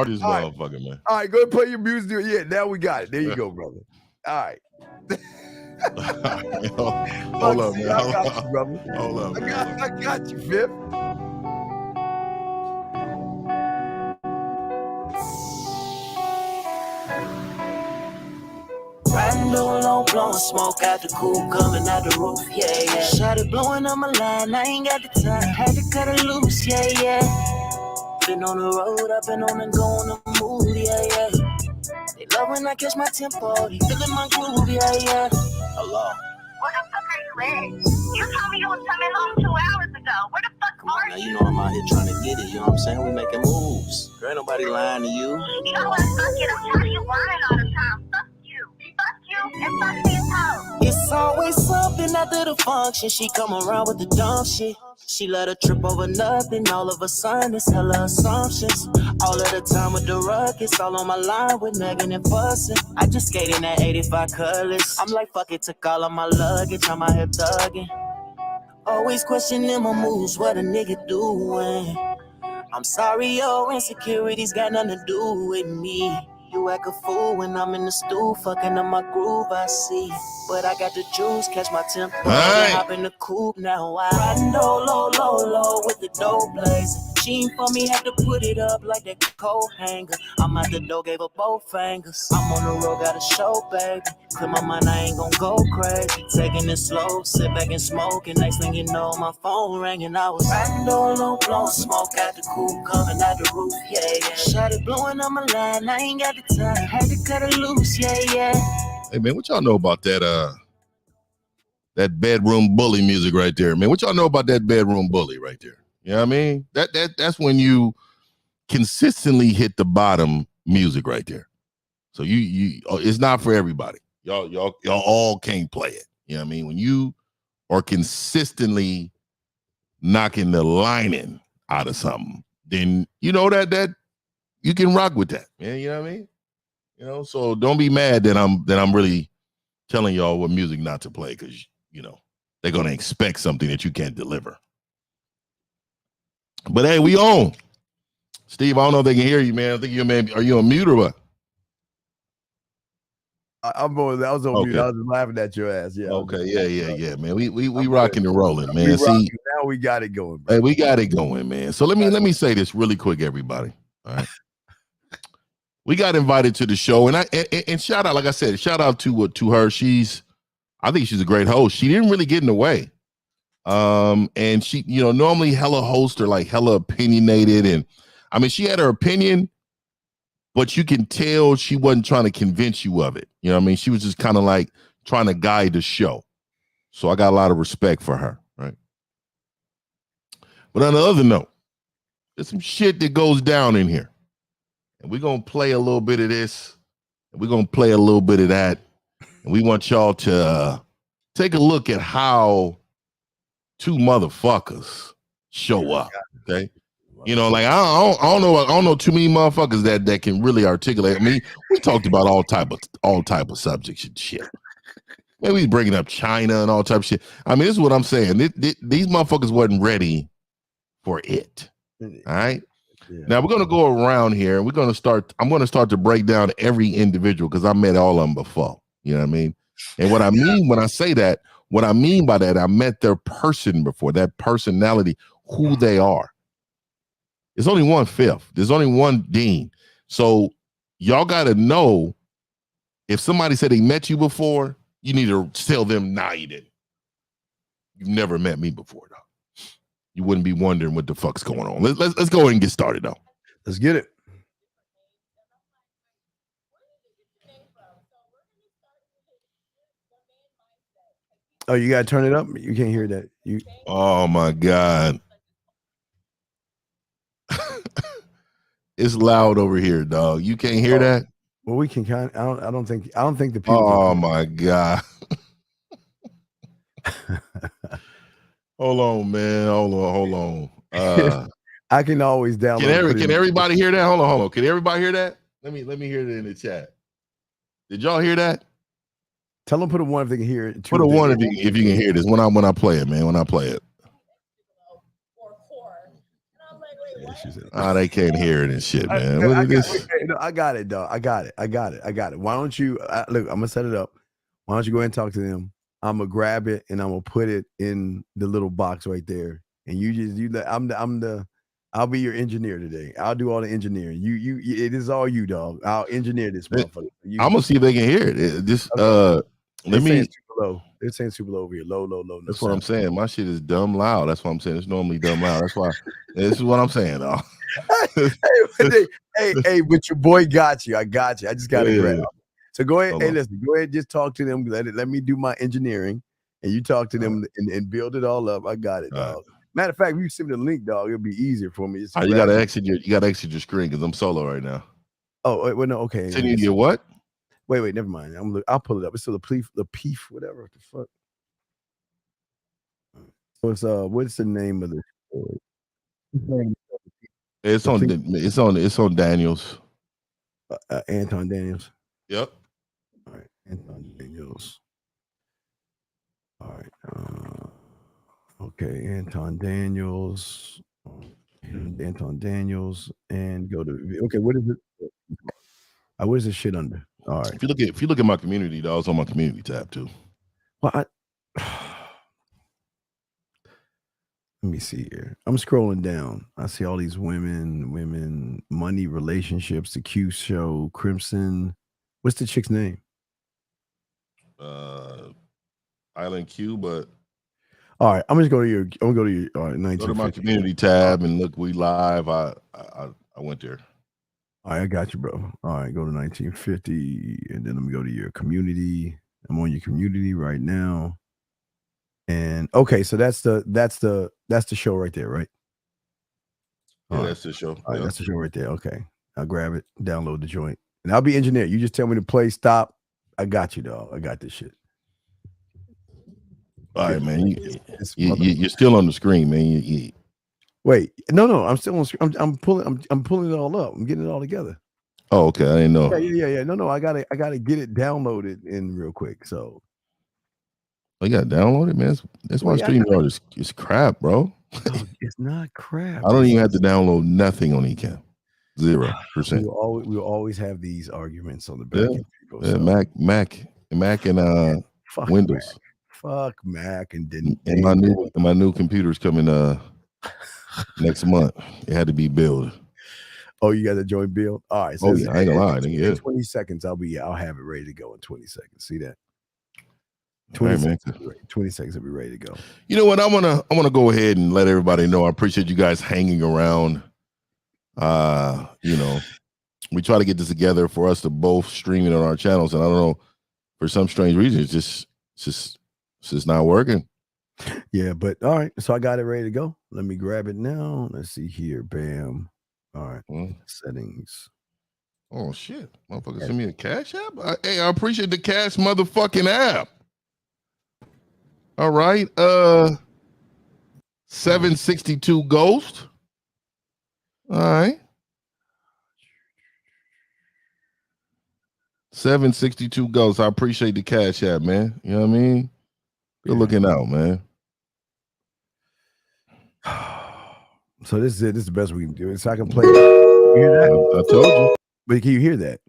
this motherfucker, man. All right, go ahead and play your music. Yeah, now we got it. There you go, brother. All right. Hold up, man. I got you, brother. Hold up. I got you, Fifth. Riding low, blowing smoke out the coupe, coming out the roof, yeah. Shot it blowing on my line, I ain't got the time, had to cut it loose, yeah. Been on the road, I've been on the go on the move, yeah. They love when I catch my tempo, they feeling my groove, yeah. Hello. Where the fuck are you at? You told me you was coming home 2 hours ago. Where the fuck are Now you? you know I'm out here trying to get it, you know what I'm saying? We making moves. There ain't nobody lying to you. You know what? Fuck it. I'm tired of you lying all the time. Fuck you and fuck me hoe. It's always something after the function. She come around with the dumb shit. She let her trip over nothing. All of a sudden, it's hella assumptions. All of the time with the ruckus. All on my line with nagging and fussing. I just skated in that 85 colors. I'm like, fuck it, took all of my luggage. I'm out here thugging. Always questioning my moves. What a nigga doing? I'm sorry, your insecurities got nothing to do with me. You act a fool when I'm in the stool, fucking up my groove, I see. But I got the juice, catch my tempo, hop in the coupe, now I riding low, with the dough blazing. She ain't for me, had to put it up like that coat hanger. I'm out the door, gave her both fingers. I'm on the road, got a show, baby. Clear my mind, I ain't gon' go crazy. Taking it slow, sit back and smoke. And next thing you know, my phone ringing. I was riding low, blowing smoke out the coupe, coming out the roof, yeah. Shot it blowing on my line, I ain't got the time. Had to cut it loose, yeah. Hey, man, what y'all know about that bedroom bully music right there, man? What y'all know about that bedroom bully right there? You know what I mean? That's when you consistently hit the bottom music right there. So you it's not for everybody. Y'all all can't play it. You know what I mean? When you are consistently knocking the lining out of something, then you know that you can rock with that, man. You know what I mean? You know, so don't be mad that I'm really telling y'all what music not to play, because you know they're gonna expect something that you can't deliver. But hey, we on. Steve, I don't know if they can hear you, man. I think are you on mute or what? I was on mute. I was just laughing at your ass. Yeah. Okay. Yeah, man. We rocking and rolling, man. See, now we got it going, bro. Hey, we got it going, man. So let me say this really quick, everybody. All right. We got invited to the show, and shout out, like I said, shout out to her. I think she's a great host. She didn't really get in the way. And she, normally hella hosts are like hella opinionated, and I mean, she had her opinion, but you can tell she wasn't trying to convince you of it. You know what I mean? She was just kind of like trying to guide the show. So I got a lot of respect for her, right? But on the other note, there's some shit that goes down in here. And we're going to play a little bit of this, and we're going to play a little bit of that. And we want y'all to take a look at how two motherfuckers show up, okay? You know, like I don't know too many motherfuckers that can really articulate. I mean, we talked about all type of subjects and shit. Maybe he's bringing up China and all type of shit. I mean, this is what I'm saying. These motherfuckers wasn't ready for it. All right. Yeah. Now we're gonna go around here. I'm gonna start to break down every individual because I met all of them before. You know what I mean? And what I mean when I say that, what I mean by that, I met their person before, that personality, who they are. There's only one fifth. There's only one dean. So y'all got to know, if somebody said they met you before, you need to tell them, nah, you didn't. You've never met me before, though. You wouldn't be wondering what the fuck's going on. Let's go ahead and get started, though. Let's get it. Oh, you got to turn it up? You can't hear that. Oh, my God. It's loud over here, dog. You can't hear that? Well, we can kind of, I don't think the people. Oh my God. Hold on, man. Hold on. I can always download. Can everybody hear that? Hold on. Can everybody hear that? Let me hear it in the chat. Did y'all hear that? Tell them put a one if they can hear it. Put a one if you can hear this when I play it, man. When I play it. She said. Oh, they can't hear it and shit, man. What is this? I got it, dog. I got it. Why don't you look? I'm gonna set it up. Why don't you go ahead and talk to them? I'm gonna grab it and I'm gonna put it in the little box right there. And I'll be your engineer today. I'll do all the engineering. It is all you, dog. I'll engineer this motherfucker. I'm gonna see if they can hear it. Let me. Super low. They're saying super low over here. Low. No that's what I'm saying. My shit is dumb loud. That's what I'm saying. It's normally dumb loud. That's why. This is what I'm saying, dog. hey, but your boy got you. I got you. I just got to grab. So go ahead. Hey, listen. Go ahead. Just talk to them. Let me do my engineering, and you talk to them and build it all up. I got it, dog. Matter of fact, if you send me the link, dog, it'll be easier for me. You gotta exit your screen because I'm solo right now. Oh, wait, no, okay. Send you your what? Wait, never mind. I'll pull it up. It's still the peef, whatever. What the fuck? So it's what's the name of this? It's on Daniels. Anton Daniels. Yep. All right, Anton Daniels. All right. Okay, Anton Daniels. Anton Daniels, and go to what is it? What is this shit under? All right. If you look at my community, dog, it's on my community tab too. Well, let me see here. I'm scrolling down. I see all these women, money, relationships, the Q show, Crimson. What's the chick's name? Island Q, but all right. I'm gonna go to your. All right, 19. Go to my community tab and look. We live. I went there. All right, I got you, bro. All right, go to 1950, and then let me go to your community. I'm on your community right now. And okay, so that's the show right there, right? Yeah, that's the show. All right, that's the show right there. Okay, I'll grab it, download the joint, and I'll be engineer. You just tell me to play, stop. I got you, dog. I got this shit. All right, man. You're still on the screen, man. Wait, no. I'm still on screen. I'm pulling it all up. I'm getting it all together. Oh, okay. I didn't know. Yeah. No. I gotta get it downloaded in real quick. So. Oh, you gotta download it, man. That's why StreamYard is crap, bro. No, it's not crap. I don't even have to download nothing on eCam. 0%. We'll always have these arguments on the back end. People, so. Mac and Windows. Fuck Mac and my new computer's coming next month. It had to be built. Oh, you got to join build? All right. So I ain't gonna lie. In 20 seconds, I'll have it ready to go in 20 seconds. See that? 20 seconds, I'll be ready to go. You know what? I wanna go ahead and let everybody know I appreciate you guys hanging around. We try to get this together for us to both stream it on our channels, and I don't know, for some strange reason, it's just not working. Yeah, but all right. So I got it ready to go. Let me grab it now. Let's see here. Bam. All right. Settings. Oh shit. Motherfucker send me a Cash app. I appreciate the Cash motherfucking app. All right. 762 Ghost. All right. 762 Ghost. I appreciate the Cash app, man. You know what I mean? Good looking out, man. So this is it. This is the best we can do. So I can play. You hear that? I told you. But can you hear that?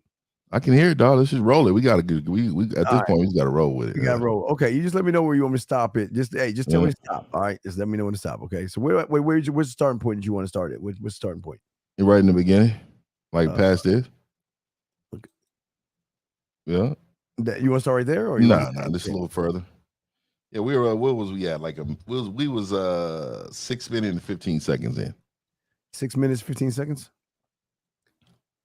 I can hear it, dog. Let's just roll it. We gotta at this point we just gotta roll with it. You gotta roll. Okay, you just let me know where you want me to stop it. Just tell me to stop. All right, just let me know when to stop. Okay. So where's the starting point that you want to start at? What's the starting point? You're right in the beginning, like past this. Okay. Yeah. You want to start right there, or nah, just a little further. Yeah, we were. What was we at? Like we was 6 minutes and 15 seconds in. 6 minutes, 15 seconds.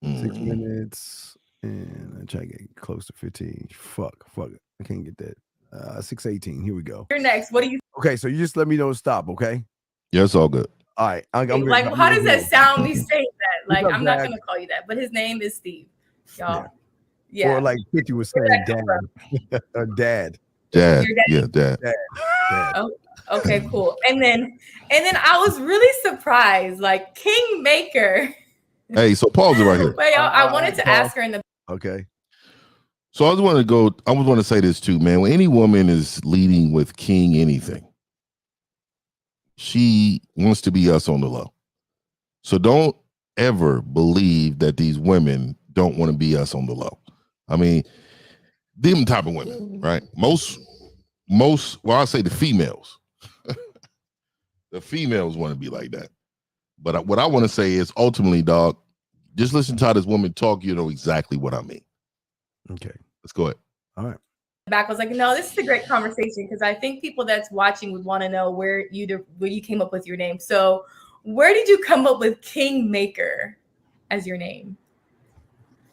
6 Mm. minutes, and I try to get close to 15. Fuck it. I can't get that. 6:18. Here we go. You're next. What do you? Okay, so you just let me know to stop. Okay. Yeah, it's all good. All right. I'm how does that sound? Me saying that? Like, What's up, I'm not Dad? gonna call you that, but his name is Steve. Y'all. Yeah. Or like 50 was saying, Dad. Dad. Dad. Your dad? Yeah, Dad. Dad. Oh, okay, cool. And then I was really surprised, like Kingmaker. Hey, so pause it right here. Wait, I wanted to ask her in the. Okay. So I was want to say this too, man. When any woman is leading with King anything, she wants to be us on the low. So don't ever believe that these women don't want to be us on the low. I mean, them type of women, right? Most, well, I'll say the females. The females want to be like that. But what I want to say is ultimately, dog, just listen to how this woman talk. You know exactly what I mean. Okay. Let's go ahead. All right. Back, I was like, no, this is a great conversation because I think people that's watching would want to know where you came up with your name. So where did you come up with Kingmaker as your name?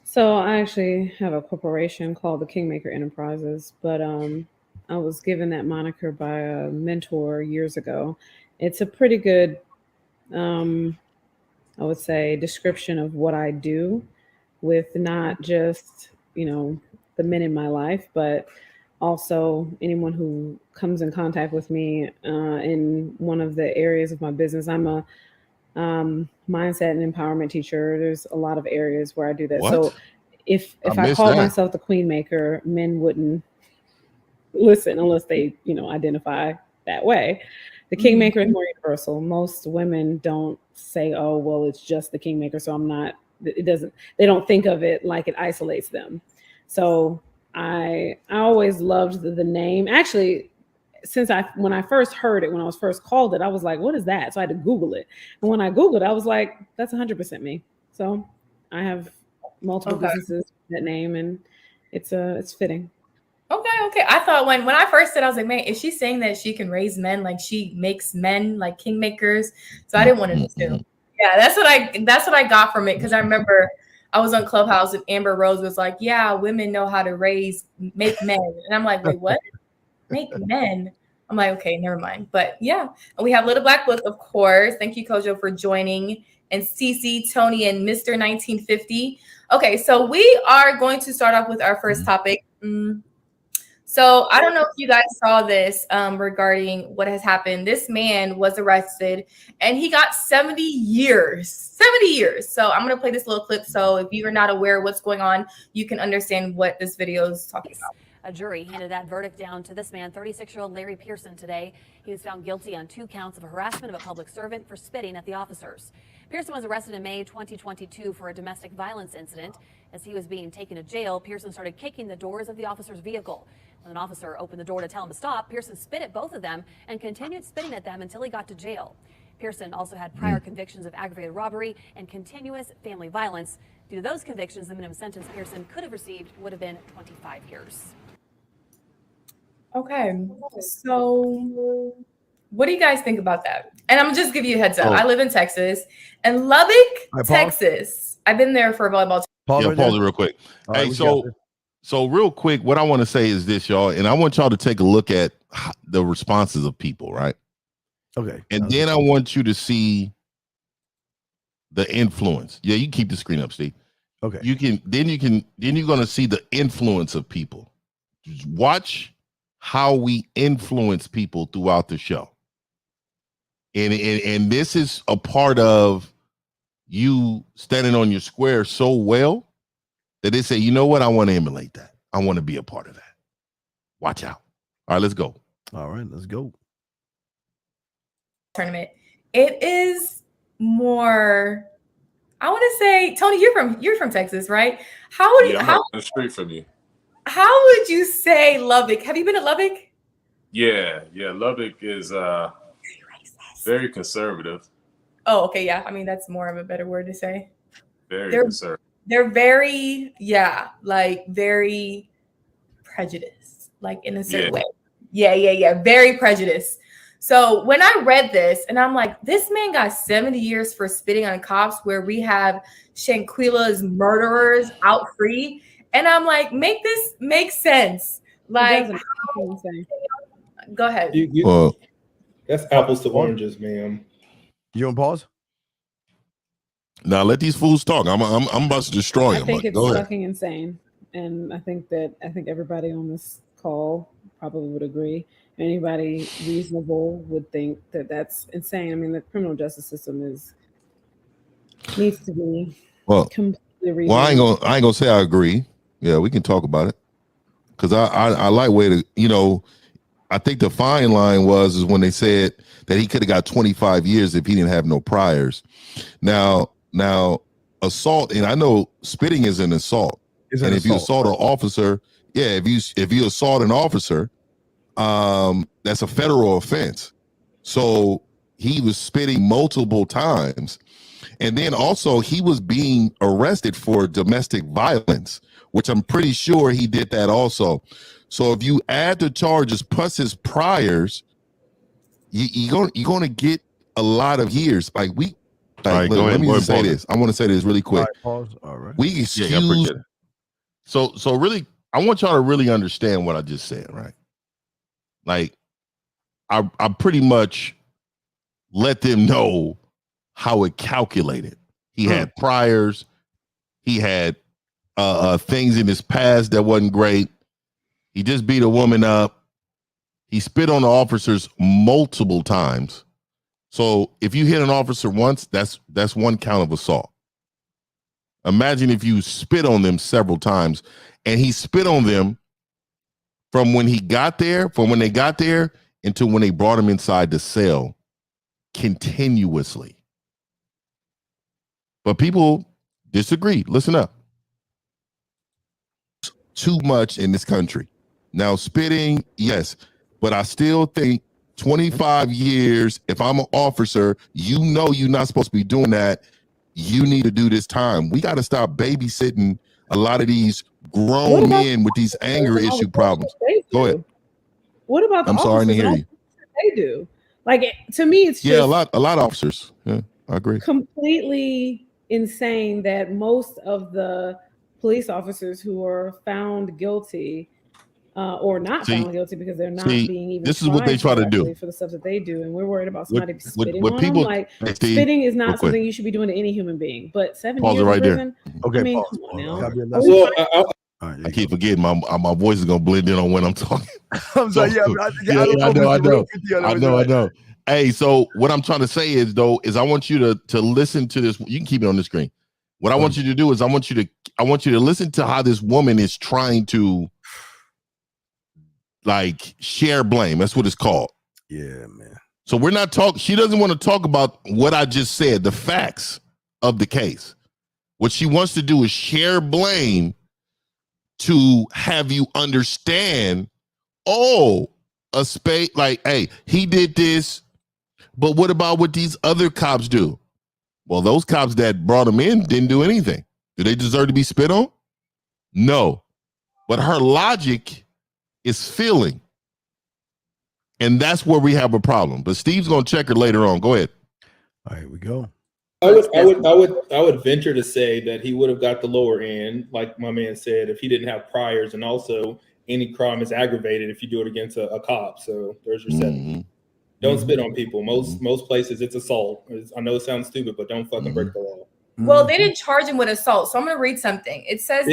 So I actually have a corporation called the Kingmaker Enterprises, but I was given that moniker by a mentor years ago. It's a pretty good, I would say, description of what I do with not just, the men in my life, but also anyone who comes in contact with me in one of the areas of my business. I'm a mindset and empowerment teacher. There's a lot of areas where I do that. What? So if I missed called that. myself the Queen Maker, men wouldn't listen unless they, identify that way. The Kingmaker is more universal. Most women don't say, oh, well, it's just the Kingmaker. So they don't think of it like it isolates them. So I always loved the name. Actually, when I first heard it, when I was first called it, I was like, what is that? So I had to Google it. And when I Googled, I was like, that's 100% me. So I have multiple businesses with that name, and it's fitting. Okay. I thought when I first said, I was like, man, is she saying that she can raise men, like she makes men like kingmakers? So I didn't want to assume. Yeah, that's what I got from it, because I remember I was on Clubhouse and Amber Rose was like, yeah, women know how to make men. And I'm like, wait, what? Make men? I'm like, okay, never mind. But yeah, and we have Little Black Book, of course. Thank you, Kojo, for joining. And Cece, Tony, and Mr. 1950. Okay, so we are going to start off with our first topic. So I don't know if you guys saw this regarding what has happened. This man was arrested and he got 70 years. 70 years. So I'm going to play this little clip. So if you are not aware of what's going on, you can understand what this video is talking about. A jury handed that verdict down to this man, 36-year-old Larry Pearson, today. He was found guilty on 2 counts of harassment of a public servant for spitting at the officers. Pearson was arrested in May 2022 for a domestic violence incident. As he was being taken to jail, Pearson started kicking the doors of the officer's vehicle. When an officer opened the door to tell him to stop, Pearson spit at both of them and continued spitting at them until he got to jail. Pearson also had prior convictions of aggravated robbery and continuous family violence. Due to those convictions, the minimum sentence Pearson could have received would have been 25 years. Okay, so what do you guys think about that? And I'm just give you a heads up. I live in Texas, and Lubbock, Texas. I've been there for volleyball. Pause it real quick. Hey, so real quick, what I want to say is this, y'all, and I want y'all to take a look at the responses of people, right? Okay. And then I want you to see the influence. Yeah, you can keep the screen up, Steve. Okay. Then you're going to see the influence of people. Just watch how we influence people throughout the show. And this is a part of you standing on your square so well that they say, you know what? I want to emulate that. I want to be a part of that. Watch out. All right, let's go. All right, let's go. Tournament. It is more, I want to say, Tony, you're from Texas, right? I'm straight from you. How would you say Lubbock? Have you been to Lubbock? Yeah. Lubbock is very conservative. Oh, okay, yeah. I mean, that's more of a better word to say. Very conservative. They're very, very prejudiced, like in a certain way. Yeah. Very prejudiced. So when I read this, and I'm like, this man got 70 years for spitting on cops, where we have Shanquilla's murderers out free. And I'm like, make this make sense. Like, go ahead. That's apples to oranges, ma'am. You on pause? Now let these fools talk. I'm about to destroy them. I think it's fucking insane, and I think everybody on this call probably would agree. Anybody reasonable would think that that's insane. I mean, the criminal justice system needs to be completely reasonable. Well, I ain't gonna say I agree. Yeah, we can talk about it, because I like way to, I think the fine line is when they said that he could have got 25 years if he didn't have no priors. Now assault, and I know spitting is an assault. And if you assault an officer, if you assault an officer, that's a federal offense. So he was spitting multiple times. And then also he was being arrested for domestic violence, which I'm pretty sure he did that also. So if you add the charges plus his priors, you're going to get a lot of years. Like let me just say this. I want to say this really quick. All right, pause. All right. We excuse. So really, I want y'all to really understand what I just said, right? Like, I pretty much let them know how it calculated. He had priors. He had things in his past that wasn't great. He just beat a woman up. He spit on the officers multiple times. So if you hit an officer once, that's one count of assault. Imagine if you spit on them several times, and he spit on them from when they got there until when they brought him inside the cell continuously. But people disagree. Listen up. Too much in this country. Now, spitting, yes, but I still think 25 years, if I'm an officer, you know you're not supposed to be doing that. You need to do this time. We got to stop babysitting a lot of these grown men with these anger issue problems. Go ahead. What about the I'm sorry to hear you. They do. Like, to me, it's just a lot of officers. Yeah, I agree. Completely insane that most of the police officers who are found guilty or not found guilty because they're not being even. This is what they try to do for the stuff that they do, and we're worried about somebody spitting on people, them. Like, spitting is not something you should be doing to any human being. But 7 years right in prison. there. Okay, I mean, pause. come on now. I keep forgetting my voice is gonna blend in on when I'm talking. I'm sorry. I know. Hey, so what I'm trying to say is I want you to listen to this. You can keep it on the screen. What I want you to do is I want you to listen to how this woman is trying to like share blame. That's what it's called. Yeah, man. So we're not talking. She doesn't want to talk about what I just said, the facts of the case. What she wants to do is share blame to have you understand, a spade, like, hey, he did this, but what about what these other cops do? Well, those cops that brought him in didn't do anything. Do they deserve to be spit on? No. But her logic is feeling. And that's where we have a problem. But Steve's going to check her later on. Go ahead. All right, we go. I would venture to say that he would have got the lower end, like my man said, if he didn't have priors, and also any crime is aggravated if you do it against a cop. So there's your 7. Don't spit on people. Most places it's assault. I know it sounds stupid, but don't fucking break the law. Well, they didn't charge him with assault, so I'm going to read something. It says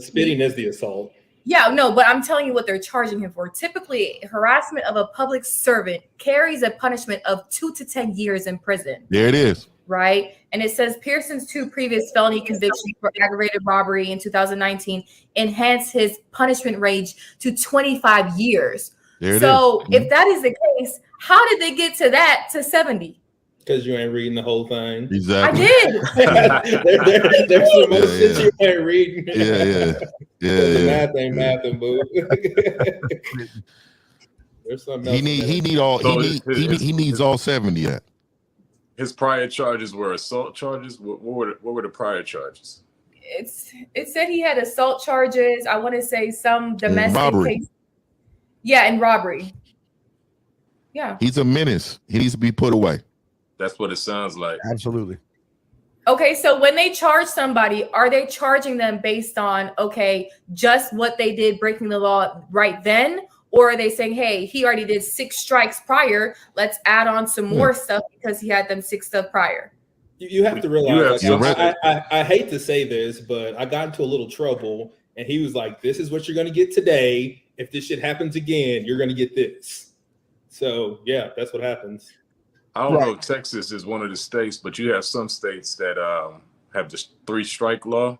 spitting is the assault. Yeah, no, but I'm telling you what they're charging him for. Typically, harassment of a public servant carries a punishment of 2 to 10 years in prison. There it is. Right? And it says Pearson's 2 previous felony convictions for aggravated robbery in 2019 enhanced his punishment range to 25 years. So if that is the case, how did they get to that to 70? Because you ain't reading the whole thing. Exactly. I did. There's some more shit you ain't reading. Yeah. The math ain't mathing, boo. There's something else. He needs all 70 yet. His prior charges were assault charges. What were the prior charges? It said he had assault charges. I want to say some domestic robbery. Case. Yeah, and robbery. Yeah. He's a menace. He needs to be put away. That's what it sounds like. Absolutely. Okay, so when they charge somebody, are they charging them based on, just what they did breaking the law right then? Or are they saying, hey, he already did 6 strikes prior. Let's add on some more stuff because he had them 6 stuff prior. You have to realize, I hate to say this, but I got into a little trouble. And he was like, this is what you're going to get today. If this shit happens again, you're going to get this. So, yeah, that's what happens. I don't know if Texas is one of the states, but you have some states that have the 3 strike law.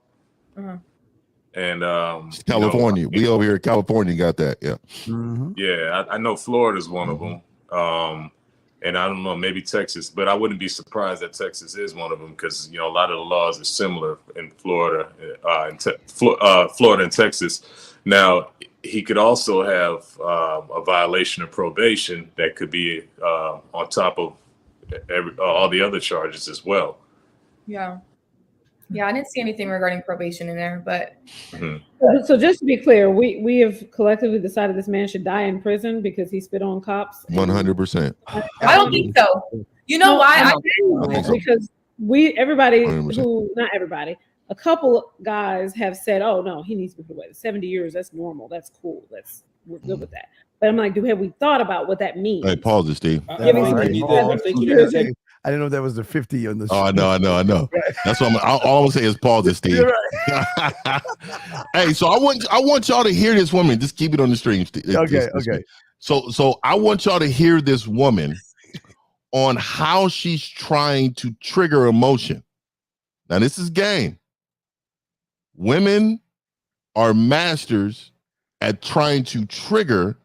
And It's California. We over here in California got that. Yeah. Yeah, I know Florida's one of them. And I don't know, maybe Texas, but I wouldn't be surprised that Texas is one of them because, you know, a lot of the laws are similar in Florida, Florida and Texas. Now, he could also have a violation of probation that could be on top of all the other charges as well. Yeah. Yeah, I didn't see anything regarding probation in there, but so just to be clear, we have collectively decided this man should die in prison because he spit on cops. 100%. I don't think so. You know why? Because everybody who, not everybody, a couple guys have said, "Oh no, he needs to be put away. 70 years, that's normal. That's cool. We're good with that." But I'm like, have we thought about what that means? Hey, pause it, Steve. I didn't know that was the 50 on the. Oh, I know. That's what all I'm gonna say is pause it, Steve. Right. Hey, so I want y'all to hear this woman. Just keep it on the stream. Okay. So I want y'all to hear this woman on how she's trying to trigger emotion. Now, this is game. Women are masters at trying to trigger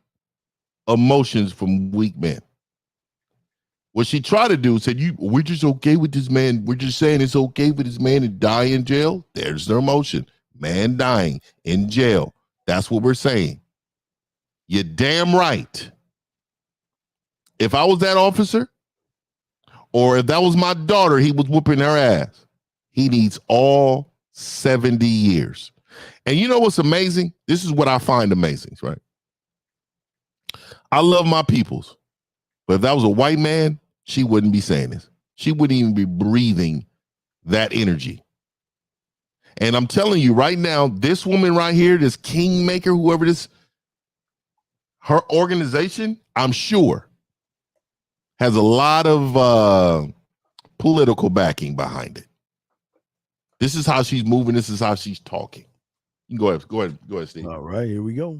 emotions from weak men. What she tried to do said, we're just okay with this man. We're just saying it's okay for this man to die in jail. There's their emotion. Man dying in jail. That's what we're saying. You're damn right. If I was that officer, or if that was my daughter, he was whooping her ass. He needs all 70 years. And you know what's amazing? This is what I find amazing, right? I love my peoples. But if that was a white man, she wouldn't be saying this. She wouldn't even be breathing that energy. And I'm telling you right now, this woman right here, this kingmaker, whoever this, her organization, I'm sure, has a lot of political backing behind it. This is how she's moving. This is how she's talking. You can go ahead, Steve. All right, here we go.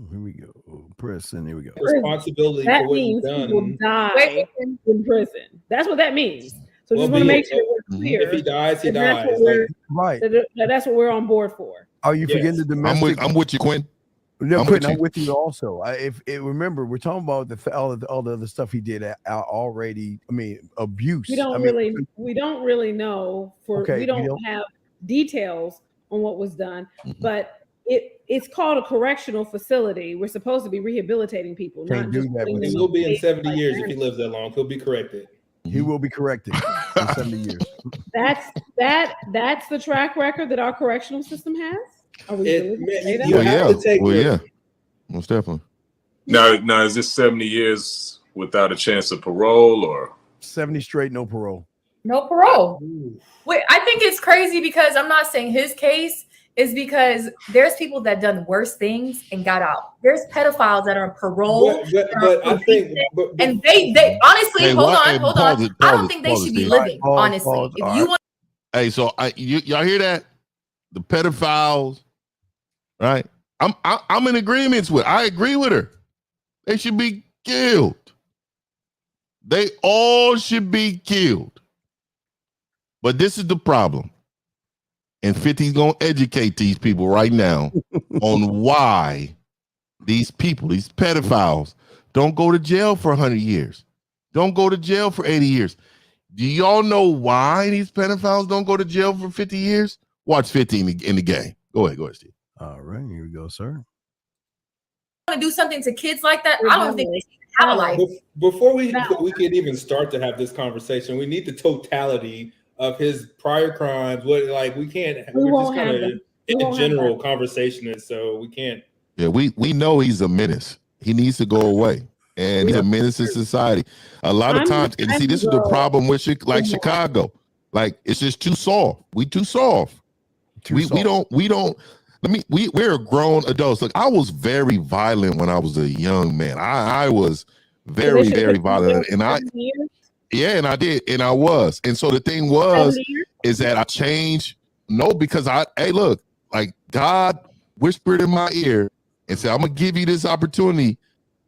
Press, and here we go. Responsibility that for what means he's done. he will die in prison. That's what that means. So just want to make sure we're clear. If he dies, he dies. Right. That's what we're on board for. Are you forgetting the domestic? I'm with you, Quinn. No, Quinn, I'm with you also. Remember, we're talking about all the other stuff he did already. I mean, abuse. We don't really know. We don't have details on what was done, but it's called a correctional facility. We're supposed to be rehabilitating people. Can't do that. He will be in 70 years if he lives that long. He'll be corrected. He will be corrected in 70 years. That's the track record that our correctional system has. Are we yeah, most definitely. Now, is this 70 years without a chance of parole, or 70 straight, no parole? No parole. Ooh. Wait, I think it's crazy because I'm not saying his case is because there's people that done worse things and got out. There's pedophiles that are on parole, and they honestly, hold on. I don't think they should be living. Honestly, if you want. Hey, so y'all hear that? The pedophiles, right? I'm in agreement with. I agree with her. They should be killed. They all should be killed. But this is the problem. And 50's going to educate these people right now on why these people, these pedophiles, don't go to jail for 100 years. Don't go to jail for 80 years. Do y'all know why these pedophiles don't go to jail for 50 years? Watch 50 in the game. Go ahead, Steve. All right, here we go, sir. Want to do something to kids like that? I don't think they should have a life. Before we could even start to have this conversation, we need the totality of his prior crimes. We're just kind of in a general conversation, and so we can't. Yeah, we know he's a menace. He needs to go away, and he's a menace to society. A lot of times, and see, this is the problem with Chicago. Like, it's just too soft. We too soft. We don't. We're grown adults. Look, I was very violent when I was a young man. I was very, very violent, and I did, and I was. And so the thing is that I changed. No, because look, like God whispered in my ear and said, I'm gonna give you this opportunity.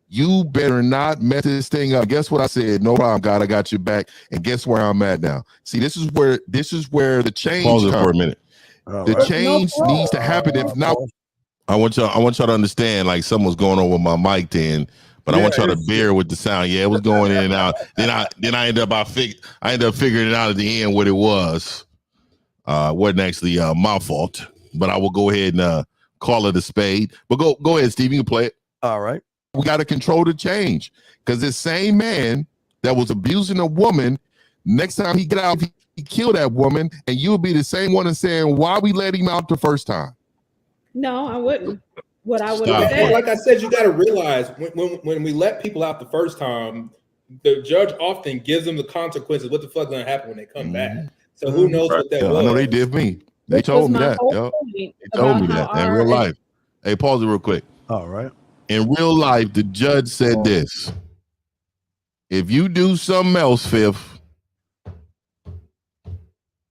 You better not mess this thing up. Guess what I said? No problem, God, I got your back. And guess where I'm at now? See, this is where the change comes. For a minute. The change needs to happen. If not, I want y'all to understand, like something was going on with my mic then, but I want y'all to bear with the sound. Yeah, it was going in and out. Then I ended up figuring it out at the end what it was. Wasn't actually my fault, but I will go ahead and call it a spade. But go ahead, Steve. You can play it. All right. We got to control the change, because this same man that was abusing a woman, next time he get out, he kill that woman, and you'll be the same one and saying, why we let him out the first time? No, I wouldn't. What I would Stop. have said. Like I said, you got to realize when we let people out the first time, the judge often gives them the consequences. What the fuck going to happen when they come back? So who knows what that was? I know they did me. They told me that. They told me that in real life. Hey, pause it real quick. All right. In real life, the judge said this: if you do something else, Fifth,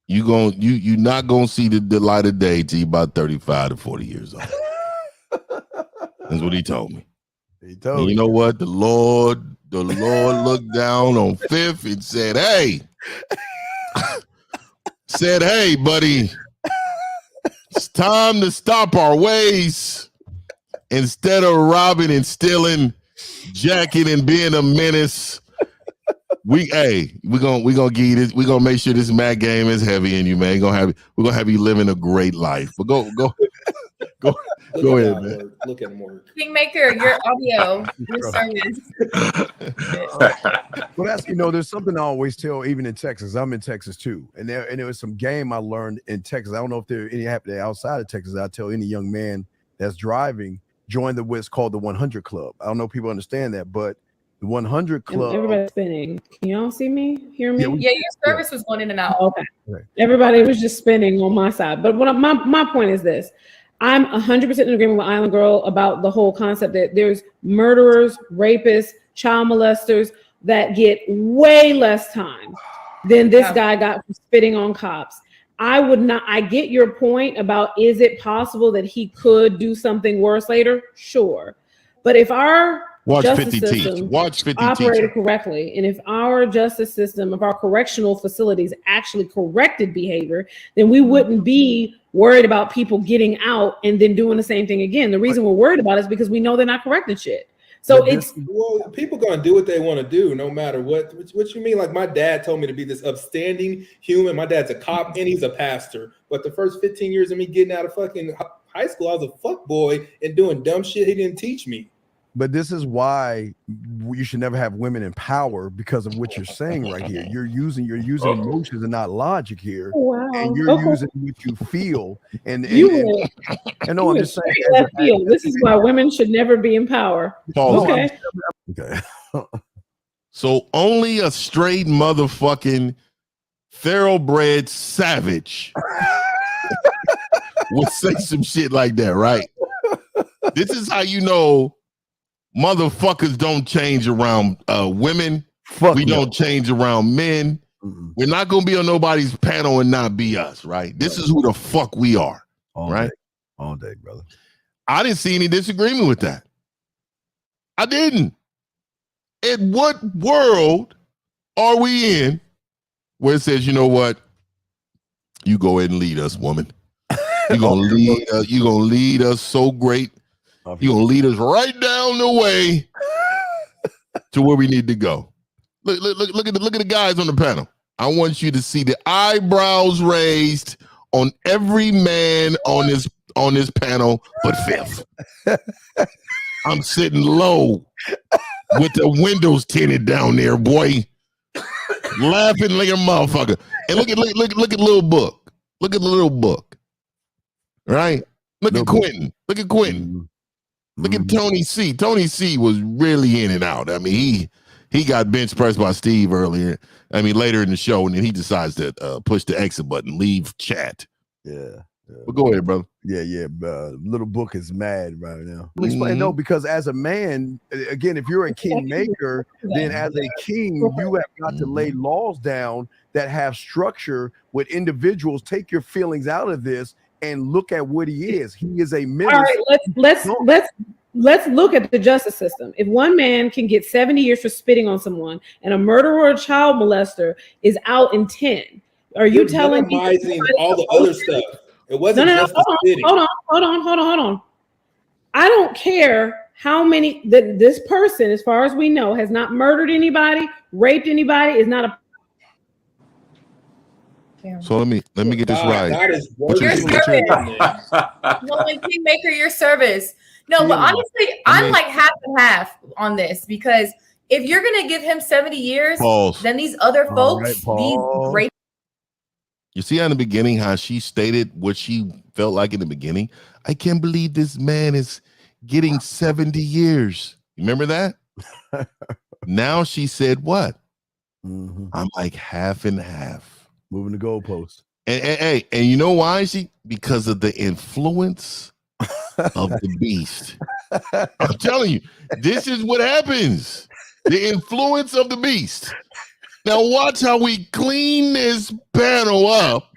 you're not gonna see the light of day till you about 35 to 40 years old. That's what he told me. He told and you know what? The Lord looked down on Fifth and said, "Hey, buddy, it's time to stop our ways. Instead of robbing and stealing, jacking and being a menace, we're gonna give you this. We're gonna make sure this Mac game is heavy in you, man. We're gonna have you living a great life. But go ahead, man. Look at him work. Kingmaker, your audio, your service. Well, that's, there's something I always tell, even in Texas. I'm in Texas too, and there was some game I learned in Texas. I don't know if there any happening outside of Texas. I tell any young man that's driving, join what's called the 100 Club. I don't know if people understand that, but the 100 Club. Everybody's spinning. Can y'all see me? Hear me? Yeah, your service was going in and out. Okay. Everybody was just spinning on my side. But my point is this. I'm 100% in agreement with Island Girl about the whole concept that there's murderers, rapists, child molesters that get way less time than this guy got for spitting on cops. I get your point about, is it possible that he could do something worse later? Sure. But if our justice system operated correctly, and if our justice system, if our correctional facilities actually corrected behavior, then we wouldn't be worried about people getting out and then doing the same thing again. The reason we're worried about it is because we know they're not correcting shit. So people gonna do what they want to do, no matter what. What you mean? Like, my dad told me to be this upstanding human. My dad's a cop and he's a pastor. But the first 15 years of me getting out of fucking high school, I was a fuck boy and doing dumb shit he didn't teach me. But this is why you should never have women in power, because of what you're saying right here. You're using emotions and not logic here. Wow. And you're using what you feel. And no, I'm just saying. This is why women should never be in power. Okay. So only a straight motherfucking thoroughbred savage would say some shit like that, right? This is how you know motherfuckers don't change around women. We don't change around men. Mm-hmm. We're not gonna be on nobody's panel and not be us, right? This is who the fuck we are, right? All day, brother. I didn't see any disagreement with that. I didn't. In what world are we in where it says, you know what? You go ahead and lead us, woman. You're gonna lead us so great. You're gonna lead us right down the way to where we need to go. Look at the guys on the panel. I want you to see the eyebrows raised on every man on this panel but Fifth. I'm sitting low with the windows tinted down there, boy, laughing like a motherfucker. And look at little book. Look at the little book, right? Look at Quentin. Look at Quentin. Look at Tony C. Tony C was really in and out. I mean, he got bench pressed by Steve later in the show, and then he decides to push the exit button, leave chat. Yeah. But go ahead, brother. Yeah. Little book is mad right now. Explain, no, because as a man, again, if you're a kingmaker, then as a king, you have got to lay laws down that have structure with individuals. Take your feelings out of this and look at what he is. He is a menace. All right, let's look at the justice system. If one man can get 70 years for spitting on someone, and a murderer or a child molester is out in 10, are you telling me all the other stuff? It wasn't just the spitting. Hold on. I don't care how many this person, as far as we know, has not murdered anybody, raped anybody, is not a. So let me get this right. God is What Your you service. saying? No, Kingmaker, your service. No, but honestly, I'm like half and half on this because if you're gonna give him 70 years, then these other folks, these great. You see in the beginning how she stated what she felt like in the beginning? I can't believe this man is getting 70 years. Remember that? Now she said what? I'm like half and half. Moving the goalposts. And you know why because of the influence of the beast. I'm telling you, this is what happens. The influence of the beast. Now watch how we clean this panel up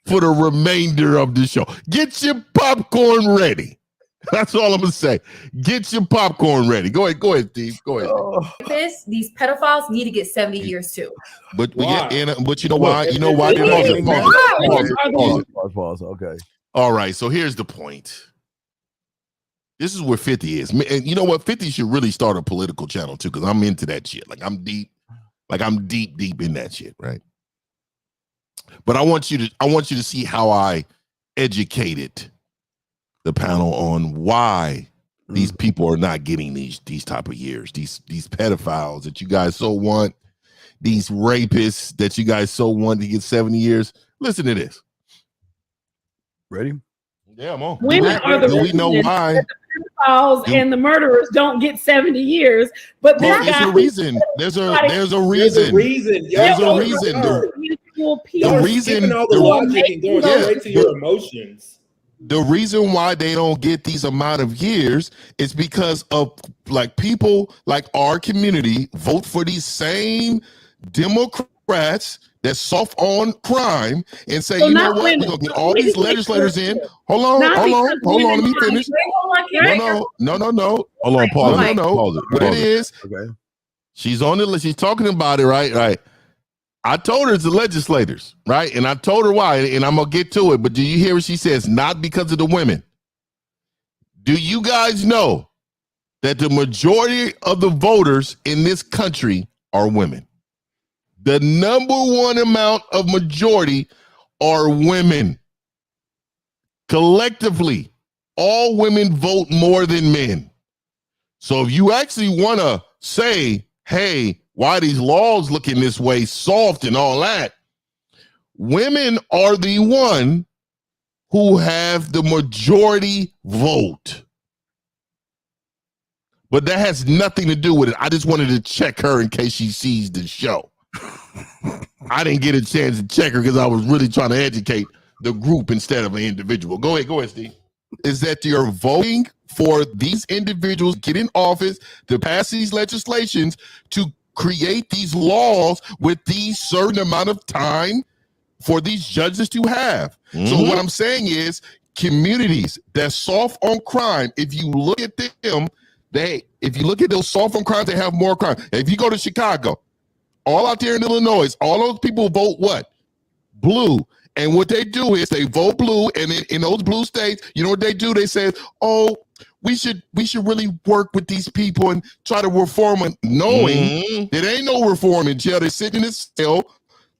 for the remainder of the show. Get your popcorn ready. That's all I'm gonna say. Get your popcorn ready. Go ahead, Steve. Go ahead. These pedophiles need to get 70 years too. But you know why? You know why? Pause. Okay. All right. So here's the point. This is where 50 is. And you know what? 50 should really start a political channel too, because I'm into that shit. Like I'm deep in that shit, right? But I want you to see how I educated the panel on why these people are not getting these type of years, these pedophiles that you guys so want, these rapists that you guys so want to get 70 years. Listen to this. Ready? Yeah, I'm on. Women are the reason we know why the pedophiles and the murderers don't get 70 years, but there's a reason. There's a reason. The reason all the logic and going straight to your emotions. The reason why they don't get these amount of years is because of like people like our community vote for these same Democrats that's soft on crime and say, you know what, we're gonna get all these legislators in. Hold on, let me finish. No. Hold on, pause. No. What it is, she's on the list, she's talking about it, right? I told her it's the legislators, right? And I told her why, and I'm gonna get to it. But do you hear what she says? Not because of the women. Do you guys know that the majority of the voters in this country are women? The number one amount of majority are women. Collectively, all women vote more than men. So if you actually want to say, hey, why these laws looking this way, soft and all that, women are the one who have the majority vote. But that has nothing to do with it. I just wanted to check her in case she sees the show. I didn't get a chance to check her because I was really trying to educate the group instead of an individual. Go ahead, Steve. Is that you're voting for these individuals get in office to pass these legislations to create these laws with these certain amount of time for these judges to have. So what I'm saying is communities that's soft on crime, if you look at them, if you look at those soft on crimes, they have more crime. If you go to Chicago, all out there in Illinois, all those people vote what? Blue. And what they do is they vote blue, and in those blue states, you know what they do? They say, oh, we should really work with these people and try to reform them, knowing there ain't no reform in jail. They're sitting in a cell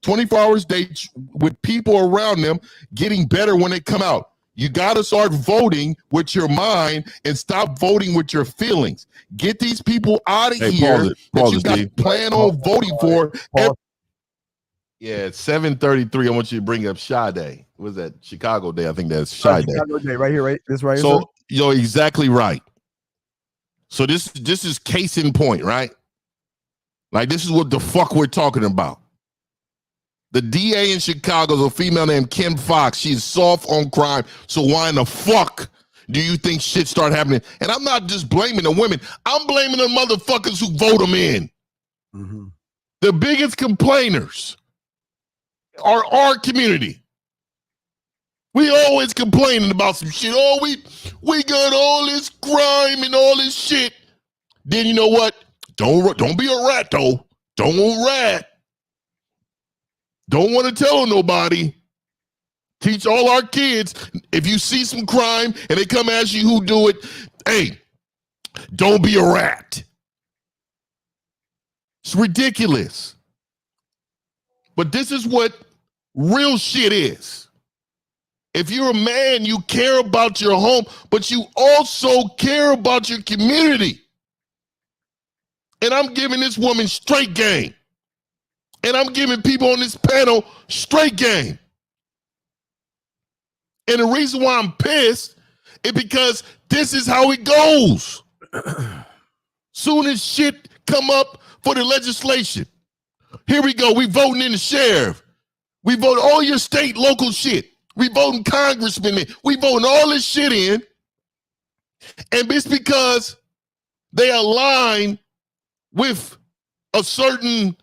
24 hours a day with people around them getting better when they come out. You got to start voting with your mind and stop voting with your feelings. Get these people out of here that you got to plan on voting for. Yeah, it's 7:33. I want you to bring up Shy Day. What was that? Chicago Day. I think that's Shy Day. Chicago Day, right here, right? This right here. So you're exactly right. So this is case in point, right? Like this is what the fuck we're talking about. The DA in Chicago is a female named Kim Fox. She's soft on crime. So why in the fuck do you think shit start happening? And I'm not just blaming the women. I'm blaming the motherfuckers who vote them in. The biggest complainers are our community. We always complaining about some shit. Oh, we got all this crime and all this shit. Then you know what? Don't be a rat though. Don't rat. Don't want to tell nobody. Teach all our kids, if you see some crime and they come ask you who do it, Hey, don't be a rat. It's ridiculous. But this is what real shit is. If you're a man, you care about your home, but you also care about your community. And I'm giving this woman straight game. And I'm giving people on this panel straight game. And the reason why I'm pissed is because this is how it goes. Soon as shit come up for the legislation, here we go. We voting in the sheriff. We vote all your state, local shit. We voting congressmen in. We voting all this shit in. And it's because they align with a certain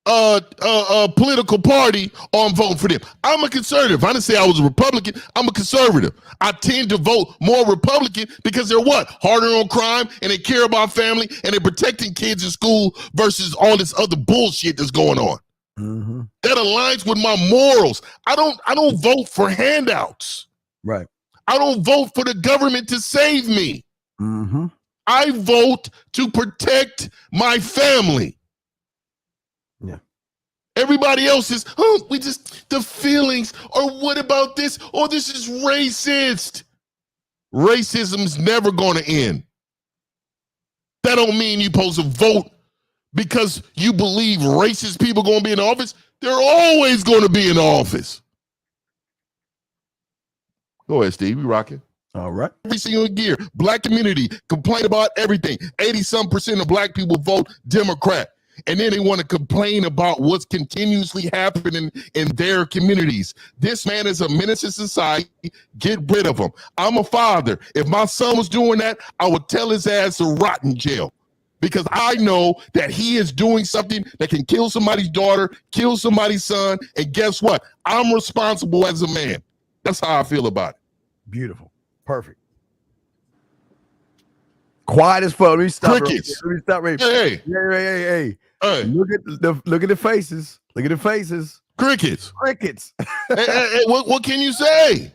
political party, or I'm voting for them. I'm a conservative. I didn't say I was a Republican. I'm a conservative. I tend to vote more Republican because they're what? Harder on crime, and they care about family, and they're protecting kids in school versus all this other bullshit that's going on. Mm-hmm. That aligns with my morals. I don't vote for handouts. Right. I don't vote for the government to save me. Mm-hmm. I vote to protect my family. Yeah. Everybody else is, oh, we just, the feelings, or what about this? Oh, this is racist. Racism's never going to end. That don't mean you're supposed to vote because you believe racist people going to be in office. They're always going to be in office. Go ahead, Steve. We rocking. All right. Every single year, black community complain about everything. 80-some% of black people vote Democrat. And then they want to complain about what's continuously happening in their communities. This man is a menace to society. Get rid of him. I'm a father. If my son was doing that, I would tell his ass to rot in jail. Because I know that he is doing something that can kill somebody's daughter, kill somebody's son. And guess what? I'm responsible as a man. That's how I feel about it. Beautiful. Perfect. Quiet as fuck. Let me stop. Crickets. Let me stop right. Hey. Hey. Look at the faces. Look at the faces. Crickets. Crickets. Hey, what can you say?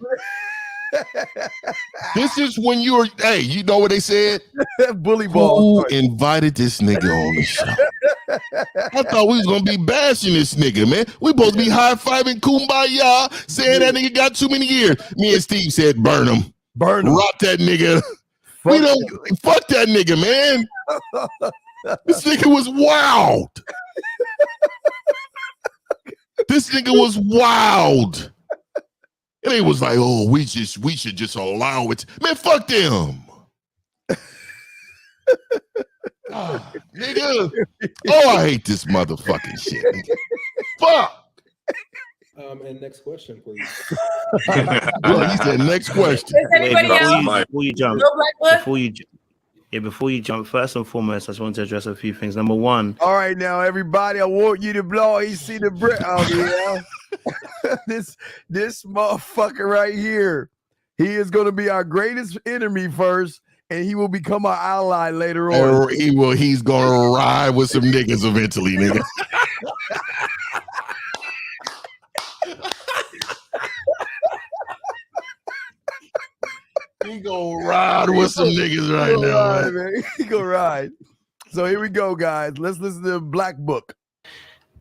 This is when you're, hey, you know what they said? Bully ball. Who invited this nigga on the show? I thought we was going to be bashing this nigga, man. We supposed to be high-fiving kumbaya, saying that nigga got too many years. Me and Steve said, burn him. Burn him. Rock that nigga. We don't, fuck that nigga, man. This nigga was wild. This nigga was wild. And they was like, oh, we should just allow it. Man, fuck them. Nigga. Oh, I hate this motherfucking shit. Nigga. Fuck. And next question, please. Well, he said next question. Does anybody else? Before you jump, No black blood? before you jump, first and foremost, I just want to address a few things. Number one. All right, now everybody, I want you to blow. You see the brick? Oh yeah. this motherfucker right here. He is going to be our greatest enemy first, and he will become our ally later on. He's gonna ride with some niggas eventually, nigga. He gonna ride with some niggas right now, man. He gonna ride. So here we go, guys. Let's listen to Black Book.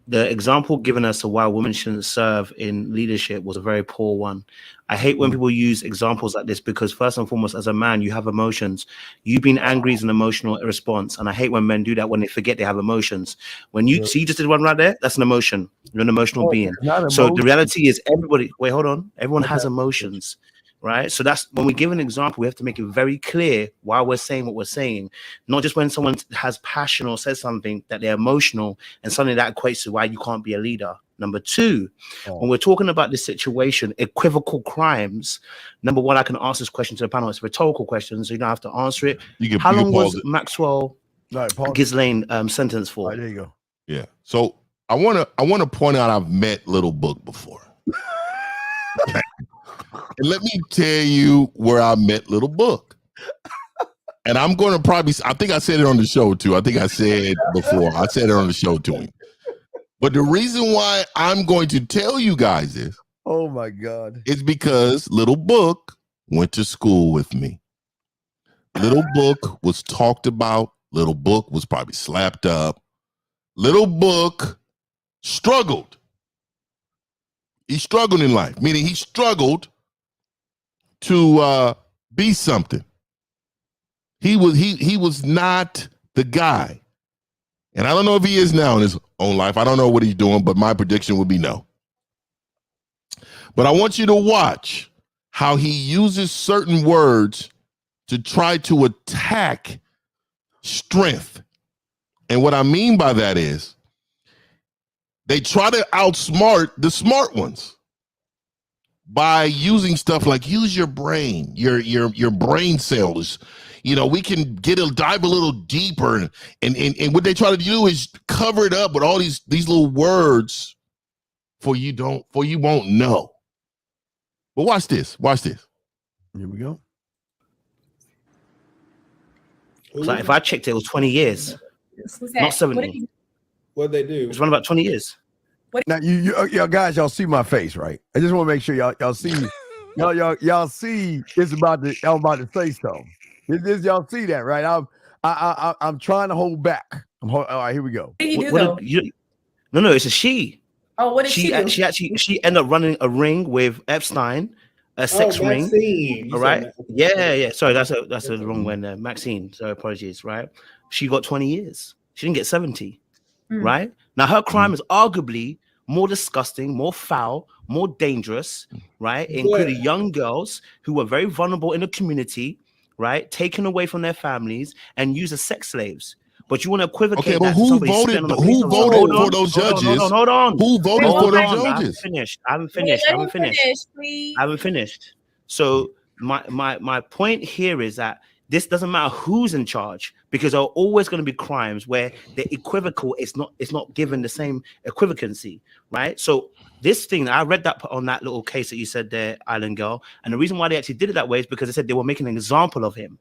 The example given as to why women shouldn't serve in leadership was a very poor one. I hate when people use examples like this because first and foremost, as a man, you have emotions. You being angry is an emotional response. And I hate when men do that when they forget they have emotions. When you see, you just did one right there, that's an emotion. You're an emotional being. So the reality is everybody, wait, hold on. Everyone has emotions. Right. So that's when we give an example, we have to make it very clear why we're saying what we're saying, not just when someone has passion or says something that they're emotional and suddenly that equates to why you can't be a leader. Number two, when we're talking about this situation, equivocal crimes. Number one, I can ask this question to the panel. It's a rhetorical question, so you don't have to answer it. How long was Maxwell Ghislaine sentenced for? All right, there you go. Yeah. So I wanna point out I've met Little Book before. And let me tell you where I met Little Book. And I'm going to probably, I think I said it on the show too. I think I said before, I said it on the show to him. But the reason why I'm going to tell you guys this, oh my God, is because Little Book went to school with me. Little Book was talked about. Little Book was probably slapped up. Little Book struggled. He struggled in life, meaning he struggled to be something. He was not the guy. And I don't know if he is now in his own life. I don't know what he's doing, but my prediction would be no. But I want you to watch how he uses certain words to try to attack strength. And what I mean by that is they try to outsmart the smart ones by using stuff like use your brain, your brain cells. You know, we can dive a little deeper, and what they try to do is cover it up with all these little words for you won't know. But watch this. Here we go. So if I checked, it was 20 years, not 70. What'd they do? It's run about 20 years. Now y'all guys, y'all see my face, right? I just want to make sure y'all see y'all see it's about to I'm about to say something. This y'all see that, right? I'm trying to hold back. All right, here we go. No, it's a she. Oh, what did she do? She ended up running a ring with Epstein, a sex ring. Maxine. All right. Yeah. Sorry, that's the wrong one there. Maxine. So apologies. Right. She got 20 years. She didn't get 70. Right. Now her crime is arguably more disgusting, more foul, more dangerous. Right. Including young girls who were very vulnerable in the community. Right. Taken away from their families and used as sex slaves. But you want to equivocate. Okay, but who voted for those judges? Hold on. Who voted for those judges? I haven't finished. So my point here is that this doesn't matter who's in charge, because there are always going to be crimes where the equivocal is not given the same equivalency, right? So this thing, I read that on that little case that you said there, Island Girl, and the reason why they actually did it that way is because they said they were making an example of him.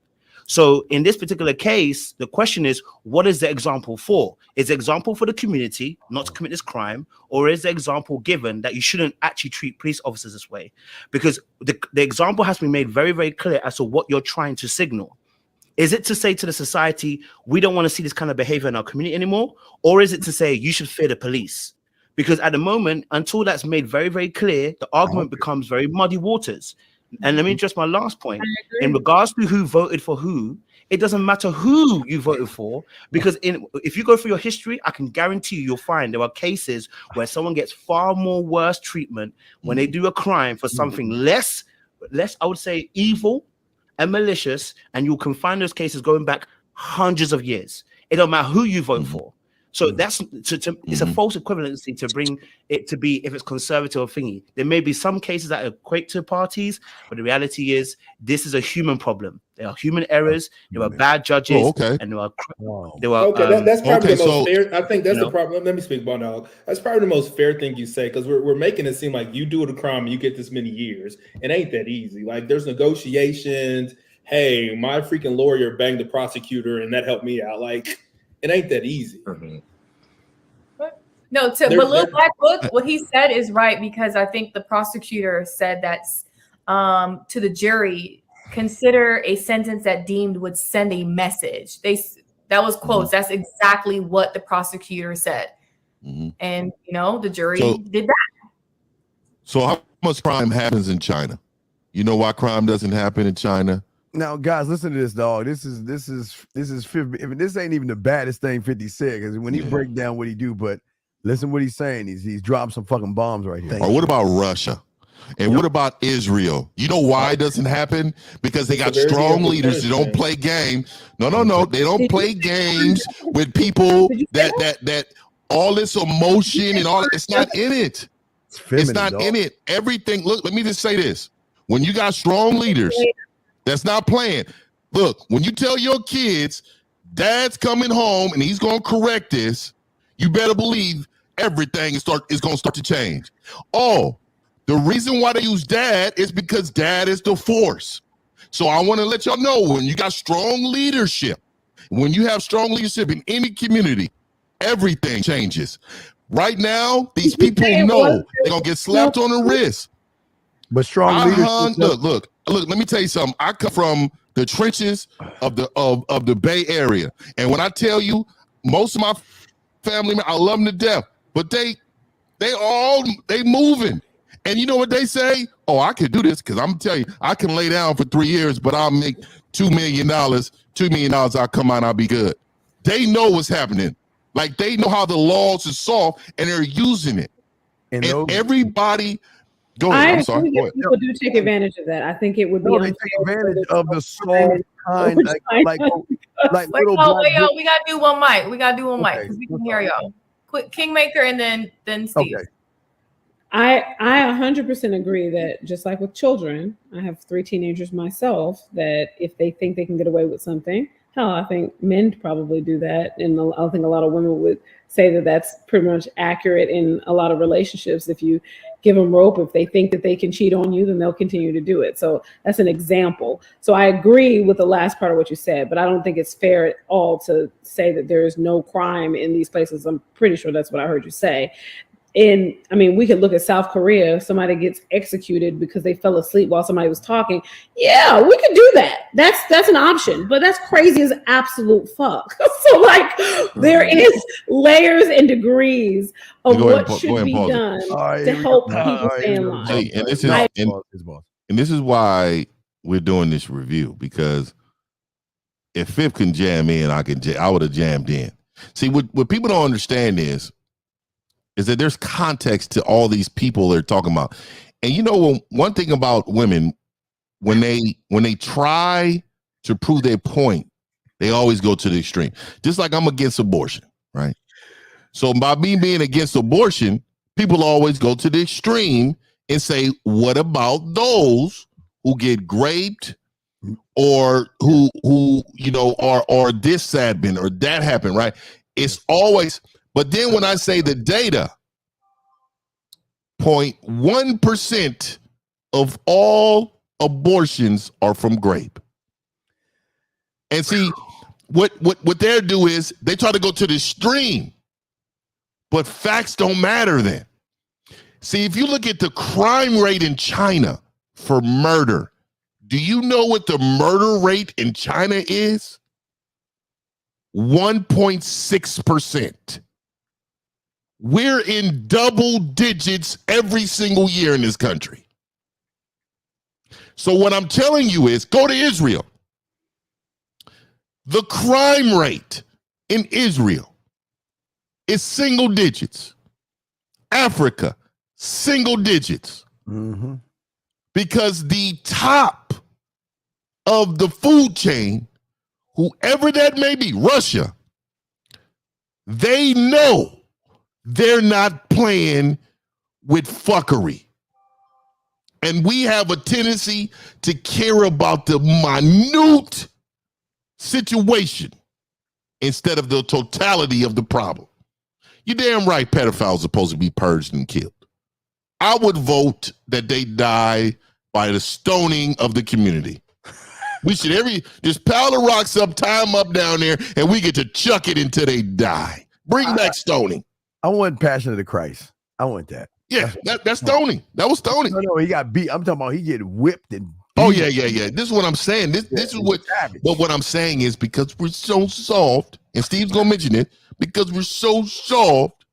So in this particular case, the question is, what is the example for? Is the example for the community not to commit this crime, or is the example given that you shouldn't actually treat police officers this way? Because the example has to be made very, very clear as to what you're trying to signal. Is it to say to the society, we don't want to see this kind of behavior in our community anymore? Or is it to say you should fear the police? Because at the moment, until that's made very, very clear, the argument becomes very muddy waters. And let me address my last point. In regards to who voted for who, it doesn't matter who you voted for, because if you go through your history, I can guarantee you'll find there are cases where someone gets far more worse treatment when they do a crime for something less, I would say, evil and malicious, and you can find those cases going back hundreds of years. It don't matter who you vote for. So that's it's a false equivalency to bring it to be if it's conservative or thingy. There may be some cases that equate to parties, but the reality is this is a human problem. There are human errors. There are bad judges, and there are that's probably the most fair. I think that's the problem. Let me speak, Bonald. That's probably the most fair thing you say, because we're making it seem like you do the crime and you get this many years. It ain't that easy. Like, there's negotiations. Hey, my freaking lawyer banged the prosecutor and that helped me out. Like, it ain't that easy. No, but Lil Black Book, what he said is right, because I think the prosecutor said that to the jury, consider a sentence that deemed would send a message. That was quotes. That's exactly what the prosecutor said. And the jury did that. So how much crime happens in China? You know why crime doesn't happen in China? Now, guys, listen to this, dog. This is 50. I mean, this ain't even the baddest thing 50 said, because when he break down what he do, but listen what he's saying. He's dropping some fucking bombs right here. Or what about Russia? And what about Israel? You know why it doesn't happen? Because they got strong leaders that don't play games. No. They don't play games with people that all this emotion and all. It's not in it. It's not in it. Everything. Look, let me just say this. When you got strong leaders that's not playing. Look, when you tell your kids, dad's coming home and he's going to correct this, you better believe everything is going to start to change. Oh, the reason why they use dad is because dad is the force. So I want to let y'all know, when you got strong leadership, when you have strong leadership in any community, everything changes. Right now, these people know they're going to get slapped on the wrist. But strong leadership. Look, let me tell you something. I come from the trenches of the Bay Area. And when I tell you, most of my family, I love them to death, but they moving. And you know what they say? Oh, I can do this because I'm telling you, I can lay down for 3 years, but I'll make $2 million. $2 million, I'll come out, I'll be good. They know what's happening. Like they know how the laws are solved, and they're using it. And everybody, go ahead. I'm sorry. Go ahead. People do take advantage of that. I think it would be. They take advantage of the soft kind, like little. Yo, we gotta do one mic. We gotta do one mic because we can hear y'all. Quick, Kingmaker, and then Steve. Okay. I 100% agree that just like with children, I have 3 teenagers myself, that if they think they can get away with something, hell, I think men probably do that. And I think a lot of women would say that that's pretty much accurate in a lot of relationships. If you give them rope, if they think that they can cheat on you, then they'll continue to do it. So that's an example. So I agree with the last part of what you said, but I don't think it's fair at all to say that there is no crime in these places. I'm pretty sure that's what I heard you say. And I mean, we could look at South Korea. Somebody gets executed because they fell asleep while somebody was talking. Yeah, we could do that. That's an option, but that's crazy as absolute fuck. So like, there is layers and degrees of what should be done to help people stay in line. Hey, and this is why we're doing this review, because if Fifth can jam in, I would have jammed in. See, what people don't understand is that there's context to all these people they're talking about. And you know, one thing about women, when they try to prove their point, they always go to the extreme. Just like I'm against abortion, right? So by me being against abortion, people always go to the extreme and say, what about those who get raped or who you know, or this happened or that happened, right? It's always. But then when I say the data, 0.1% of all abortions are from grape. And see, what they do is they try to go to the extreme, but facts don't matter then. See, if you look at the crime rate in China for murder, do you know what the murder rate in China is? 1.6%. We're in double digits every single year in this country. So what I'm telling you is, go to Israel. The crime rate in Israel is single digits. Africa, single digits. Mm-hmm. Because the top of the food chain, whoever that may be, Russia, they know they're not playing with fuckery. And we have a tendency to care about the minute situation instead of the totality of the problem. You're damn right pedophiles are supposed to be purged and killed. I would vote that they die by the stoning of the community. We should just pile the rocks up, tie them up down there, and we get to chuck it until they die. Bring back stoning. I want Passion of the Christ. I want that. Yeah, that's stoning. That was stoning. No, he got beat. I'm talking about he get whipped and beat. Oh, yeah. This is what I'm saying. This is what, but what I'm saying is because we're so soft, and Steve's going to mention it, because we're so soft,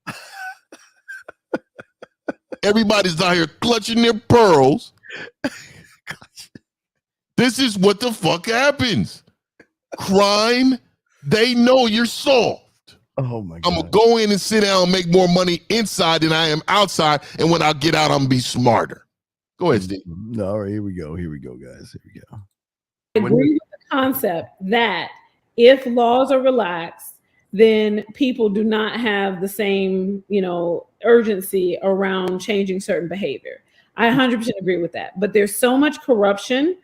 everybody's out here clutching their pearls. This is what the fuck happens. Crime, they know you're soft. Oh my God. I'm gonna go in and sit down and make more money inside than I am outside. And when I get out, I'm gonna be smarter. Go ahead, Steve. No, all right, here we go, guys. Here we go. I agree with the concept that if laws are relaxed, then people do not have the same, urgency around changing certain behavior. I 100% agree with that. But there's so much corruption.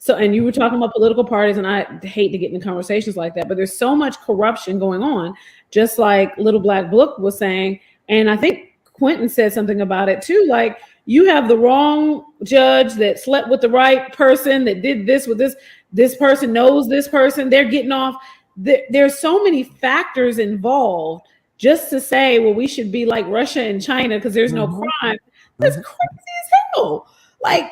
So, and you were talking about political parties, and I hate to get into conversations like that, but there's so much corruption going on, just like Little Black Book was saying. And I think Quentin said something about it too. Like, you have the wrong judge that slept with the right person, that did this with this person knows this person, they're getting off. There's so many factors involved just to say, well, we should be like Russia and China because there's no crime. That's crazy as hell. Like,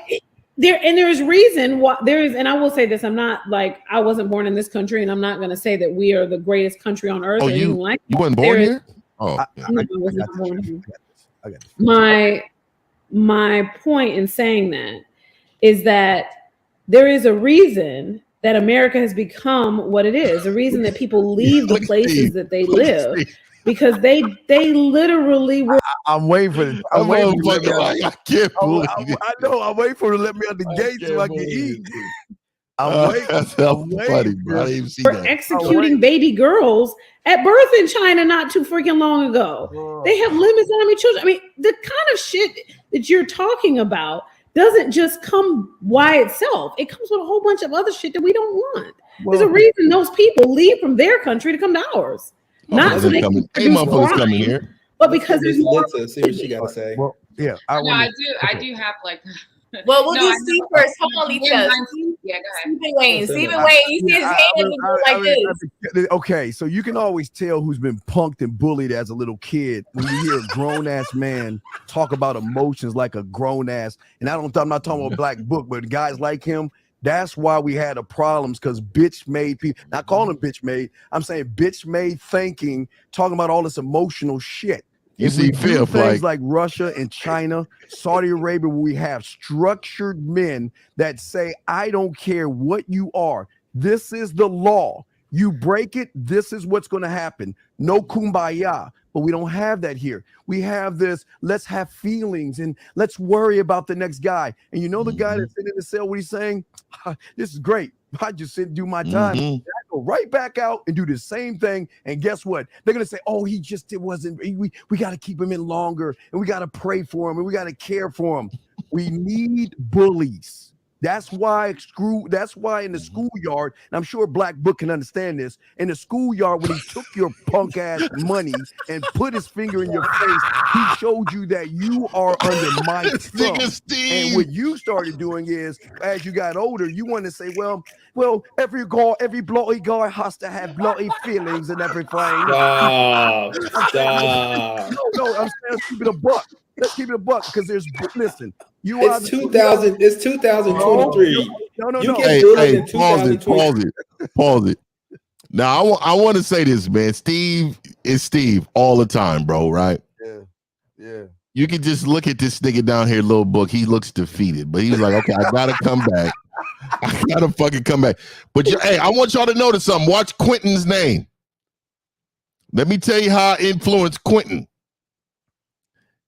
there's reason why there is, and I will say this: I'm not like I wasn't born in this country, and I'm not going to say that we are the greatest country on earth. Oh, or anything like you wasn't born here? Oh, my point in saying that is that there is a reason that America has become what it is. The reason that people leave the places that they live because they literally were. I'm waiting for the. I'm waiting for the. I can't believe it. I know. I'm waiting for her to let me out the gate so I can eat. I'm waiting. That's funny, bro. I didn't even see for that. executing baby girls at birth in China not too freaking long ago. They have limits on how many children. I mean, the kind of shit that you're talking about doesn't just come by itself. It comes with a whole bunch of other shit that we don't want. There's a reason those people leave from their country to come to ours. Not so they can motherfuckers coming here. But because there's more. Let's see what she got to say. Well, yeah, I do have like. Well, we'll do Steve first. Hold on, Lisa. Yeah, go ahead. Stephen Wayne, you see his hand like this. Okay, so you can always tell who's been punked and bullied as a little kid when you hear a grown-ass man talk about emotions like a grown-ass. And I'm not talking about Black Book, but guys like him, that's why we had a problems, because bitch made people, not calling them bitch made, I'm saying bitch made thinking, talking about all this emotional shit. You see, things like Russia and China, Saudi Arabia, where we have structured men that say, I don't care what you are. This is the law. You break it, this is what's going to happen. No kumbaya. But we don't have that here. We have this, let's have feelings and let's worry about the next guy. And you know the guy that's sitting in the cell, what he's saying? This is great. I just sit and do my time. I go right back out and do the same thing. And guess what? They're going to say, oh, it wasn't, we got to keep him in longer and we got to pray for him and we got to care for him. We need bullies. That's why in the schoolyard, and I'm sure Black Book can understand this, in the schoolyard when he took your punk ass money and put his finger in your face, he showed you that you are under my thumb. And what you started doing is, as you got older, you want to say, well, every bloody guy has to have bloody feelings and everything. Stop. No, I'm saying let's keep it a buck. Let's keep it a buck because listen. It's 2023. No. Hey, pause it. Now I want to say this, man. Steve is Steve all the time, bro. Right? Yeah. You can just look at this nigga down here, little book. He looks defeated, but he's like, okay, I gotta come back. I gotta fucking come back. But hey, I want y'all to notice something. Watch Quentin's name. Let me tell you how I influenced Quentin.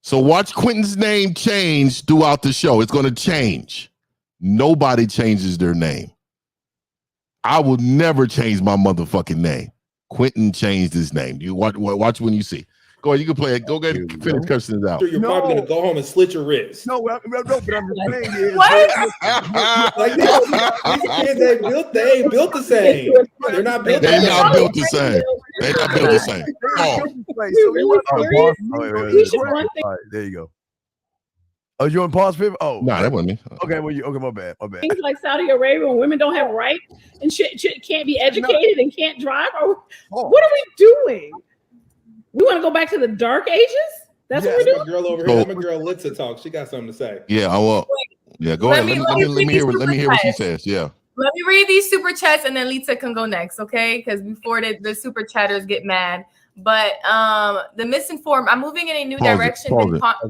So watch Quentin's name change throughout the show. It's going to change. Nobody changes their name. I will never change my motherfucking name. Quentin changed his name. You watch when you see. Go ahead. You can play it. Go ahead and finish cursing it out. You're probably going to go home and slit your wrist. No, but I'm just saying is. What? Like these kids ain't built the same. They're not built the same. They're not built the same. They're not built the same. All right, there you go. Oh, you on pause, Viv? Oh, no, that wasn't me. Okay, my bad. Things like Saudi Arabia, when women don't have rights and shit can't be educated and can't drive. Or what are we doing? We want to go back to the dark ages? That's what we're doing. Girl over here. I'm a girl. Litsa talk. She got something to say. Yeah, I will. Yeah, go ahead. Let me hear what she says. Yeah. Let me read these super chats and then Lisa can go next, okay? Because before the super chatters get mad. But the misinformed, I'm moving in a new direction.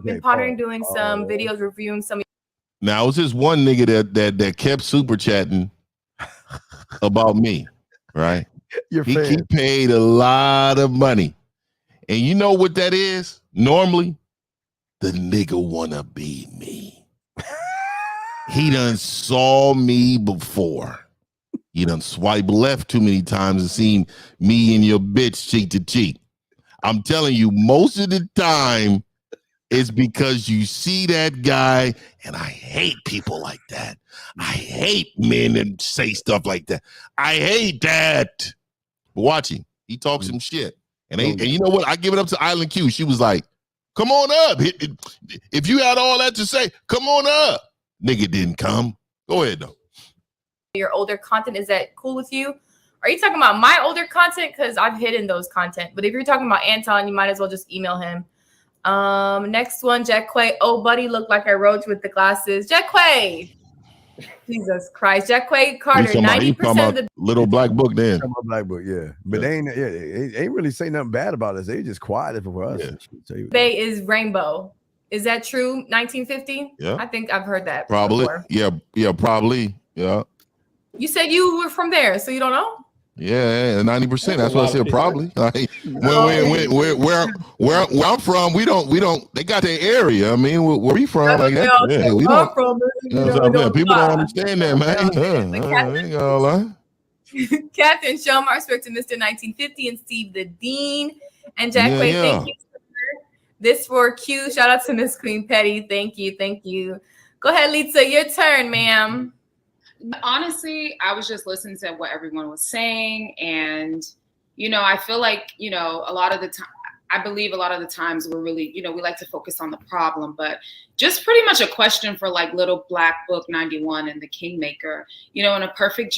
Been pondering doing some videos, reviewing some. Now, it was just one nigga that kept super chatting about me, right? He paid a lot of money. And you know what that is? Normally, the nigga wanna be me. He done saw me before. He done swiped left too many times and seen me and your bitch cheek to cheek. I'm telling you, most of the time, it's because you see that guy, and I hate people like that. I hate men that say stuff like that. I hate that. But watch him. He talks some shit. And you know what? I give it up to Island Q. She was like, come on up. If you had all that to say, come on up. Nigga didn't come. Go ahead, though. Your older content, is that cool with you? Are you talking about my older content? Because I've hidden those content. But if you're talking about Anton, you might as well just email him. Next one, Jack Quay. Oh, buddy, looked like a roach with the glasses. Jack Quay. Jesus Christ. Jacqueline You Carter, talking about, 90% of the Little Black Book then. Black Book, yeah. But they ain't really say nothing bad about us. They just quiet for us. Yeah. bay is rainbow. Is that true? 1950? Yeah. I think I've heard that Probably. before. Yeah, probably. Yeah. You said you were from there, so you don't know? Yeah, 90%. That's what I said. Probably. Like, where I'm from, we don't. They got their area. I mean, where we from? Like that. Yeah, we don't. People don't understand that, man. Ain't gonna lie. Captain Shomar spoke to Mr. 1950 and Steve the Dean and Jack Quaid. Thank you. This for Q. Shout out to Miss Queen Petty. Thank you. Go ahead, Lisa. Your turn, ma'am. Honestly, I was just listening to what everyone was saying, and I feel like a lot of the time, I believe a lot of the times we're really we like to focus on the problem, but just pretty much a question for like Little Black Book 91 and the Kingmaker. In a perfect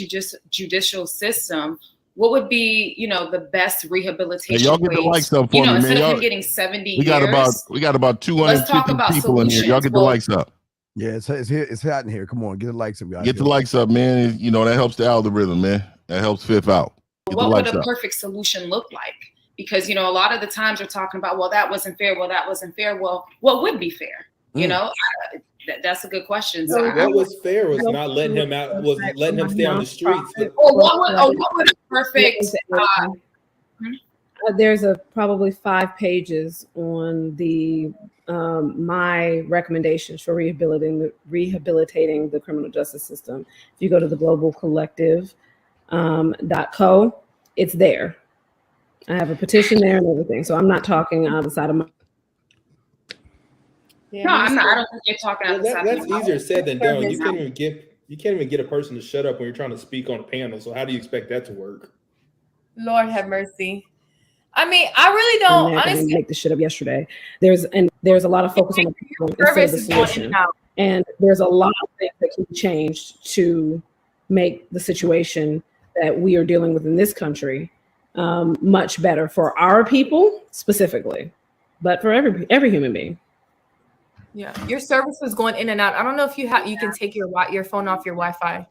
judicial system, what would be the best rehabilitation? Hey, y'all get the likes up for me, instead man. of him getting 70 we got years, about 250 people in here. Y'all get the likes up. Yeah, it's here. It's hot in here. Come on, get the likes up, guys. Get the likes up, man. That helps the algorithm, man. That helps Fifth out. What would a perfect solution look like? Because a lot of the times we're talking about, well, that wasn't fair. Well, what would be fair? That's a good question. So what was fair was not letting him out. Was letting him stay on the streets. What would a perfect? There's probably 5 pages on the my recommendations for rehabilitating the criminal justice system. If you go to the Global Collective .co, it's there. I have a petition there and everything. So I'm not talking out of the side of my. Yeah, no, I'm not. I don't think you're talking out of the side. That's easier said than done. You can't even get a person to shut up when you're trying to speak on a panel. So how do you expect that to work? Lord have mercy. I mean, I really don't honestly make this shit up yesterday. There's a lot of focus on the problem instead of the solution. And there's a lot of things that can be changed to make the situation that we are dealing with in this country much better for our people specifically, but for every human being. Yeah, your service was going in and out. I don't know if you can take your phone off your Wi-Fi.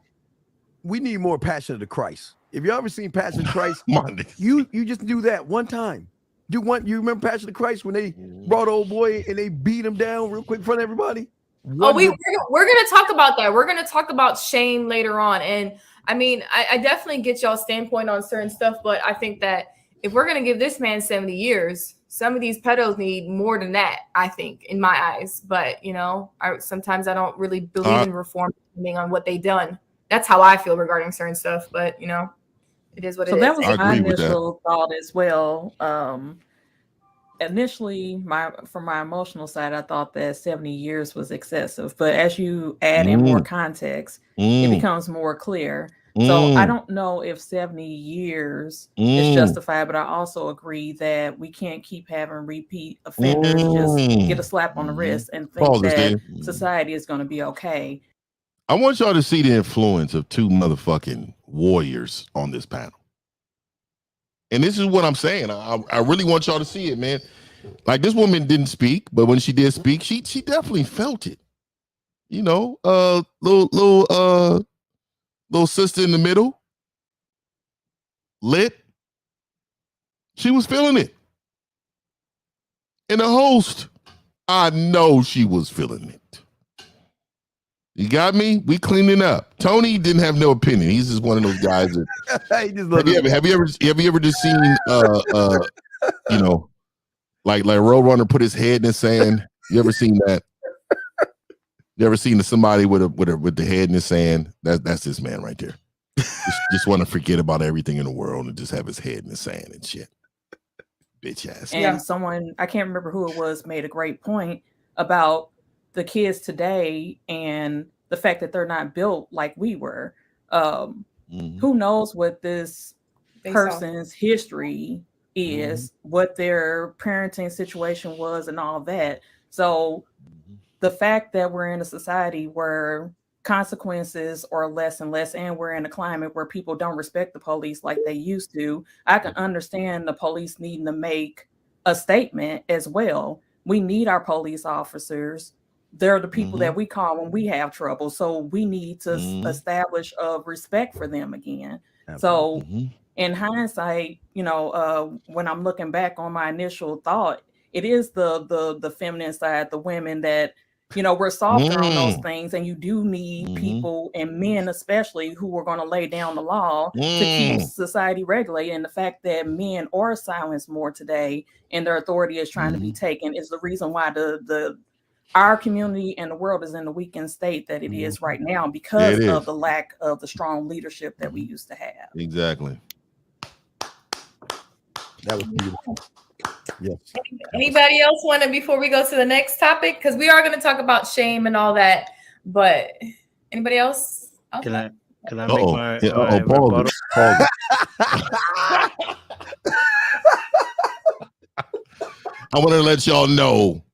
We need more Passion of the Christ. If you ever seen Passion of the Christ, you just do that one time. You remember Passion of the Christ when they brought old boy and they beat him down real quick in front of everybody? We're gonna talk about that. We're gonna talk about shame later on. And I mean, I definitely get y'all's standpoint on certain stuff, but I think that if we're gonna give this man 70 years, some of these pedos need more than that, I think, in my eyes. But sometimes I don't really believe in reform depending on what they've done. That's how I feel regarding certain stuff, but it is what it is. So that was my initial thought as well. Initially, from my emotional side, I thought that 70 years was excessive. But as you add in more context, it becomes more clear. So I don't know if 70 years is justified, but I also agree that we can't keep having repeat offenders just get a slap on the wrist and think that society is going to be okay. I want y'all to see the influence of 2 motherfucking warriors on this panel. And this is what I'm saying. I really want y'all to see it, man. Like, this woman didn't speak, but when she did speak, she definitely felt it. Little sister in the middle, lit. She was feeling it. And the host, I know she was feeling it. You got me? We cleaning up. Tony didn't have no opinion. He's just one of those guys that have you ever just seen like Roadrunner put his head in the sand? You ever seen that? You ever seen somebody with the head in the sand? That's this man right there. just want to forget about everything in the world and just have his head in the sand and shit. Bitch ass. And someone, I can't remember who it was, made a great point about the kids today and the fact that they're not built like we were. Who knows what this person's history is, what their parenting situation was and all that. So the fact that we're in a society where consequences are less and less, and we're in a climate where people don't respect the police like they used to, I can understand the police needing to make a statement as well. We need our police officers. they're the people that we call when we have trouble. So we need to establish respect for them again. So in hindsight, you know, when I'm looking back on my initial thought, it is the feminine side, the women that, you know, we're softer on those things, and you do need people, and men especially, who are going to lay down the law to keep society regulated. And the fact that men are silenced more today and their authority is trying to be taken is the reason why our community and the world is in the weakened state that it is right now, because of the lack of the strong leadership that we used to have. Exactly. That was beautiful. Yes. Anybody else want to, before we go to the next topic, because we are going to talk about shame and all that, but anybody else? Can I make my pause it. Pause I want to let y'all know,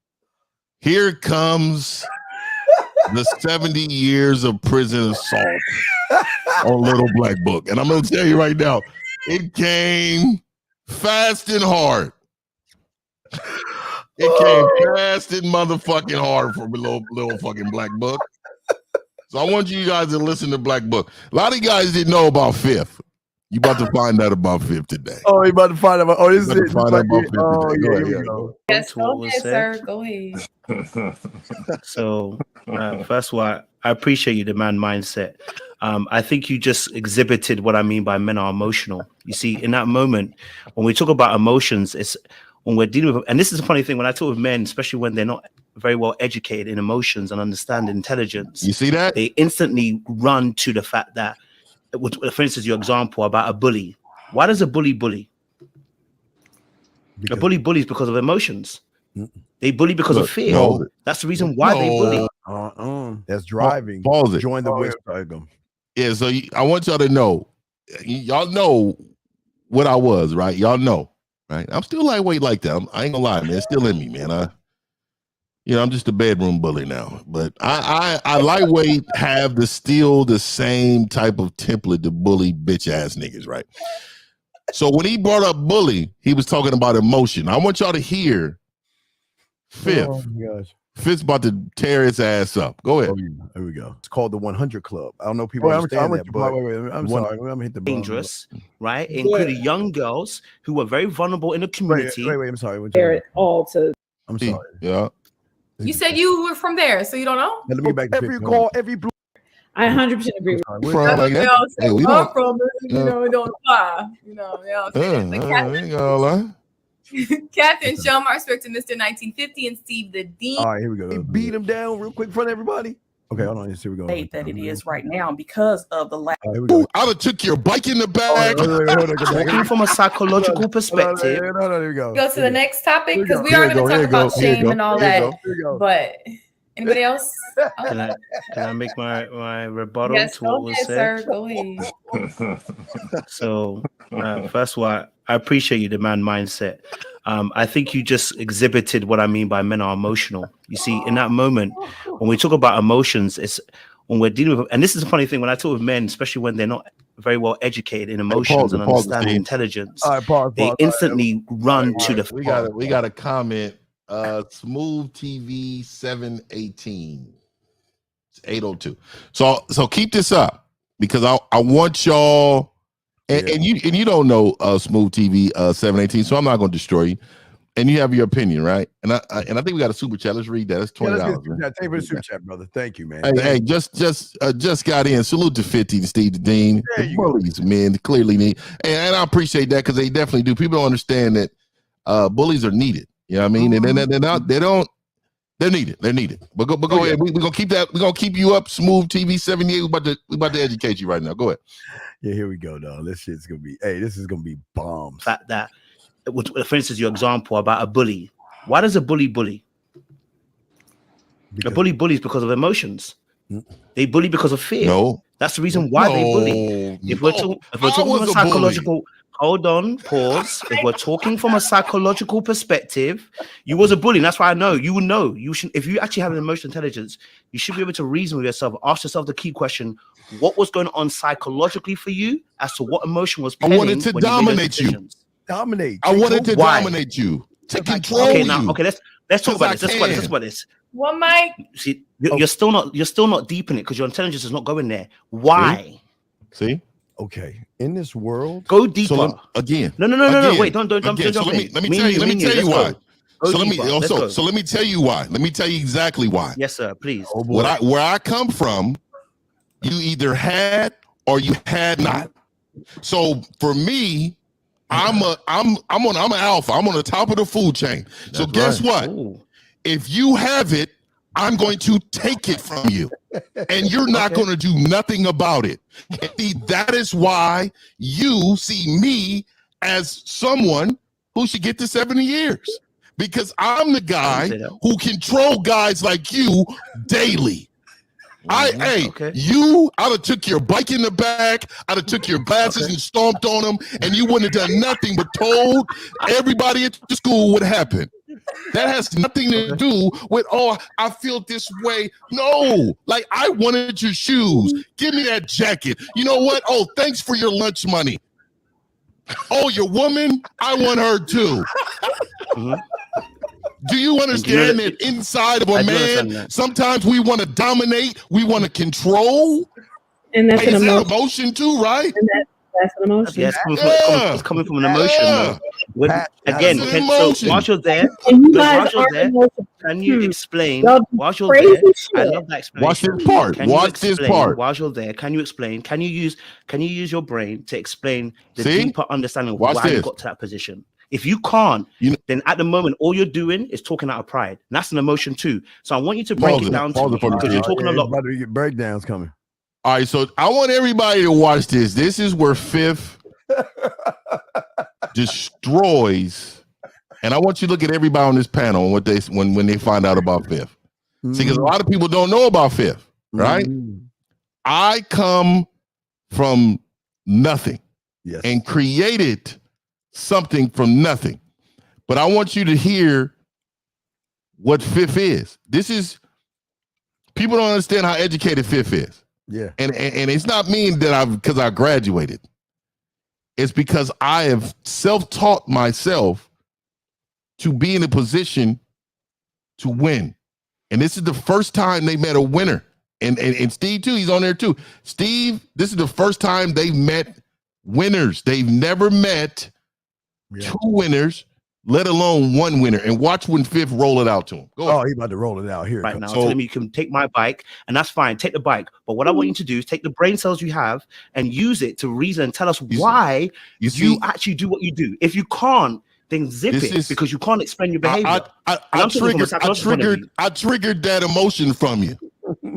here comes the 70 years of prison assault on Little Black Book. And I'm going to tell you right now, it came fast and hard. It came fast and motherfucking hard for little fucking Black Book. So I want you guys to listen to Black Book. A lot of you guys didn't know about Fifth. You about to find out about Fifth today. Oh, you about to find out about? Oh, this is it. Find out about Fifth today. Yeah, Go ahead. Yes, go ahead, sir. Go ahead. So, first of all, I appreciate you, the man mindset. I think you just exhibited what I mean by men are emotional. You see, in that moment, when we talk about emotions, it's when we're dealing with, and this is a funny thing, when I talk with men, especially when they're not very well educated in emotions and understand intelligence, you see that? They instantly run to the fact that, for instance, your example about a bully. Why does a bully bully? A bully bullies because of emotions. They bully because of fear. No. That's the reason why they bully. That's driving. Pause it. Join the wisdom. Yeah, so I want y'all to know, y'all know what I was, right? Y'all know, right? I'm still lightweight like that. I ain't gonna lie, man. It's still in me, man. I'm just a bedroom bully now. But I lightweight have still the same type of template to bully bitch ass niggas, right? So when he brought up bully, he was talking about emotion. I want y'all to hear Fifth. Oh my gosh. Fifth's about to tear his ass up. Go ahead. Oh, yeah. There we go. It's called the 100 Club. I don't know if people understand that, but I'm sorry. I'm gonna hit the dangerous, right? Including young girls who are very vulnerable in the community. Wait. I'm sorry. They're all to. I'm sorry. Yeah. You said you were from there, so you don't know? Let me get back to every blue. I 100% agree with you. From like that? Hey, we I'm don't. from, it don't lie. Captain Shelmar spoke to Mr. 1950 and Steve the Dean. All right, here we go. Beat him down real quick in front of everybody. Okay, hold on. Here we go. That it is right now because of the lack. I'd have took your bike in the back. Talking from a psychological perspective. There we go. Go to the next topic, because we are going to talk about shame and all that. But anybody else? Can I make my rebuttal Yes, to what was said? sir. Go ahead. So, first of all, I appreciate you, the man mindset. I think you just exhibited what I mean by men are emotional. You see, in that moment, when we talk about emotions, it's when we're dealing with, and this is a funny thing, when I talk with men, especially when they're not very well educated in emotions and understand intelligence, they instantly run to the. We got a comment. Smooth TV 718. It's 802. So keep this up, because I want y'all. And you don't know Smooth TV 718, so I'm not going to destroy you. And you have your opinion, right? And I think we got a super chat. Let's read that. It's $20. Thank you for the super chat, brother. Thank you, man. Hey, just got in. Salute to 50 and Steve the Dean. Bullies, men, clearly need, and I appreciate that, because they definitely do. People don't understand that bullies are needed. You know what I mean? And they're needed. They're needed. But go ahead. We're gonna keep that. We're gonna keep you up. Smooth TV 78. We about to educate you right now. Go ahead. Yeah, here we go, dog. This shit's gonna be. Hey, this is gonna be bombs. Fact that, for instance, your example about a bully. Why does a bully bully? A bully bullies because of emotions. They bully because of fear. No, that's the reason why they bully. If we're talking from a psychological. Hold on, pause. If we're talking from a psychological perspective, you was a bully. And that's why I know you will know. You should, if you actually have an emotional intelligence, you should be able to reason with yourself. Ask yourself the key question: what was going on psychologically for you as to what emotion was playing? I wanted to dominate you. Dominate. I wanted to dominate you. To control you. Let's talk about this. Let's talk about this. Well, Mike. See, you're still not deep in it because your intelligence is not going there. Why? See? Okay. In this world, go deeper. So again. No. Wait, don't So jump in. let me tell you why. So Go. let me tell you why. Let me tell you exactly why. Yes, sir. Please. oh boy. Where I come from, you either had or you had not. So for me, I'm an alpha. I'm on the top of the food chain. So guess what? Ooh. If you have it, I'm going to take it from you, and you're not going to do nothing about it. And see, that is why you see me as someone who should get to 70 years, because I'm the guy who control guys like you daily. I'd have took your bike in the back, I'd have took your glasses and stomped on them, and you wouldn't have done nothing but told everybody at the school what happened. That has nothing to do with, oh, I feel this way. No, like, I wanted your shoes. Give me that jacket. You know what? Oh, thanks for your lunch money. Oh, your woman? I want her too. Do you understand that inside of a man, sometimes we want to dominate, we want to control? And that's an emotion too, right? And that's an emotion. Yes, it's coming from an emotion. Again, so whilst you're there, can you explain? Whilst you're there, I love that explanation. Watch this part. Watch this part. Whilst you're there, can you explain? Can you use your brain to explain the See? deeper understanding of Watch why this. you got to that position? If you can't, then at the moment, all you're doing is talking out of pride. And that's an emotion too. So I want you to break it down to me because you're talking a lot. About to get breakdowns coming. All right, so I want everybody to watch this. This is where Fifth destroys, and I want you to look at everybody on this panel and what they when they find out about Fifth. See, because a lot of people don't know about Fifth, right? I come from nothing and created something from nothing. But I want you to hear what Fifth is. This is, people don't understand how educated Fifth is. Yeah. And it's not mean that because I graduated. It's because I have self-taught myself to be in a position to win. And this is the first time they met a winner. And Steve too, he's on there too. Steve, this is the first time they've met winners. They've never met two winners, let alone one winner. And watch when Fifth roll it out to him. Go ahead. He's about to roll it out here. Right now, telling me you can take my bike, and that's fine. Take the bike. But what I want you to do is take the brain cells you have and use it to reason and tell us why you actually do what you do. If you can't, then zip it because you can't explain your behavior. I triggered that emotion from you.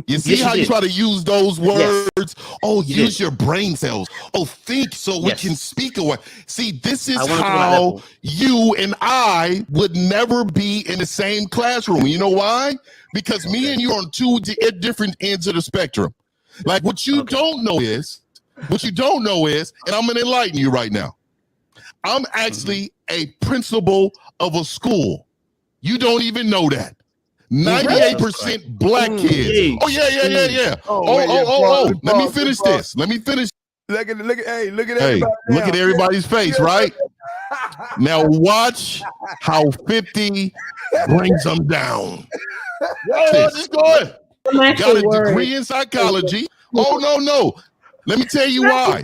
You see how you try to use those words? Yes. Oh, use your brain cells. Oh, think so we can speak away. See, this is how you and I would never be in the same classroom. You know why? Because me and you are on two different ends of the spectrum. Like what you don't know is, and I'm going to enlighten you right now. I'm actually a principal of a school. You don't even know that. 98% black kids. Oh, yeah. Oh. Let me finish this. Look at everybody's face, right? Now watch how 50 brings them down. Just go ahead. Got a degree in psychology. Oh, no. Let me tell you why.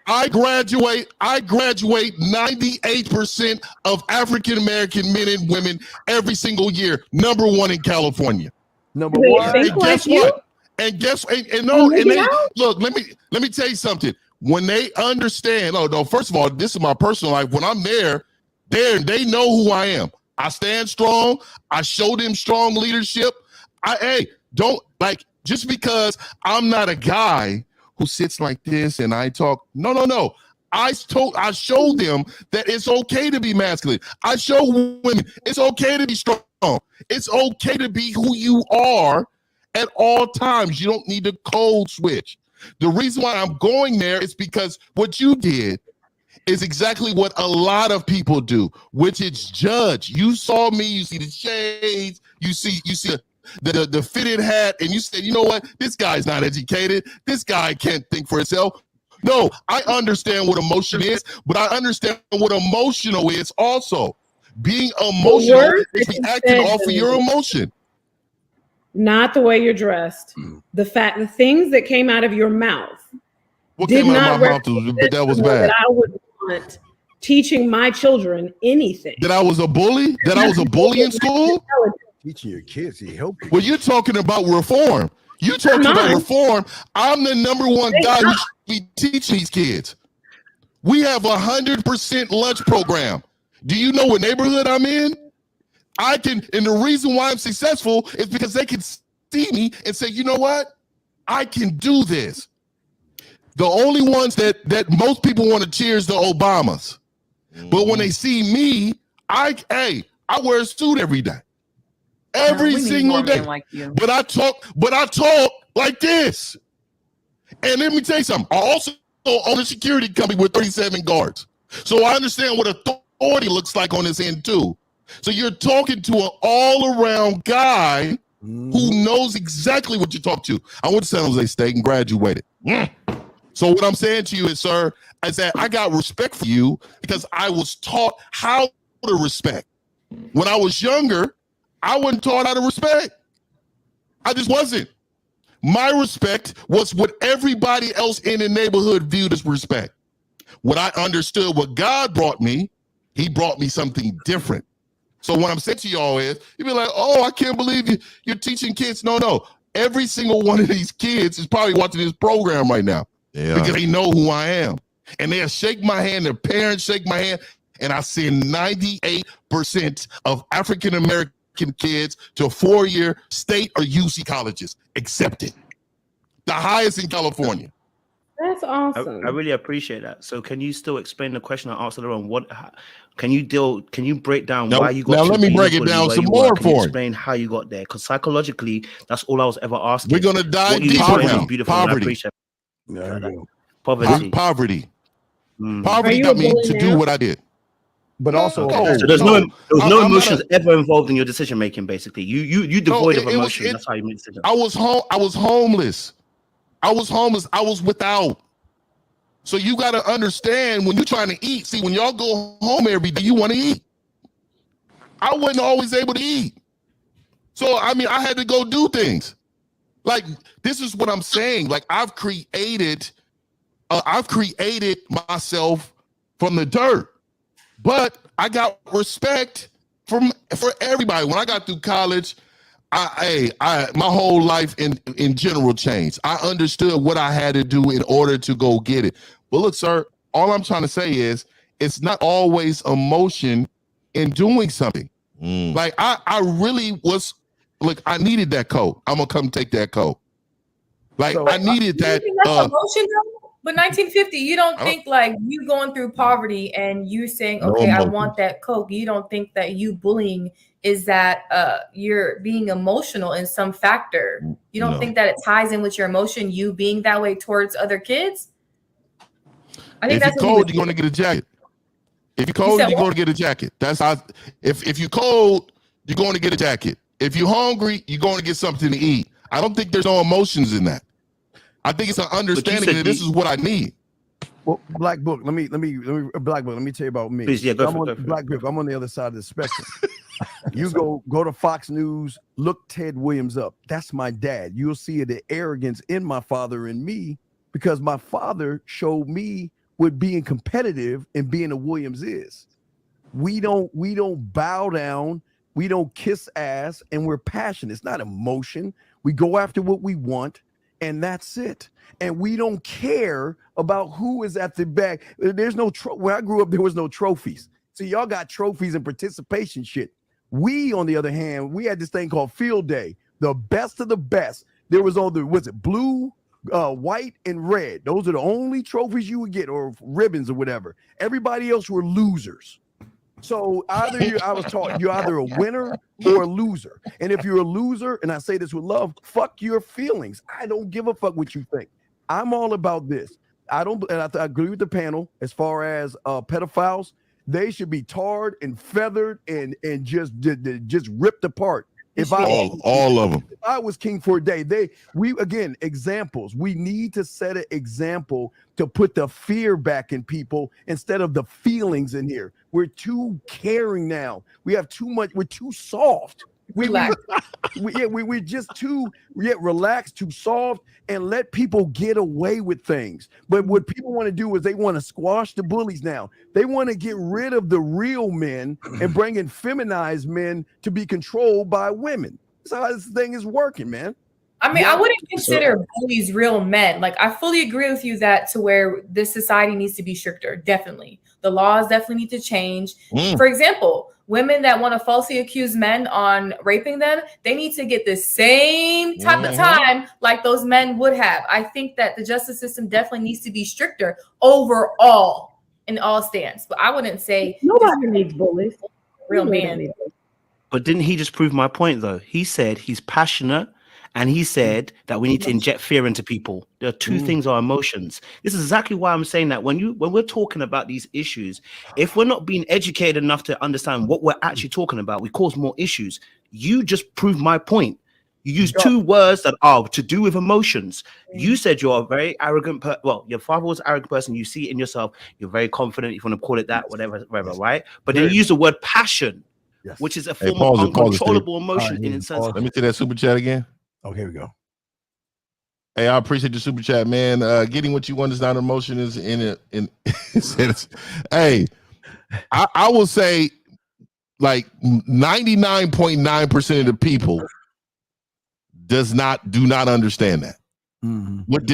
I graduate 98% of African American men and women every single year. Number one in California. Number one. And guess what? Look, let me tell you something. When they understand, first of all, this is my personal life. When I'm there, they know who I am. I stand strong. I show them strong leadership. Just because I'm not a guy who sits like this and I talk. No. I show them that it's okay to be masculine. I show women it's okay to be strong. It's okay to be who you are at all times. You don't need to code switch. The reason why I'm going there is because what you did is exactly what a lot of people do, which is judge. You saw me, you see the shades, you see the fitted hat, and you said, you know what? This guy's not educated. This guy can't think for himself. No, I understand what emotion is, but I understand what emotional is also. Being emotional is acting off of your emotion. not the way you're dressed. The things that came out of your mouth. What did came out not of my mouth that was bad? That I would want teaching my children anything. That I was a bully? That I was a bully in school? Teaching your kids, he helped you. Well, you're talking about reform. You talking about reform. I'm the number one guy who should be teaching these kids. We have 100% lunch program. Do you know what neighborhood I'm in? And the reason why I'm successful is because they can see me and say, you know what? I can do this. The only ones that most people want to cheer is the Obamas. But when they see me, I wear a suit every day. Every single day. Like you. But I talk like this. And let me tell you something. I also own a security company with 37 guards. So I understand what authority looks like on this end too. So you're talking to an all-around guy who knows exactly what you talk to. I went to San Jose State and graduated. So what I'm saying to you is, sir, is that I got respect for you because I was taught how to respect. When I was younger, I wasn't taught how to respect. I just wasn't. My respect was what everybody else in the neighborhood viewed as respect. When I understood what God brought me, he brought me something different. So what I'm saying to y'all is, you'd be like, oh, I can't believe you're teaching kids. No. Every single one of these kids is probably watching this program right now because they know who I am. And they'll shake my hand, their parents shake my hand, and I send 98% of African-American kids to 4-year state or UC colleges accepted. The highest in California. That's awesome. I really appreciate that. So can you still explain the question I asked earlier on? Can you break down why you got now to let me break it down some more for you. Explain how you got there, because psychologically that's all I was ever asking. We're gonna dive deeper now. Poverty. Poverty. Poverty got me to do what I did. But also, so there was no emotions ever involved in your decision making. Basically, you devoid of emotion. That's how you made decisions. I was homeless. I was without. So you got to understand when you're trying to eat. See, when y'all go home every day, you want to eat. I wasn't always able to eat. So I mean, I had to go do things. Like this is what I'm saying. Like I've created myself from the dirt. But I got respect for everybody. When I got through college, my whole life in general changed. I understood what I had to do in order to go get it. But look, sir, all I'm trying to say is it's not always emotion in doing something. Like I really was, look, I needed that coat. I'm gonna come take that coat. Like I needed that. That's emotion though? But 1950, you don't think like you going through poverty and you saying, okay, I want that Coke. You don't think that you bullying is that you're being emotional in some factor. You don't think that it ties in with your emotion, you being that way towards other kids? I think if you're cold, you're going to get a jacket. If you're cold, you're going to get a jacket. That's how. If you're cold, you're going to get a jacket. If you're hungry, you're going to get something to eat. I don't think there's no emotions in that. I think it's an understanding that this is what I need. Well, Black Book, let me tell you about me. Please, go for it. Black Book, I'm on the other side of the spectrum. You go to Fox News, look Ted Williams up. That's my dad. You'll see the arrogance in my father and me because my father showed me what being competitive and being a Williams is. We don't bow down, we don't kiss ass, and we're passionate. It's not emotion. We go after what we want. And that's it. And we don't care about who is at the back. There's no when I grew up, there was no trophies. So y'all got trophies and participation shit. We, on the other hand, we had this thing called field day. The best of the best. There was blue, white, and red. Those are the only trophies you would get, or ribbons or whatever. Everybody else were losers. So I was taught you're either a winner or a loser. And if you're a loser, and I say this with love, fuck your feelings. I don't give a fuck what you think. I'm all about this. I agree with the panel as far as pedophiles. They should be tarred and feathered and just ripped apart. All of them. If I was king for a day, examples. We need to set an example to put the fear back in people instead of the feelings in here. We're too caring now. We have too much. We're too soft. we're just too relaxed, too soft, and let people get away with things. But what people want to do is they want to squash the bullies now. They want to get rid of the real men and bring in feminized men to be controlled by women. That's how this thing is working, man. I mean, I wouldn't consider bullies real men. Like, I fully agree with you that to where this society needs to be stricter. Definitely. The laws definitely need to change. For example, women that want to falsely accuse men on raping them, they need to get the same type of time like those men would have. I think that the justice system definitely needs to be stricter overall in all stands. But I wouldn't say nobody needs bullies. Real man. But didn't he just prove my point, though? He said he's passionate. And he said that we need to inject fear into people. There are two things, are emotions. This is exactly why I'm saying that when we're talking about these issues, if we're not being educated enough to understand what we're actually talking about, we cause more issues. You just proved my point. You use two words that are to do with emotions. You said you're a very arrogant your father was an arrogant person. You see it in yourself. You're very confident, if you want to call it that, whatever, right? But then you use the word passion, which is a form of uncontrollable emotion in itself. Let me see that super chat again. Oh, here we go. Hey, I appreciate the super chat, man. Getting what you want is not emotion is in it. Hey, I will say like 99.9% of the people do not understand that. What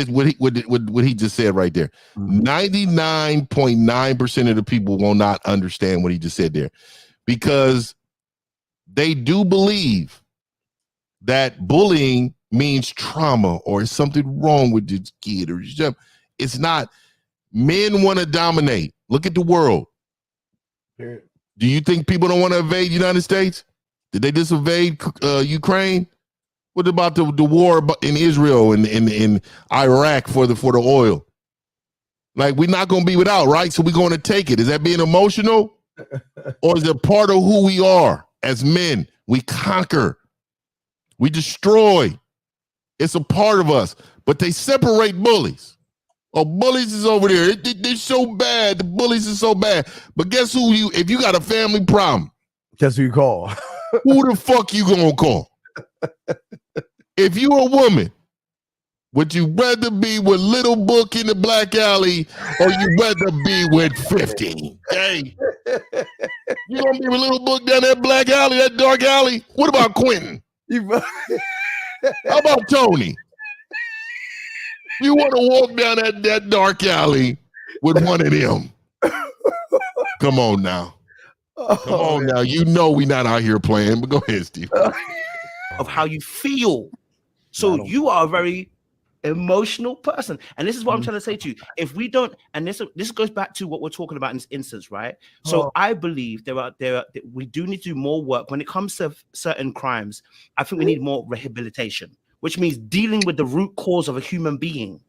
he just said right there. 99.9% of the people will not understand what he just said there, because they do believe that bullying means trauma or is something wrong with this kid, or it's not. Men want to dominate. Look at the world. Do you think people don't want to invade the United States? Did they just invade Ukraine? What about the war in Israel and in Iraq for the oil? Like, we're not going to be without, right? So we're going to take it. Is that being emotional? Or is it part of who we are as men? We conquer. We destroy. It's a part of us. But they separate bullies. Oh, bullies is over there. They're so bad. The bullies are so bad. But guess who if you got a family problem, guess who you call? Who the fuck you gonna call? If you're a woman, would you rather be with Little Book in the black alley, or you rather be with 50? Hey, you gonna be with Little Book down that black alley, that dark alley? What about Quentin? How about Tony? You want to walk down that dark alley with one of them? Come on now. Come on now. You know we not out here playing, but go ahead, Steve. Of how you feel. So you are a very emotional person. And this is what I'm trying to say to you. If we don't, and this goes back to what we're talking about in this instance, right? So I believe we do need to do more work when it comes to certain crimes. I think we need more rehabilitation, which means dealing with the root cause of a human being.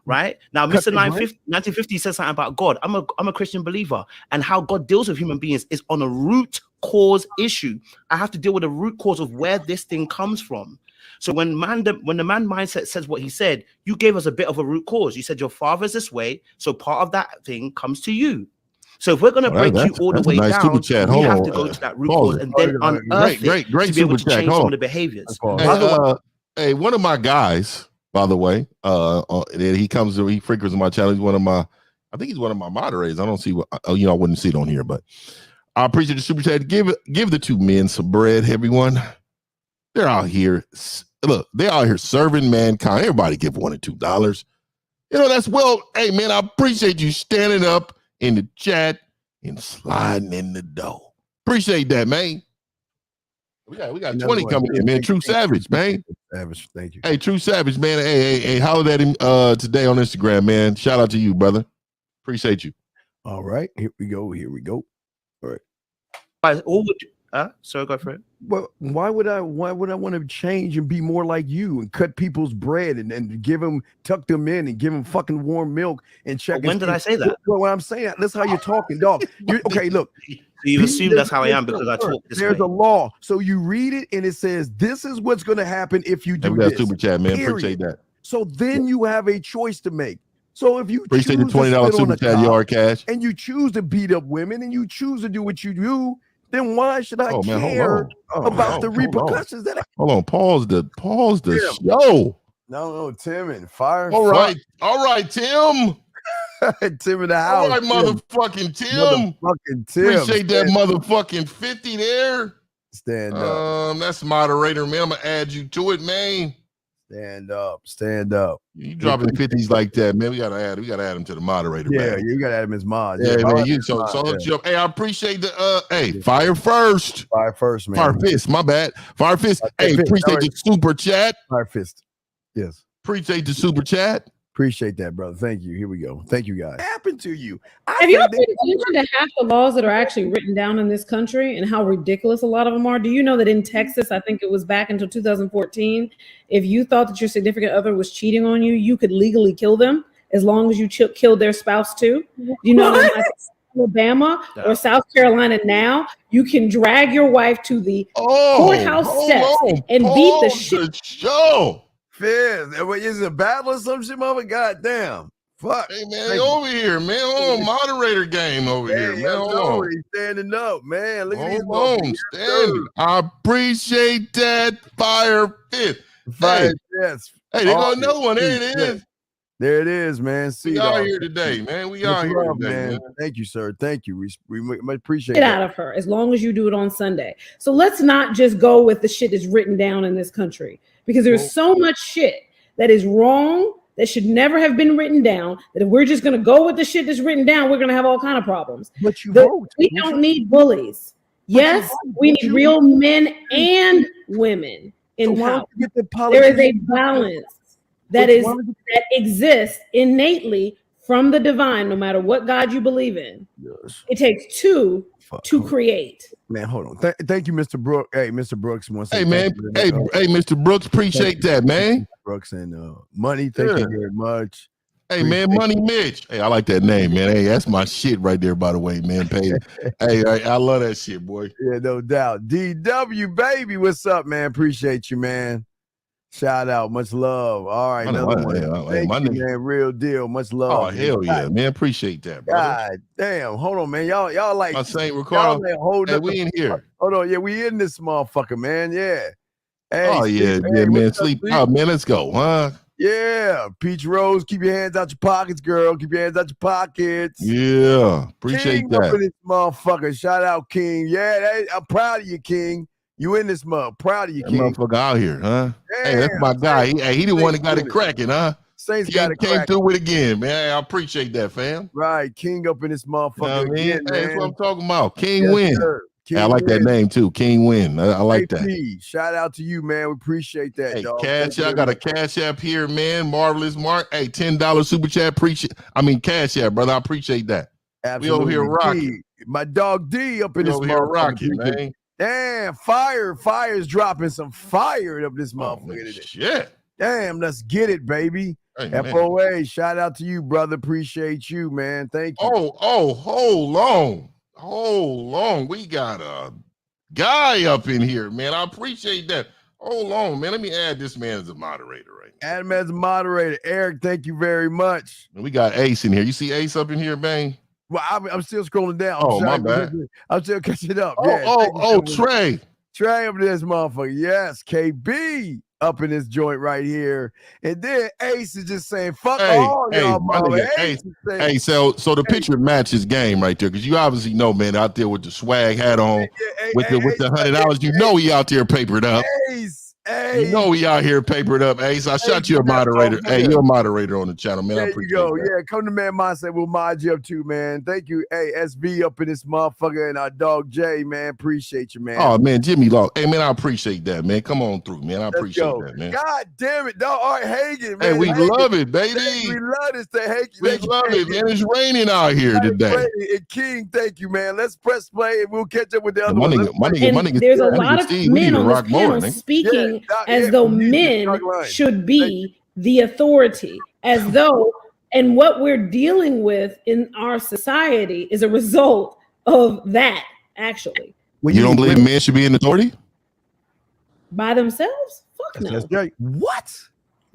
Right now, Mr. 1950 says something about God. I'm a Christian believer, and how God deals with human beings is on a root cause issue. I have to deal with the root cause of where this thing comes from. So when the man mindset says what he said, you gave us a bit of a root cause. You said your father's this way, so part of that thing comes to you. So if we're going to break you all the way down, we have to go to that root cause and then unearth it to be able to change some of the behaviors. Hey, one of my guys, by the way, he frequents my channel. He's one of my, I think he's one of my moderators. I don't see what, I wouldn't see it on here, but I appreciate the super chat. Give the two men some bread, everyone. They're out here. Look, they're out here serving mankind. Everybody give $1 or $2. That's hey man, I appreciate you standing up in the chat and sliding in the door. Appreciate that, man. We got 20 coming in, man. True Savage, man. Savage, thank you. Hey, True Savage, man. Hey, holler at him today on Instagram, man. Shout out to you, brother. Appreciate you. All right, here we go. All right. So go for it. Well, why would I want to change and be more like you and cut people's bread and tuck them in and give them fucking warm milk and check? When did I say that? Well, when I'm saying that's how you're talking, dog. Okay, look. So you assume that's how I am because I talk this way. There's a law. So you read it and it says, this is what's going to happen if you do this. Super chat, man. Period. Appreciate that. So then you have a choice to make. So if you appreciate the $20 super chat, yard cash, and you choose to beat up women and you choose to do what you do, then why should I care about the repercussions that? Hold on, pause the show. No, Tim and fire. All right, Tim. Tim in the house. All right, motherfucking Tim. Motherfucking Tim. Appreciate that motherfucking 50 there. Stand up. That's moderator, man. I'm gonna add you to it, man. Stand up. You dropping 50s like that, man. We gotta add him to the moderator. Yeah, man. you gotta add him as mod. Yeah, man. Hey, I appreciate the fire first. Fire first, man. Fire fist, my bad. Fire fist. Hey, appreciate the super chat. Fire fist. Yes. Appreciate the super chat. Appreciate that, brother. Thank you. Here we go. Thank you, guys. What happened to you? Have you ever paid attention to half the laws that are actually written down in this country and how ridiculous a lot of them are? Do you know that in Texas, I think it was back until 2014, if you thought that your significant other was cheating on you, you could legally kill them as long as you killed their spouse too? You know, in like Alabama or South Carolina now, you can drag your wife to the courthouse steps and beat the shit. Show. Fizz, is it a battle or some shit, mama? Goddamn. Fuck. Hey, man, over here, man. Hold on, moderator game over here, man. Hold on. He's standing up, man. Look at these standing. I appreciate that fire fist. Yes. Hey, they got another one. There it is. There it is, man. We out here today, man. We out here today, man. Thank you, sir. Thank you. We appreciate it. Get out of her as long as you do it on Sunday. So let's not just go with the shit that's written down in this country. Because there's so much shit that is wrong that should never have been written down. That if we're just going to go with the shit that's written down, we're going to have all kind of problems. But we don't need bullies. Yes, we need real men and women in power. There is a balance that exists innately from the divine, no matter what God you believe in. Yes. It takes two to create. Man, hold on. Thank you, Mr. Brooks. Hey, Mr. Brooks. Hey, man. Hey, Mr. Brooks. Appreciate that, man. Brooks and Money. Thank you very much. Hey, man, Money Mitch. Hey, I like that name, man. Hey, that's my shit right there, by the way, man. Hey, I love that shit, boy. Yeah, no doubt. DW, baby. What's up, man? Appreciate you, man. Shout out, much love. All right, another one. Thank you, man. Real deal, much love. Oh, hell yeah, man. Appreciate that, brother. God damn. Hold on, man. Y'all like St. Ricardo. Hey, we in here. Hold on, yeah, we in this motherfucker, man. Yeah. Hey, oh yeah, man. Sleep. Oh man, let's go, huh? Yeah, Peach Rose, keep your hands out your pockets, girl. Keep your hands out your pockets. Yeah, appreciate King that. Up in this motherfucker. Shout out, King. Yeah, I'm proud of you, King. You in this mother. Proud of you, King. Motherfucker out here, huh? Damn, hey, that's my guy. He the one that got it cracking, huh? Saints got it cracking. Came through with it again, man. I appreciate that, fam. Right, King up in this motherfucker. You know hey, that's what I'm talking about. King win. King I like that name too. King win. I like that. Shout out to you, man. We appreciate that. Hey, dog. Cash App. I got a Cash App here, man. Marvelous Mark. Hey, $10 super chat. Cash App, brother. I appreciate that. Absolutely. We over here rocking. My dog D up in this over here rocking, man. Damn, fire's dropping some fire up this motherfucker today. Shit. Damn, let's get it, baby. Hey, FOA, man. Shout out to you, brother. Appreciate you, man. Thank you. Hold on. We got a guy up in here, man. I appreciate that. Hold on, man. Let me add this man as a moderator right now. Add him as a moderator. Eric, thank you very much. And we got Ace in here. You see Ace up in here, bang? Well, I'm still scrolling down. My bad. I'm still catching up. Trey. Trey up in this motherfucker. Yes, KB up in this joint right here. And then Ace is just saying, fuck all y'all, mama. Hey, so the picture matches game right there, because you obviously know, man, out there with the swag hat on, with the $100, you know he out there papered up. Hey, you know we out here papered up, Ace. I shot you a moderator. Hey, you're a moderator on the channel, man. There I appreciate you go. that. Yeah, come to Man Mindset. We'll mod you up too, man. Thank you. Hey, SB up in this motherfucker and our dog Jay, man. Appreciate you, man. Oh, man, Jimmy Law. Hey, man, I appreciate that, man. Come on through, man. I appreciate that, man. God damn it, dog. Art Hagen, man. Hey, we love it, baby. We love this thing. We love it, man. It's raining out here today. And King, thank you, man. Let's press play and we'll catch up with the other one. There's a lot of men on this panel speaking as though men should be the authority, as though, and what we're dealing with in our society is a result of that, actually. You don't believe men should be in authority? By themselves? Fuck no. What?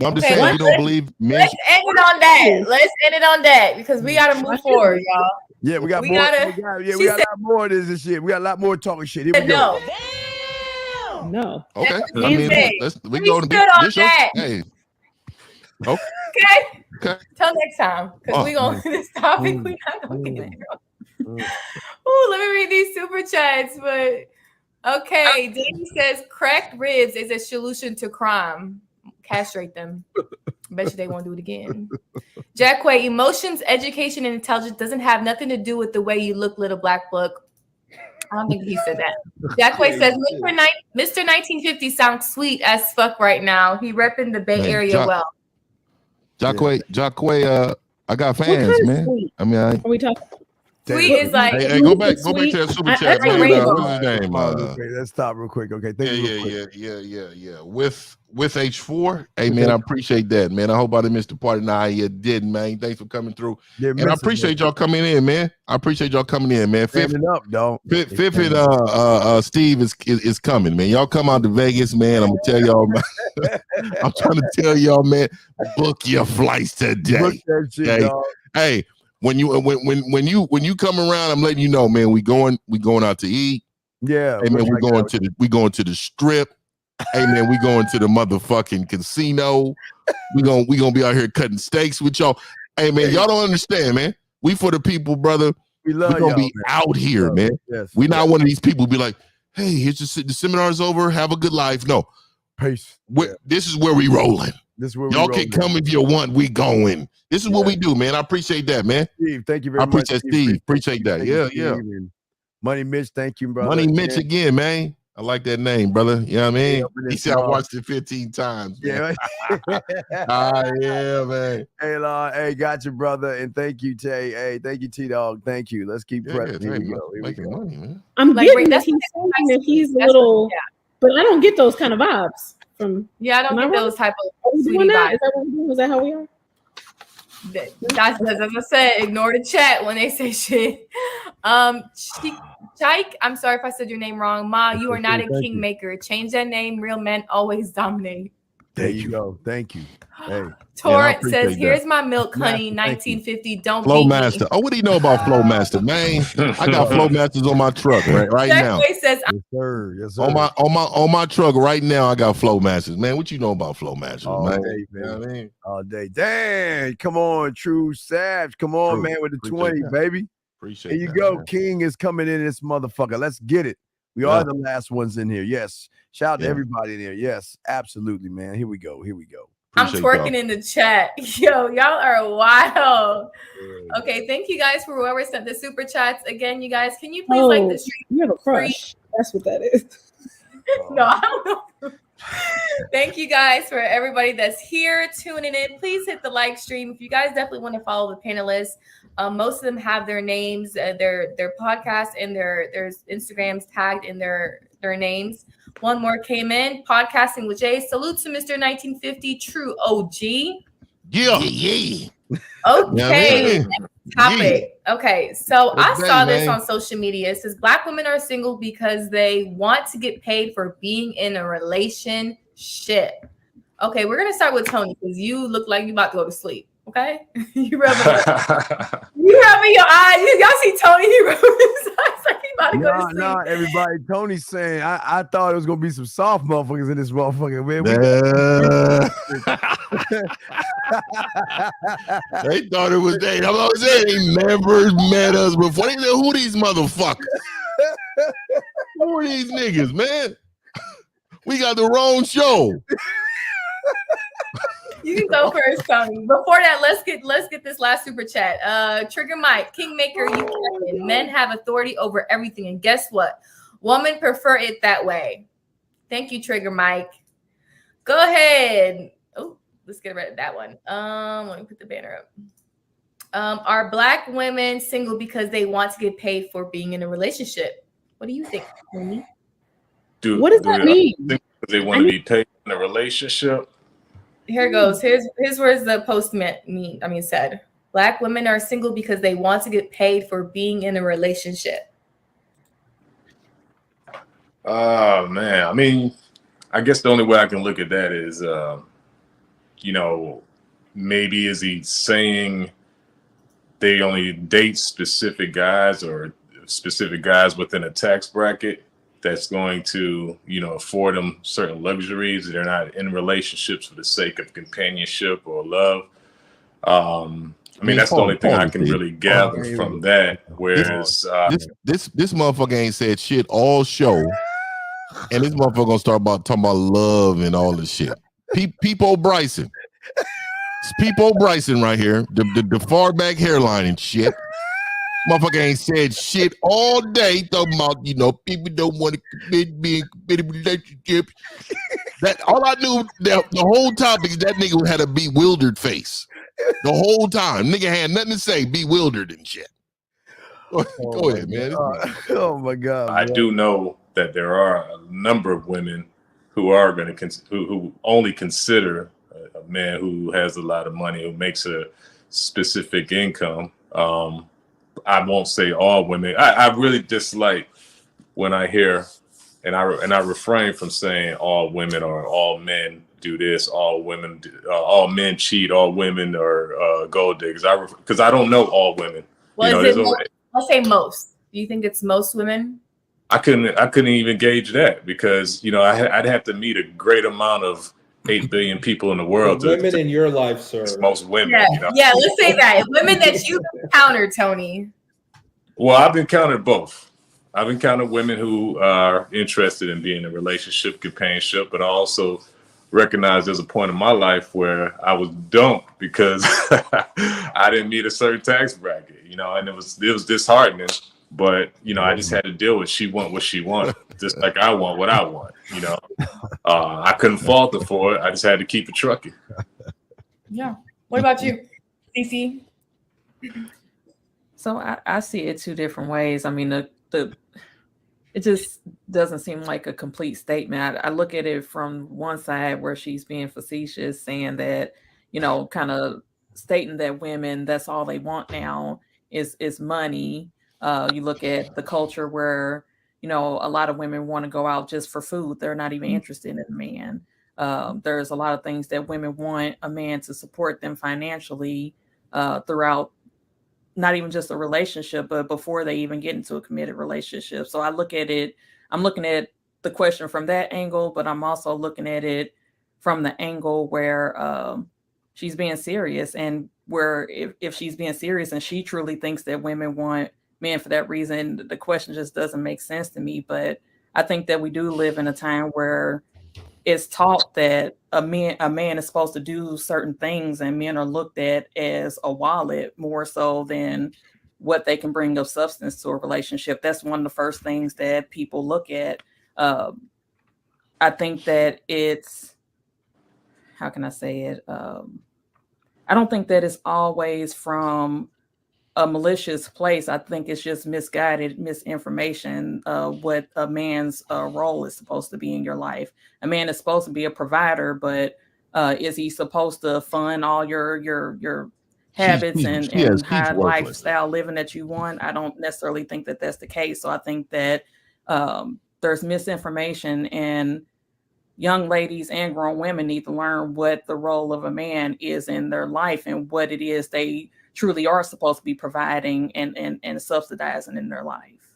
I'm just saying, you don't believe men. Let's end it on that. Let's end it on that, because we got to move forward, y'all. Yeah, we got We more. gotta- we got she a said- lot more of this and shit. We got a lot more talking shit. Here we go. No. No. Okay. That's I mean, Wednesday. we We go to stood on this show. that. Hey. Okay. Okay. Till next time, because we gonna this topic. We not gonna get there. Oh, let me read these super chats. But okay, Danny says cracked ribs is a solution to crime. Castrate them. Bet you they won't do it again. Jack Quay, emotions, education, and intelligence doesn't have nothing to do with the way you look, little black book. I don't think he said that. Jack Quay says Mr. 1950 sounds sweet as fuck right now. He repping the Bay Man, Area well. Jacquay, I got fans, man. Sweet? I mean, Are we talking? Sweet is like hey, go back to that super chat, man. What's his name? Let's stop real quick. Okay, thank you. Real quick. Yeah. With H4, hey man, I appreciate that, man. I hope I didn't miss the party. Nah, you did, man. Thanks for coming through, and I appreciate y'all coming in, man. I appreciate y'all coming in, man. Fifth up, dog. Fifth and Steve is coming, man. Y'all come out to Vegas, man. I'm gonna tell y'all. I'm trying to tell y'all, man. Book your flights today. Book that shit, dog. Hey, when you come around, I'm letting you know, man. We going out to eat. Yeah. Hey man, we going to the strip. Hey man, we going to the motherfucking casino. We gonna be out here cutting steaks with y'all. Hey man, y'all don't understand, man. We for the people, brother. We love We're gonna be man. out here, man. Yes. We not one of these people be like, hey, here's the seminar's over. Have a good life. No. Peace. This is where we rolling. This is where y'all can come if you want. We going. This is what we do, man. I appreciate that, man. Steve, thank you very much. I appreciate Steve. Appreciate that. Yeah. Money Mitch, thank you, brother. Money Mitch again, man. I like that name, brother. You know what I mean? He said I watched it 15 times. Man. Yeah. Yeah, man. Hey, Lord. Hey, got you, brother. And thank you, Tay. Hey, thank you, T-Dog. Thank you. Let's keep pressing. Here we go. Making money, man. I'm Like, getting that's that he's saying that he's a little, but I don't get those kind of vibes from. Yeah, I don't get those type of Are we sweetie doing that? vibes. Is that what we're doing? Is that how we are? That's as I said, ignore the chat when they say shit. Chike, I'm sorry if I said your name wrong. Ma, you are not a kingmaker. Change that name. Real men always dominate. There you go. Thank you. Hey. Torrent says, here's my milk, honey, 1950. Don't Flow beat Master. me. Oh, what do you know about Flow Master, man? I got Flow Masters on my truck right now. Jack says, Yes, sir. Yes, sir. On my truck right now, I got Flow Masters, man. What you know about Flow Masters, All man? day, You know what I mean? All day. Dang. Come on, True Savage. Come on, True. man, with the Appreciate 20, that. baby. Appreciate There you that, go. man. King is coming in this motherfucker. Let's get it. We are the last ones in here. Yes. Shout out to everybody in here. Yes, absolutely, man. Here we go. I'm twerking in the chat. Yo, y'all are wild. Okay, thank you guys for whoever sent the super chats. Again, you guys, can you please like the stream? You have a crush. That's what that is. No, I don't know. Thank you guys for everybody that's here tuning in. Please hit the like stream. If you guys definitely want to follow the panelists, most of them have their names, their podcasts, and their Instagrams tagged in their names. One more came in. Podcasting with Jay. Salute to Mr. 1950, true OG. Yeah. Okay. Yeah, Next topic. Okay, so I What's saw that, this man? on social media. It says black women are single because they want to get paid for being in a relationship. Okay, we're gonna start with Tony because you look like you about to go to sleep. Okay, you rubbing your eyes. Y'all see Tony? He rubbing his eyes like he about to go to sleep. No, everybody. Tony's saying I thought it was gonna be some soft motherfuckers in this motherfucker, man. They thought it was they. I'm not saying they never met us before. They know who these motherfuckers. Who are these niggas, man? We got the wrong show. You can go first, Tony. Before that, let's get this last super chat. Trigger Mike, Kingmaker, you can. Men have authority over everything, and guess what? Women prefer it that way. Thank you, Trigger Mike. Go ahead. Oh, let's get rid of that one. Let me put the banner up. Are black women single because they want to get paid for being in a relationship? What do you think, Tony? What does that mean? They want to be paid in a relationship. Here it goes. Here's where the post said. Black women are single because they want to get paid for being in a relationship. Oh man. I mean, I guess the only way I can look at that is maybe is he saying they only date specific guys or specific guys within a tax bracket that's going to, afford them certain luxuries. They're not in relationships for the sake of companionship or love. I mean, that's the only thing I can really gather from that. Whereas this motherfucker ain't said shit all show, and this motherfucker gonna start talking about love and all this shit. People Bryson. It's People Bryson right here, the far back hairline and shit. Motherfucker ain't said shit all day talking about, people don't want to be in committed relationships. That all I knew the whole topic is that nigga had a bewildered face. The whole time. Nigga had nothing to say, bewildered and shit. Go ahead, man. Oh my God. I do know that there are a number of women who are going to who only consider a man who has a lot of money, who makes a specific income. I won't say all women. I really dislike when I hear, and I refrain from saying all women or all men do this, all men cheat, all women are gold diggers. Because I don't know all women. Well, I'll say most. Do you think it's most women? I couldn't even gauge that because I'd have to meet a great amount of 8 billion people in the world. Women in your life, sir. Most women. Yeah, let's say that. Women that you've encountered, Tony. Well, I've encountered both. I've encountered women who are interested in being in a relationship, companionship, but I also recognize there's a point in my life where I was dumped because I didn't meet a certain tax bracket, and it was disheartening. But I just had to deal with. She want what she wanted, just like I want what I want. I couldn't fault her for it. I just had to keep it trucking. Yeah. What about you, Cece? So I see it two different ways. I mean, it just doesn't seem like a complete statement. I look at it from one side where she's being facetious, saying that, kind of stating that women, that's all they want now is money. You look at the culture where, a lot of women want to go out just for food. They're not even interested in a man. There's a lot of things that women want a man to support them financially throughout, not even just a relationship, but before they even get into a committed relationship. So I'm looking at the question from that angle, but I'm also looking at it from the angle where she's being serious, and where if she's being serious and she truly thinks that women want men for that reason, the question just doesn't make sense to me. But I think that we do live in a time where it's taught that a man is supposed to do certain things, and men are looked at as a wallet more so than what they can bring of substance to a relationship. That's one of the first things that people look at. I think that it's, how can I say it? I don't think that it's always from a malicious place. I think it's just misguided misinformation what a man's role is supposed to be in your life. A man is supposed to be a provider, but is he supposed to fund all your habits and high lifestyle living that you want? I don't necessarily think that that's the case. So I think that there's misinformation, and young ladies and grown women need to learn what the role of a man is in their life and what it is they truly are supposed to be providing and subsidizing in their life.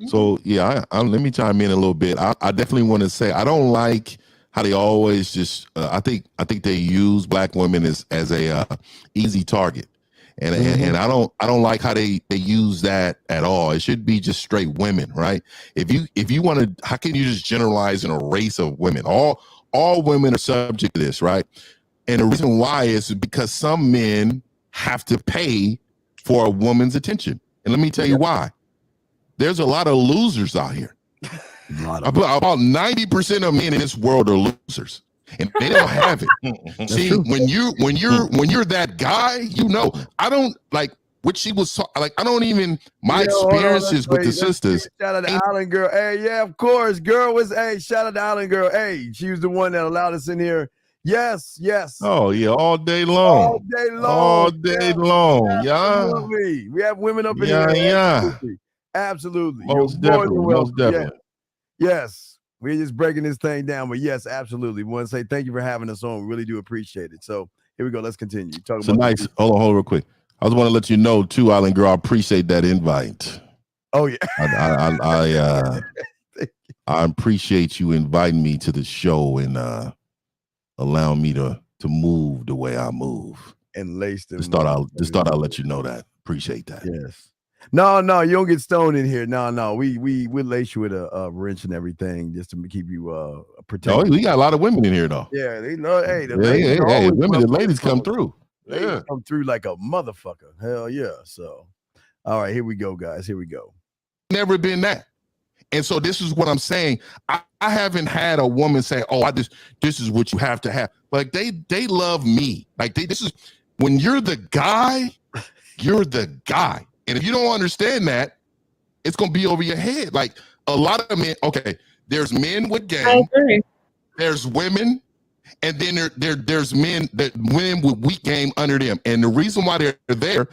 So yeah, let me chime in a little bit. I definitely want to say I don't like how they always just. I think they use black women as a easy target, and I don't like how they use that at all. It should be just straight women, right? If you want to, how can you just generalize in a race of women? All women are subject to this, right? And the reason why is because some men have to pay for a woman's attention. And let me tell you why. There's a lot of losers out here. About 90% of men in this world are losers, and they don't have it. See, when you're that guy, I don't like what she was like. I don't even experiences with the sisters. Shout out to Island Girl. Hey, yeah, of course. Girl was shout out to Island Girl. Hey, she was the one that allowed us in here. Yes. Oh yeah, all day long. All day long. Absolutely. Yeah. We have women up in here. Yeah. Absolutely. Most definitely. Yes. We're just breaking this thing down, but yes, absolutely. We want to say thank you for having us on. We really do appreciate it. So here we go. Let's continue. Hold on real quick. I just want to let you know too, Island Girl. I appreciate that invite. Oh yeah. I appreciate you inviting me to the show and allowing me to move the way I move. And laced them. Just thought I'll let you know that. Appreciate that. Yes. No, you don't get stoned in here. No. We lace you with a wrench and everything just to keep you protected. Oh, we got a lot of women in here though. Yeah, they know. Hey, the ladies come through. Ladies come through like a motherfucker. Hell yeah. So, all right, here we go, guys. Here we go. Never been that. And so this is what I'm saying. I haven't had a woman say, "Oh, this is what you have to have." Like they love me. Like this is when you're the guy, you're the guy. And if you don't understand that, it's gonna be over your head. Like a lot of men. Okay, there's men with game. There's women, and then there's women with weak game under them. And the reason why they're there,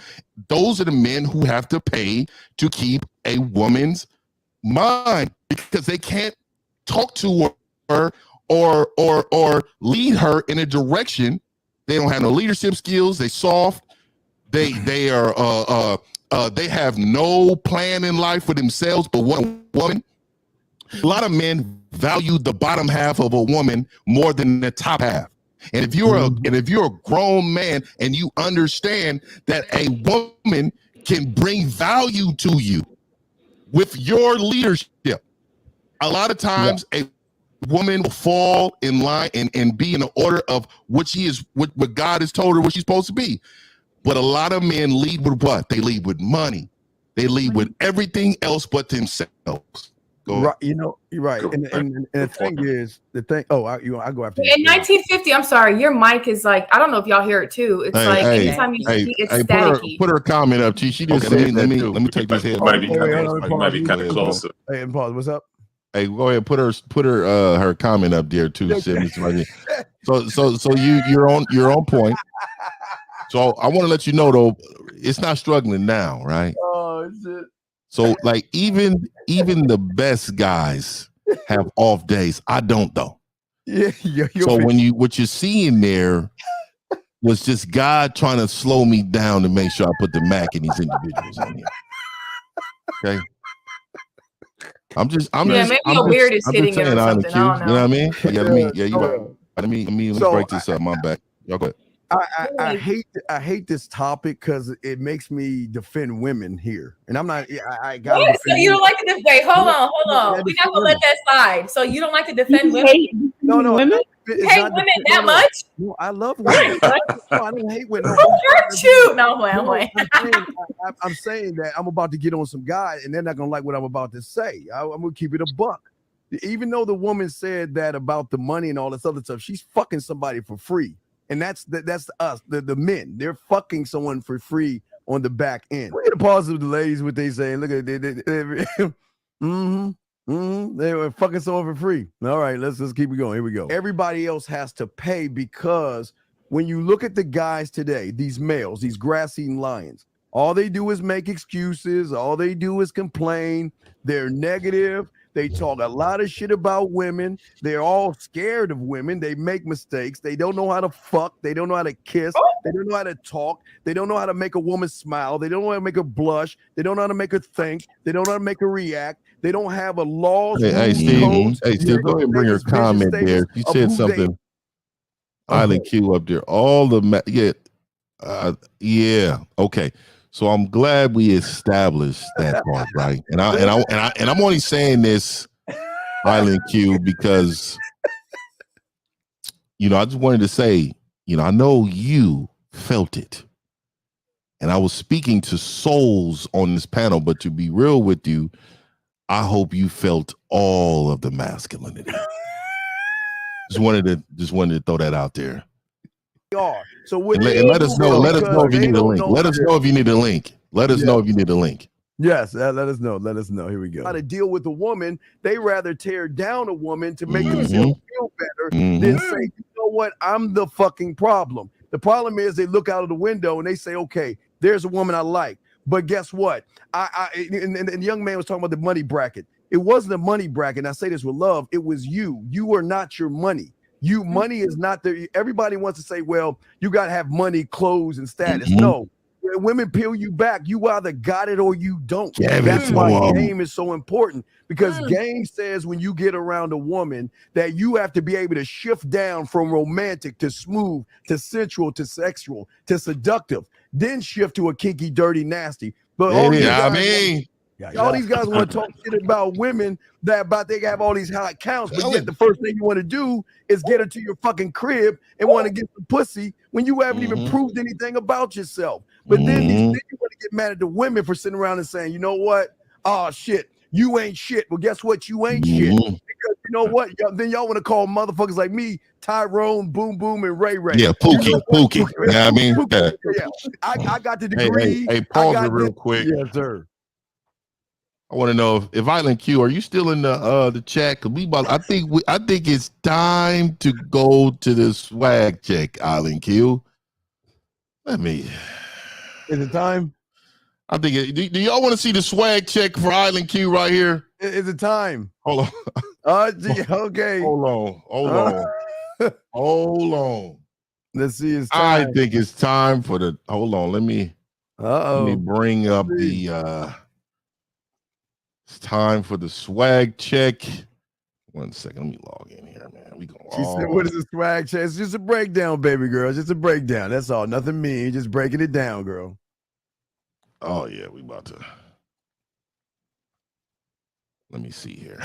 those are the men who have to pay to keep a woman's mind, because they can't talk to her or lead her in a direction. They don't have no leadership skills. They soft. They have no plan in life for themselves but one woman. A lot of men value the bottom half of a woman more than the top half. And if you're a grown man and you understand that a woman can bring value to you with your leadership, a lot of times a woman will fall in line and be in the order of what God has told her what she's supposed to be. But a lot of men lead with what? They lead with money. They lead with everything else but themselves. Right, you're right. And the thing is, I go after you. In 1950, I'm sorry, your mic is like, I don't know if y'all hear it too. It's anytime you speak, it's staticky. Put her comment up, She just said, let me take this head. Might be kind of closer. Hey, and pause. What's up? Hey, go ahead. Put her comment up there too. So you're on point. So I want to let you know though, it's not struggling now, right? Oh shit. So like even the best guys have off days. I don't though. Yeah. So what you're seeing there was just God trying to slow me down to make sure I put the Mac in these individuals in here. Okay. Maybe your beard is hitting it or something. I don't know. You know what I mean? You're right. Let me break this up. My back. Y'all go ahead. I hate this topic because it makes me defend women here, and I'm not. I got. So you don't like to defend? Hold on. We're not gonna let that slide. So you don't like to defend women? No. Women? You hate women that much? No, I love women. No, I don't hate women. Who hurt you? No, I'm saying that I'm about to get on some guy, and they're not gonna like what I'm about to say. I'm gonna keep it a buck. Even though the woman said that about the money and all this other stuff, she's fucking somebody for free. And that's us, the men. They're fucking someone for free on the back end. We're gonna pause with the ladies, what they saying. Look at they were fucking someone for free. All right, let's keep it going. Here we go. Everybody else has to pay because when you look at the guys today, these males, these grass-eating lions, all they do is make excuses. All they do is complain. They're negative. They talk a lot of shit about women. They're all scared of women. They make mistakes. They don't know how to fuck. They don't know how to kiss. They don't know how to talk. They don't know how to make a woman smile. They don't know how to make her blush. They don't know how to make her think. They don't know how to make her react. They don't have a laws. Hey, Steve, go ahead and bring her comment there. You said something. Island Q up there. All the okay. So I'm glad we established that part, right? And I'm only saying this, Island Q, because I just wanted to say, I know you felt it, and I was speaking to souls on this panel. But to be real with you, I hope you felt all of the masculinity. Just wanted to throw that out there. So let us know if you need a link. Let us know if you need a link. Let us know if you need a link. Yes, let us know. Let us know. Here we go. How to deal with a woman? They rather tear down a woman to make themselves feel better than say, you know what? I'm the fucking problem. The problem is they look out of the window and they say, okay, there's a woman I like, but guess what? And the young man was talking about the money bracket. It wasn't a money bracket. And I say this with love. It was you. You are not your money. Money is not there. Everybody wants to say, well, you got to have money, clothes, and status. No, women peel you back. You either got it or you don't. Give That's it to why 'em. game is so important, because game says when you get around a woman that you have to be able to shift down from romantic to smooth to sensual to sexual to seductive, then shift to a kinky, dirty, nasty. But all these Yeah, I guys, mean, all these guys want to talk shit about women they have all these high counts, but yet the first thing you want to do is get her to your fucking crib and want to get some pussy when you haven't even proved anything about yourself. But then you want to get mad at the women for sitting around and saying, you know what? Oh shit, you ain't shit. Well, guess what? You ain't shit. Because you know what? Then y'all want to call motherfuckers like me, Tyrone, Boom Boom, and Ray Ray. Yeah, Pookie. Yeah, I mean, yeah. I got the degree. Hey, pause I it got real this. quick. Yes, sir. I want to know if Island Q, are you still in the chat? Cause I think it's time to go to the swag check, Island Q. Let me. Is it time? I think do y'all want to see the swag check for Island Q right here? Is it time? Hold on. Okay. Hold on. Hold on. Let's see. It's time. I think it's time for the. Hold on. Let me bring up the. It's time for the swag check. 1 second. Let me log in here, man. We going. She said, "What is the swag check? It's just a breakdown, baby girl. It's just a breakdown. That's all. Nothing mean. Just breaking it down, girl." Oh yeah, we about to. Let me see here.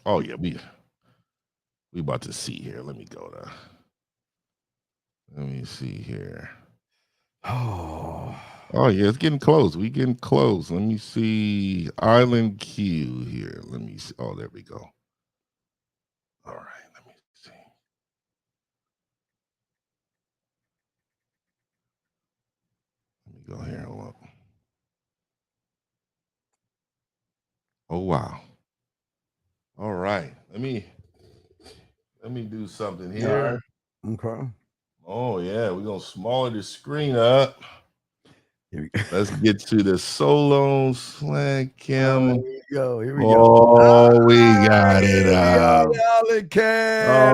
Oh yeah, we about to see here. Let me go to. Let me see here. Oh yeah, it's getting close. We getting close. Let me see. Island Q here. Let me see. Oh, there we go. All right, let me see. Let me go here. Hold up. Oh wow. All right. Let me do something here. Okay. Oh yeah, we're gonna smaller the screen up. Let's get to the solo swag cam. Here we go. Oh, we got it up.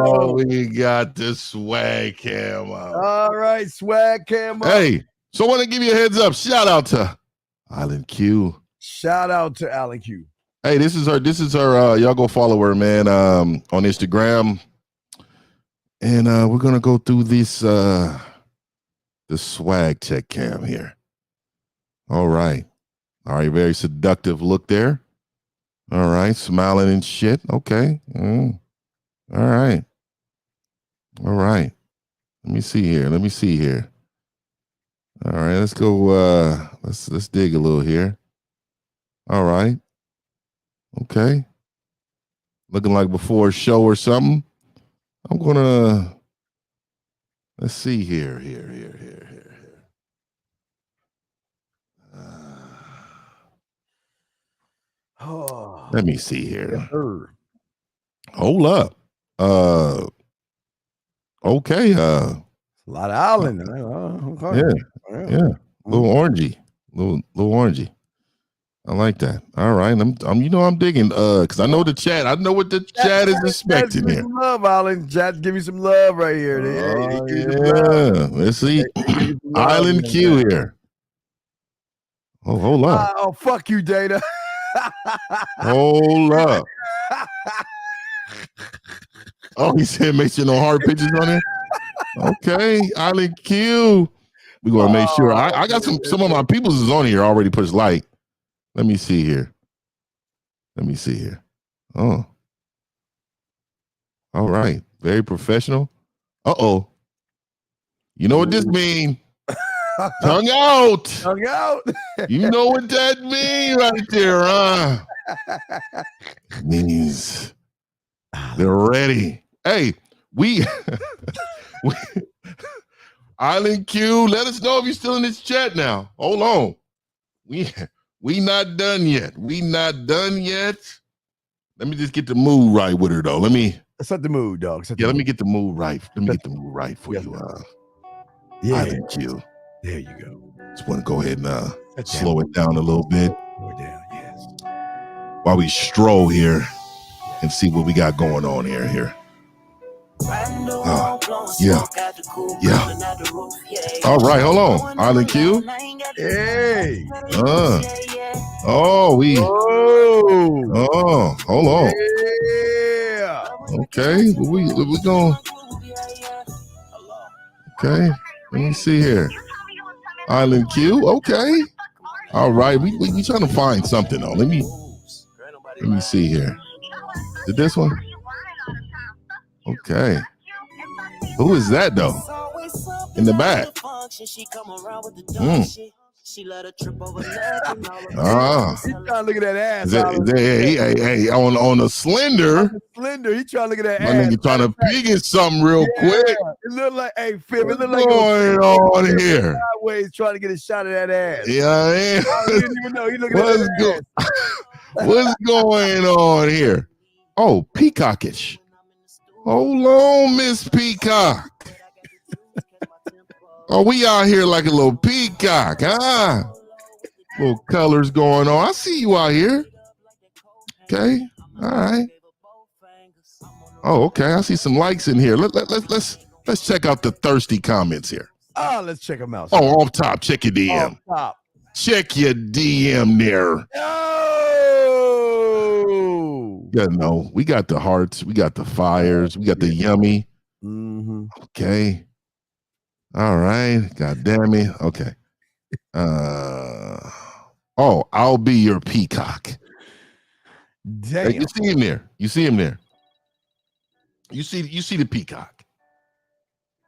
Oh, we got the swag cam up. All right, swag cam up. Hey, so I want to give you a heads up. Shout out to Island Q. Shout out to Alan Q. Hey, this is her. Y'all go follow her, man, on Instagram. And we're gonna go through this the swag check cam here. All right, very seductive look there. All right, smiling and shit. Okay. All right. Let me see here. All right, let's go. Let's dig a little here. All right. Okay. Looking like before a show or something. I'm gonna. Let's see here. Let me see here. Hold up. Okay. A lot of island. Okay. Yeah. Little orangey. I like that. All right. I'm digging because I know the chat. I know what the chat is expecting here. Give me some love, Island. Chat, give me some love right here. Let's see. Island Q here. Oh, hold up. Oh, fuck you, Data. Hold up. Oh, he said make sure no hard pitches on it. Okay, Island Q. We're gonna make sure. I got some of my peoples is on here already pushed like. Let me see here. Oh. All right. Very professional. Uh-oh. You know what this means? Tongue out. Tongue out. You know what that means right there, huh? Means they're ready. Hey, we Island Q, let us know if you're still in this chat now. Hold on. We not done yet. Let me just get the mood right with her though. Set the mood, dog. Let me get the mood right. For you. Island Q. There you go. Just want to go ahead and slow it down a little bit. Slow it down, yes. While we stroll here and see what we got going on here. Yeah. All right, hold on. Island Q. Hey. Oh, hold on. Yeah. Okay, we going. Okay, let me see here. Island Q. Okay. All right, we trying to find something though. Let me see here. Is it this one? Okay. Who is that though? In the back. He trying to look at that ass. Hey, on the slender. Slender. He trying to look at that My ass. nigga trying to pig at something real quick. It look like, hey, Fib, it look What's like going on here? sideways trying to get a shot of that ass. Yeah, I am. I didn't even know. He looking at that ass. What's going on here? Oh, peacockish. Hold on, Miss Peacock. Oh, we out here like a little peacock, huh? Little colors going on. I see you out here. Okay, all right. Oh, okay. I see some likes in here. Let's check out the thirsty comments here. Let's check them out. Oh, off top, check your DM. Off top. Check your DM there. Oh. Yeah, no, we got the hearts, we got the fires, we got the yummy. Mm-hmm. Okay. All right. God damn it. Okay. I'll be your peacock. Damn. You see him there. You see him there. You see the peacock.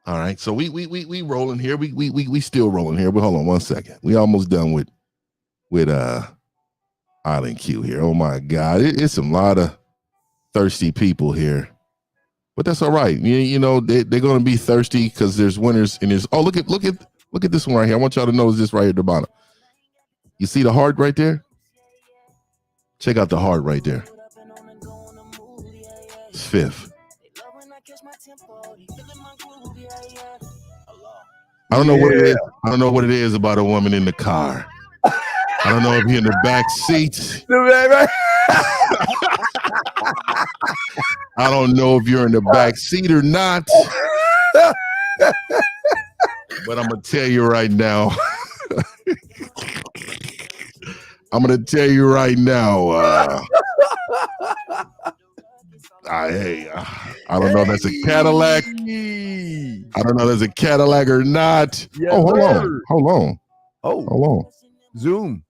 All right. So we rolling here. We still rolling here. But hold on one second. We almost done with Island Q here. Oh my God. It's a lot of thirsty people here. But that's all right. You know, they're gonna be thirsty because there's winners and there's look at this one right here. I want y'all to notice this right here at the bottom. You see the heart right there? Check out the heart right there. It's fifth. I don't know what it is. I don't know what it is about a woman in the car. I don't know if you're in the back seat. I don't know if you're in the back seat or not. But I'm gonna tell you right now. I'm gonna tell you right now. I don't know if that's a Cadillac. I don't know if that's a Cadillac or not. Yes, hold sir. on. Oh, hold on. Zoom.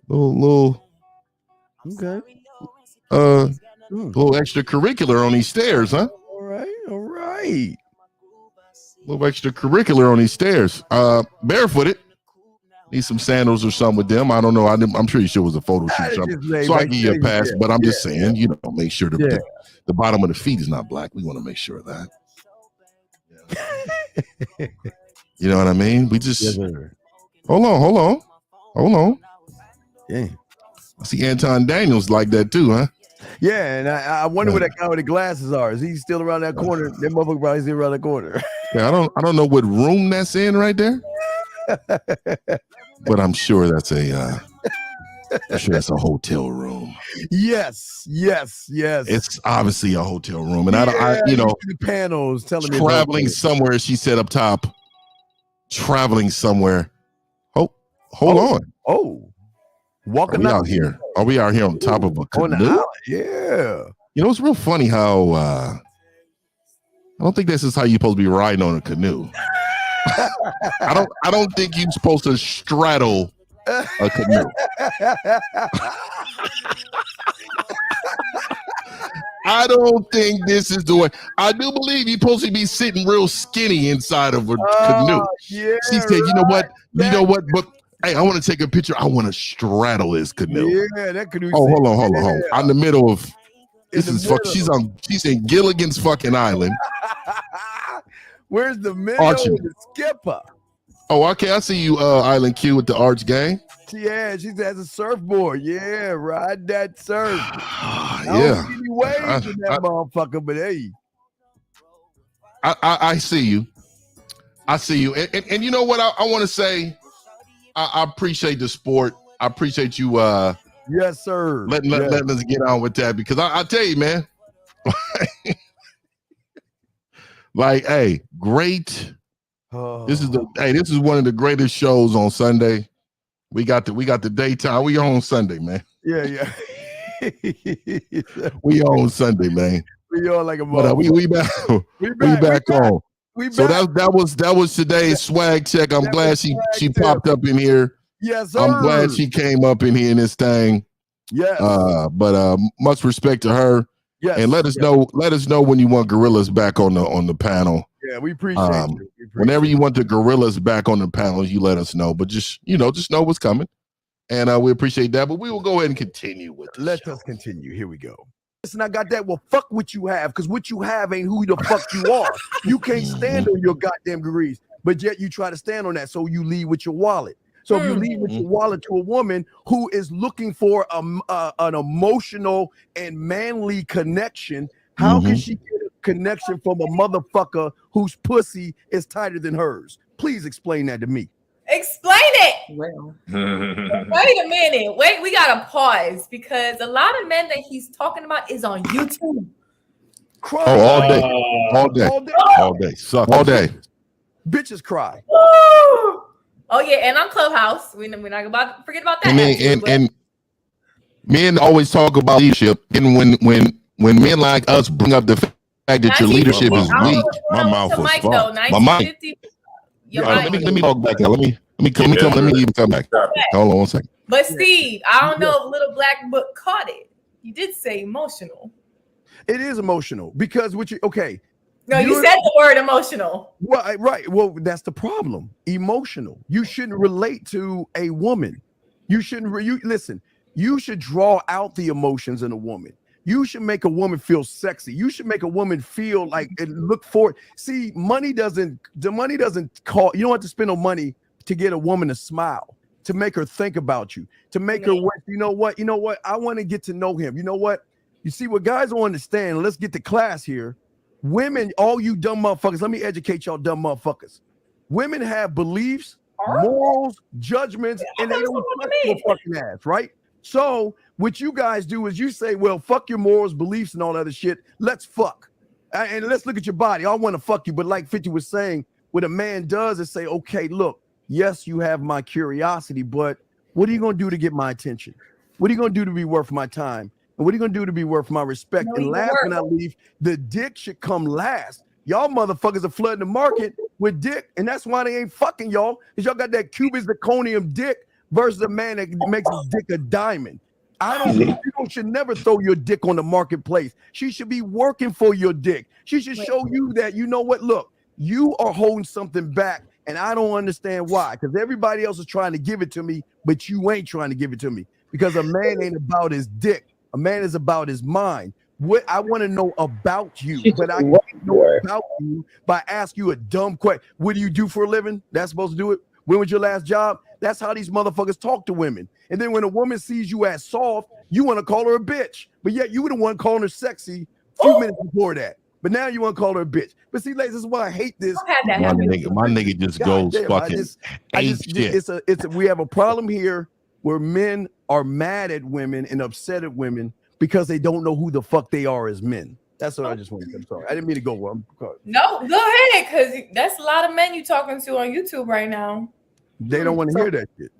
Little. Okay. Little extracurricular on these stairs, huh? All right. Little extracurricular on these stairs. Barefooted. Need some sandals or something with them. I don't know. I'm sure you sure it was a photo shoot, so I give you a pass. But I'm just saying, you know, make sure the bottom of the feet is not black. We want to make sure of that. You know what I mean? We just hold on. Yeah. I see Anton Daniels like that too, huh? Yeah, and I wonder where that guy with the glasses are. Is he still around that corner? That motherfucker probably still around the corner. Yeah, I don't know what room that's in right there. But I'm sure that's a hotel room. Yes. It's obviously a hotel room, and I you know, the panels telling me traveling somewhere. She said up top, traveling somewhere. Oh, hold on. Oh, walking out here. Are we out here on top of a canoe? Yeah. You know, it's real funny how I don't think this is how you're supposed to be riding on a canoe. I don't think you're supposed to straddle a canoe. I don't think this is the way. I do believe you're supposed to be sitting real skinny inside of a canoe. Yeah, she said, you know what? But hey, I want to take a picture. I want to straddle this canoe. Yeah, that canoe. Oh, hold on. I'm in the middle of this is fuck. She's in Gilligan's fucking Island. Where's the middle of the skipper? Oh, okay. I see you, Island Q with the Arch gang. Yeah, she has a surfboard. Yeah, ride that surf. Yeah. I don't see any waves in that motherfucker, but hey. I see you. I see you. And you know what I want to say? I appreciate the sport. I appreciate you yes, sir. Letting us get on with that, because I tell you, man. Like, hey, great. This is one of the greatest shows on Sunday. We got the daytime. We on Sunday, man. Yeah. We on Sunday, man. We on like a but we back. we back on. So that was today's swag check. I'm glad she popped up in here. Yes, sir. I'm glad she came up in here in this thing. Yes. But much respect to her. Yes. And let us know when you want gorillas back on the panel. Yeah, we appreciate you. Whenever you want the gorillas back on the panel, you let us know. But just know what's coming. And we appreciate that. But we will go ahead and continue with the Let show. us continue. Here we go. Listen, I got that. Well, fuck what you have, because what you have ain't who the fuck you are. You can't stand on your goddamn degrees, but yet you try to stand on that. So you leave with your wallet. So if you leave with your wallet to a woman who is looking for an emotional and manly connection, how can she get a connection from a motherfucker whose pussy is tighter than hers? Please explain that to me. Explain it. Well, Wait a minute. Wait, we gotta pause because a lot of men that he's talking about is on YouTube. All day. Suck all day. Bitches cry. Oh yeah, and on Clubhouse. We're not about to forget about that. And men always talk about leadership, and when men like us bring up the fact that your leadership is weak, my mouth was fucked. My mic. Let me talk back now. Let me even come back. Hold on 1 second. But Steve, I don't know if Little Black Book caught it. You did say emotional. It is emotional because No, you said the word emotional. Well, right. Well, that's the problem. Emotional. You shouldn't relate to a woman. You shouldn't. Listen. You should draw out the emotions in a woman. You should make a woman feel sexy. You should make a woman feel like and look forward. See, money doesn't call. You don't have to spend no money to get a woman to smile, to make her think about you, to make her what. You know what? I want to get to know him. You know what? You see what guys don't understand. Let's get to class here. Women, all you dumb motherfuckers, let me educate y'all dumb motherfuckers. Women have beliefs, morals, judgments, and they don't touch your fucking ass, right? So what you guys do is you say, well, fuck your morals, beliefs, and all that other shit. Let's fuck. And let's look at your body. I want to fuck you. But like 50 was saying, what a man does is say, okay, look, yes, you have my curiosity, but what are you going to do to get my attention? What are you going to do to be worth my time? And what are you going to do to be worth my respect? And last but not least, the dick should come last. Y'all motherfuckers are flooding the market with dick, and that's why they ain't fucking y'all, because y'all got that cubic zirconium dick versus a man that makes his dick a diamond. You should never throw your dick on the marketplace. She should be working for your dick. She should show you that, you know what, look, you are holding something back, and I don't understand why, because everybody else is trying to give it to me, but you ain't trying to give it to me, because a man ain't about his dick. A man is about his mind. What I want to know about you, but I can't know about you by asking you a dumb question. What do you do for a living? That's supposed to do it. When was your last job? That's how these motherfuckers talk to women. And then when a woman sees you as soft, you want to call her a bitch. But yet you were the one calling her sexy a few minutes before that. But now you want to call her a bitch. But see, ladies, this is why I hate this. My nigga just goes fucking we have a problem here where men are mad at women and upset at women because they don't know who the fuck they are as men. That's what I just wanted to say. I'm sorry. I didn't mean to go wrong. No, go ahead, because that's a lot of men you talking to on YouTube right now. They don't want to hear that shit.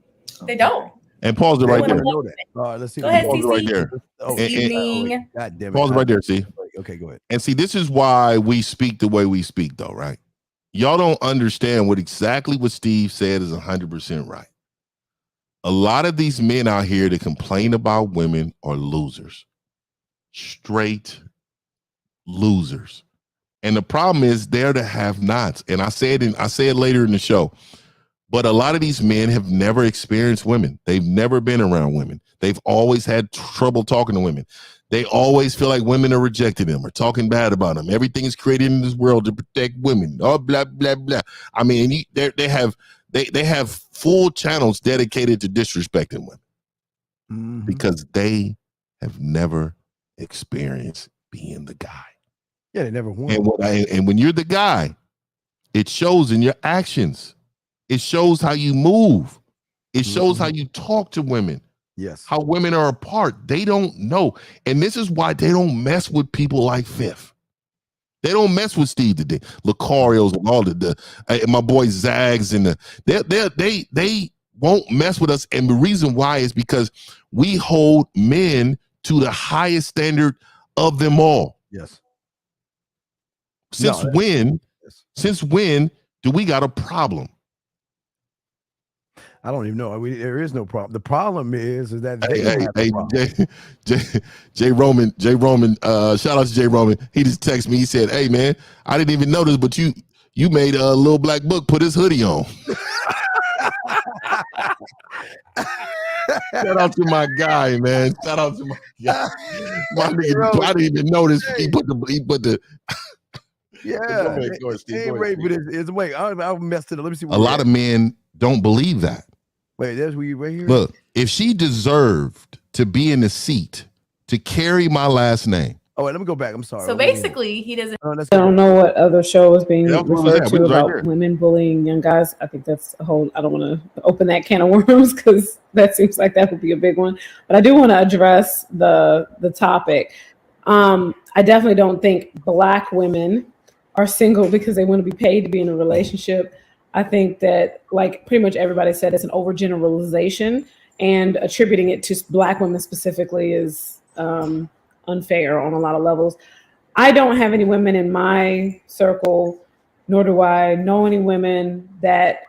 They don't. And pause it right there. All right, let's see. Go ahead, pause it right there. Evening. God damn it. Pause it right there, see? Okay, go ahead. And see, this is why we speak the way we speak, though, right? Y'all don't understand what Steve said is 100% right. A lot of these men out here that complain about women are losers. Straight losers. And the problem is they're the have-nots. And I say it later in the show. But a lot of these men have never experienced women. They've never been around women. They've always had trouble talking to women. They always feel like women are rejecting them or talking bad about them. Everything is created in this world to protect women. Oh, blah, blah, blah. I mean, they have full channels dedicated to disrespecting women because they have never experienced being the guy. Yeah, they never won. And when you're the guy, it shows in your actions. It shows how you move. It shows how you talk to women. Yes. How women are apart. They don't know. And this is why they don't mess with people like Fifth. They don't mess with Steve today. Lucarios and all my boy Zags and they won't mess with us. And the reason why is because we hold men to the highest standard of them all. Yes. Since when do we got a problem? I don't even know. There is no problem. The problem is that they have a problem. Jay Roman, shout out to Jay Roman. He just texted me. He said, "Hey man, I didn't even notice, but you made a little black book put his hoodie on." Shout out to my guy, man. Shout out to my guy. My nigga, I didn't even notice. He put the. Yeah, wait, I messed it up. Let me see. A lot of men don't believe that. Wait, there's we right here. Look, if she deserved to be in the seat to carry my last name. Oh, wait, let me go back. I'm sorry. So basically, he doesn't. I don't know what other show is being referred to about women bullying young guys. I think that's a whole. I don't want to open that can of worms because that seems like that would be a big one. But I do want to address the topic. I definitely don't think Black women are single because they want to be paid to be in a relationship. I think that, like pretty much everybody said, it's an overgeneralization, and attributing it to Black women specifically is unfair on a lot of levels. I don't have any women in my circle, nor do I know any women that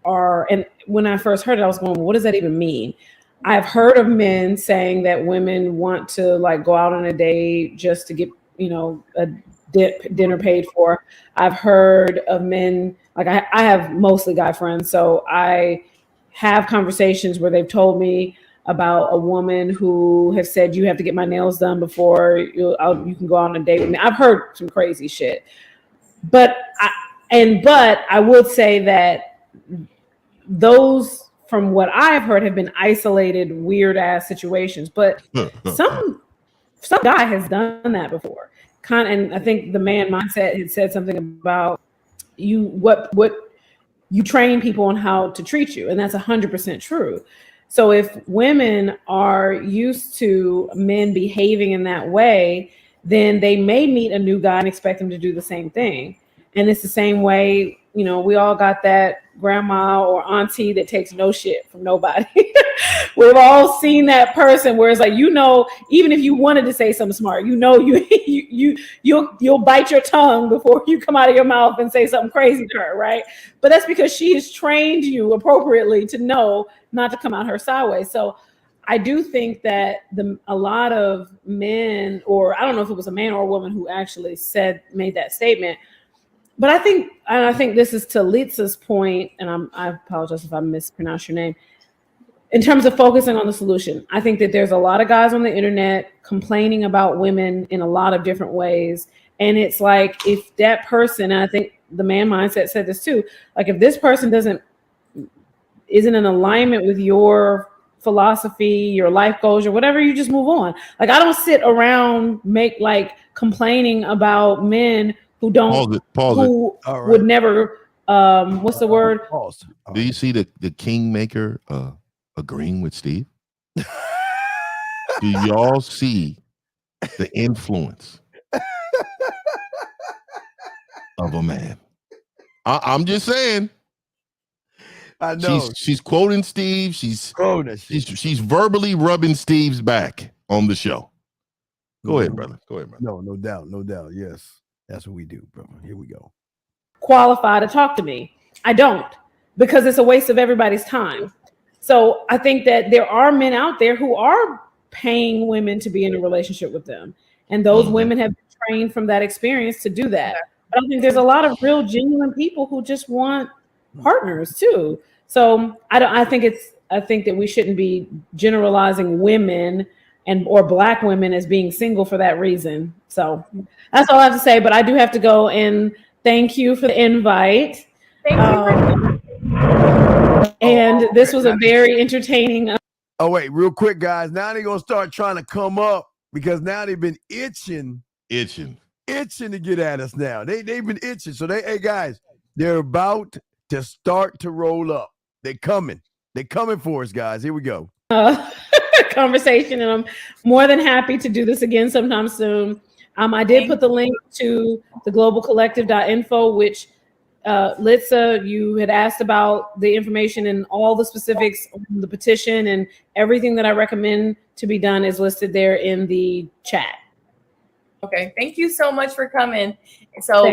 are, and when I first heard it, I was going, what does that even mean? I've heard of men saying that women want to like go out on a date just to get, a dinner paid for. I've heard of men, like I have mostly guy friends, so I have conversations where they've told me about a woman who has said, you have to get my nails done before you can go on a date with me. I've heard some crazy shit, but I would say that those, from what I've heard, have been isolated, weird ass situations. But some guy has done that before. And I think the man mindset had said something about what you train people on how to treat you, and that's 100% true. So if women are used to men behaving in that way, then they may meet a new guy and expect him to do the same thing. And it's the same way, we all got that grandma or auntie that takes no shit from nobody. We've all seen that person where it's like, even if you wanted to say something smart, you'll bite your tongue before you come out of your mouth and say something crazy to her, right? But that's because she has trained you appropriately to know not to come out her sideways. So I do think that a lot of men, or I don't know if it was a man or a woman who actually made that statement, but I think this is to Litsa's point, and I apologize if I mispronounced your name. In terms of focusing on the solution, I think that there's a lot of guys on the internet complaining about women in a lot of different ways. And it's like, if that person, and I think the man mindset said this too, like if this person isn't in alignment with your philosophy, your life goals, or whatever, you just move on. Like I don't sit around complaining about men who don't, would never, what's the word? Pause. Do you see the kingmaker agreeing with Steve? Do y'all see the influence of a man? I'm just saying. I know. She's quoting Steve. She's verbally rubbing Steve's back on the show. Go ahead, brother. No doubt. Yes. That's what we do, brother. Here we go. Qualify to talk to me. I don't, because it's a waste of everybody's time. So I think that there are men out there who are paying women to be in a relationship with them. And those women have been trained from that experience to do that. But I think there's a lot of real genuine people who just want partners too. So I think that we shouldn't be generalizing women or Black women as being single for that reason. So that's all I have to say. But I do have to go, and thank you for the invite. And this was a very entertaining. Oh wait, real quick, guys. Now they're gonna start trying to come up because now they've been itching to get at us. Now they've been itching. So hey guys, they're about to start to roll up. They're coming for us, guys. Here we go. Conversation, and I'm more than happy to do this again sometime soon. I did put the link to the globalcollective.info, which Litsa, you had asked about the information and all the specifics on the petition, and everything that I recommend to be done is listed there in the chat. Okay, thank you so much for coming. So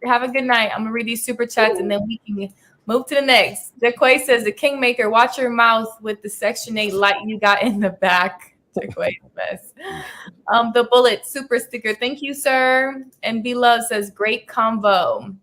have a good night. I'm gonna read these super chats and then we can move to the next. Jaquay says, the Kingmaker, watch your mouth with the Section 8 light you got in the back. Jaquay's mess. The Bullet super sticker, thank you, sir. And B Love says, great combo.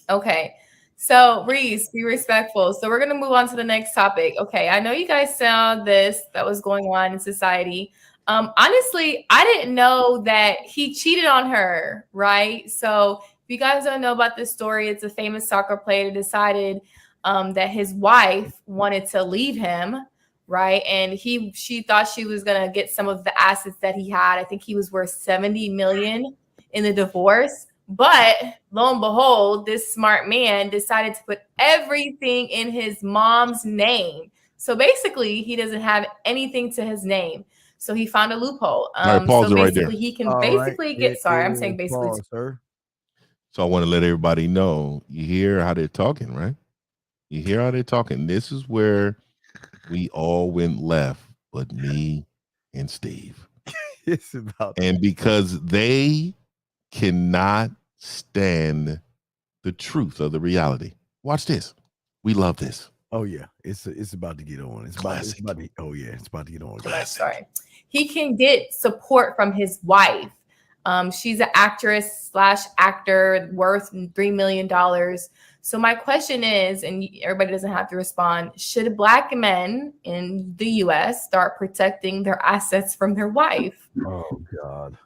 Okay, so Reese, be respectful. So we're gonna move on to the next topic. Okay, I know you guys saw this that was going on in society. Honestly, I didn't know that he cheated on her, right? So if you guys don't know about this story, it's a famous soccer player that decided that his wife wanted to leave him, right? And she thought she was gonna get some of the assets that he had. I think he was worth 70 million in the divorce. But lo and behold, this smart man decided to put everything in his mom's name. So basically, he doesn't have anything to his name. So he found a loophole. All right, pause so it right basically, there. he can basically get. Sorry, I'm saying basically. Pause, sir. So I want to let everybody know. You hear how they're talking, right? You hear how they're talking. This is where we all went left, but me and Steve. It's about and because they cannot stand the truth of the reality. Watch this. We love this. Oh yeah, it's about to get on. It's about to, oh yeah, it's about to get on. Sorry. He can get support from his wife. She's an actress / actor worth $3 million. So my question is, and everybody doesn't have to respond, should Black men in the US start protecting their assets from their wife? Oh God.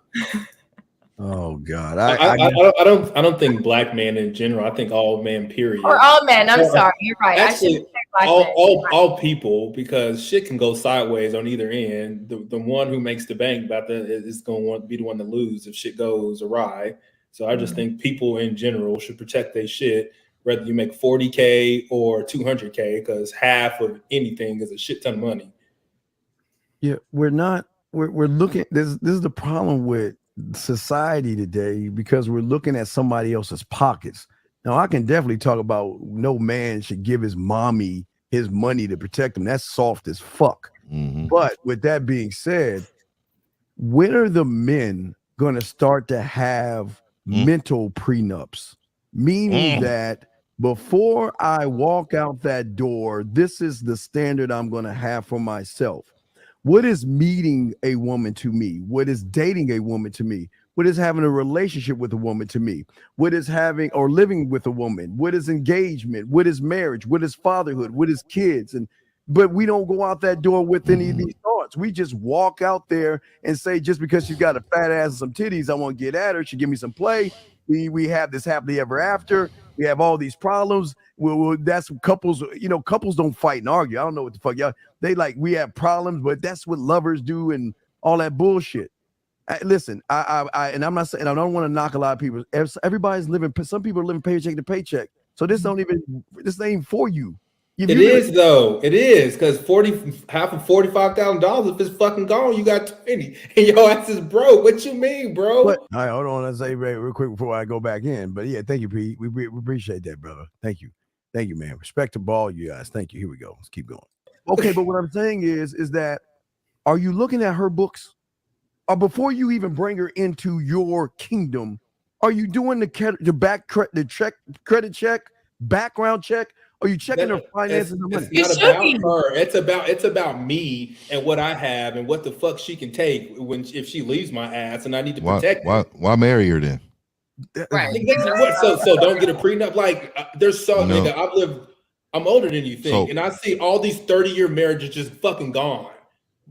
Oh God. I don't think Black men in general. I think all men, period. Or all men. I'm sorry. You're right. Actually, I should say Black men. all people, because shit can go sideways on either end. The one who makes the bank about that is going to want to be the one to lose if shit goes awry. So I just think people in general should protect their shit, whether you make 40K or 200K, because half of anything is a shit ton of money. Yeah, we're looking. This is the problem with society today, because we're looking at somebody else's pockets. Now, I can definitely talk about no man should give his mommy his money to protect him. That's soft as fuck. Mm-hmm. But with that being said, when are the men going to start to have mental prenups? Meaning that before I walk out that door, this is the standard I'm going to have for myself. What is meeting a woman to me? What is dating a woman to me? What is having a relationship with a woman to me? What is having or living with a woman? What is engagement? What is marriage? What is fatherhood? What is kids? But we don't go out that door with any of these thoughts. We just walk out there and say, just because she's got a fat ass and some titties, I want to get at her. She give me some play. We have this happily ever after. We have all these problems. That's couples. Couples don't fight and argue. I don't know what the fuck y'all. They we have problems, but that's what lovers do and all that bullshit. Listen, and I'm not saying, I don't want to knock a lot of people. Everybody's living. Some people are living paycheck to paycheck. So this ain't for you. It is though. It is, because half of $45,000, if it's fucking gone, you got 20, and your ass is broke. What you mean, bro? All right, hold on. Let's say real quick before I go back in. But yeah, thank you, Pete. We appreciate that, brother. Thank you, man. Respect to all you guys. Thank you. Here we go. Let's keep going. Okay, but what I'm saying is that, are you looking at her books, or before you even bring her into your kingdom, are you doing the credit check, background check? Are you checking her finances and money? It's not about her. It's about me and what I have and what the fuck she can take if she leaves my ass, and I need to protect her. Why marry her then? Right. So don't get a prenup. There's so nigga, I'm older than you think, and I see all these 30-year marriages just fucking gone.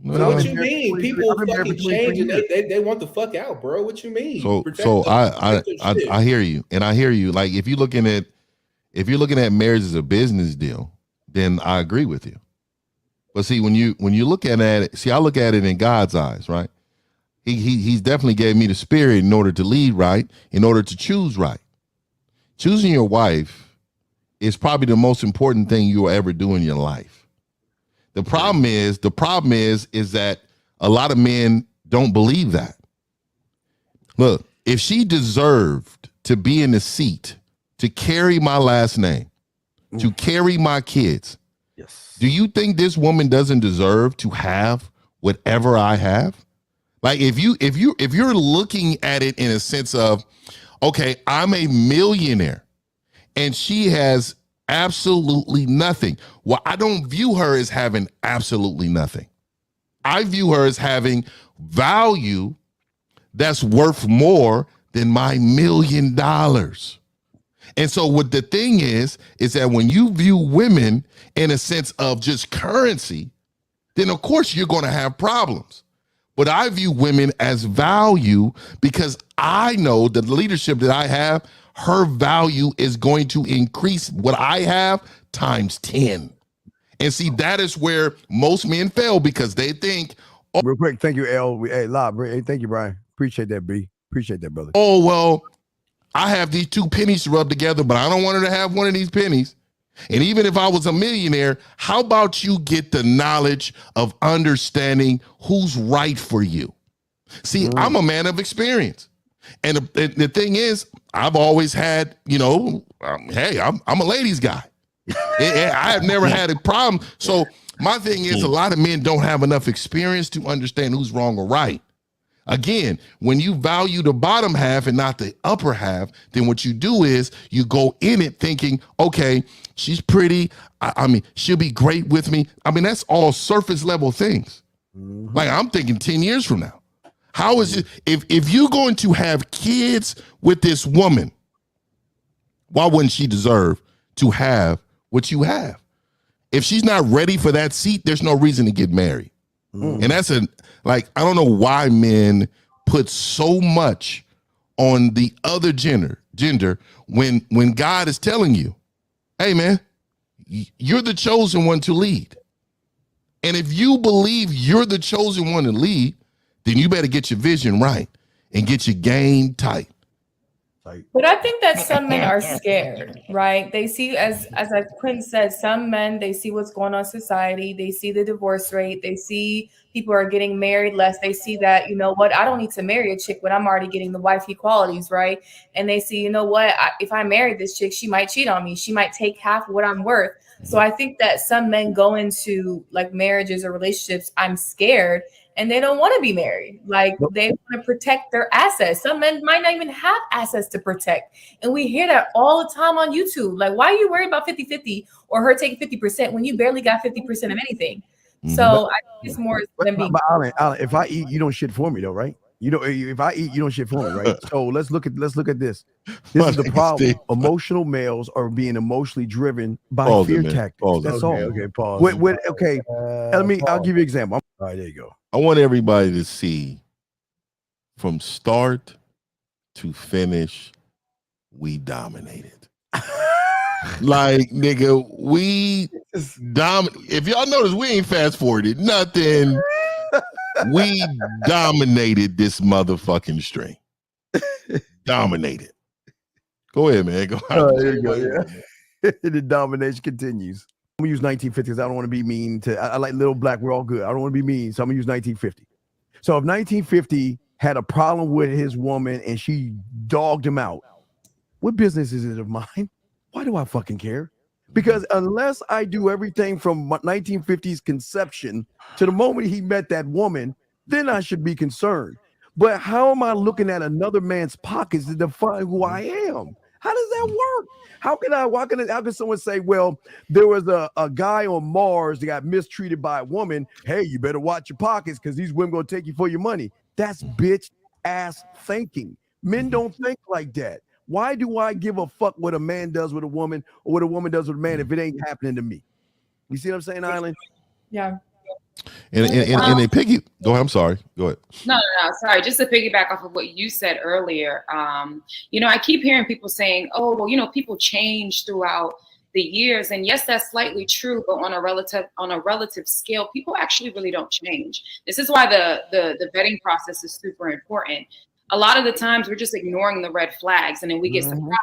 So what you mean? People fucking change and they want the fuck out, bro. What you mean? So I hear you, and I hear you. Like if you're looking at marriage as a business deal, then I agree with you. But see, when you look at it, I look at it in God's eyes, right? He's definitely gave me the spirit in order to lead right, in order to choose right. Choosing your wife is probably the most important thing you'll ever do in your life. The problem is that a lot of men don't believe that. Look, if she deserved to be in the seat, to carry my last name, to carry my kids, yes. Do you think this woman doesn't deserve to have whatever I have? Like if you're looking at it in a sense of, okay, I'm a millionaire and she has absolutely nothing. Well, I don't view her as having absolutely nothing. I view her as having value that's worth more than my $1 million. And so what the thing is that when you view women in a sense of just currency, then of course you're going to have problems. But I view women as value because I know that the leadership that I have, her value is going to increase what I have times 10. And see, that is where most men fail because they think, oh, real quick, thank you, L. Hey, Lob, hey, thank you, Brian. Appreciate that, B. Appreciate that, brother. Oh, well, I have these two pennies to rub together, but I don't want her to have one of these pennies. And even if I was a millionaire, how about you get the knowledge of understanding who's right for you? See, I'm a man of experience. And the thing is, I've always had, hey, I'm a ladies guy. I have never had a problem. So my thing is, a lot of men don't have enough experience to understand who's wrong or right. Again, when you value the bottom half and not the upper half, then what you do is you go in it thinking, okay, she's pretty. I mean, she'll be great with me. I mean, that's all surface level things. Like I'm thinking 10 years from now. How is it, if you're going to have kids with this woman, why wouldn't she deserve to have what you have? If she's not ready for that seat, there's no reason to get married. And that's I don't know why men put so much on the other gender when God is telling you, hey man, you're the chosen one to lead. And if you believe you're the chosen one to lead, then you better get your vision right and get your game tight. But I think that some men are scared, right? They see, as Quinn said, some men, they see what's going on in society. They see the divorce rate. They see people are getting married less. They see that, you know what, I don't need to marry a chick when I'm already getting the wifey qualities, right? And they see, you know what, if I marry this chick, she might cheat on me. She might take half of what I'm worth. So I think that some men go into like marriages or relationships, I'm scared, and they don't want to be married. Like they want to protect their assets. Some men might not even have assets to protect. And we hear that all the time on YouTube. Like, why are you worried about 50-50 or her taking 50% when you barely got 50% of anything? So I think it's more than being. But Alan, if I eat, you don't shit for me though, right? You know, if I eat, you don't shit for me, right? So let's look at this. This is the problem. Emotional males are being emotionally driven by fear tactics. That's all. Okay, pause. Okay, I'll give you an example. All right, there you go. I want everybody to see from start to finish, we dominated. Like, nigga, we if y'all notice, we ain't fast forwarded nothing. We dominated this motherfucking string. Dominated. Go ahead, man. Go ahead. There you go. Yeah. The domination continues. I'm gonna use 1950s. I don't want to be mean to. I like Little Black. We're all good. I don't want to be mean, so I'm gonna use 1950. So if 1950 had a problem with his woman and she dogged him out, what business is it of mine? Why do I fucking care? Because unless I do everything from 1950's conception to the moment he met that woman, then I should be concerned. But how am I looking at another man's pockets to define who I am? How does that work? How can someone say, well, there was a guy on Mars that got mistreated by a woman. Hey, you better watch your pockets because these women gonna take you for your money. That's bitch ass thinking. Men don't think like that. Why do I give a fuck what a man does with a woman or what a woman does with a man if it ain't happening to me? You see what I'm saying, Island? Yeah. And they piggy. Go ahead. I'm sorry. Go ahead. No. Sorry. Just to piggyback off of what you said earlier. I keep hearing people saying, "Oh, well, people change throughout the years," and yes, that's slightly true. But on a relative scale, people actually really don't change. This is why the vetting process is super important. A lot of the times we're just ignoring the red flags, and then we get surprised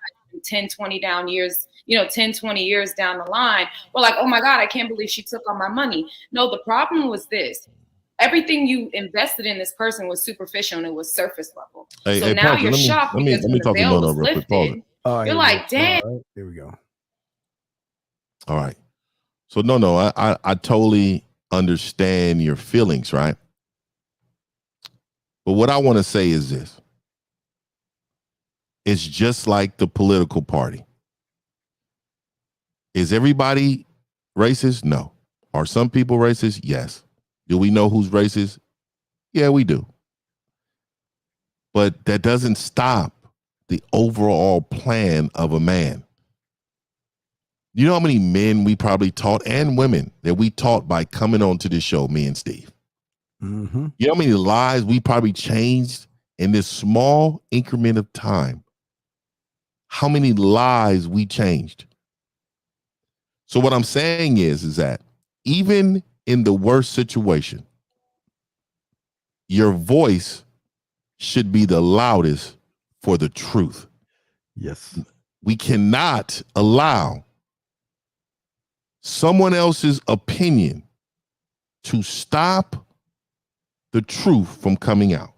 10, 20 years down the line. We're like, oh my God, I can't believe she took all my money. No, the problem was this. everything you invested in this person was superficial and it was surface level. Hey, So hey, now pause it. you're Let me- shocked let me- because let me when the talk to veil Nono was real quick. Pause lifted, it. All right, you're like, damn. all right, here we go. All right. So no, I totally understand your feelings, right? But what I want to say is this. It's just like the political party. Is everybody racist? No. Are some people racist? Yes. Do we know who's racist? Yeah, we do. But that doesn't stop the overall plan of a man. You know how many men we probably taught and women that we taught by coming on to this show, me and Steve? Mm-hmm. You know how many lives we probably changed in this small increment of time? How many lives we changed? So what I'm saying is that even in the worst situation, your voice should be the loudest for the truth. Yes. We cannot allow someone else's opinion to stop the truth from coming out.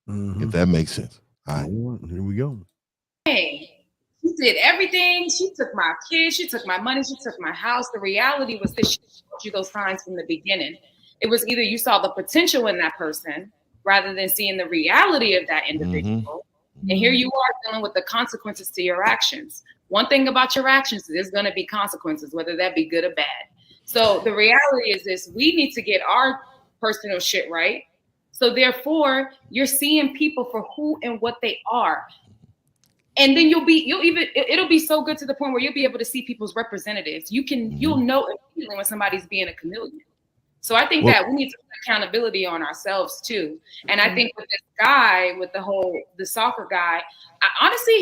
Mm-hmm. If that makes sense. All right. Here we go. Hey, she did everything. She took my kids. She took my money. She took my house. The reality was that she showed you those signs from the beginning. It was either you saw the potential in that person rather than seeing the reality of that individual. And here you are dealing with the consequences to your actions. One thing about your actions, there's going to be consequences, whether that be good or bad. So the reality is this: we need to get our personal shit right. So therefore, you're seeing people for who and what they are. And then it'll be so good to the point where you'll be able to see people's representatives. You'll know immediately when somebody's being a chameleon. So I think that we need to put accountability on ourselves too. And I think with this guy, with the soccer guy, honestly,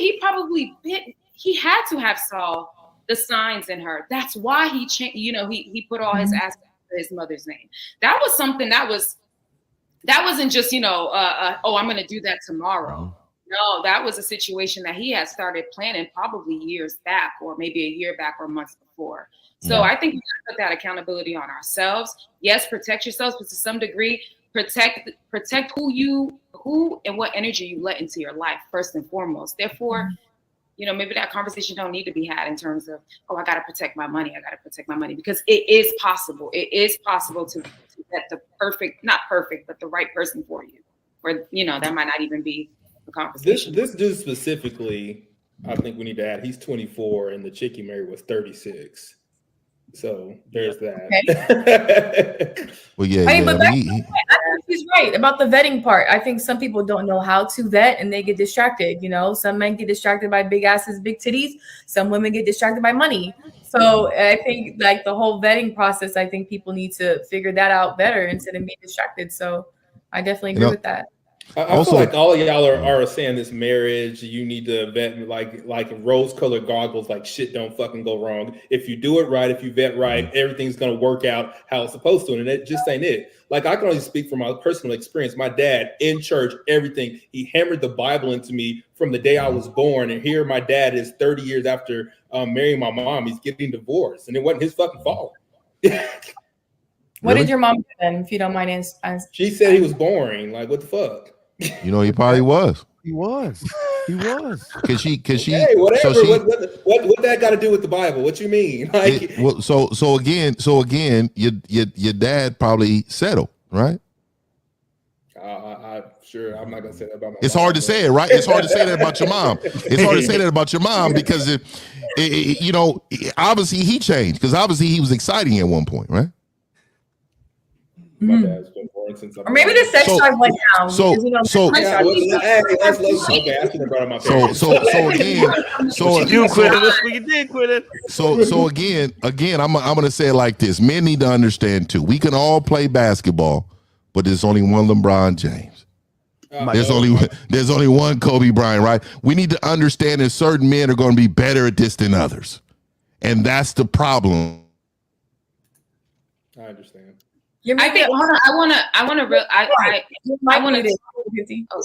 he had to have saw the signs in her. That's why he changed, he put all his assets to his mother's name. That was something that wasn't just, oh, I'm going to do that tomorrow. No, that was a situation that he had started planning probably years back, or maybe a year back or months before. So I think we got to put that accountability on ourselves. Yes, protect yourselves, but to some degree, protect who and what energy you let into your life first and foremost. Therefore, maybe that conversation don't need to be had in terms of, oh, I got to protect my money. I got to protect my money, because it is possible. It is possible to get the perfect, not perfect, but the right person for you. Or, that might not even be the conversation. This dude specifically, I think we need to add, he's 24 and the chick he married was 36. So there's that. Okay. Well, yeah, but I think he's right about the vetting part. I think some people don't know how to vet and they get distracted. Some men get distracted by big asses, big titties. Some women get distracted by money. So I think like the whole vetting process, I think people need to figure that out better instead of being distracted. So I definitely agree with that. I feel like all of y'all are saying this marriage, you need to vet like rose-colored goggles, like shit don't fucking go wrong. If you do it right, if you vet right, everything's gonna work out how it's supposed to, and it just ain't it. Like, I can only speak from my personal experience. My dad in church, everything, he hammered the Bible into me from the day I was born, and here my dad is 30 years after marrying my mom, he's getting divorced, and it wasn't his fucking fault. What did your mom do then, if you don't mind asking? She said he was boring. Like, what the fuck? He probably was. He was. Cause she. Hey, whatever. So what that got to do with the Bible? What you mean? Like, so again, your dad probably settled, right? I'm sure I'm not gonna say that about my. It's hard to say it, right? It's hard to say that about your mom. It's hard to say that about your mom because obviously he changed, because obviously he was exciting at one point, right? My dad's been born since I'm. Or maybe the sex drive went down. So again, I'm gonna say it like this: men need to understand too. We can all play basketball, but there's only one LeBron James. There's only one Kobe Bryant, right? We need to understand that certain men are going to be better at this than others, and that's the problem. I understand. I think I want to.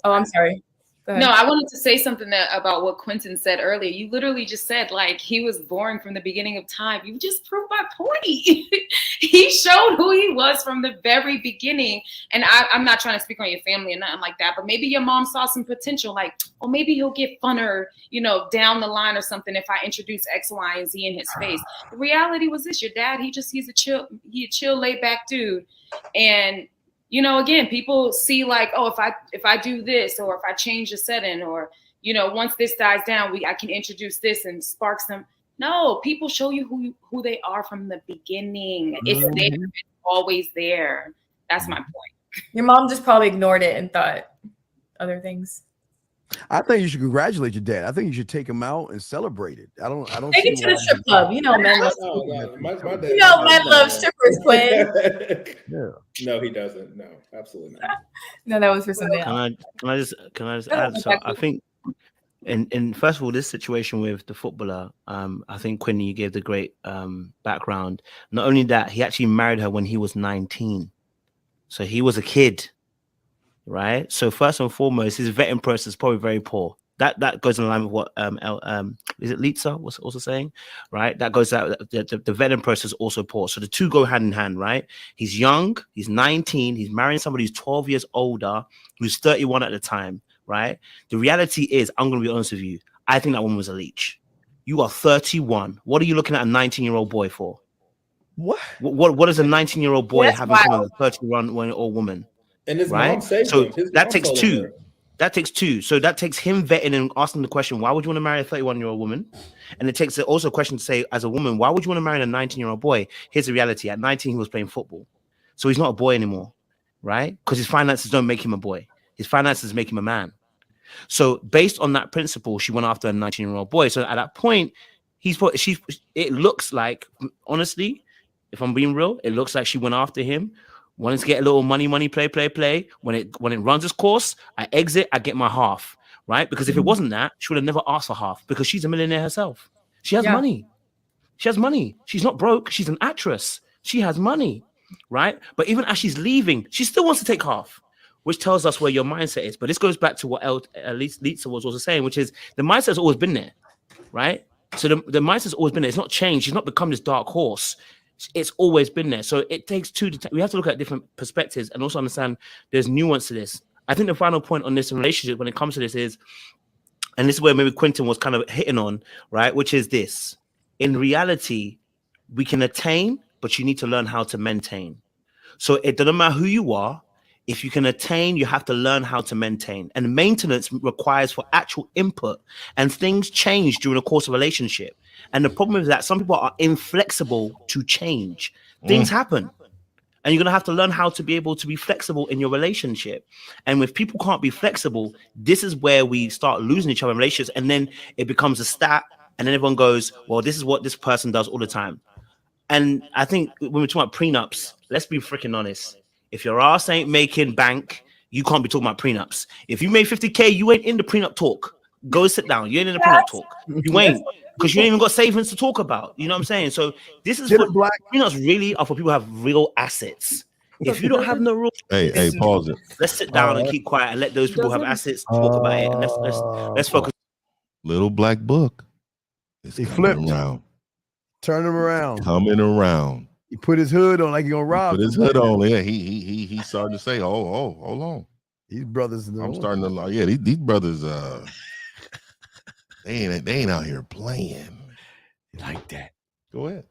Oh, I'm sorry. No, I wanted to say something about what Quentin said earlier. You literally just said like he was boring from the beginning of time. You just proved my point. He showed who he was from the very beginning. And I'm not trying to speak on your family or nothing like that, but maybe your mom saw some potential, like, well, maybe he'll get funner, down the line or something if I introduce X, Y, and Z in his face. The reality was this: your dad, he's a chill, laid back dude, and again, people see like, oh, if I do this, or if I change the setting, or once this dies down, I can introduce this and sparks them. No, people show you who they are from the beginning. It's there, it's always there. That's my point. Your mom just probably ignored it and thought other things. I think you should congratulate your dad. I think you should take him out and celebrate it. I don't take it to the strip club. Men love men love strippers, Quinn. Yeah. No, he doesn't. No, absolutely not. No, that was for something else. Can I just add? So I think in first of all, this situation with the footballer, I think Quinn, you gave the great background. Not only that, he actually married her when he was 19. So he was a kid. Right. So first and foremost, his vetting process is probably very poor. That goes in line with what is it Litsa was also saying, right? That goes out the vetting process is also poor. So the two go hand in hand, right? He's young, he's 19, he's marrying somebody who's 12 years older, who's 31 at the time, right? The reality is, I'm gonna be honest with you, I think that woman was a leech. You are 31. What are you looking at a 19-year-old boy for? What does a 19-year-old boy have in common with a 31-year-old woman? And his right? mom saved so him. That takes two. That takes two. So that takes him vetting and asking the question, why would you want to marry a 31-year-old woman? And it takes also a question to say, as a woman, why would you want to marry a 19-year-old boy? Here's the reality. At 19, he was playing football. So he's not a boy anymore, right? Because his finances don't make him a boy. His finances make him a man. So based on that principle, she went after a 19-year-old boy. So at that point, it looks like, honestly, if I'm being real, it looks like she went after him. Wanted to get a little money, play. When it runs its course, I exit, I get my half, right? Because if it wasn't that, she would have never asked for half because she's a millionaire herself. She has money. She has money. She's not broke. She's an actress. She has money, right? But even as she's leaving, she still wants to take half, which tells us where your mindset is. But this goes back to what at least Lisa was also saying, which is the mindset's always been there, right? So the mindset's always been there. It's not changed. She's not become this dark horse. It's always been there. So it takes two to we have to look at different perspectives and also understand there's nuance to this. I think the final point on this relationship when it comes to this is, and this is where maybe Quentin was kind of hitting on, right? Which is this. In reality, we can attain, but you need to learn how to maintain. So it doesn't matter who you are. If you can attain, you have to learn how to maintain. And maintenance requires for actual input. And things change during the course of a relationship. And the problem is that some people are inflexible to change. Things happen. And you're going to have to learn how to be able to be flexible in your relationship. And if people can't be flexible, this is where we start losing each other in relationships. And then it becomes a stat. And then everyone goes, well, this is what this person does all the time. And I think when we're talking about prenups, let's be freaking honest. If your ass ain't making bank, you can't be talking about prenups. If you made 50K, you ain't in the prenup talk. Go sit down. You ain't in the prenup talk. You ain't. Because you ain't even got savings to talk about. You know what I'm saying? So this is what prenups really are for people who have real assets. If you don't have no rules, hey, pause it. Let's sit down and keep quiet and let those people who have assets talk about it. And let's focus. Little black book. He flipped around. Turn him around. Coming around. He put his hood on like he gonna rob. Put his hood on. Yeah, he started to say, oh, hold on. These brothers. I'm starting to. Yeah, these brothers. They ain't out here playing like that. Go ahead.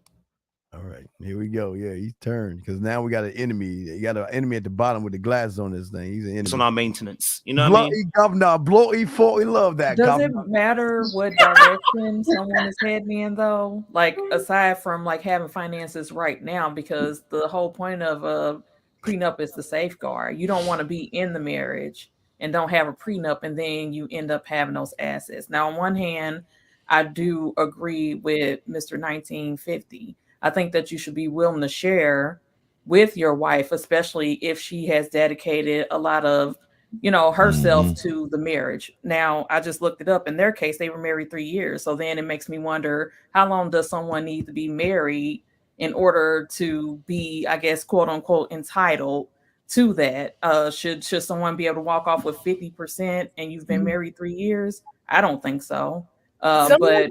All right, here we go. Yeah, he turned because now we got an enemy. You got an enemy at the bottom with the glasses on this thing. He's an enemy. It's on our maintenance. You know what I mean? Governor, bloody fucking love that. Does it matter what direction someone is heading in, though? Like, aside from like having finances right now, because the whole point of a prenup is the safeguard. You don't want to be in the marriage and don't have a prenup, and then you end up having those assets. Now, on one hand, I do agree with Mr. 1950. I think that you should be willing to share with your wife, especially if she has dedicated a lot of, herself to the marriage. Now, I just looked it up. In their case, they were married 3 years. So then it makes me wonder, how long does someone need to be married in order to be, I guess, quote unquote, entitled to that. Should someone be able to walk off with 50% and you've been married 3 years? I don't think so. But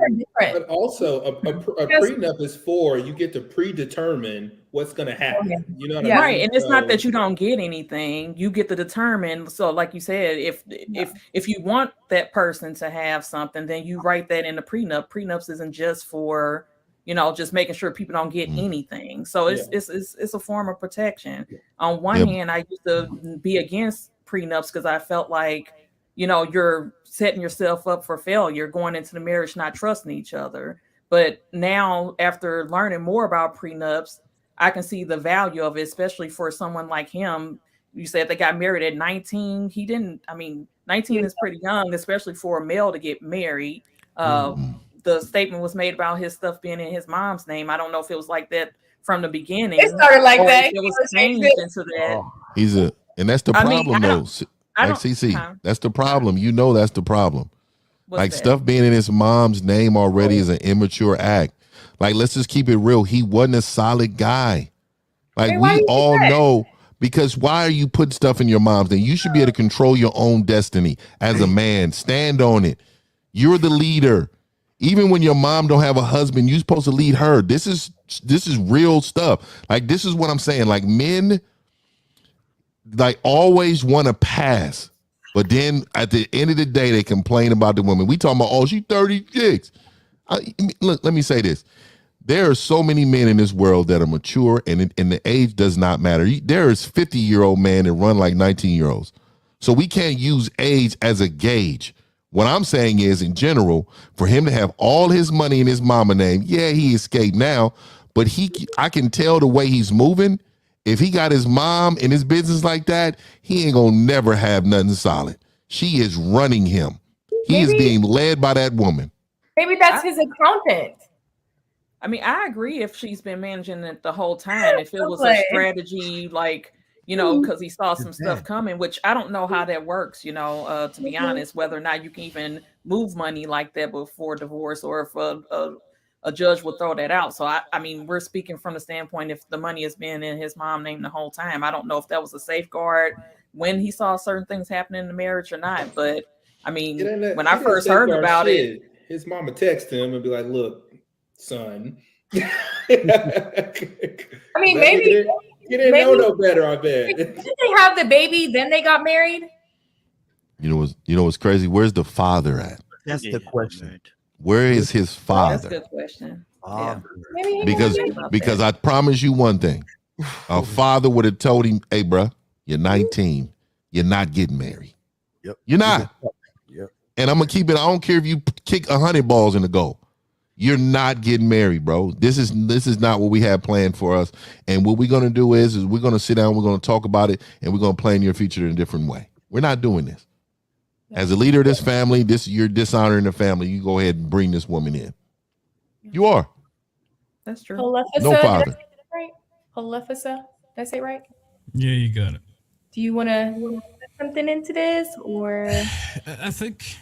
also a prenup is for you get to predetermine what's going to happen. You know what I mean? Right, and it's not that you don't get anything; you get to determine. So, like you said, if you want that person to have something, then you write that in the prenup. Prenups isn't just for just making sure people don't get anything. So it's a form of protection. On one hand, I used to be against prenups because I felt like you're setting yourself up for failure going into the marriage not trusting each other. But now, after learning more about prenups, I can see the value of it, especially for someone like him. You said they got married at 19. He didn't. I mean, 19 is pretty young, especially for a male to get married. The statement was made about his stuff being in his mom's name. I don't know if it was like that from the beginning. It started like that. It was changed into that. And that's the problem, though. Like CC, that's the problem. That's the problem. Like stuff being in his mom's name already is an immature act. Like, let's just keep it real. He wasn't a solid guy. Like, we all know, because why are you putting stuff in your mom's name? You should be able to control your own destiny as a man. Stand on it. You're the leader. Even when your mom don't have a husband, you're supposed to lead her. This is real stuff. Like, this is what I'm saying. Like, men, like, always want to pass. But then at the end of the day, they complain about the woman. We talking about, oh, she's 36. Look, let me say this. There are so many men in this world that are mature, and the age does not matter. There is 50-year-old men that run like 19-year-olds. So we can't use age as a gauge. What I'm saying is, in general, for him to have all his money in his mama name, yeah, he escaped now, but I can tell the way he's moving. If he got his mom in his business like that, he ain't gonna never have nothing solid. She is running him. He is being led by that woman. Maybe that's his accountant. I mean, I agree if she's been managing it the whole time. If it was a strategy, like, because he saw some stuff coming, which I don't know how that works, to be honest, whether or not you can even move money like that before divorce, or if a judge will throw that out. So, I mean, we're speaking from the standpoint if the money has been in his mom's name the whole time. I don't know if that was a safeguard when he saw certain things happening in the marriage or not. But, I mean, when I first heard about it, his mama text him and be like, look, son. I mean, maybe you didn't know no better, I bet. Did they have the baby, then they got married? You know what's crazy? Where's the father at? That's the question. Where is his father? That's a good question. Because I promise you one thing. A father would have told him, hey, bro, you're 19. You're not getting married. Yep. You're not. Yep. And I'm going to keep it. I don't care if you kick 100 balls in the goal. You're not getting married, bro. This is not what we have planned for us. And what we're going to do is we're going to sit down, we're going to talk about it, and we're going to plan your future in a different way. We're not doing this. As a leader of this family, you're dishonoring the family. You go ahead and bring this woman in. You are. That's true. No father. Did I say it right? Yeah, you got it. Do you want to put something into this, or? I think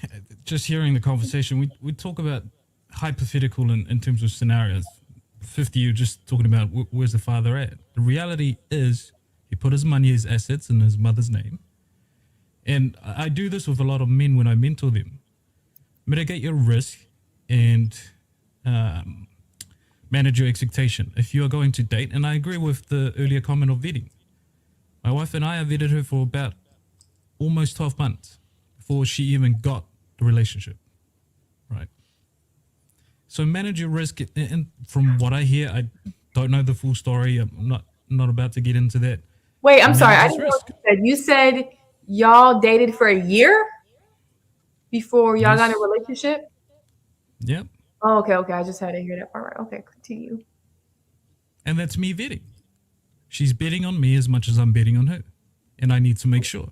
just hearing the conversation, we talk about hypothetical in terms of scenarios. 50, you're just talking about where's the father at. The reality is he put his money, his assets in his mother's name. And I do this with a lot of men when I mentor them. Mitigate your risk and manage your expectation. If you are going to date, and I agree with the earlier comment of vetting. My wife and I have vetted her for about almost 12 months before she even got the relationship. Right. So manage your risk. And from what I hear, I don't know the full story. I'm not about to get into that. Wait, I'm sorry. I didn't know what you said. You said y'all dated for a year before y'all got in a relationship? Yep. Oh, okay. I just had to hear that part right. Okay, continue. And that's me betting. She's betting on me as much as I'm betting on her. And I need to make sure.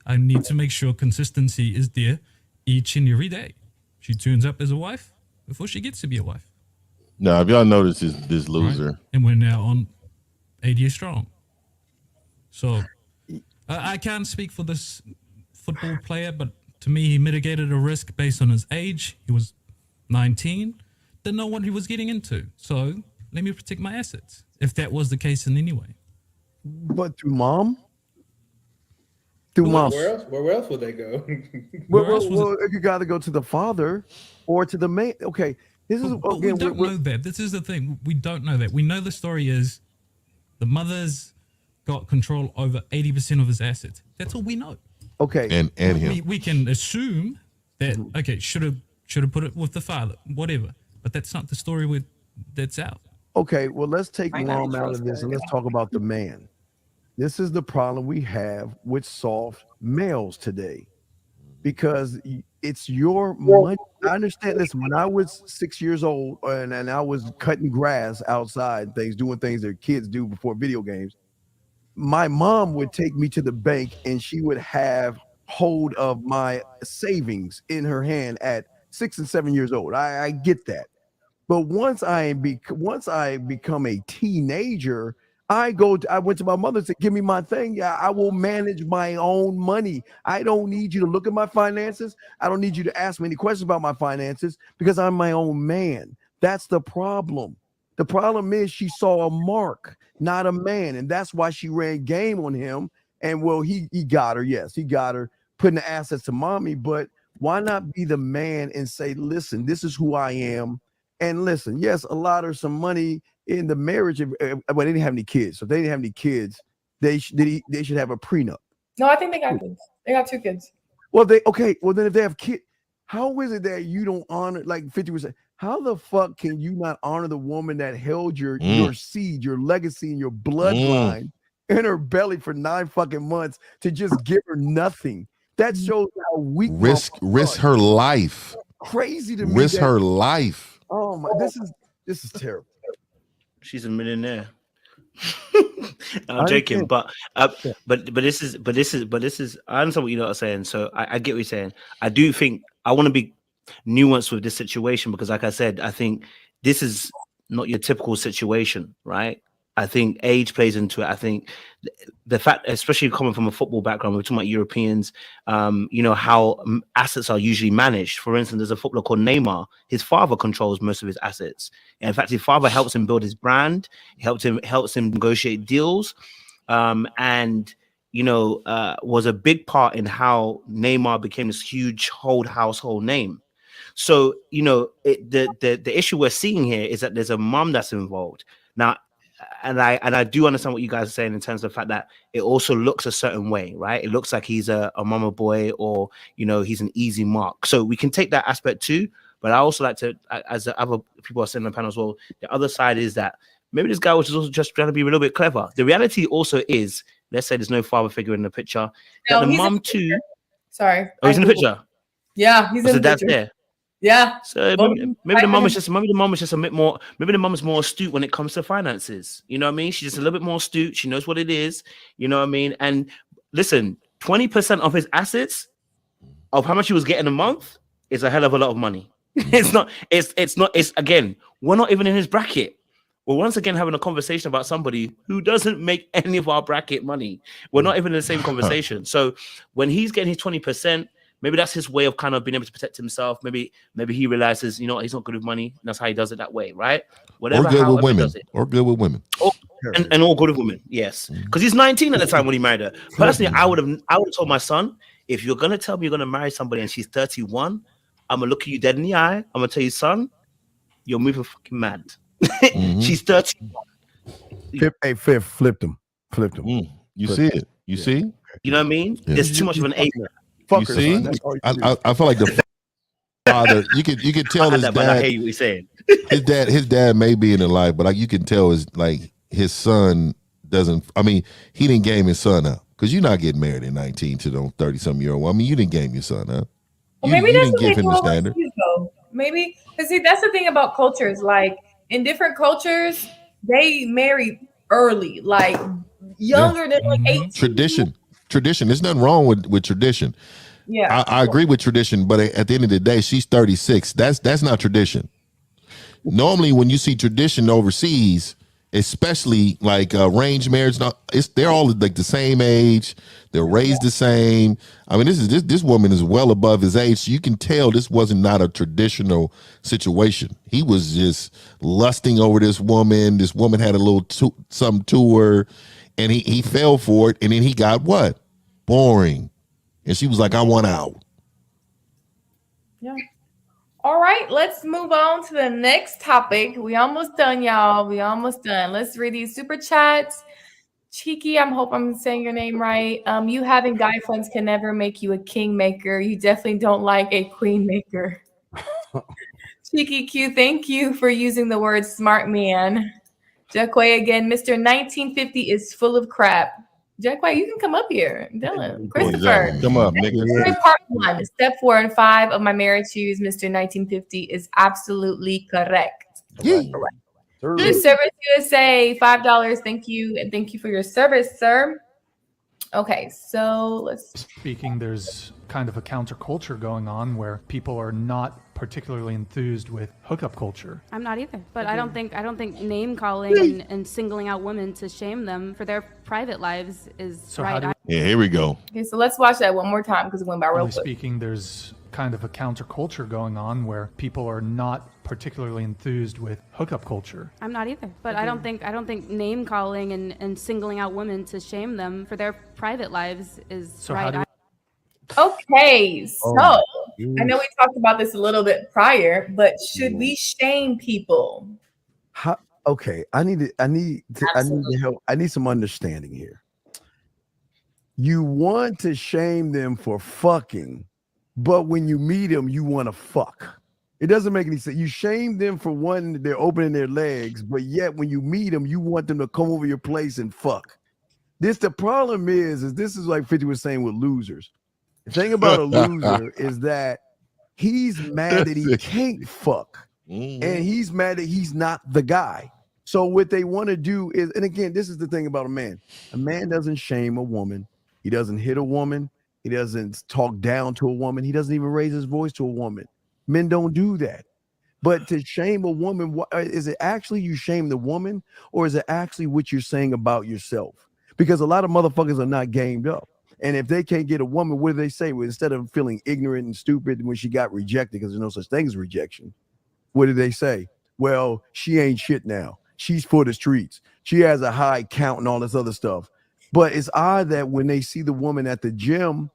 I need to make sure consistency is there each and every day. She turns up as a wife before she gets to be a wife. Now, if y'all notice this loser. Right. And we're now on 8 years strong. So I can't speak for this football player, but to me, he mitigated a risk based on his age. He was 19, didn't know what he was getting into. So let me protect my assets, if that was the case in any way. But through mom? through mom. Where else would they go? Well, you got to go to the father or to the man. Okay, this is But we don't know that. This is the thing. We don't know that. We know the story is the mother's got control over 80% of his assets. That's all we know. Okay, and him. We can assume that okay, should have put it with the father, whatever. But that's not the story that's out. Okay, well, let's take Might not mom be out of this and let's talk about the man. This is the problem we have with soft males today, because it's your money. I understand. Listen, when I was 6 years old and I was cutting grass outside, doing things that kids do before video games, my mom would take me to the bank and she would have hold of my savings in her hand at 6 and 7 years old. I get that. But once I become a teenager, I went to my mother and said, give me my thing. Yeah, I will manage my own money. I don't need you to look at my finances. I don't need you to ask me any questions about my finances because I'm my own man. That's the problem. The problem is she saw a mark, not a man. And that's why she ran game on him. And well, he got her. Yes, he got her putting the assets to mommy. But why not be the man and say, listen, this is who I am. And listen, yes, allot her some money in the marriage. But they didn't have any kids. So if they didn't have any kids, they should have a prenup. No, I think they got kids. They got 2 kids. Well, then if they have kids, how is it that you don't honor like 50%? How the fuck can you not honor the woman that held your seed, your legacy, and your bloodline in her belly for 9 fucking months to just give her nothing? That shows how weak. Risk her life. Crazy to me. Risk her life. Oh my! This is terrible. She's a millionaire. I'm joking, but this is. I understand what you're saying. So I get what you're saying. I do think I want to be nuanced with this situation because, like I said, I think this is not your typical situation, right? I think age plays into it. I think the fact, especially coming from a football background, we're talking about Europeans, how assets are usually managed. For instance, there's a footballer called Neymar. His father controls most of his assets. And in fact, his father helps him build his brand, helps him negotiate deals, was a big part in how Neymar became this huge household name. So, the issue we're seeing here is that there's a mom that's involved. Now, and I do understand what you guys are saying in terms of the fact that it also looks a certain way, right? It looks like he's a mama boy or, he's an easy mark. So we can take that aspect too. But I also like to, as the other people are saying on the panel as well, the other side is that maybe this guy was also just trying to be a little bit clever. The reality also is, let's say there's no father figure in the picture. No, that the mom too. Sorry. Oh, he's in the picture? Yeah, he's in the dad's picture. there. Yeah. So maybe the mom is just a bit more. Maybe the mom is more astute when it comes to finances. You know what I mean? She's just a little bit more astute. She knows what it is. You know what I mean? And listen, 20% of his assets, of how much he was getting a month, is a hell of a lot of money. It's again, we're not even in his bracket. We're once again having a conversation about somebody who doesn't make any of our bracket money. We're not even in the same conversation. So when he's getting his 20%. Maybe that's his way of kind of being able to protect himself. Maybe he realizes, he's not good with money. That's how he does it that way, right? Whatever. Or good with women. Or good with women. And all good with women, yes. Because he's 19 at the time when he married her. Personally, I would have told my son, if you're gonna tell me you're gonna marry somebody and she's 31, I'm gonna look at you dead in the eye. I'm gonna tell you, son, you're moving fucking mad. She's 31. Flipped him. You see it. You see? You know what I mean? Yeah. There's too much of an age. You see, I feel like the father. You could tell his dad. I hear what he's saying. His dad may be in the life, but you can tell his son doesn't. I mean, he didn't game his son up because you're not getting married at 19 to the 30-some-year-old. I mean, you didn't game your son up. Well, maybe that's what they do overseas, though. Maybe because that's the thing about cultures. Like in different cultures, they marry early, like younger than 18. Tradition. There's nothing wrong with tradition. Yeah, I agree with tradition, but at the end of the day, she's 36. That's not tradition. Normally, when you see tradition overseas, especially like arranged marriage, they're all like the same age. They're raised the same. I mean, this woman is well above his age. So you can tell this wasn't not a traditional situation. He was just lusting over this woman. This woman had a little something to her. And he fell for it, and then he got what? boring. And she was like, I want out. Yeah. All right, let's move on to the next topic. We almost done, y'all. We almost done. Let's read these super chats. Cheeky, I hope I'm saying your name right. You having guy friends can never make you a king maker. You definitely don't like a queen maker. Cheeky Q, thank you for using the word smart man. Jackway again, Mr. 1950 is full of crap. Jackway, you can come up here. Dylan, Christopher. Exactly. Come up, nigga. Part 1, step 4 and 5 of my marriage shoes, Mr. 1950 is absolutely correct. Correct. Good Service USA, $5. Thank you. And thank you for your service, sir. Okay, so let's speaking, there's kind of a counterculture going on where people are not particularly enthused with hookup culture. I'm not either, but I don't think name calling and singling out women to shame them for their private lives is So right. Yeah, here we go. Okay, so let's watch that one more time because it went by real quick. Speaking, there's kind of a counterculture going on where people are not particularly enthused with hookup culture. I'm not either, but I don't think name calling and singling out women to shame them for their private lives is So right. Okay, so Oh, I know we talked about this a little bit prior, but should we shame people? Okay, I need to help. I need some understanding here. You want to shame them for fucking, but when you meet them, you want to fuck. It doesn't make any sense. You shame them for one, they're opening their legs, but yet when you meet them, you want them to come over your place and fuck. The problem is this is like 50 was saying with losers. The thing about a loser is that he's mad that he can't fuck, and he's mad that he's not the guy. So what they want to do is, and again, this is the thing about a man. A man doesn't shame a woman. He doesn't hit a woman. He doesn't talk down to a woman. He doesn't even raise his voice to a woman. Men don't do that. But to shame a woman, is it actually you shame the woman, or is it actually what you're saying about yourself? Because a lot of motherfuckers are not gamed up. And if they can't get a woman, what do they say? Well, instead of feeling ignorant and stupid when she got rejected, because there's no such thing as rejection, what do they say? Well, she ain't shit now. She's for the streets. She has a high count and all this other stuff. But it's odd that when they see the woman at the gym,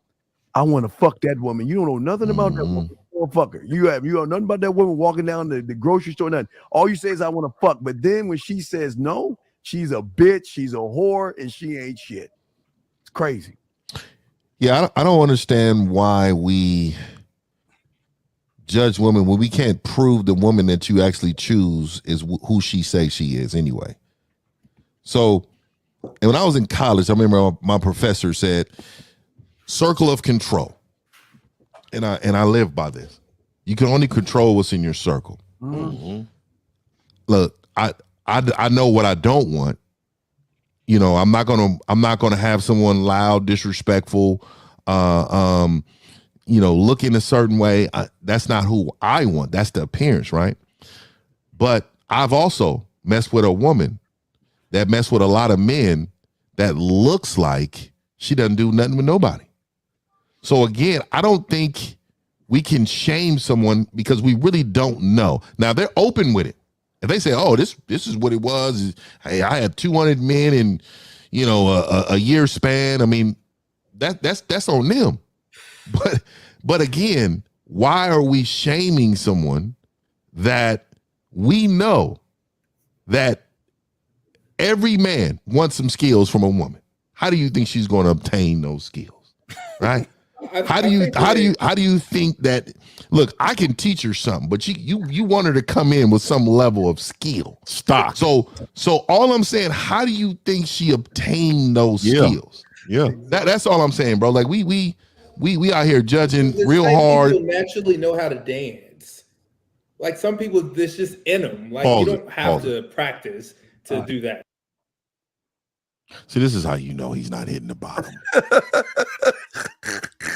I want to fuck that woman. You don't know nothing about that woman. Fucker. You know nothing about that woman walking down the grocery store, nothing. All you say is I want to fuck. But then when she says no, she's a bitch, she's a whore, and she ain't shit. It's crazy. Yeah, I don't understand why we judge women when we can't prove the woman that you actually choose is who she says she is anyway. So, and when I was in college, I remember my professor said, circle of control. And I live by this. You can only control what's in your circle. Look, I know what I don't want. You know, I'm not gonna have someone loud, disrespectful, looking a certain way. That's not who I want. That's the appearance, right? But I've also messed with a woman that messed with a lot of men that looks like she doesn't do nothing with nobody. So again, I don't think we can shame someone because we really don't know. Now they're open with it. If they say, "Oh, this is what it was," hey, I had 200 men in, a year span. I mean, that's on them. But again, why are we shaming someone that we know that every man wants some skills from a woman? How do you think she's going to obtain those skills, right? How do you think that? Look, I can teach her something, but you want her to come in with some level of skill stock. So all I'm saying, how do you think she obtained those skills? Yeah, that's all I'm saying, bro. Like we out here judging real hard. People naturally know how to dance. Like some people, this just in them. Like you don't have to practice to do that. See, this is how you know he's not hitting the bottom.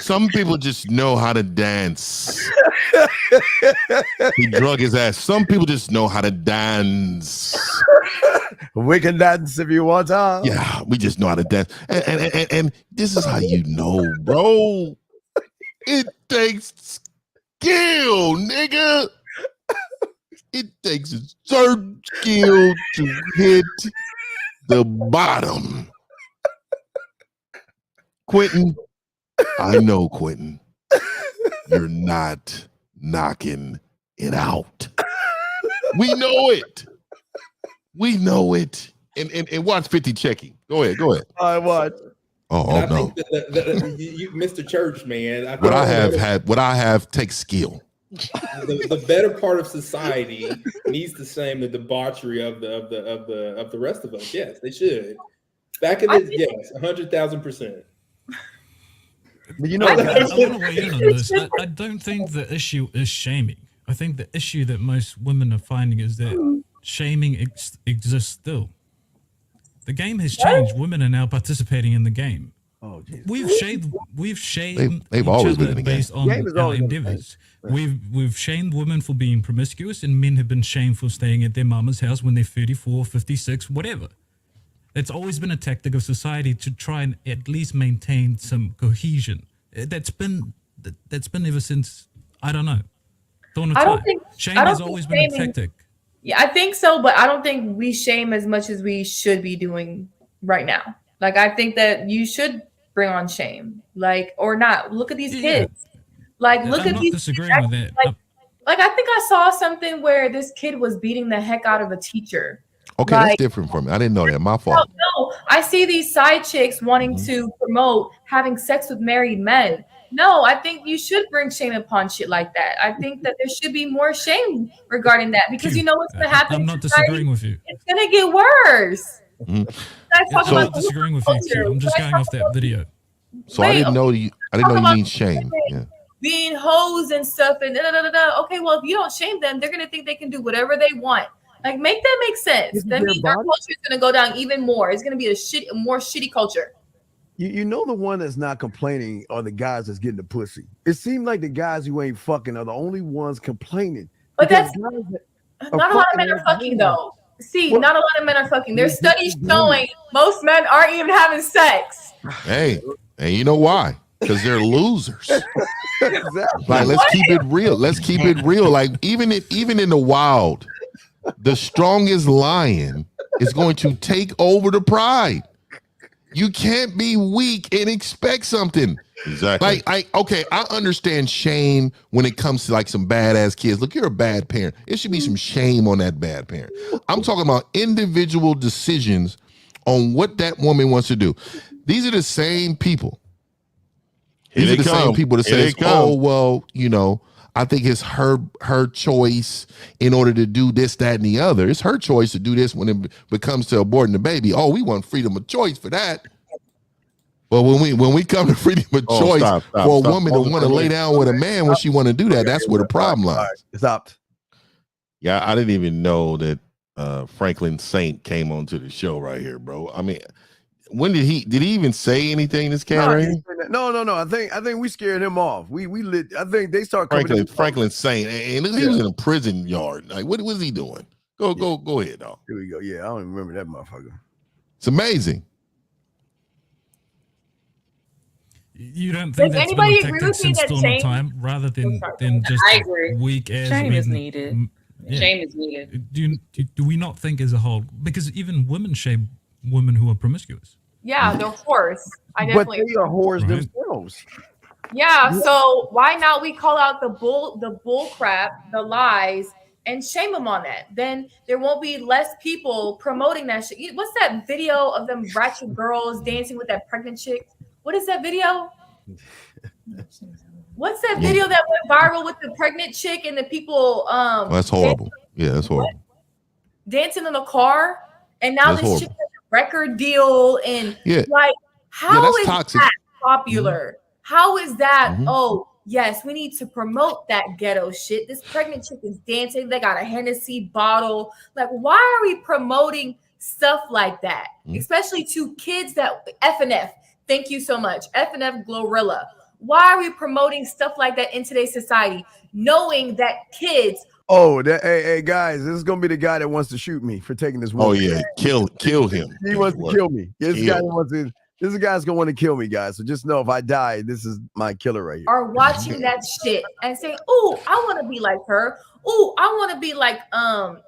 Some people just know how to dance. He drug his ass. Some people just know how to dance. We can dance if you want to. Yeah, we just know how to dance. And this is how you know, bro. It takes skill, nigga. It takes a certain skill to hit the bottom. Quentin, I know, Quentin. You're not knocking it out. We know it. We know it. And watch 50 checking. Go ahead. I watch. Oh, I no. think that you, Mr. Church, man. What I have takes skill. The better part of society needs the same the debauchery of the rest of us. Yes, they should. Back in the yes, 100,000%. But you know, I want to weigh in on this. I don't think the issue is shaming. I think the issue that most women are finding is that shaming exists still. The game has changed. Women are now participating in the game. Oh, Jesus. We've shamed they've each always other been in the based game. on our endeavors. We've shamed women for being promiscuous, and men have been shamed for staying at their mama's house when they're 34, 56, whatever. It's always been a tactic of society to try and at least maintain some cohesion. That's been ever since, I don't know, dawn of time. Shame has always been a tactic. Yeah, I think so, but I don't think we shame as much as we should be doing right now. Like, I think that you should bring on shame, like, or not. Look at these kids. Like, look at these. Disagreeing with that. Like, I think I saw something where this kid was beating the heck out of a teacher. Okay, that's different from me. I didn't know that. My fault. No, I see these side chicks wanting to promote having sex with married men. No, I think you should bring shame upon shit like that. I think that there should be more shame regarding that, because you know what's going to happen. I'm not disagreeing with you. It's going to get worse. I'm not disagreeing with you, Q. I'm just going off that video. So I didn't know you mean shame. Yeah. Being hoes and stuff and Okay, well, if you don't shame them, they're going to think they can do whatever they want. Like, make that make sense. That means our culture is going to go down even more. It's going to be a more shitty culture. You know, the one that's not complaining are the guys that's getting the pussy. It seems like the guys who ain't fucking are the only ones complaining. But that's not a lot of men are fucking though. See, not a lot of men are fucking. There's studies showing most men aren't even having sex. Hey, and you know why? Because they're losers. Exactly. Like, let's keep it real. Let's keep it real. Like, even in the wild, the strongest lion is going to take over the pride. You can't be weak and expect something. Exactly. Like, I understand shame when it comes to like some badass kids. Look, you're a bad parent. It should be some shame on that bad parent. I'm talking about individual decisions on what that woman wants to do. These are the same people. These are the same people that say, "Oh, well, you know, I think it's her choice in order to do this, that, and the other. It's her choice to do this when it becomes to aborting the baby. Oh, we want freedom of choice for that." But when we come to freedom of choice for a woman to want to lay down with a man when she want to do that, that's where the problem lies. Stopped. Yeah, I didn't even know that Franklin Saint came onto the show right here, bro. I mean, when did he even say anything? This cat right here? No. I think we scared him off. We lit. I think they start Franklin Saint, and he was in a prison yard. Like, what was he doing? Go ahead, dog. Here we go. Yeah, I don't even remember that motherfucker. It's amazing. You don't think that's been a tactic since dawn of time, rather than just I agree. weak as Shame is men? needed. Yeah. Shame is needed. Do we not think as a whole, because even women shame women who are promiscuous? Yeah, they're whores. I But definitely. they are whores Right. themselves. Yeah, so why not we call out the bull crap, the lies, and shame them on that? Then there won't be less people promoting that shit. What's that video of them ratchet girls dancing with that pregnant chick? What is that video? What's that video that went viral with the pregnant chick and the people That's horrible. Yeah, that's horrible. dancing in the car? And now That's this chick has a record deal and Yeah. like how that's is toxic. that popular? How is that? Mhm. Oh, yes, we need to promote that ghetto shit. This pregnant chick is dancing. They got a Hennessy bottle. Like, why are we promoting stuff like that? Especially to kids that FNF. Thank you so much. FNF Glorilla. Why are we promoting stuff like that in today's society, knowing that kids? Oh, hey guys, this is gonna be the guy that wants to shoot me for taking this woman. Oh yeah, kill him. He wants to kill me. This is a guy's gonna want to kill me, guys. So just know if I die, this is my killer right here. Are watching that shit and saying, "Oh, I want to be like her. Oh, I want to be like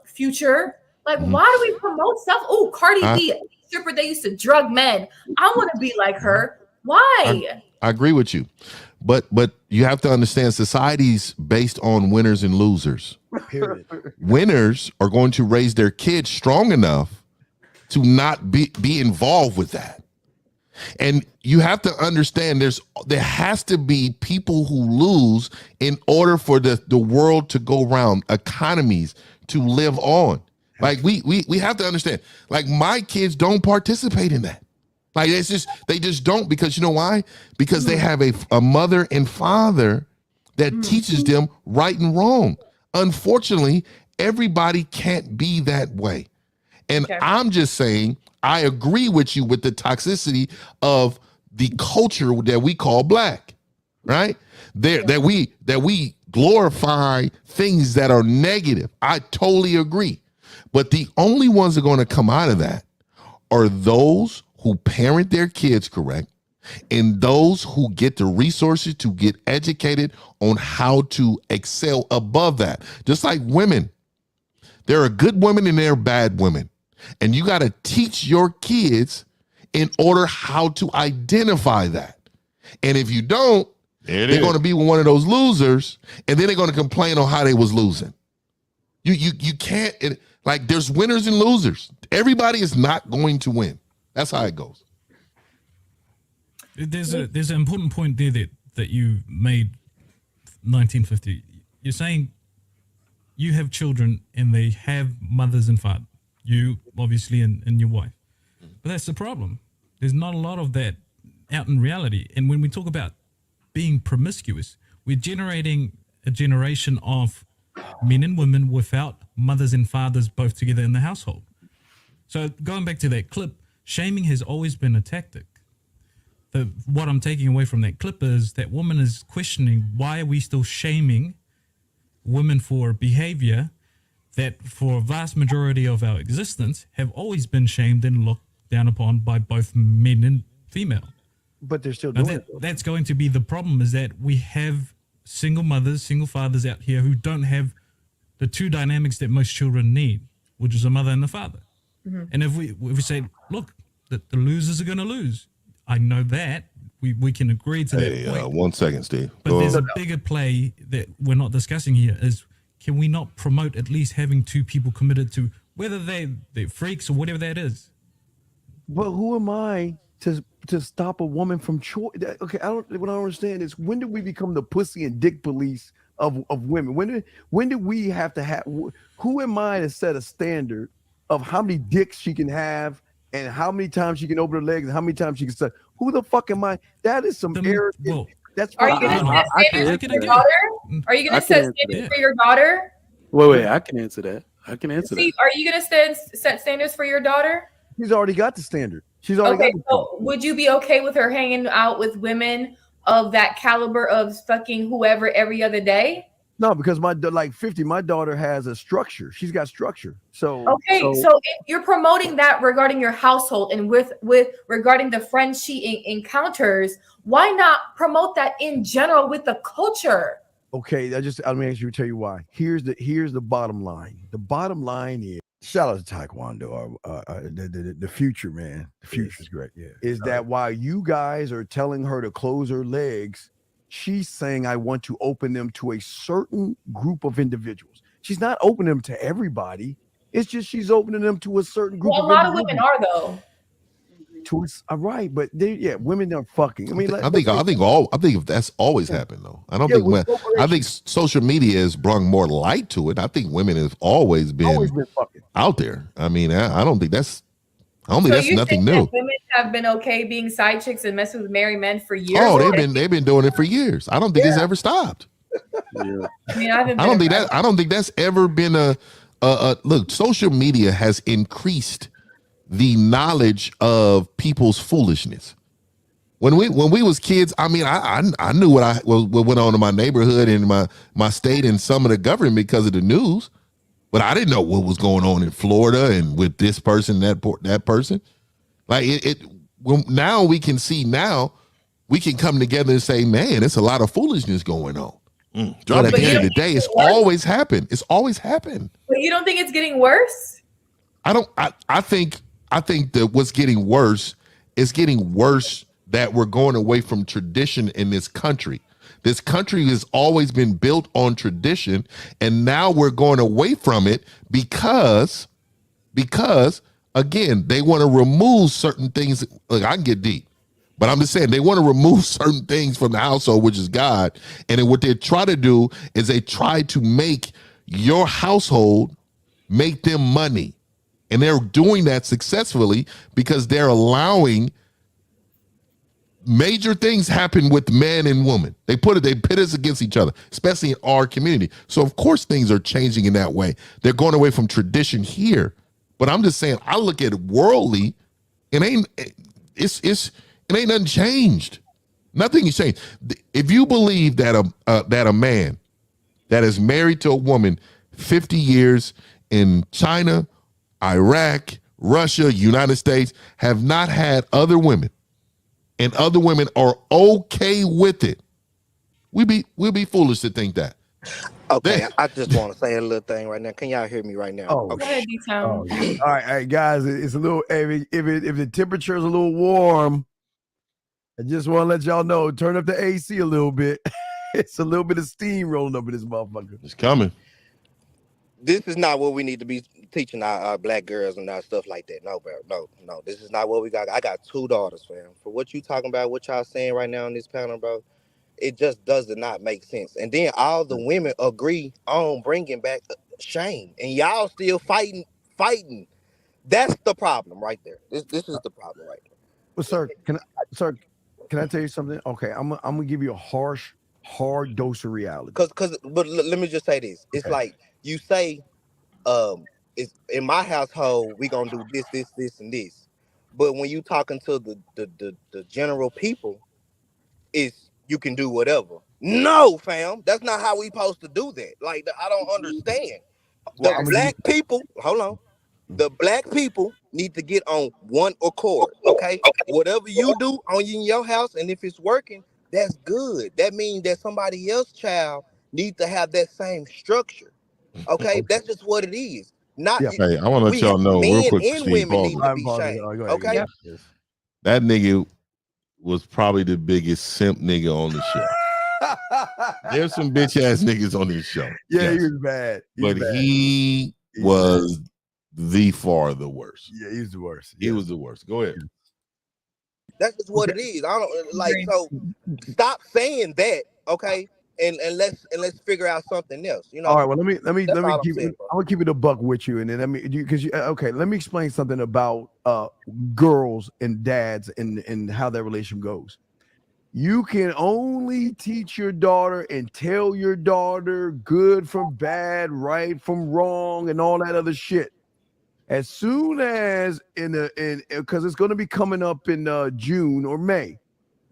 Future." Like, why do we promote stuff? Oh, Cardi B, stripper. They used to drug men. I want to be like her. Why? I agree with you. But you have to understand society's based on winners and losers. Period. Winners are going to raise their kids strong enough to not be involved with that. And you have to understand there has to be people who lose in order for the world to go round, economies to live on. Like we have to understand, like my kids don't participate in that. Like they just don't, because you know why? Because they have a mother and father that teaches them right and wrong. Unfortunately, everybody can't be that way. And I'm just saying, I agree with you with the toxicity of the culture that we call black, right? That we glorify things that are negative. I totally agree. But the only ones that are going to come out of that are those who parent their kids correct, and those who get the resources to get educated on how to excel above that. Just like women, there are good women and there are bad women. And you got to teach your kids in order how to identify that. And if you don't, they're going to be one of those losers, and then they're going to complain on how they was losing. You can't, like, there's winners and losers. Everybody is not going to win. That's how it goes. There's an important point there that you made. 1950. You're saying you have children and they have mothers and fathers. You obviously and your wife. But that's the problem. There's not a lot of that out in reality. And when we talk about being promiscuous, we're generating a generation of men and women without mothers and fathers both together in the household. So going back to that clip, shaming has always been a tactic. What I'm taking away from that clip is that woman is questioning, why are we still shaming women for behavior that for a vast majority of our existence have always been shamed and looked down upon by both men and female. But they're still doing it. That's going to be the problem, is that we have single mothers, single fathers out here who don't have the two dynamics that most children need, which is a mother and a father. Mm-hmm. And if we say, look, the losers are going to lose, I know that. We can agree to that point. 1 second, Steve. But there's a bigger play that we're not discussing here is, can we not promote at least having two people committed to, whether they're freaks or whatever that is? But who am I to stop a woman from choice? Okay, what I don't understand is, when did we become the pussy and dick police of women? When did we have to have? Who am I to set a standard of how many dicks she can have and how many times she can open her legs and how many times she can suck? Who the fuck am I? That is some error. That's Are you going to set standards for your daughter? Are you going to set standards for your daughter? Wait, I can answer that. Steve, are you going to set standards for your daughter? She's already got the standard. She's already got the so would you be okay with her hanging out with women of that caliber of fucking whoever every other day? No, because my daughter has a structure. She's got structure. So so if you're promoting that regarding your household and with regarding the friends she encounters, why not promote that in general with the culture? Okay, let me tell you why. Here's the bottom line. The bottom line is, shout out to Taekwondo, the future, man. The future is great. Yeah. Is that while you guys are telling her to close her legs, she's saying, I want to open them to a certain group of individuals. She's not opening them to everybody. It's just she's opening them to a certain group. Well, a lot of women are, though. Right, but women are fucking. I mean, I think that's always happened though. I don't think I think social media has brought more light to it. I think women have always been out there. I mean, I don't think that's nothing new. Women have been okay being side chicks and messing with married men for years. Oh, they've been doing it for years. I don't think it's ever stopped. Yeah. I mean, I don't think that's ever been a look. Social media has increased the knowledge of people's foolishness. When we was kids, I mean, I knew what went on in my neighborhood and my state and some of the government because of the news, but I didn't know what was going on in Florida and with this person, that person. Like now we can see. Now we can come together and say, man, it's a lot of foolishness going on. But at the end of the day, it's always happened. It's always happened. But you don't think it's getting worse? I think that what's getting worse is getting worse that we're going away from tradition in this country. This country has always been built on tradition, and now we're going away from it because again, they want to remove certain things. Look, I can get deep, but I'm just saying they want to remove certain things from the household, which is God. And then what they try to do is they try to make your household make them money. And they're doing that successfully because they're allowing major things happen with men and women. They pit us against each other, especially in our community. So of course things are changing in that way. They're going away from tradition here. But I'm just saying, I look at it worldly, and it ain't nothing changed. Nothing has changed. If you believe that a man that is married to a woman 50 years in China, Iraq, Russia, United States have not had other women, and other women are okay with it, we'll be foolish to think that. Okay, I just want to say a little thing right now. Can y'all hear me right now? Oh, Okay. All right, guys. It's a little. If the temperature is a little warm, I just want to let y'all know. Turn up the AC a little bit. It's a little bit of steam rolling up in this motherfucker. It's coming. This is not what we need to be teaching our black girls and our stuff like that. No, bro. No. This is not what we got. I got 2 daughters, fam. For what you talking about, what y'all saying right now on this panel, bro, it just does not make sense. And then all the women agree on bringing back shame, and y'all still fighting. That's the problem right there. This is the problem right there. Well, sir, can I tell you something? Okay, I'm gonna give you a hard dose of reality. But let me just say this. It's like you say, it's in my household we gonna do this, and this. But when you talking to the general people, it's you can do whatever. No, fam, that's not how we supposed to do that. Like, I don't understand. The black people, hold on. The black people need to get on one accord, okay? Whatever you do in your house, and if it's working, that's good. That means that somebody else's child needs to have that same structure, okay? That's just what it is. Not Hey, I want to let y'all know real quick, and Steve, women need to be shamed, okay? That nigga was probably the biggest simp nigga on the show. There's some bitch ass niggas on this show. Yeah, yes. He was bad. He was the worst. Yeah, he was the worst. He was the worst. Go ahead. That's just what it is. I don't like. So stop saying that, okay? And let's figure out something else. You know. All right. Well, let me keep it. I'm gonna keep it a buck with you, and then let me explain something about girls and dads and how that relationship goes. You can only teach your daughter and tell your daughter good from bad, right from wrong, and all that other shit. As soon as because it's going to be coming up in June or May.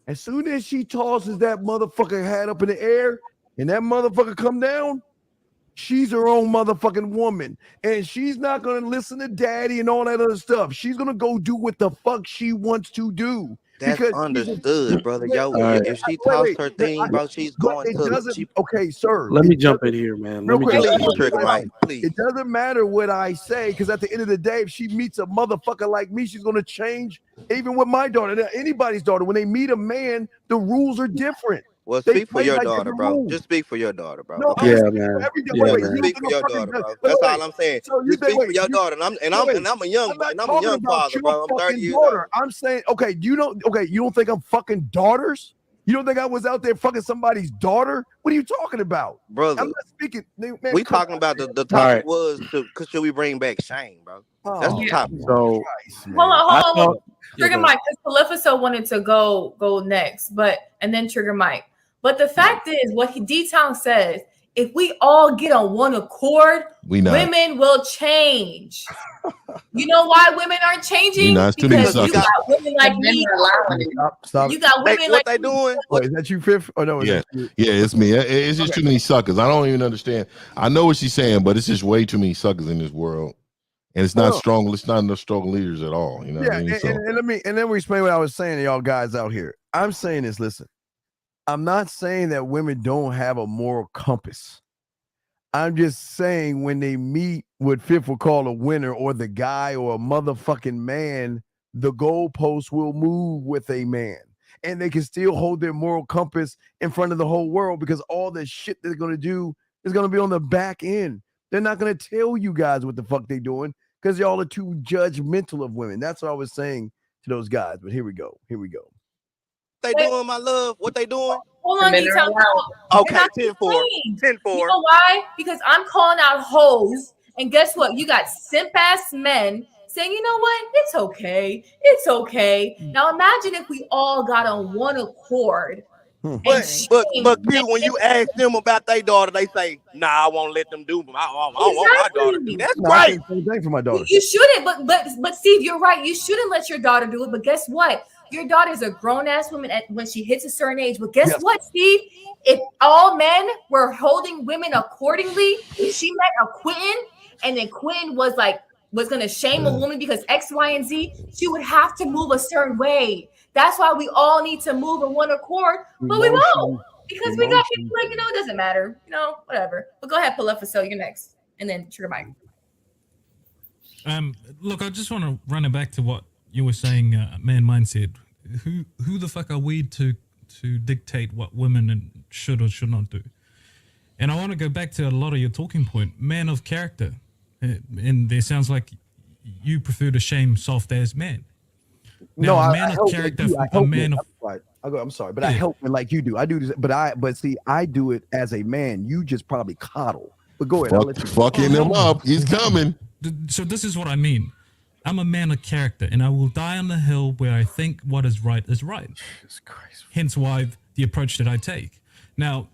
As soon as she tosses that motherfucker hat up in the air and that motherfucker come down, she's her own motherfucking woman, and she's not going to listen to daddy and all that other stuff. She's going to go do what the fuck she wants to do. That's understood, brother. Yo, if she tossed her thing, bro, she's going to. Okay, sir. Let me jump in here, man. Let me It doesn't matter what I say, because at the end of the day, if she meets a motherfucker like me, she's going to change. Even with my daughter, anybody's daughter, when they meet a man, the rules are different. Well, speak for your daughter, bro. Just speak for your daughter, bro. No, okay? Man. Speak for your daughter, bro. That's all I'm saying. You speak for your daughter, and I'm a young father, bro. I'm 30 years old. I'm saying, okay, you don't think I'm fucking daughters? You don't think I was out there fucking somebody's daughter? What are you talking about, brother? I'm not speaking. Man, we talking about the topic was should we bring back shame, bro? That's the topic. So hold on. Trigger Mike, because Maleficent wanted to go next, and then Trigger Mike. But the fact is, what D-Town says, if we all get on one accord, women will change. You know why women aren't changing? Because you got women like me. Stop. You got women what they doing? Wait, is that you, Fifth? Or no? Yeah, it's me. It's just too many suckers. I don't even understand. I know what she's saying, but it's just way too many suckers in this world. And it's not strong. It's not enough strong leaders at all. You know what I mean? And then we explain what I was saying to y'all guys out here. I'm saying this. Listen, I'm not saying that women don't have a moral compass. I'm just saying when they meet what Fifth will call a winner or the guy or a motherfucking man, the goalpost will move with a man. and they can still hold their moral compass in front of the whole world because all the shit they're going to do is going to be on the back end. They're not going to tell you guys what the fuck they're doing because y'all are too judgmental of women. That's what I was saying to those guys. But here we go. They doing, my love? What they doing? Hold on, D-Town. Okay, You're not 10-4. playing. 10-4. You know why? Because I'm calling out hoes, and guess what? You got simp ass men saying, you know what? It's okay. It's okay. Now imagine if we all got on one accord. But Q, when you ask them about their daughter, they say, "Nah, I won't let them do. I don't want my daughter to do." That's I great. can't say for my daughter. You shouldn't, but Steve, you're right. You shouldn't let your daughter do it. But guess what? Your daughter's a grown-ass woman when she hits a certain age. But guess what, Steve? If all men were holding women accordingly, if she met a Quentin, and then Quentin was going to shame a woman because X, Y, and Z, she would have to move a certain way. That's why we all need to move in one accord, but we won't because we got people like, it doesn't matter, whatever. But go ahead, pull up for sale. You're next, and then Trigger Mike. Look, I just want to run it back to what you were saying, man mindset. Who the fuck are we to dictate what women should or should not do? And I want to go back to a lot of your talking point, man of character. And there sounds like you prefer to shame soft-ass men. Now, No, a man of character, a man of... I'm sorry, but I help men like you do. I do this, but see, I do it as a man. You just probably coddle. But go ahead. I'll let you. Fucking him up. He's coming. So this is what I mean. I'm a man of character, and I will die on the hill where I think what is right is right. Jesus Christ. Hence why the approach that I take. Now,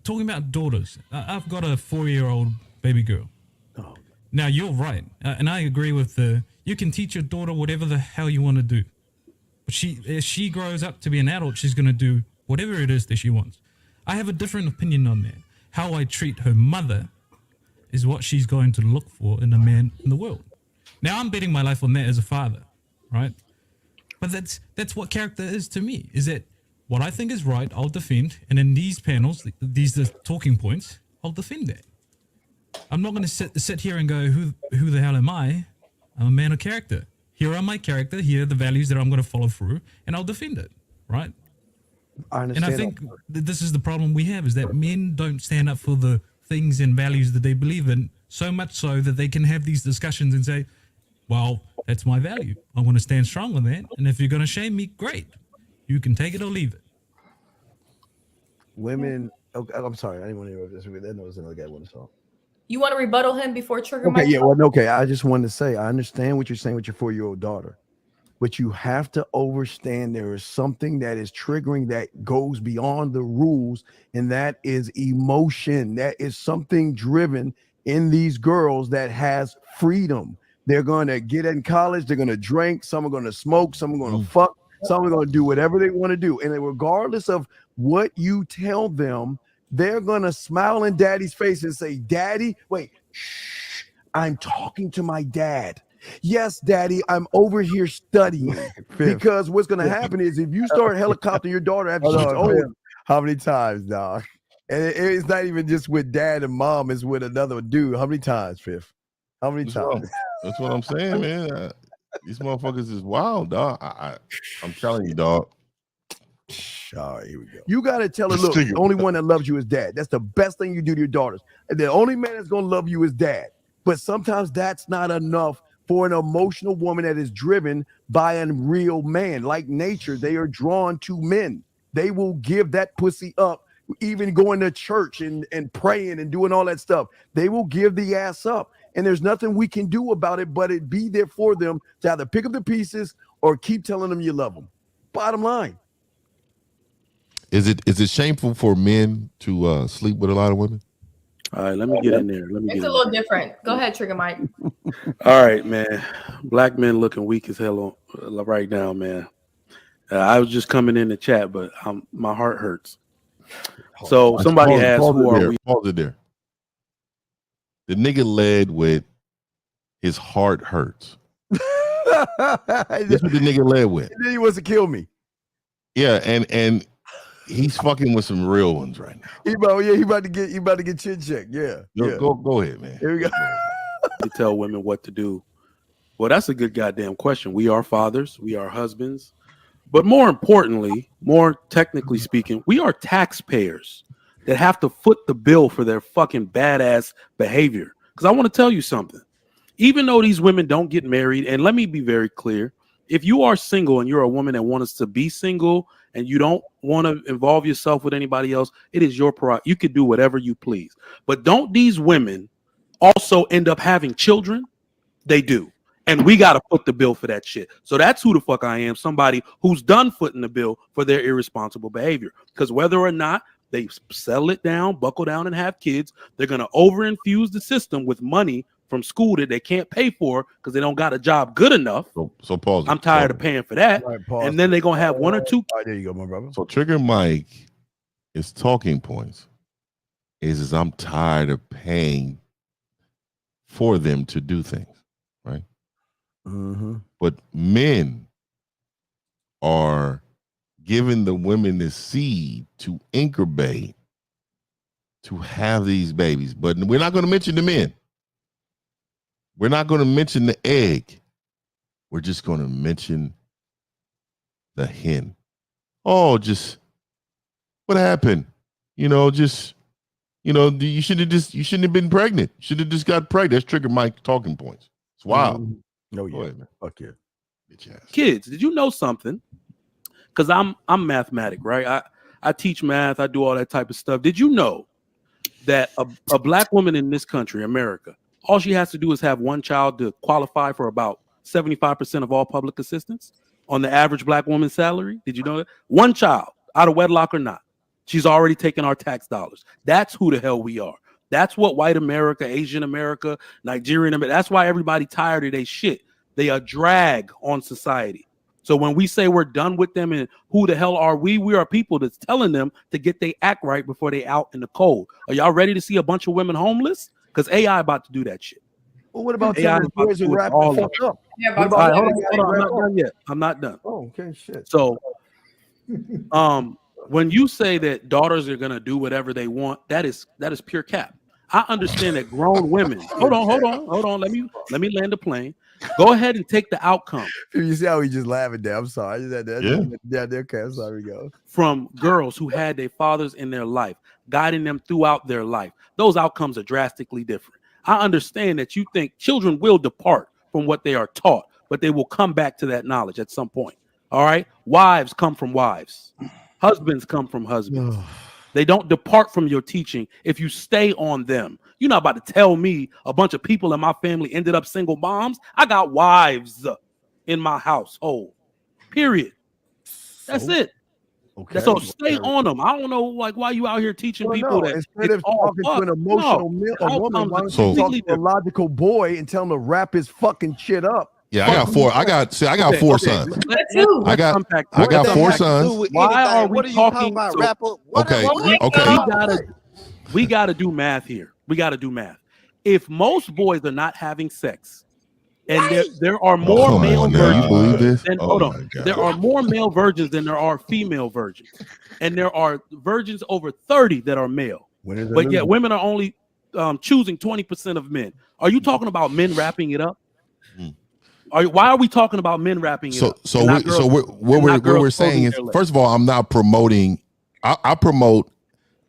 talking about daughters, I've got a 4-year-old baby girl. Oh. Now, you're right, and I agree with you can teach your daughter whatever the hell you want to do. But as she grows up to be an adult, she's going to do whatever it is that she wants. I have a different opinion on that. How I treat her mother is what she's going to look for in a man in the world. Now, I'm betting my life on that as a father, right? But that's what character is to me, is that what I think is right, I'll defend. And in these panels, these are talking points, I'll defend that. I'm not going to sit here and go, who the hell am I? I'm a man of character. Here are my character. Here are the values that I'm going to follow through, and I'll defend it, right? I understand. And I think that this is the problem we have, is that men don't stand up for the things and values that they believe in, so much so that they can have these discussions and say, well, that's my value. I want to stand strong on that. And if you're going to shame me, great. You can take it or leave it. Women. Okay, I'm sorry. I didn't want to interrupt this. There was another guy wanted to talk. You want to rebuttal him before Trigger Okay, Mike? yeah. Well, okay. I just wanted to say I understand what you're saying with your 4-year-old daughter, but you have to understand there is something that is triggering that goes beyond the rules, and that is emotion. That is something driven in these girls that has freedom. They're going to get in college. They're going to drink. Some are going to smoke. Some are going to fuck. Some are going to do whatever they want to do. And regardless of what you tell them, they're going to smile in daddy's face and say, "Daddy, wait, shh, I'm talking to my dad. Yes, daddy, I'm over here studying." Because what's going to happen is if you start helicoptering your daughter after she's old, how many times, dog? And it's not even just with dad and mom, it's with another dude. How many times, Fifth? How many times? That's what I'm saying, man. These motherfuckers is wild, dog. I'm telling you, dog. All right, here we go. You got to tell her, look, the only one that loves you is dad. That's the best thing you do to your daughters. And the only man that's going to love you is dad. But sometimes that's not enough for an emotional woman that is driven by a real man. Like nature, they are drawn to men. They will give that pussy up, even going to church and praying and doing all that stuff. They will give the ass up. And there's nothing we can do about it, but it be there for them to either pick up the pieces or keep telling them you love them. Bottom line. Is it shameful for men to sleep with a lot of women? All right, let me get in there. It's a little different. Go ahead, Trigger Mike. All right, man. Black men looking weak as hell right now, man. I was just coming in the chat, but my heart hurts. So somebody asked, "Who are we?" Pause it there. The nigga led with his heart hurts. That's what the nigga led with. And then he wants to kill me. Yeah, and he's fucking with some real ones right now. He about to get chin checked. Yeah. Go ahead, man. Here we go. You tell women what to do. Well, that's a good goddamn question. We are fathers. We are husbands. But more importantly, more technically speaking, we are taxpayers that have to foot the bill for their fucking badass behavior. Because I want to tell you something. Even though these women don't get married, and let me be very clear, if you are single and you're a woman that wants to be single and you don't want to involve yourself with anybody else, it is your prerogative. You can do whatever you please. But don't these women also end up having children? They do. And we got to foot the bill for that shit. So that's who the fuck I am. Somebody who's done footing the bill for their irresponsible behavior. Because whether or not they settle it down, buckle down and have kids, they're going to overinfuse the system with money from school that they can't pay for because they don't got a job good enough. So pause. I'm tired of paying for that. Right, pause. And then they're going to have one or two. All right, there you go, my brother. So Trigger Mike is talking points is I'm tired of paying for them to do things, right? Mm-hmm. But men are giving the women the seed to incubate, to have these babies. But we're not going to mention the men. We're not going to mention the egg. We're just going to mention the hen. Oh, just what happened? You know, just, you know, you shouldn't have been pregnant. You should have just got pregnant. That's Trigger Mike talking points. It's wild. No, Go ahead, man. Fuck yeah. Kids, did you know something? Because I'm mathematic, right? I teach math. I do all that type of stuff. Did you know that a black woman in this country, America, all she has to do is have one child to qualify for about 75% of all public assistance on the average black woman's salary? Did you know that? One child, out of wedlock or not, she's already taken our tax dollars. That's who the hell we are. That's what white America, Asian America, Nigerian America, that's why everybody tired of their shit. They are a drag on society. So when we say we're done with them and who the hell are we? We are people that's telling them to get their act right before they out in the cold. Are y'all ready to see a bunch of women homeless? Because AI about to do that shit. Well, what about AI telling the boys to wrap the fuck up? Yeah, What but about Hold telling on, guys I'm to not wrap done yet. I'm not done. Oh, okay, shit. So when you say that daughters are gonna do whatever they want, that is pure cap. I understand that grown women. Hold on. Let me land the plane. Go ahead and take the outcome. You see how he just laughing there? I'm sorry. I just had that. Yeah, okay. I'm sorry. Go. From girls who had their fathers in their life, guiding them throughout their life. Those outcomes are drastically different. I understand that you think children will depart from what they are taught, but they will come back to that knowledge at some point. All right. Wives come from wives. Husbands come from husbands. They don't depart from your teaching if you stay on them. You're not about to tell me a bunch of people in my family ended up single moms. I got wives in my household. Period. That's it. Okay. So stay on them. I don't know, like, why you out here teaching people that instead of talking to an emotional a woman, why don't you talk to a logical boy and tell him to wrap his fucking shit up? Yeah, I got four. I got four sons. I got four sons. Why are we talking about? Okay. We gotta do math here. We gotta do math. If most boys are not having sex, and there are more male virgins, you believe this? then, hold on. There are more male virgins than there are female virgins, and there are virgins over 30 that are male. But yet women are only choosing 20% of men. Are you talking about men wrapping it up? Why are we talking about men wrapping it up? What we're saying is, first of all, I'm not promoting. I promote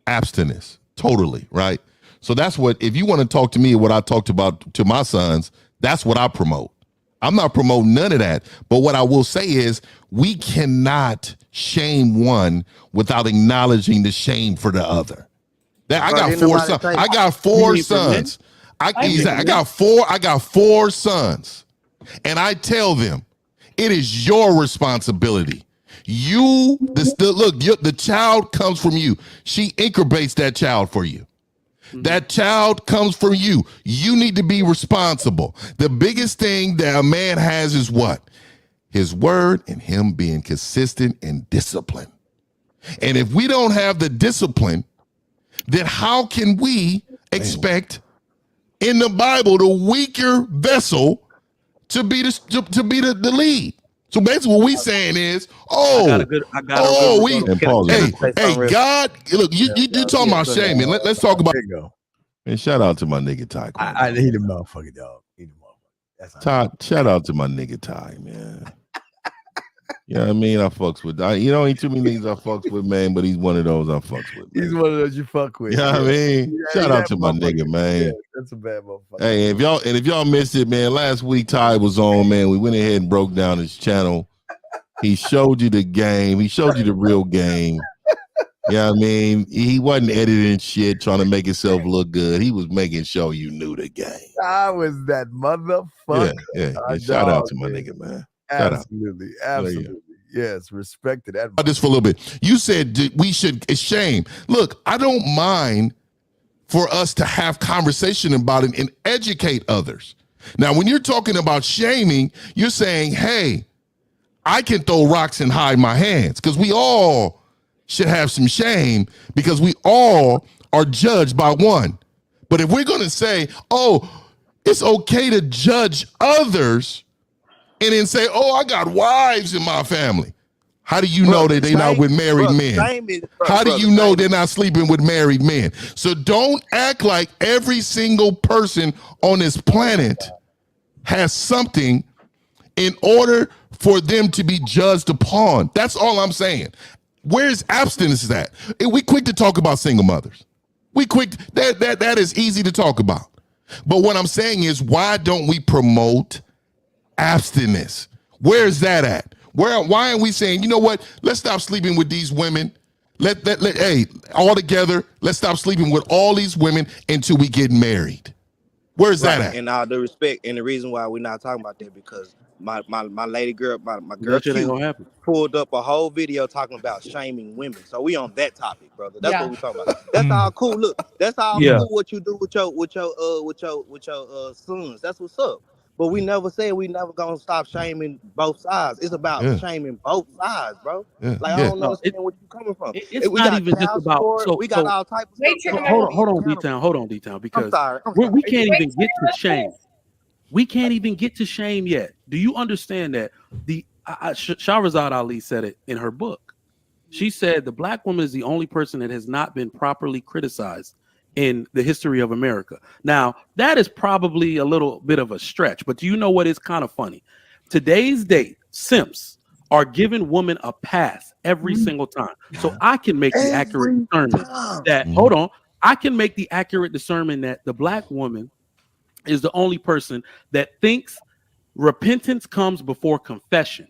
abstinence totally, right? So that's what, if you want to talk to me, what I talked about to my sons, that's what I promote. I'm not promoting none of that. But what I will say is, we cannot shame one without acknowledging the shame for the other. I got four sons. I got four sons. I got four sons. And I tell them, it is your responsibility. The child comes from you. She incubates that child for you. That child comes from you. You need to be responsible. The biggest thing that a man has is what? His word and him being consistent and disciplined. And if we don't have the discipline, then how can we expect in the Bible the weaker vessel to be the lead? So basically, what we saying is, God, look, you talking about shaming. Let's talk about. And shout out to my nigga Ty. I need a motherfucking dog. Shout out to my nigga Ty, man. Yeah, I mean, I fucks with. Ain't too many niggas I fucks with, man. But he's one of those I fucks with. Man. He's one of those you fuck with. Yeah, I mean, shout out to my nigga, man. Yeah, that's a bad motherfucker. Hey, if y'all missed it, man, last week Ty was on, man. We went ahead and broke down his channel. He showed you the game. He showed you the real game. Yeah, I mean, he wasn't editing shit, trying to make himself look good. He was making sure you knew the game. I was that motherfucker. Yeah. Shout out to my nigga, man. Shout Absolutely. out. Yes, respected that. Just for a little bit. You said we should. It's shame. Look, I don't mind for us to have conversation about it and educate others. Now, when you're talking about shaming, you're saying, hey, I can throw rocks and hide my hands, because we all should have some shame, because we all are judged by one. But if we're going to say, oh, it's okay to judge others and then say, oh, I got wives in my family. How do you know that they're not with married men? How do you know they're not sleeping with married men? So don't act like every single person on this planet has something in order for them to be judged upon. That's all I'm saying. Where's abstinence at? We quick to talk about single mothers. We quick, that is easy to talk about. But what I'm saying is, why don't we promote abstinence? Where's that at? Why aren't we saying, you know what? Let's stop sleeping with these women. Hey, all together, let's stop sleeping with all these women until we get married. Where's that at? And all due respect, and the reason why we're not talking about that, because my lady girl, my girl Q, pulled up a whole video talking about shaming women. So we on that topic, brother. That's what we talking about. That's all cool. Look, that's all cool what you do with your sons. That's what's up. But we never said we never gonna stop shaming both sides. It's about shaming both sides, bro. Like I don't understand where you coming from. It's not even just about. We got all types of stuff. Hold on, D-Town, because we can't even get to shame. We can't even get to shame yet. Do you understand that Shahrazad Ali said it in her book? She said the black woman is the only person that has not been properly criticized in the history of America. Now, that is probably a little bit of a stretch, but do you know what is kind of funny? Today's date, simps are giving women a pass every single time. So I can make the accurate discernment that, I can make the accurate discernment that the black woman is the only person that thinks repentance comes before confession.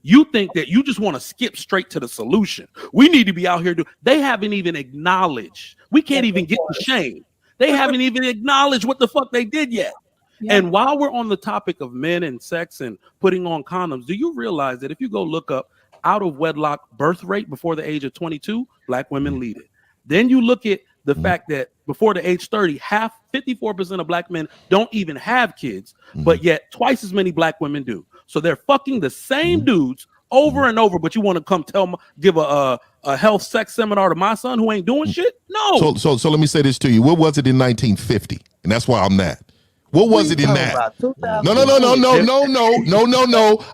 You think that you just want to skip straight to the solution. We need to be out here. They haven't even acknowledged. We can't even get to shame. They haven't even acknowledged what the fuck they did yet. Yeah. And while we're on the topic of men and sex and putting on condoms, do you realize that if you go look up out of wedlock birth rate before the age of 22, black women lead it. Then you look at the fact that before the age 30, 54% of black men don't even have kids, but yet twice as many black women do. So they're fucking the same dudes over and over, but you want to come give a health sex seminar to my son who ain't doing shit? No. So let me say this to you. What was it in 1950? And that's why I'm that. What was it in that? No.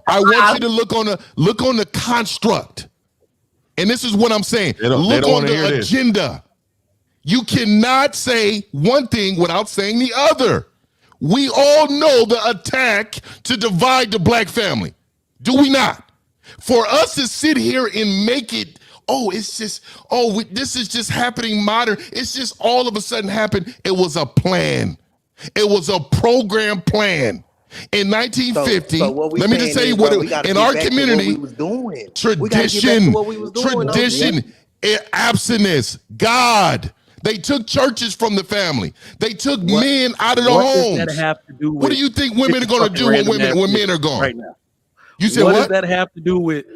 I want you to look on the construct. And this is what I'm saying. Look on the agenda. You cannot say one thing without saying the other. We all know the attack to divide the black family. Do we not? For us to sit here and make it, this is just happening modern. It's just all of a sudden happened. It was a plan. It was a program plan. In 1950, let me just tell you what in our community, tradition, abstinence, God. They took churches from the family. They took men out of the homes. Does that have to do with, what do you think women are going to do when men are gone? Right now. You said what? Does that have to do with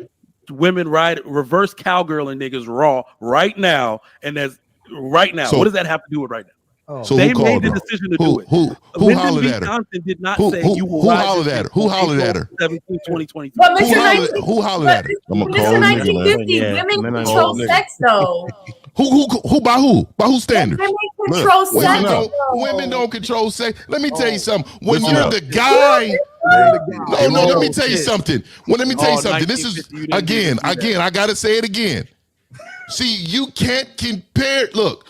women reverse cowgirling niggas raw right now? And that's right now. So, what does that have to do with right now? So they made the decision to do it. Who hollered at her? Johnson did not say you will. Who hollered at her? Who hollered at her? 2023. Who hollered at her? I'm gonna call 1950. Women control sex, though. Who by who? By whose standards? Women control sex. Women don't control sex. Let me tell you something. When you're the guy, no. Let me tell you something. Let me tell you something. This is again. I gotta say it again. See, you can't compare. Look.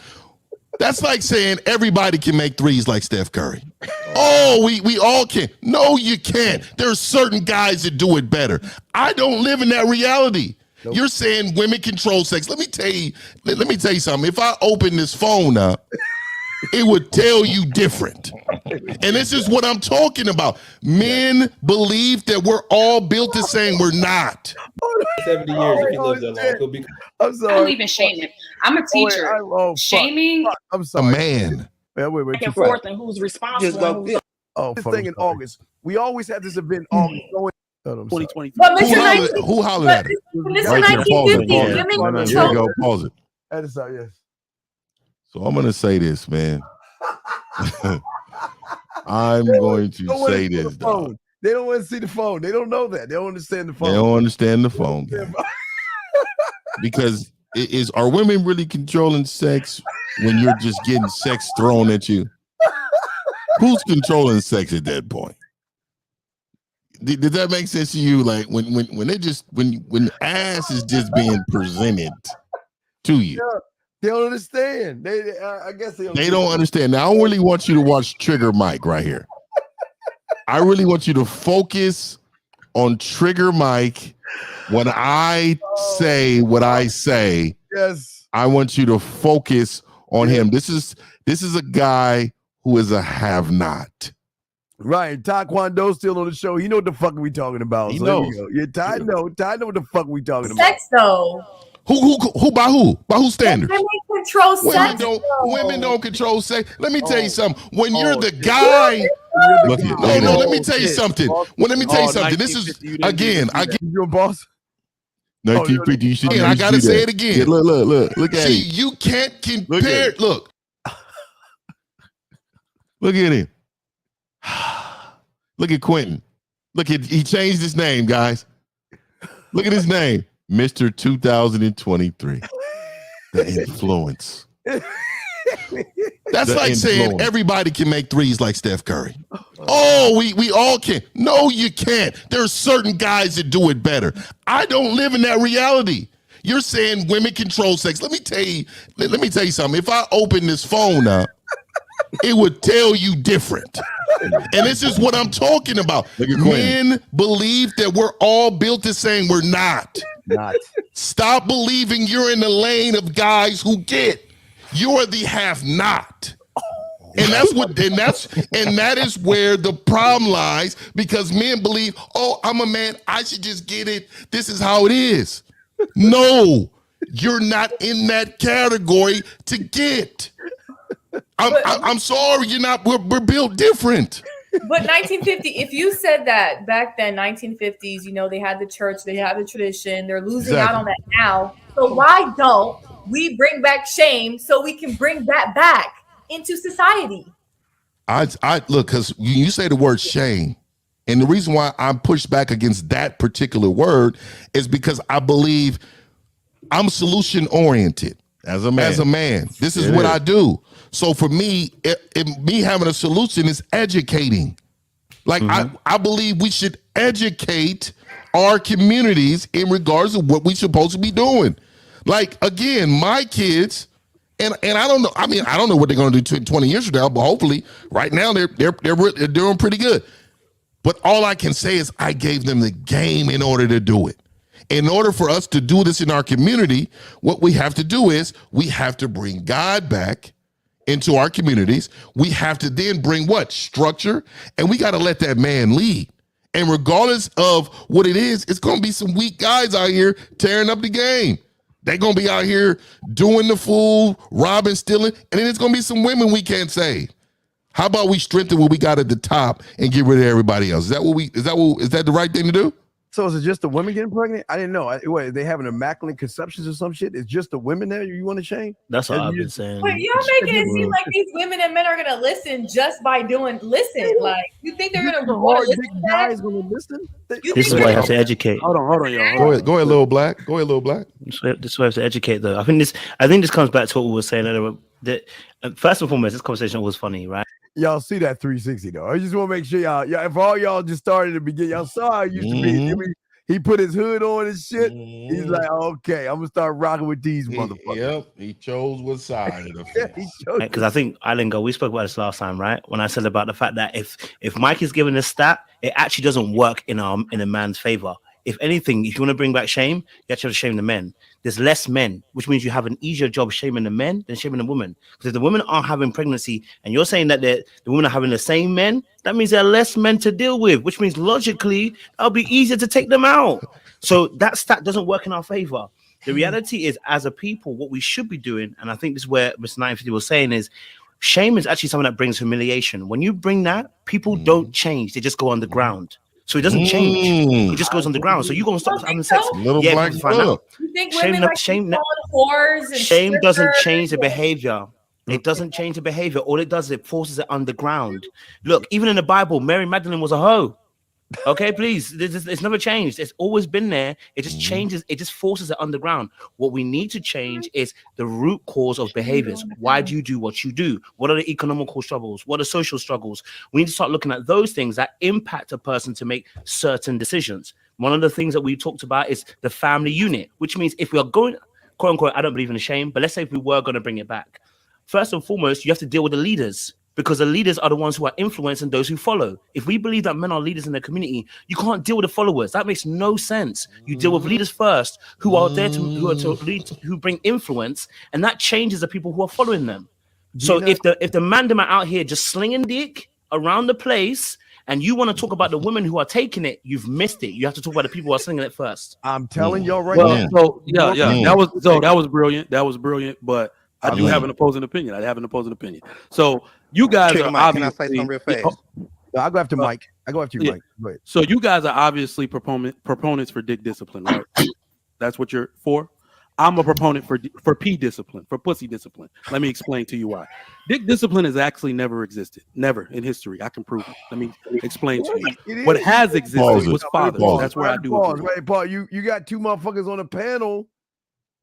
That's like saying everybody can make threes like Steph Curry. Oh, we all can. No, you can't. There's certain guys that do it better. I don't live in that reality. Nope. You're saying women control sex. Let me tell you something. If I open this phone up, it would tell you different. And this is what I'm talking about. Men believe that we're all built the same. We're not. 70 years if he lives that long. He'll be. I'm sorry. I believe in shaming. I'm a teacher. Shaming. Fuck. I'm sorry. A man. Wait. Back and forth, and who's responsible? This thing in August. We always have this event in August. 2020. Who hollered at her? Mr. 1950. Here we go. Pause it. Yes. So I'm going to say this, man. I'm going to say this, dog. They don't want to see the phone. They don't know that. They don't understand the phone. They don't understand the phone game. Because are women really controlling sex when you're just getting sex thrown at you? Who's controlling sex at that point? Did that make sense to you? Like when ass is just being presented to you. Yeah, they don't understand. I guess they don't understand. Now I really want you to watch Trigger Mike right here. I really want you to focus on Trigger Mike when I say what I say. Yes. I want you to focus on him. This is a guy who is a have-not. Right, Taekwondo still on the show. He know what the fuck we talking about. He so knows. Yeah, Ty know what the fuck we talking about. Sex though. Who by who? By whose standards? Women control sex. Women don't control sex. Let me tell you something. When you're the guy, look at let me tell you something. Let me tell you something. This is again. I get your boss. 1950. You should. I gotta say it again. Look at him. You can't compare. Look at him. Look at Quentin. He changed his name, guys. Look at his name. Mr. 2023. The influence. That's like saying everybody can make threes like Steph Curry. Oh, we all can. No, you can't. There's certain guys that do it better. I don't live in that reality. You're saying women control sex. Let me tell you something. If I open this phone up, it would tell you different. And this is what I'm talking about. Men believe that we're all built the same. We're not. Stop believing you're in the lane of guys who get. You're the have-not. And that is where the problem lies, because men believe, oh, I'm a man, I should just get it. This is how it is. No, you're not in that category to get. I'm sorry, you're not. We're built different. But 1950, if you said that back then, 1950s, they had the church, they had the tradition, they're losing out on that now. So why don't we bring back shame so we can bring that back into society? I look, because you say the word shame, and the reason why I'm pushed back against that particular word is because I believe I'm solution oriented. As a man, this is what I do. So for me, me having a solution is educating. Like I believe we should educate our communities in regards to what we're supposed to be doing. Like again, my kids, and I don't know. I mean, I don't know what they're going to do 20 years from now, but hopefully, right now they're doing pretty good. But all I can say is I gave them the game in order to do it. In order for us to do this in our community, what we have to do is we have to bring God back into our communities. We have to then bring what? Structure. And we got to let that man lead. And regardless of what it is, it's going to be some weak guys out here tearing up the game. They're going to be out here doing the fool, robbing, stealing. And then it's going to be some women we can't save. How about we strengthen what we got at the top and get rid of everybody else? Is that the right thing to do? So is it just the women getting pregnant? I didn't know. Wait, they having immaculate conceptions or some shit? It's just the women there you want to shame? That's what I've been saying. But you're making it seem like these women and men are gonna listen just by listen. Like you think they're gonna listen to that? Guys gonna listen? This is why I have to educate. Hold on, y'all. Go ahead, little black. Go ahead, little black. This is why I have to educate, though. I think this comes back to what we were saying earlier. That first and foremost, this conversation was funny, right? Y'all see that 360 though. I just want to make sure y'all if all y'all just started at the beginning, y'all saw how it used to be. He put his hood on and shit. He's like, okay, I'm gonna start rocking with these motherfuckers. Yep, he chose what side of the fence. Because I think Eilingo, we spoke about this last time, right? When I said about the fact that if Mike is giving a stat, it actually doesn't work in a man's favor. If anything, if you want to bring back shame, you actually have to shame the men. There's less men, which means you have an easier job shaming the men than shaming the women. Because if the women aren't having pregnancy and you're saying that the women are having the same men, that means there are less men to deal with, which means logically it'll be easier to take them out. So that stat doesn't work in our favor. The reality is, as a people, what we should be doing, and I think this is where Mr. 950 was saying, is shame is actually something that brings humiliation. When you bring that, people don't change. They just go underground. So it doesn't change. It just goes underground. So you're going to stop having sex. Little black girl. You think women like shame whores and shame doesn't strippers change the behavior. It doesn't change the behavior. All it does is it forces it underground. Look, even in the Bible, Mary Magdalene was a hoe. Okay, please. It's never changed. It's always been there. It just changes. It just forces it underground. What we need to change is the root cause of behaviors. Why do you do what you do? What are the economical struggles? What are social struggles? We need to start looking at those things that impact a person to make certain decisions. One of the things that we talked about is the family unit, which means if we are going, quote unquote, I don't believe in the shame, but let's say if we were going to bring it back. First and foremost, you have to deal with the leaders. Because the leaders are the ones who are influencing those who follow. If we believe that men are leaders in the community, you can't deal with the followers. That makes no sense. You deal with leaders first, who are there to lead, who bring influence, and that changes the people who are following them. So if the mandem are out here just slinging dick around the place, and you want to talk about the women who are taking it, you've missed it. You have to talk about the people who are slinging it first. I'm telling y'all right Well, now. so that was brilliant. That was brilliant, but I do have an opposing opinion. So you guys are obviously. Can I say something real fast? I go after Mike. I go after you, Mike. Go ahead. So you guys are obviously proponents for dick discipline, right? That's what you're for. I'm a proponent for P discipline, for pussy discipline. Let me explain to you why. Dick discipline has actually never existed, never in history. I can prove it. Let me explain to you. What has existed was fathers. That's where I do it. Wait, Paul, you got two motherfuckers on the panel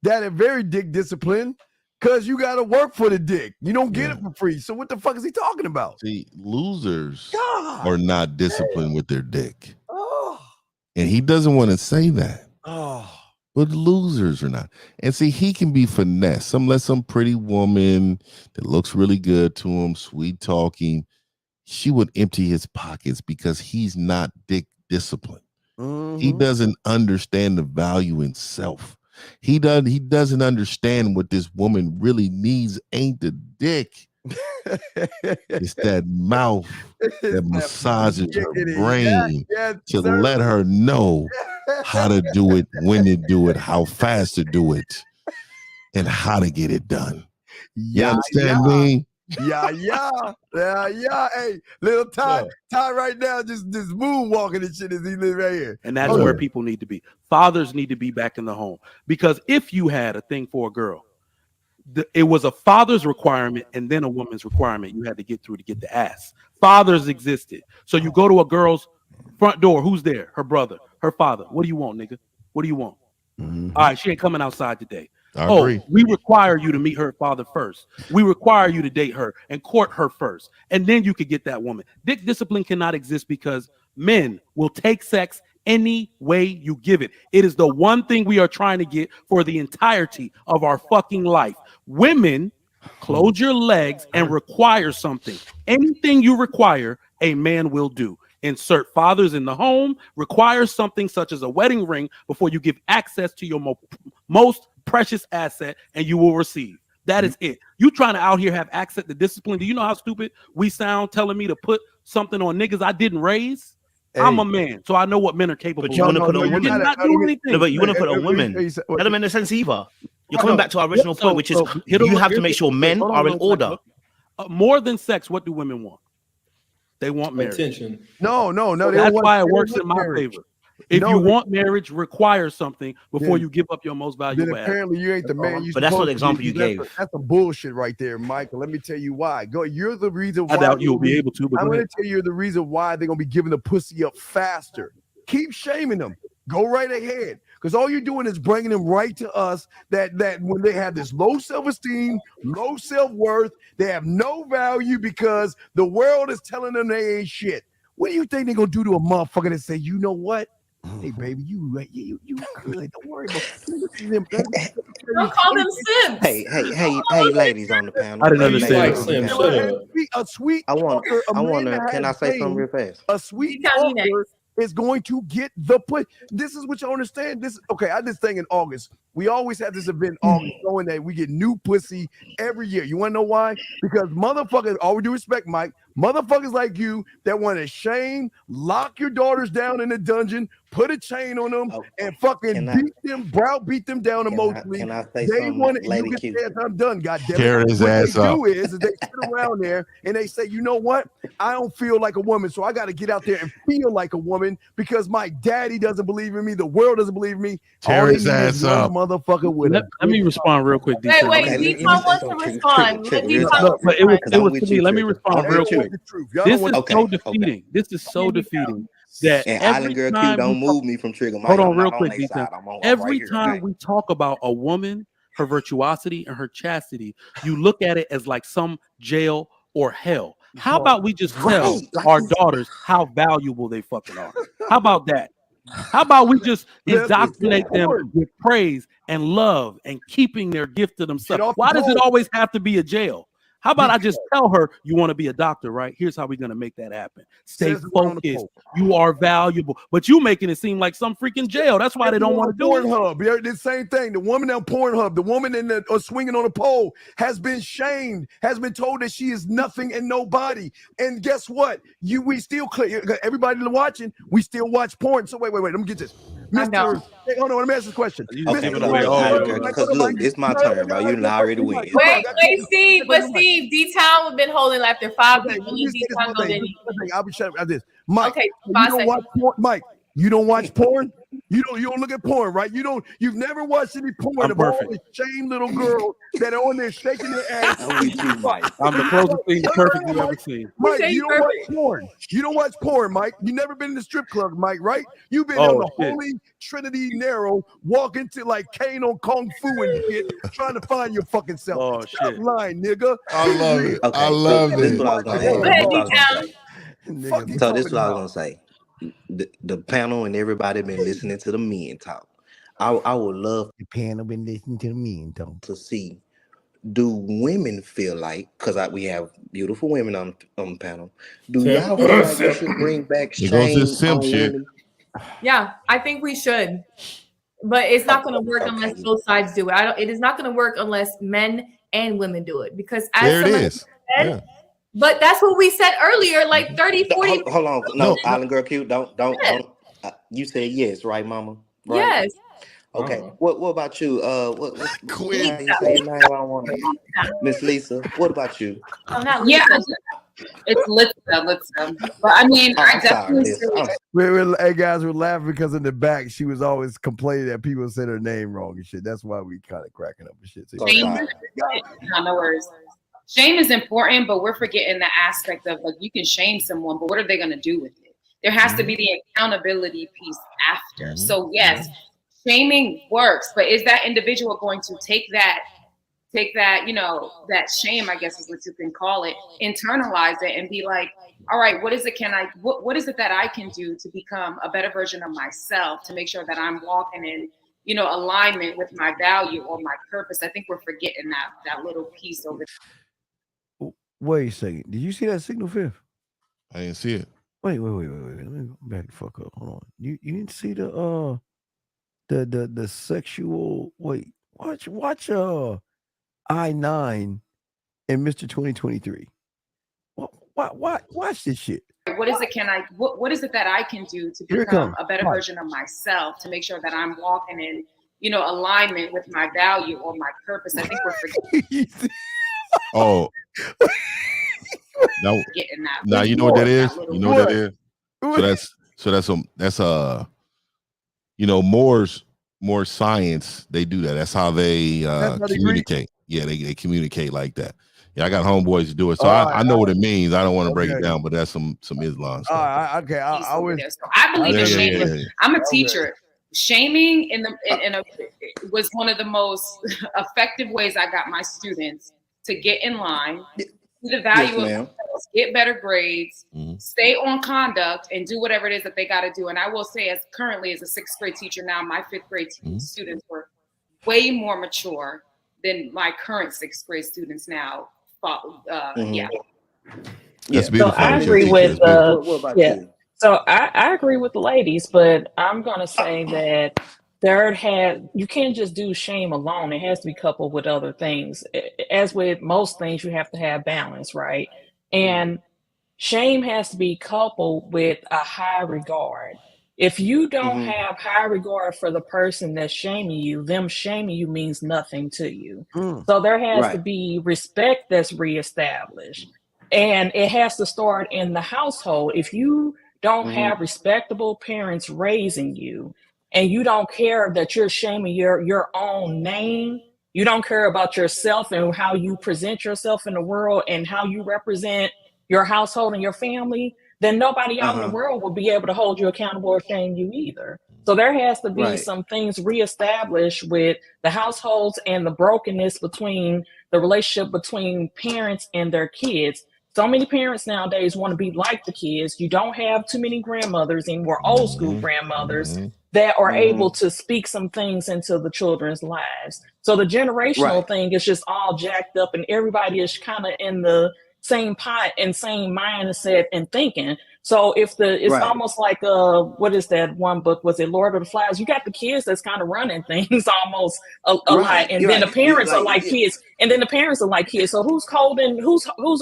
that are very dick disciplined. Because you got to work for the dick. You don't get it for free. So what the fuck is he talking about? See, losers are not disciplined with their dick. And he doesn't want to say that. But losers are not. And see, he can be finessed. Some pretty woman that looks really good to him, sweet talking, she would empty his pockets because he's not dick disciplined. He doesn't understand the value in self. He doesn't understand what this woman really needs ain't the dick. It's that mouth that massages her brain to let her know how to do it, when to do it, how fast to do it, and how to get it done. You understand me? Yeah. Hey, little Ty right now just moonwalking and shit as he lives right here. And that's where people need to be. Fathers need to be back in the home. Because if you had a thing for a girl, it was a father's requirement and then a woman's requirement you had to get through to get the ass. Fathers existed. So you go to a girl's front door. Who's there? Her brother, her father. What do you want, nigga? What do you want? All right, she ain't coming outside today. I agree. We require you to meet her father first. We require you to date her and court her first. And then you could get that woman. Dick discipline cannot exist because men will take sex any way you give it. It is the one thing we are trying to get for the entirety of our fucking life. Women, close your legs and require something. Anything you require, a man will do. Insert fathers in the home, require something such as a wedding ring before you give access to your most precious asset, and you will receive. That is it. You trying to out here have access to discipline. Do you know how stupid we sound telling me to put something on niggas I didn't raise? Hey. I'm a man, so I know what men are capable of. But you want to put on women. No, but you want to put on women. That doesn't make no sense either. You're coming back to our original point, which is you have to make sure men are in order. More than sex, what do women want? They want marriage. Attention. No. That's why it works in my favor. If you want marriage, require something before you give up your most valuable asset. Apparently, you ain't the man. But that's not the example you gave. That's a bullshit right there, Michael. Let me tell you why. You're the reason why. I doubt you'll be able to. But I'm going to tell you the reason why they're going to be giving the pussy up faster. Keep shaming them. Go right ahead. Because all you're doing is bringing them right to us that when they have this low self-esteem, low self-worth, they have no value because the world is telling them they ain't shit. What do you think they're going to do to a motherfucker that say, you know what? Hey, baby, you good. Don't worry about Don't call them simps. Hey, ladies on the panel. I didn't Ladies understand. on the Slim, panel. shut up. A sweet I talker. want to. Can I say something real fast? A sweet talker is going to get the push. This is what you understand. This okay. I did this thing in August. We always have this event in August going that we get new pussy every year. You want to know why? Because motherfuckers, all we do respect, Mike. Motherfuckers like you that want to shame, lock your daughters down in a dungeon, put a chain on them, and fucking beat them down emotionally. Can I say They something, want Lady you can Q? say I'm done, goddamn Tear it. his What ass they up. do is they sit around there and they say, you know what? I don't feel like a woman, so I got to get out there and feel like a woman because my daddy doesn't believe in me, the world doesn't believe in me. Tear All they his need ass is one up. motherfucker with Let me respond real quick. Wait, D-Town. D-Town wants to respond. Let D-Town No, but it was to me. Let me Trigger. respond I'm real with you. quick. Y'all This don't is want so defeating. This is so defeating that And every Island Girl Q time don't we talk, move me from Trigger. Mike, hold on I'm real not quick, on their D-Town. side. I'm right Every here. time we talk about a woman, her virtuosity and her chastity, you look at it as like some jail or hell. How about we just tell our daughters how valuable they fucking are? How about that? How about we just indoctrinate them with praise and love and keeping their gift to themselves? Why does it always have to be a jail? How about I just tell her, you want to be a doctor, right? Here's how we're going to make that happen. Stay focused. You are valuable. But you making it seem like some freaking jail. That's why they don't want to do it. Pornhub. They're the same thing. The woman on Pornhub, the woman in the swinging on a pole has been shamed, has been told that she is nothing and nobody. And guess what? We still everybody watching, we still watch porn. So wait. Let me get this. Mr. Hey, hold on, let me ask this question. Because look, it's my turn, bro. You already win. Wait, Steve. But Steve, D-Town would been holding after 5 people. D-Town go in. I'll be shut up this. Mike, Okay, you don't watch porn. Mike, you don't watch porn? You don't look at porn, right? You've never watched any porn of all the shame little girls that are on there shaking their ass. I'm the closest thing to perfect you've ever seen. Mike, you don't watch porn. You don't watch porn, Mike. You never been in the strip club, Mike, right? You've been on the Holy Trinity Narrow, walking to like Kane on Kung Fu and shit, trying to find your fucking self. Oh shit, line, nigga. I love it. Okay, I love this is it. what I was gonna say. Go ahead, D-Town. So this is what I was gonna say. The panel and everybody been listening to the men talk. I would love the panel been listening to the men talk to see. Do women feel like, because we have beautiful women on the panel, do y'all feel like we should bring back shame on women? Yeah, I think we should. But it's not going to work unless both sides do it. It is not going to work unless men and women do it. Because as there it is. Said, but that's what we said earlier, like 30, 40. Hold on. No, Island Girl Q, don't. You said yes, right, Mama? Right? Yes. Okay. What about you? Queen. You say your name? I don't want to. Miss Lisa. What about you? I'm not Lisa. Yeah, it's Litza. But I mean, I definitely. Hey guys, we're laughing because in the back she was always complaining that people said her name wrong and shit. That's why we kind of cracking up and shit. No worries. Shame is important, but we're forgetting the aspect of like you can shame someone, but what are they going to do with it? There has to be the accountability piece after. So yes, shaming works, but is that individual going to take that, that shame, I guess is what you can call it, internalize it and be like, all right, what is it that I can do to become a better version of myself, to make sure that I'm walking in, alignment with my value or my purpose? I think we're forgetting that little piece over there. Wait a second. Did you see that signal, Fifth? I didn't see it. Wait. Let me back the fuck up. Hold on. You didn't see the sexual watch I-9 and Mr. 2023. Watch this shit. What is it that I can do to become a better version of myself, to make sure that I'm walking in, alignment with my value or my purpose? I think we're forgetting. Oh. Now you know what that is? You know what that is? So that's more science. They do that. That's how they communicate. Yeah, they communicate like that. Yeah, I got homeboys to do it. So I know what it means. I don't want to break it down, but that's some Islam stuff. Okay. I believe in shaming. I'm a teacher. Shaming was one of the most effective ways I got my students to get in line, see the value of themselves, themselves, get better grades, stay on conduct, and do whatever it is that they got to do. And I will say, as currently as a 6th grade teacher now, my 5th grade students were way more mature than my current 6th grade students now. Yeah. That's beautiful. So I agree with So I agree with the ladies, but I'm gonna say that you can't just do shame alone. It has to be coupled with other things. As with most things, you have to have balance, right? And shame has to be coupled with a high regard. If you don't have high regard for the person that's shaming you, them shaming you means nothing to you. So there has to be respect that's reestablished. And it has to start in the household. If you don't have respectable parents raising you, and you don't care that you're shaming your own name, you don't care about yourself and how you present yourself in the world and how you represent your household and your family, then nobody out in the world will be able to hold you accountable or shame you either. So there has to be some things reestablished with the households and the brokenness between the relationship between parents and their kids. So many parents nowadays want to be like the kids. You don't have too many grandmothers anymore, old school grandmothers that are able to speak some things into the children's lives. So the generational thing is just all jacked up, and everybody is kind of in the same pot and same mindset and thinking. So if it's almost like what is that one book? Was it Lord of the Flies? You got the kids that's kind of running things almost a lot, and then the parents are like kids, and then the parents are like kids. So who's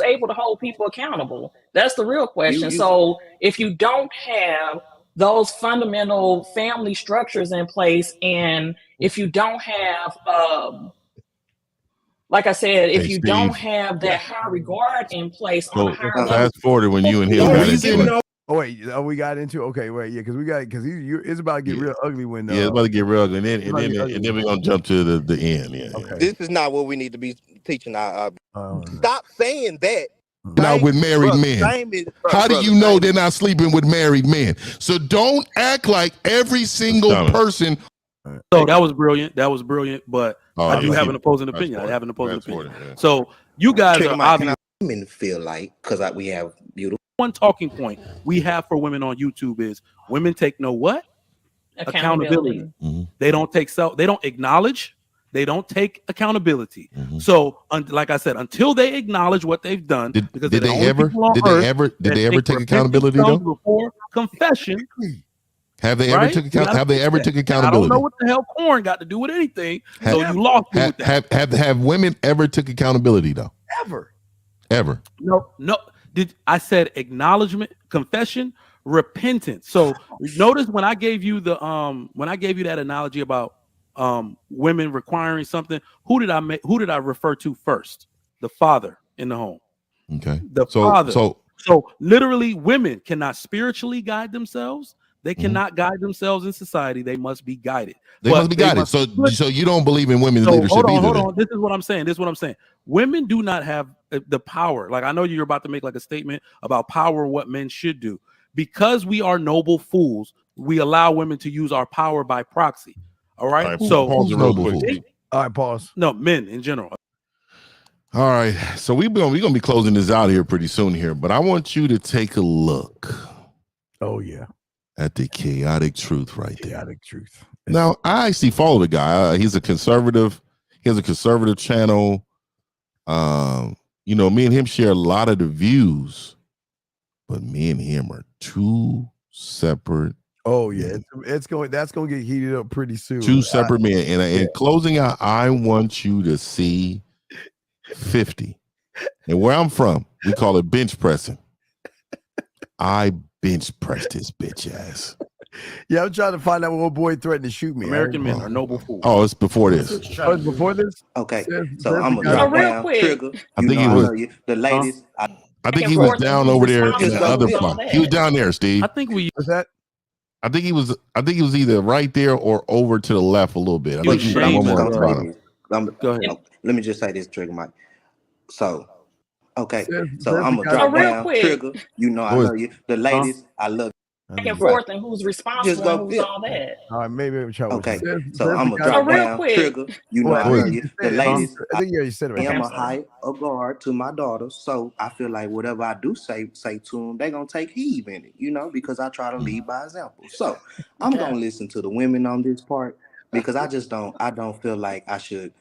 able to hold people accountable? That's the real question. So if you don't have those fundamental family structures in place, and if you don't have like I said, if you don't have that high regard in place on a higher level. Fast forward when you and him got into it. Oh wait, we got into because it's about to get real ugly when it's about to get real ugly, and then we're gonna jump to the end. Okay. This is not what we need to be teaching our. Stop saying that. Now with married men, how do you know they're not sleeping with married men? So don't act like every single person. So that was brilliant. But I do have an opposing opinion. So you guys are obviously women feel like because we have beautiful. One talking point we have for women on YouTube is women take accountability. They don't take they don't acknowledge. They don't take accountability. So, like I said, until they acknowledge what they've done, did they ever take accountability though? Before confession. Have they ever took accountability? I don't know what the hell corn got to do with anything. So you lost me with that. Have women ever took accountability though? Ever? No. Did I said acknowledgement, confession, repentance. So notice when I gave you that analogy about women requiring something, who did I refer to first? The father in the home. Okay. The father. So literally women cannot spiritually guide themselves. They cannot guide themselves in society. They must be guided. They must be guided. So you don't believe in women's leadership either. Hold on. This is what I'm saying. Women do not have the power. Like I know you're about to make like a statement about power and what men should do. Because we are noble fools, we allow women to use our power by proxy. All right. So pause. No, men in general. All right. So we're gonna be closing this out here pretty soon here, but I want you to take a look. Oh yeah. At the chaotic truth right there. Chaotic truth. Now I actually follow the guy. He's a conservative. He has a conservative channel. Me and him share a lot of the views, but me and him are two separate. Oh yeah, that's going to get heated up pretty soon. Two separate men. And in closing out, I want you to see 50. And where I'm from, we call it bench pressing. I bench pressed his bitch ass. Yeah, I'm trying to find out what boy threatened to shoot me. American men are noble fools. Oh, it's before this. Oh, it's before this? Okay. So I'm gonna drop down Trigger. I think he was the ladies. I think he was down over there in the other front. He was down there, Steve. I think he was either right there or over to the left a little bit. I think he was one more Go ahead. Let me just say this, Trigger Mike. So I'm gonna drop down Trigger. I love you. The ladies, I love you. back and forth and who's responsible and who's all that. All right, maybe try. Okay, so Says I'm the gonna guy- drop real down, quick. trigger. You know Well, I I love think you. you The said it. ladies, I think you said it right. I am Okay, a high regard to my daughters, so I feel like whatever I do say to them, they're gonna take heed in it, you know, because I try to lead by example. So I'm gonna listen to the women on this part because I don't feel like I should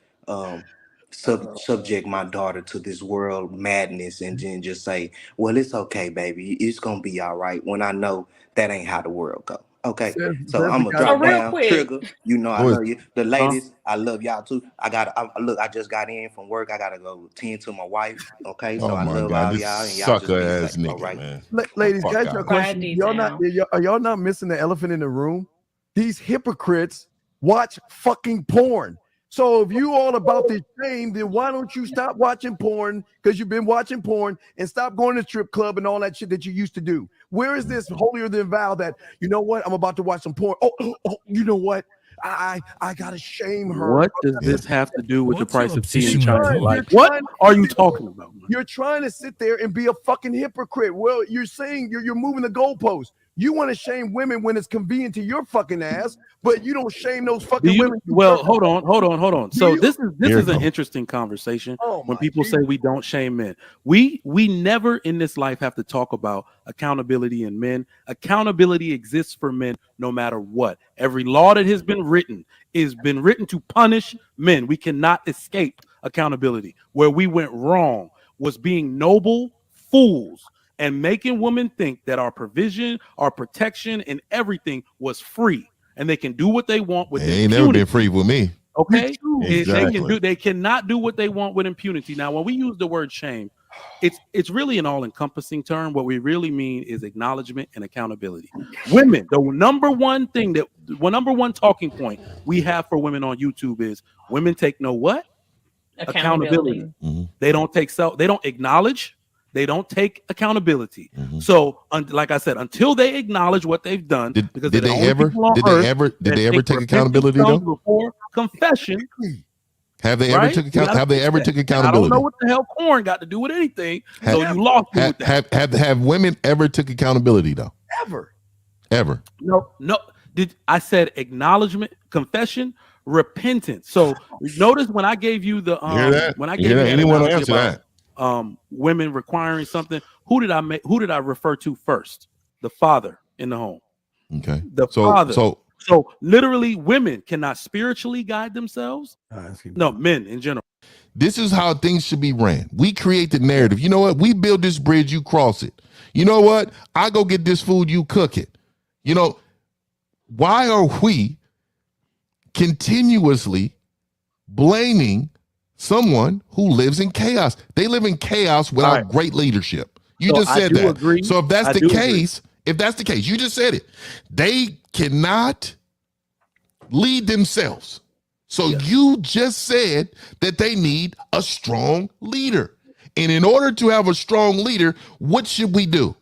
subject my daughter to this world madness and then just say, well, it's okay, baby, it's gonna be all right, when I know that ain't how the world go. Okay, so I'm gonna drop down, trigger. You know I love you. The ladies, I love y'all too. I just got in from work. I gotta go tend to my wife. Okay, so Oh I my love God, all this y'all, and y'all just sucker be ass safe. nigga, All right, man. Ladies, Fuck can I ask you a out. question? Are y'all not missing the elephant in the room? These hypocrites watch fucking porn. So if you all about this shame, then why don't you stop watching porn? Because you've been watching porn, and stop going to strip club and all that shit that you used to do. Where is this holier than thou that, you know what, I'm about to watch some porn. Oh, you know what? I gotta shame her. What does this have to do with the price of tea in You're China? trying- Like, you're what trying- are you talking about? You're trying to sit there and be a fucking hypocrite. Well, you're saying you're moving the goalposts. You want to shame women when it's convenient to your fucking ass, but you don't shame those fucking women. Well, hold on. So this is an go. interesting conversation Oh, when my people say we don't shame men. We never in this life have to talk about accountability in men. Accountability exists for men no matter what. Every law that has been written to punish men. We cannot escape accountability. Where we went wrong was being noble fools and making women think that our provision, our protection, and everything was free, and they can do what they want with They ain't never impunity. been free with me. Okay, Exactly. they cannot do what they want with impunity. Now, when we use the word shame, it's really an all-encompassing term. What we really mean is acknowledgement and accountability. Women, the number one talking point we have for women on YouTube is women take no what? Accountability. They don't acknowledge. They don't take accountability. So, like I said, until they acknowledge what they've done, because Did they're they the only ever? people on Did earth they ever? Did that they ever think take repentance accountability comes though? before confession? Have they ever right? took We account? gotta Have they fix ever that. took And I don't accountability? know what the hell corn got to do with anything. So you lost me with that. Have women ever took accountability though? Ever? No. Did I said acknowledgement, confession, repentance? So notice when I gave you the You hear that? when I You gave hear you that? that Anyone analogy answer about that? Women requiring something, who did I refer to first? The father in the home. Okay. The father. So literally, women cannot spiritually guide themselves. No, men in general. This is how things should be ran. We create the narrative. You know what? We build this bridge, you cross it. You know what? I go get this food, you cook it. You know, why are we continuously blaming someone who lives in chaos? They live in chaos without great leadership. You So just I said do that. agree. So if that's I the do case, you just said it. They cannot lead themselves. So you just said that they need a strong leader. And in order to have a strong leader, what should we do?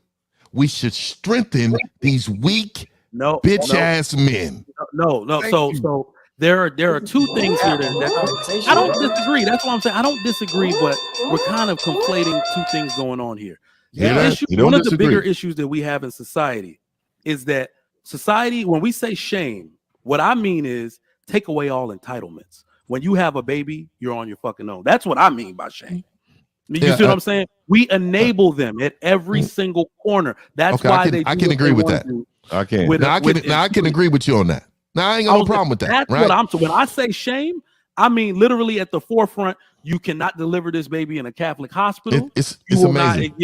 We should strengthen these weak bitch ass men. No. So there are two things here that I don't disagree. That's what I'm saying. I don't disagree, but we're kind of conflating two things going on here. Yeah, The issue, you don't one of the disagree. bigger issues that we have in society is that society, when we say shame, what I mean is take away all entitlements. When you have a baby, you're on your fucking own. That's what I mean by shame. You see what I'm saying? We enable them at every single corner. That's why I can agree with that. I can. I can agree with you on that. Now I ain't got no problem with that. That's right? what I'm. So when I say shame, I mean literally at the forefront. You cannot deliver this baby in a Catholic hospital. It's Not, amazing.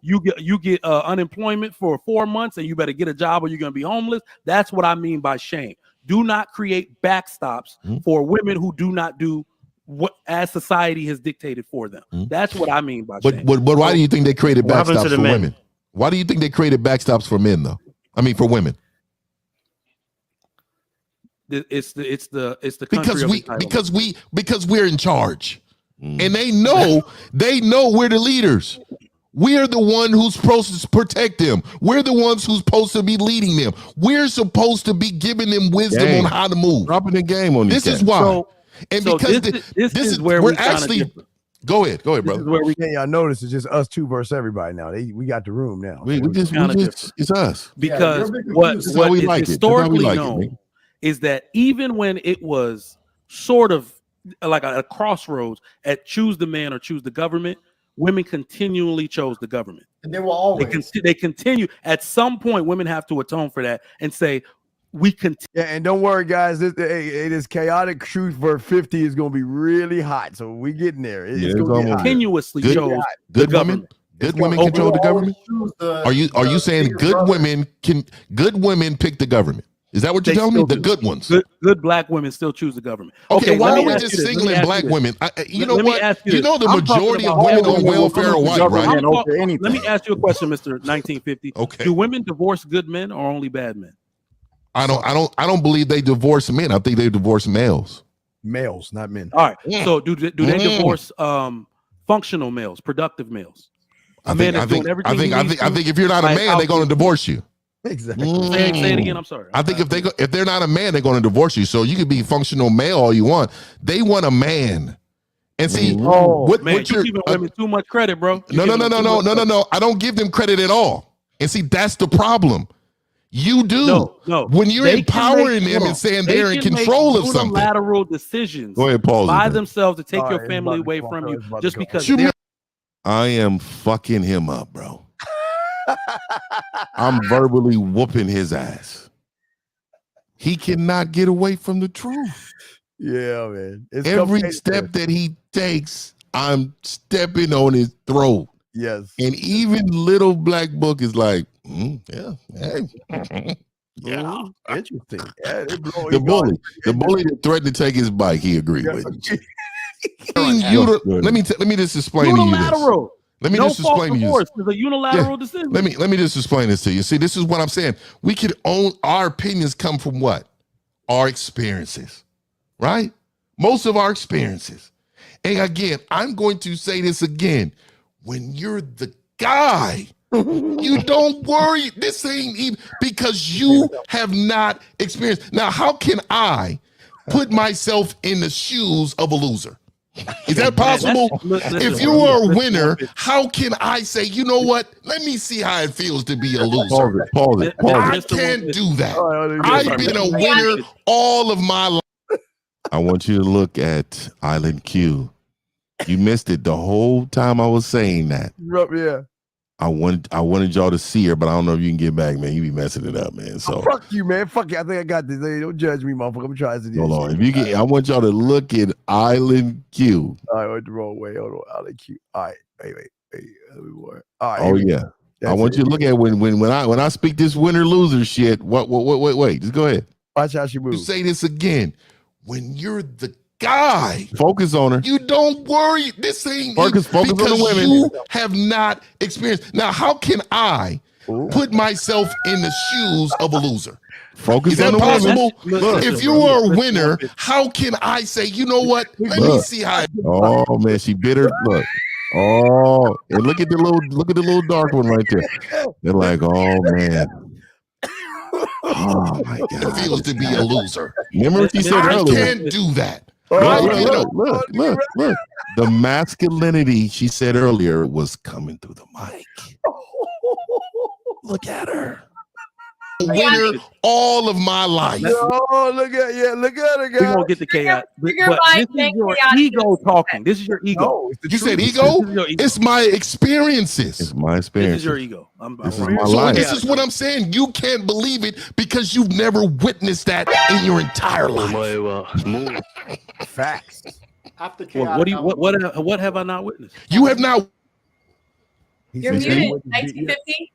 you get unemployment for 4 months, and you better get a job, or you're gonna be homeless. That's what I mean by shame. Do not create backstops for women who do not do what as society has dictated for them. That's what I mean by shame. But why do you think they created What happened to backstops the for men? women? Why do you think they created backstops for men though? I mean for women. It's the country because we're in charge, and they know we're the leaders. We're the one who's supposed to protect them. We're the ones who's supposed to be leading them. We're supposed to be giving them wisdom on how to move. Dropping the game on this these is guys. why. So because this is where we're we kinda actually differ. Go ahead, This brother. is where we get y'all notice it's just us two versus everybody now. We got the room now. We just it's us. Because what is historically known is that even when it was sort of like a crossroads at choose the man or choose the government, women continually chose the government. And they will always. They continue. At some point, women have to atone for that and say, we continue. Yeah, and don't worry, guys. This chaotic truth for 50 is going to be really hot. So we getting there. It's going to be continuously chose good women. Good women control the government. Are you saying good women pick the government? Is that what you're telling me? The good ones. Good black women still choose the government. Okay, why are we just singling black women? You know what? You know the majority of women on welfare are white, right? Let me ask you a question, Mr. 1950. Okay. Do women divorce good men or only bad men? I don't believe they divorce men. I think they divorce males. Males, not men. All right. So do they divorce functional males, productive males? I think if you're not a man, they're going to divorce you. Exactly. Say it again. I'm sorry. I think if they're not a man, they're going to divorce you. So you could be functional male all you want. They want a man. And see, you're giving women too much credit, bro. No. I don't give them credit at all. And see, that's the problem. You do. No. When you're empowering them and saying they're in control of something. Unilateral decisions Go ahead, pause by it, themselves to take your family away from you just because I am fucking him up, bro. I'm verbally whooping his ass. He cannot get away from the truth. Yeah, man. Every step that he takes, I'm stepping on his throat. Yes. And even little black book is like, yeah. Interesting. Yeah, the bully that threatened to take his bike, he agreed with. Let me just explain to you this. Let me just explain to you. It's a unilateral decision. Let me just explain this to you. See, this is what I'm saying. We could own our opinions come from what? Our experiences, right? Most of our experiences. And again, I'm going to say this again. When you're the guy, you don't worry. This ain't even because you have not experienced. Now, how can I put myself in the shoes of a loser? Is that possible? If you are a winner, how can I say, you know what? Let me see how it feels to be a loser. Pause it. I can't do that. I've been a winner all of my life. I want you to look at Island Q. You missed it the whole time I was saying that. Yeah. I wanted y'all to see her, but I don't know if you can get back, man. You be messing it up, man. So fuck you, man. Fuck you. I think I got this. Hey, don't judge me, motherfucker. I'm trying to do hold on. If you get, I want y'all to look at Island Q. All right, I went the wrong way. Hold on, Island Q. All right, wait. All right. Oh yeah. I want you to look at when I speak this winner loser shit. Wait. Just go ahead. Watch how she moves. You say this again. When you're the guy, focus on her. You don't worry. This ain't focus on the women. You have not experienced. Now, how can I put myself in the shoes of a loser? Focus Is that on the possible? women. If you are a winner, how can I say, you know what? Let me see how. Oh man, she bitter. Look. Oh, and look at the little dark one right there. They're like, oh man. Oh my God! It feels to be a loser. Remember what she said earlier? I can't do that. Look. The masculinity she said earlier was coming through the mic. Look at her. Winner all of my life. Oh, look at her, guys. We won't get the chaos. But this is your ego talking. This is your ego. No, you said ego? It's my experiences. It's my experience. This is your ego. This is my life. This is what I'm saying. You can't believe it because you've never witnessed that in your entire life. Facts. What have I not witnessed? You have not. You're muted. 1950.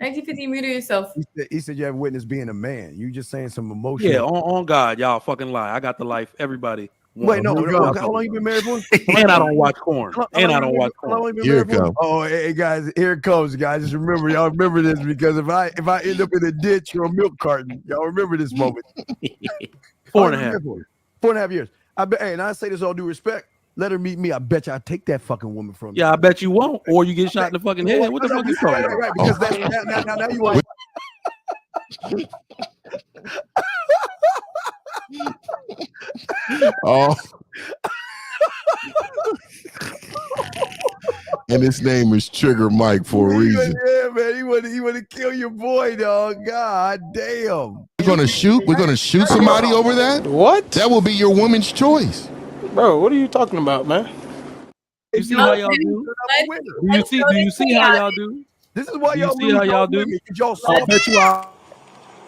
1950, muted yourself. He said you haven't witnessed being a man. You just saying some emotion. Yeah, on God, y'all fucking lie. I got the life. Everybody. Wait, no. How long you been married for? And I don't watch porn. Here it comes. Oh, hey guys, here it comes, guys. Just remember, y'all remember this because if I end up in a ditch or a milk carton, y'all remember this moment. 4.5 years. I bet. Hey, and I say this all due respect. Let her meet me. I bet you I'll take that fucking woman from you. Yeah, I bet you won't. Or you get shot in the fucking head. What the fuck you talking about? Right, because now you want. Oh. And his name is Trigger Mike for a reason. Yeah, man. He want to kill your boy, dog. God damn. We're gonna shoot somebody over that? What? That will be your woman's choice. Bro, what are you talking about, man? You see how y'all do? Do you see how y'all do? This is why Do you y'all see lose how y'all y'all do? women, 'cause y'all I soft. bet you are.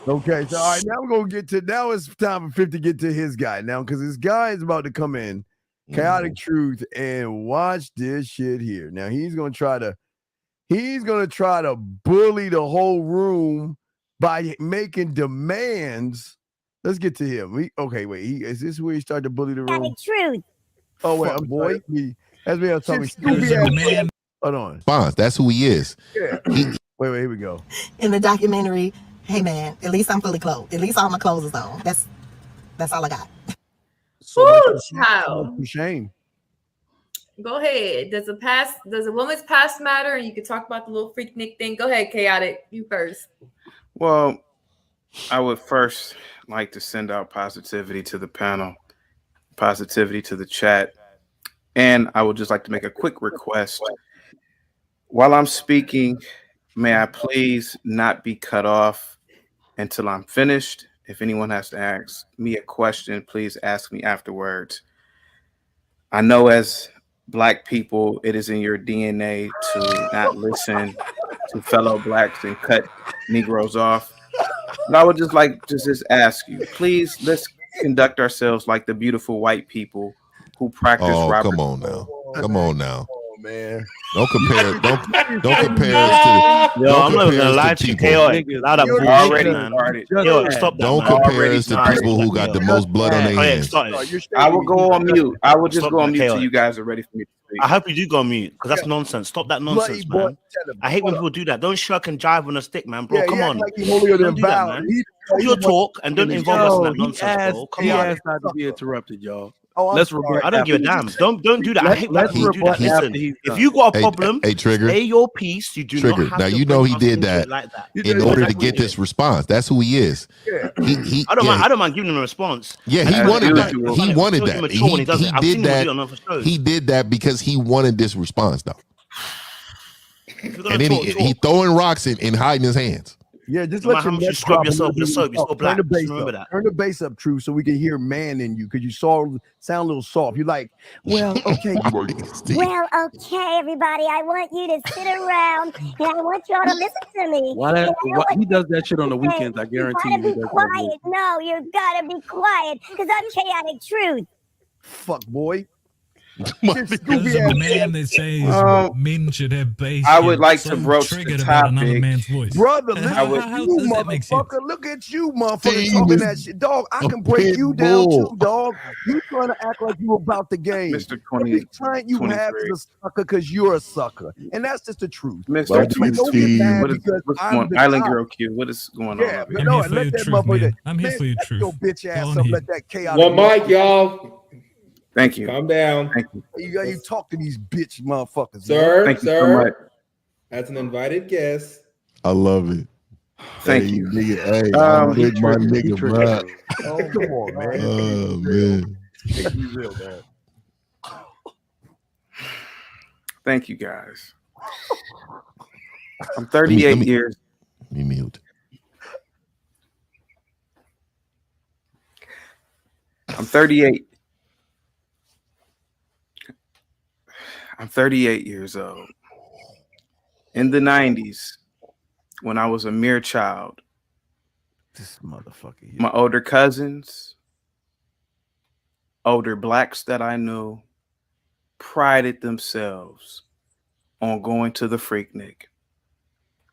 Okay, so all right, now we're gonna get to now it's time for 50 to get to his guy now because his guy is about to come in, chaotic truth, and watch this shit here. Now he's gonna try to bully the whole room by making demands. Let's get to him. Is this where he started to bully the room? Truth. Oh wait, I'm sorry. That's me. I was talking stupid ass man. Hold on. Bonds, that's who he is. Yeah. Wait, here we go. In the documentary, hey man, at least I'm fully clothed. At least all my clothes is on. That's all I got. So Ooh, much child. shame. Go ahead. Does a woman's past matter? And you can talk about the little freaknik thing. Go ahead, chaotic. You first. Well, I would first like to send out positivity to the panel, positivity to the chat, and I would just like to make a quick request. While I'm speaking, may I please not be cut off until I'm finished? If anyone has to ask me a question, please ask me afterwards. I know as Black people, it is in your DNA to not listen to fellow Blacks and cut Negroes off. But I would just like to just ask you, please, let's conduct ourselves like the beautiful white people who practice Robert. Come on now. Come on now. Oh man. Don't compare us to Yo, I'm not gonna lie to you, chaotic. Already started. Yo, stop that. Don't man. compare us to people who got the most blood on their hands. I will go on mute. I will just go on mute till you guys are ready for me to speak. I hope you do go on mute because that's nonsense. Stop that nonsense, man. I hate when people do that. Don't shuck and jive on a stick, man, bro. Come on. Like holier than Don't do that, thou. man. Talk your talk and don't involve us in that nonsense, bro. Come He on. asked not to be interrupted, y'all. I'm Let's sorry. rebut. I don't give a damn. Don't do that. I hate when Let's people do that. rebut after Listen, he's if done. you got a problem, Hey, Trigger. say your piece. You do Trigger. not have Now to you know bring he us did into that it like that. in order to get this response. That's who he is. He I don't mind giving him a response. Yeah, he wanted that. He wanted that. He did that because he wanted this response, though. And then he throwing rocks and hiding his hands. Yeah, just No let matter how your much you neck scrub drop a yourself little with a bit. soap, you're still Turn black. the bass Just remember up. that. Turn the bass up, True, so we can hear man in you because you sound a little soft. You're like, well, okay. Well, okay, everybody. I want you to sit around and I want y'all to listen to me. He does that shit on the weekends. I guarantee you. You gotta be quiet. No, you gotta be quiet because I'm chaotic truth. Fuck, boy. There's a man that says men should have bass. I would like to so broach the triggered about another topic. man's voice. Brother, How listen how to you, does that make sense? motherfucker. Look at you, motherfucker, talking that shit. Dog, I can break you down too, dog. You trying to act like you about the game. Mr. 20, Every client you have is a sucker because you're a sucker. And that's just the truth. Mr. Don't get mad because I'm the Island guy. Girl Q, what is going on? Yeah, over but here? no, let that motherfucker. I'm here for your truth. Your bitch ass Go on up. here. Let that chaos. One mic, y'all. Thank you. Calm down. Thank you. You talk to these bitch motherfuckers, Sir, man. Thank you so much. As an invited guest. I love it. Thank hey, you. Nigga, hey, I'm with my nigga, bro. Oh, come on, man. Oh, man. Be real, man. Thank you, guys. I'm 38 years. Let me mute. I'm 38. I'm 38 years old. In the 90s, when I was a mere child, this motherfucker here. My older cousins, older blacks that I knew, prided themselves on going to the Freaknik.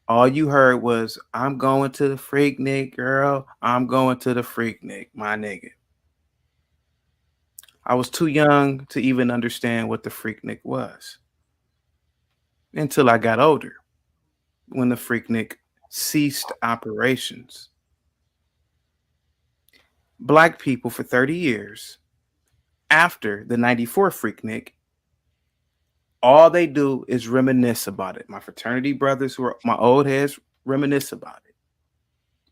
All you heard was, I'm going to the Freaknik, girl. I'm going to the Freaknik, my nigga. I was too young to even understand what the Freaknik was until I got older, when the Freaknik ceased operations. Black people for 30 years after the 94 Freaknik, all they do is reminisce about it. My fraternity brothers who are my old heads reminisce about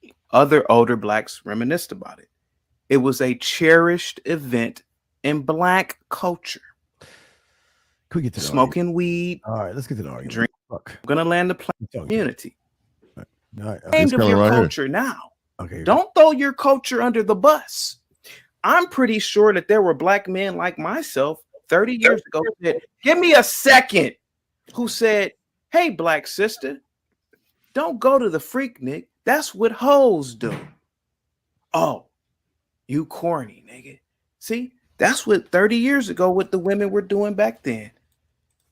it. Other older blacks reminisced about it. It was a cherished event in Black culture. Could we get to the smoking weed. All right, let's get to the argument. Drink. Fuck. I'm gonna land the plane community. All right. Ashamed of your culture now. Okay. Don't throw your culture under the bus. I'm pretty sure that there were black men like myself 30 years ago that, give me a second, who said, hey, black sister, don't go to the Freaknik. That's what hoes do. Oh, you corny, nigga. See, that's what 30 years ago what the women were doing back then.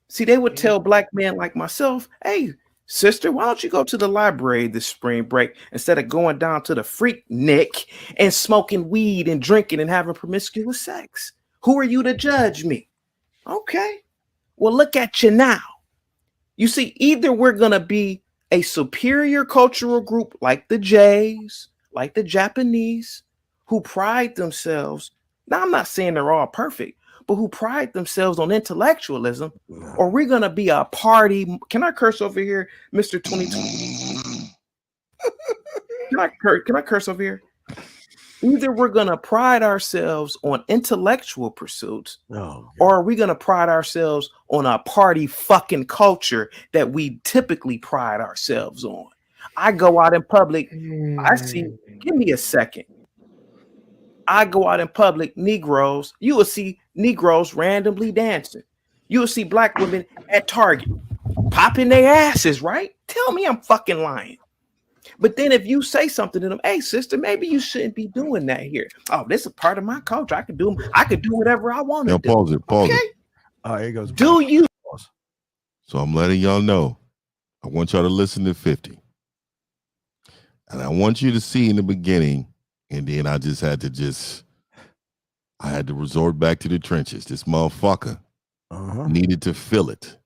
See, they would tell black men like myself, hey, sister, why don't you go to the library this spring break instead of going down to the Freaknik and smoking weed and drinking and having promiscuous sex? Who are you to judge me? Okay. Well, look at you now. You see, either we're going to be a superior cultural group like the Jays, like the Japanese, who pride themselves. Now, I'm not saying they're all perfect, but who pride themselves on intellectualism, or we're going to be a party. Can I curse over here, Mr. 2020? Can I curse over here? Either we're going to pride ourselves on intellectual pursuits, or are we going to pride ourselves on a party fucking culture that we typically pride ourselves on? I go out in public. I see, give me a second. I go out in public, Negroes, you will see Negroes randomly dancing. You will see black women at Target popping their asses, right? Tell me I'm fucking lying. But then if you say something to them, hey, sister, maybe you shouldn't be doing that here. Oh, this is part of my culture. I can do whatever I want to do. Pause it. Pause it. Oh, here goes. Do you? So I'm letting y'all know. I want y'all to listen to 50. And I want you to see in the beginning, and then I had to resort back to the trenches. This motherfucker needed to feel it.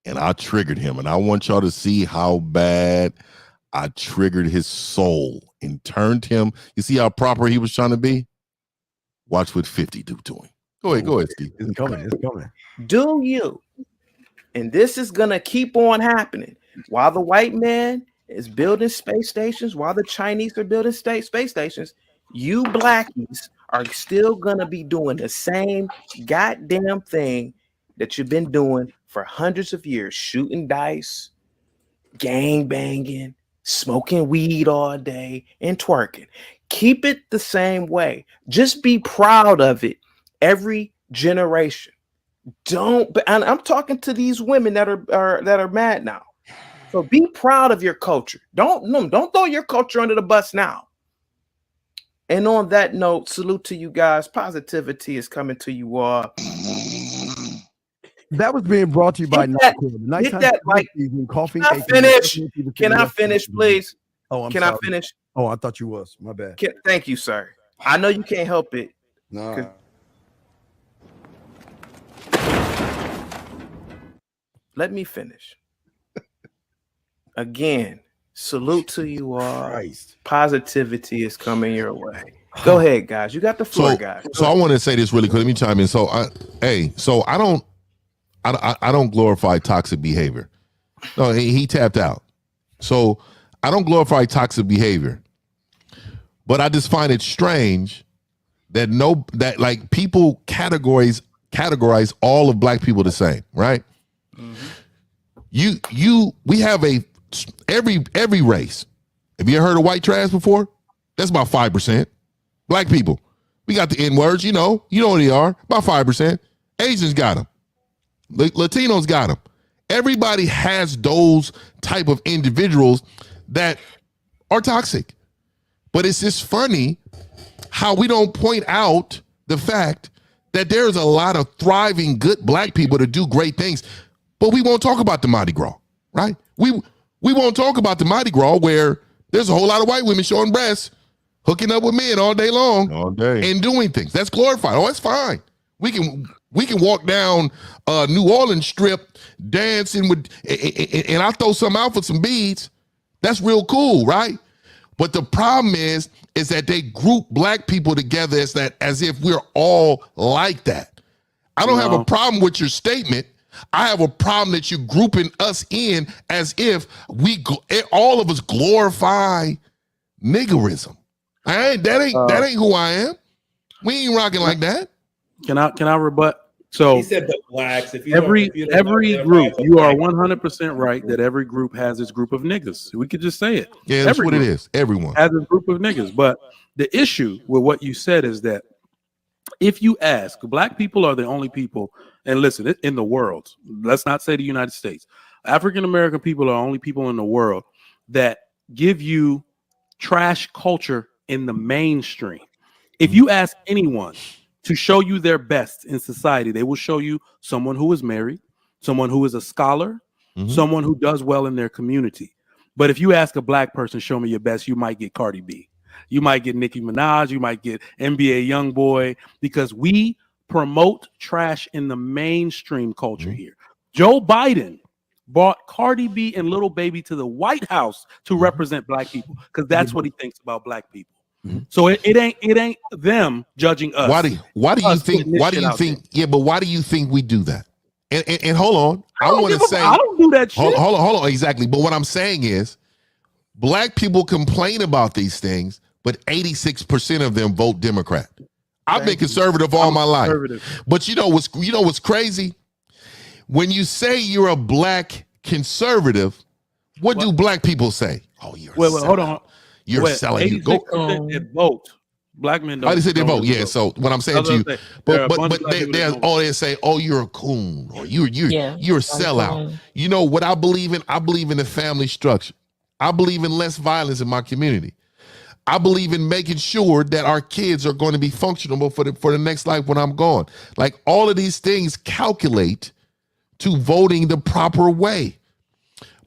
And I triggered him. And I want y'all to see how bad I triggered his soul and turned him. You see how proper he was trying to be? Watch what 50 do to him. Go ahead, Steve. It's coming. Do you? And this is going to keep on happening. While the white man is building space stations, while the Chinese are building space stations, you blackies are still going to be doing the same goddamn thing that you've been doing for hundreds of years, shooting dice, gang banging, smoking weed all day, and twerking. Keep it the same way. Just be proud of it every generation. And I'm talking to these women that are mad now. So be proud of your culture. Don't throw your culture under the bus now. And on that note, salute to you guys. Positivity is coming to you all. That was being brought to you by coffee. Can I finish, please? Oh, I'm Can sorry. I finish? Oh, I thought you was. My bad. Thank you, sir. I know you can't help it. No. Let me finish. Again, salute to you all. Christ. Positivity is coming your way. Go ahead, guys. You got the floor, guys. So I want to say this really quick. Let me chime in. So I don't glorify toxic behavior. No, he tapped out. So I don't glorify toxic behavior. But I just find it strange that people categorize all of black people the same, right? We have every race. Have you ever heard of white trash before? That's about 5%. Black people, we got the N-words, you know what they are, about 5%. Asians got them. Latinos got them. Everybody has those type of individuals that are toxic. But it's just funny how we don't point out the fact that there's a lot of thriving, good black people that do great things, but we won't talk about the Mardi Gras, right? We won't talk about the Mardi Gras where there's a whole lot of white women showing breasts, hooking up with men all day long, and doing things. That's glorified. Oh, that's fine. We can walk down New Orleans Strip dancing with, and I throw some out for some beads. That's real cool, right? But the problem is that they group black people together as if we're all like that. I don't have a problem with your statement. I have a problem that you're grouping us in as if all of us glorify niggerism. That ain't who I am. We ain't rocking like that. Can I rebut? So he said the blacks. If you every identify group, as a you are black, 100% right that every group has its group of niggas. We could just say it. Yeah, that's every what it group is. Everyone has a group of niggas. But the issue with what you said is that if you ask, black people are the only people, and listen, in the world, let's not say the United States, African American people are the only people in the world that give you trash culture in the mainstream. If you ask anyone to show you their best in society, they will show you someone who is married, someone who is a scholar, someone who does well in their community. But if you ask a black person, show me your best, you might get Cardi B. You might get Nicki Minaj. You might get NBA YoungBoy, because we promote trash in the mainstream culture here. Joe Biden brought Cardi B and Lil Baby to the White House to represent black people, because that's what he thinks about black people. So it ain't them judging us. Why do you think? Yeah, but why do you think we do that? And hold on, I want to say I don't do that shit. Hold on, exactly. But what I'm saying is, black people complain about these things, but 86% of them vote Democrat. I've been conservative all my life. But you know what's crazy? When you say you're a black conservative, what do black people say? Oh, you're a sellout. Hold on. You're selling. You go vote. Black men don't. I say they vote. Yeah. So what I'm saying to you, but they say, oh, you're a coon, or you're a sellout. You know what I believe in? I believe in the family structure. I believe in less violence in my community. I believe in making sure that our kids are going to be functional for the next life when I'm gone. Like, all of these things calculate to voting the proper way.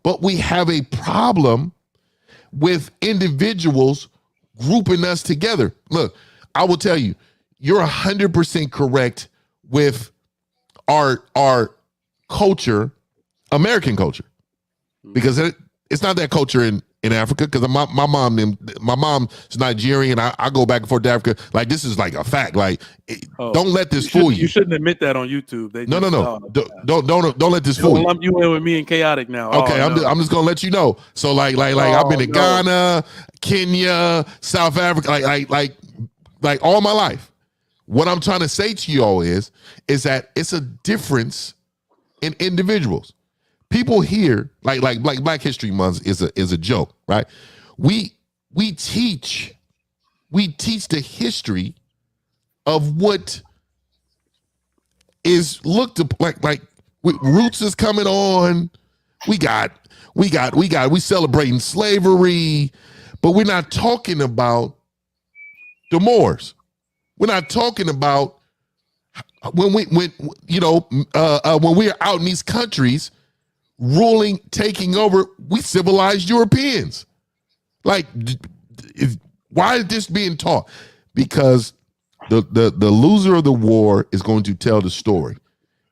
But we have a problem with individuals grouping us together. Look, I will tell you, you're 100% correct with our culture, American culture, because it's not that culture in Africa, because my mom's Nigerian. I go back and forth to Africa. Like, this is like a fact. Like, don't let this fool you. You shouldn't admit that on YouTube. No. Don't let this fool you. Lump you in with me and chaotic now. Okay, I'm just gonna let you know. So like I've been to Ghana, Kenya, South Africa, like all my life. What I'm trying to say to y'all is that it's a difference in individuals. People here, like Black History Month is a joke, right? We teach the history of what is looked like Roots is coming on. We celebrating slavery, but we're not talking about the Moors. We're not talking about when we're out in these countries ruling, taking over, we civilized Europeans. Like, why is this being taught? Because the loser of the war is going to tell the story.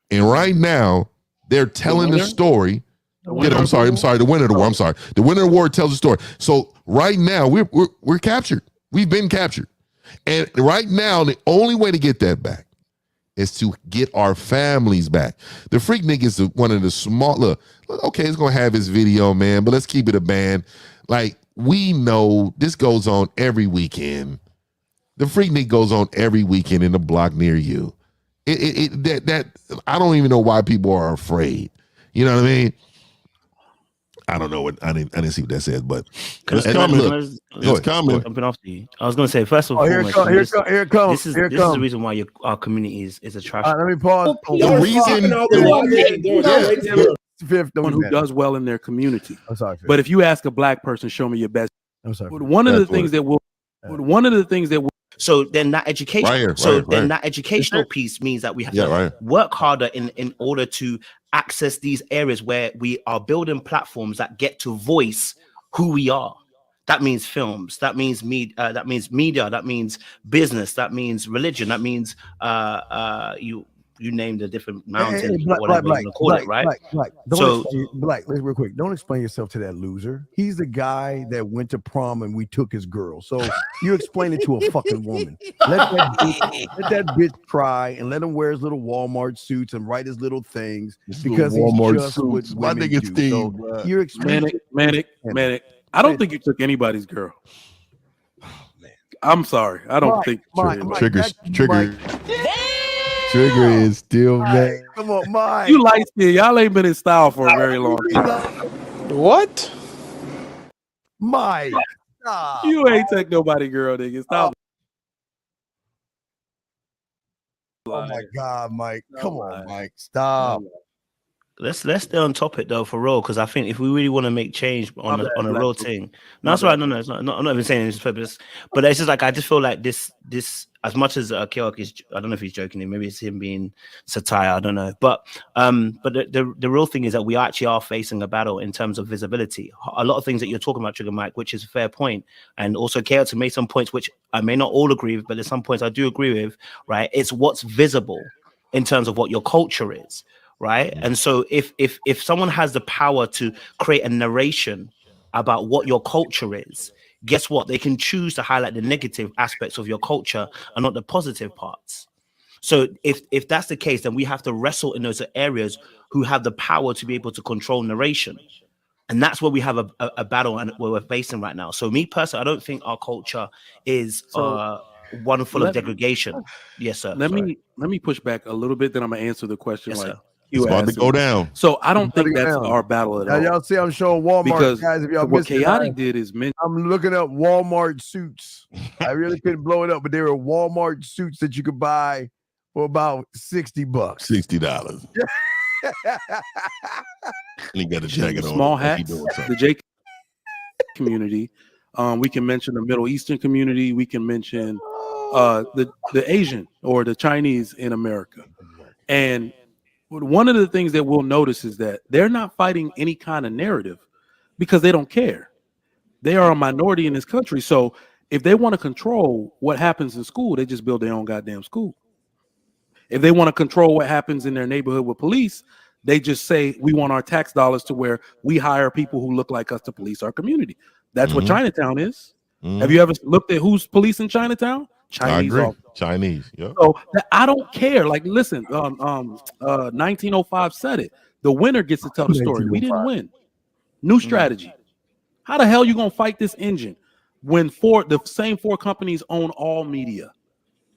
And right now, they're telling the story. The winner of the war. I'm sorry. The winner of the war tells the story. So right now, we're captured. We've been captured. And right now, the only way to get that back is to get our families back. The Freaknik is one of the small, look, okay, it's going to have his video, man, but let's keep it a band. Like, we know this goes on every weekend. The Freaknik goes on every weekend in the block near you. That I don't even know why people are afraid. You know what I mean? I don't know what I didn't see what that says, but it's coming. It's coming. Jumping off to you. I was going to say, first of all, here it comes. This is the reason why our community is a trash. Let me pause. The reason who does well in their community. I'm sorry, but if you ask a black person, show me your best. I'm sorry. One of the things that will. So then that education. That educational piece means that we have to work harder in order to access these areas where we are building platforms that get to voice who we are. That means films. That means media. That means business. That means religion. That means you name the different mountains, whatever you want to call it, right? Black, let's real quick. Don't explain yourself to that loser. He's the guy that went to prom and we took his girl. So you explain it to a fucking woman. Let that bitch cry and let him wear his little Walmart suits and write his little things because he's just what women do. So you're explaining Manic. I don't think you took anybody's girl. I'm sorry. I don't think triggers. Trigger is still mad. Come on, Mike. You light skin. Y'all ain't been in style for a very long time. What? Mike. Stop. You ain't take nobody, girl, nigga. Stop. Oh my God, Mike. Come on, Mike. Stop. Let's stay on topic though, for real, because I think if we really want to make change on My bad, a Black real Folk. thing, My no, that's bad. right. No, it's not. I'm not even saying it's purpose, but it's just like I just feel like this as much as Keok is, I don't know if he's joking, maybe it's him being satire, I don't know, but the real thing is that we actually are facing a battle in terms of visibility. A lot of things that you're talking about, Trigger Mike, which is a fair point, and also Keok made some points which I may not all agree with, but there's some points I do agree with. Right, it's what's visible in terms of what your culture is. Right. And so if someone has the power to create a narration about what your culture is, guess what? They can choose to highlight the negative aspects of your culture and not the positive parts. So if that's the case, then we have to wrestle in those areas who have the power to be able to control narration. And that's where we have a battle and where we're facing right now. So me personally, I don't think our culture is one full of degradation. Yes, sir. Let me push back a little bit, then I'm gonna answer the question. Yes, like sir. It's about to go down. So I don't It's about think to go that's down. our battle at Now, all. y'all see I'm showing Walmart, Because guys. If y'all what missed it, Chaotic did is I'm looking up Walmart suits. I really couldn't blow it up, but there are Walmart suits that you could buy for about $60. $60. And he got a jacket on. small like he hats, doing the something. J community. We can mention the Middle Eastern community. We can mention the Asian or the Chinese in America. And one of the things that we'll notice is that they're not fighting any kind of narrative because they don't care. They are a minority in this country. So if they want to control what happens in school, they just build their own goddamn school. If they want to control what happens in their neighborhood with police, they just say we want our tax dollars to where we hire people who look like us to police our community. That's what Chinatown is. Have you ever looked at who's policing Chinatown? Chinese. I agree. Officers. Chinese. Yeah. So I don't care. Like, listen, 1905 said it. The winner gets to tell the story. We didn't win. New strategy. How the hell you gonna fight this engine when the same four companies own all media?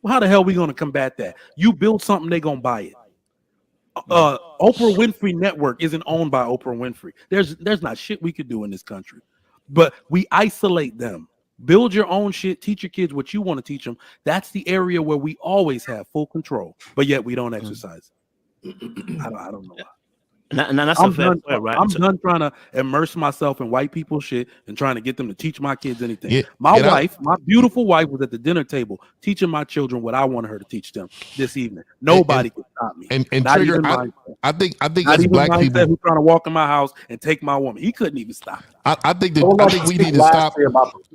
Well, how the hell we gonna combat that? You build something, they gonna buy it. Oprah Winfrey Network isn't owned by Oprah Winfrey. There's not shit we could do in this country, but we isolate them. Build your own shit. Teach your kids what you want to teach them. That's the area where we always have full control, but yet we don't exercise it. I don't know why. And that's a fair point, right? I'm done trying to immerse myself in white people shit and trying to get them to teach my kids anything. Yeah, my wife, my beautiful wife, was at the dinner table teaching my children what I wanted her to teach them this evening. Nobody can stop me. And Not Trigger, even I think not as even black mindset people, who's trying to walk in my house and take my woman. He couldn't even stop. I think we need to stop.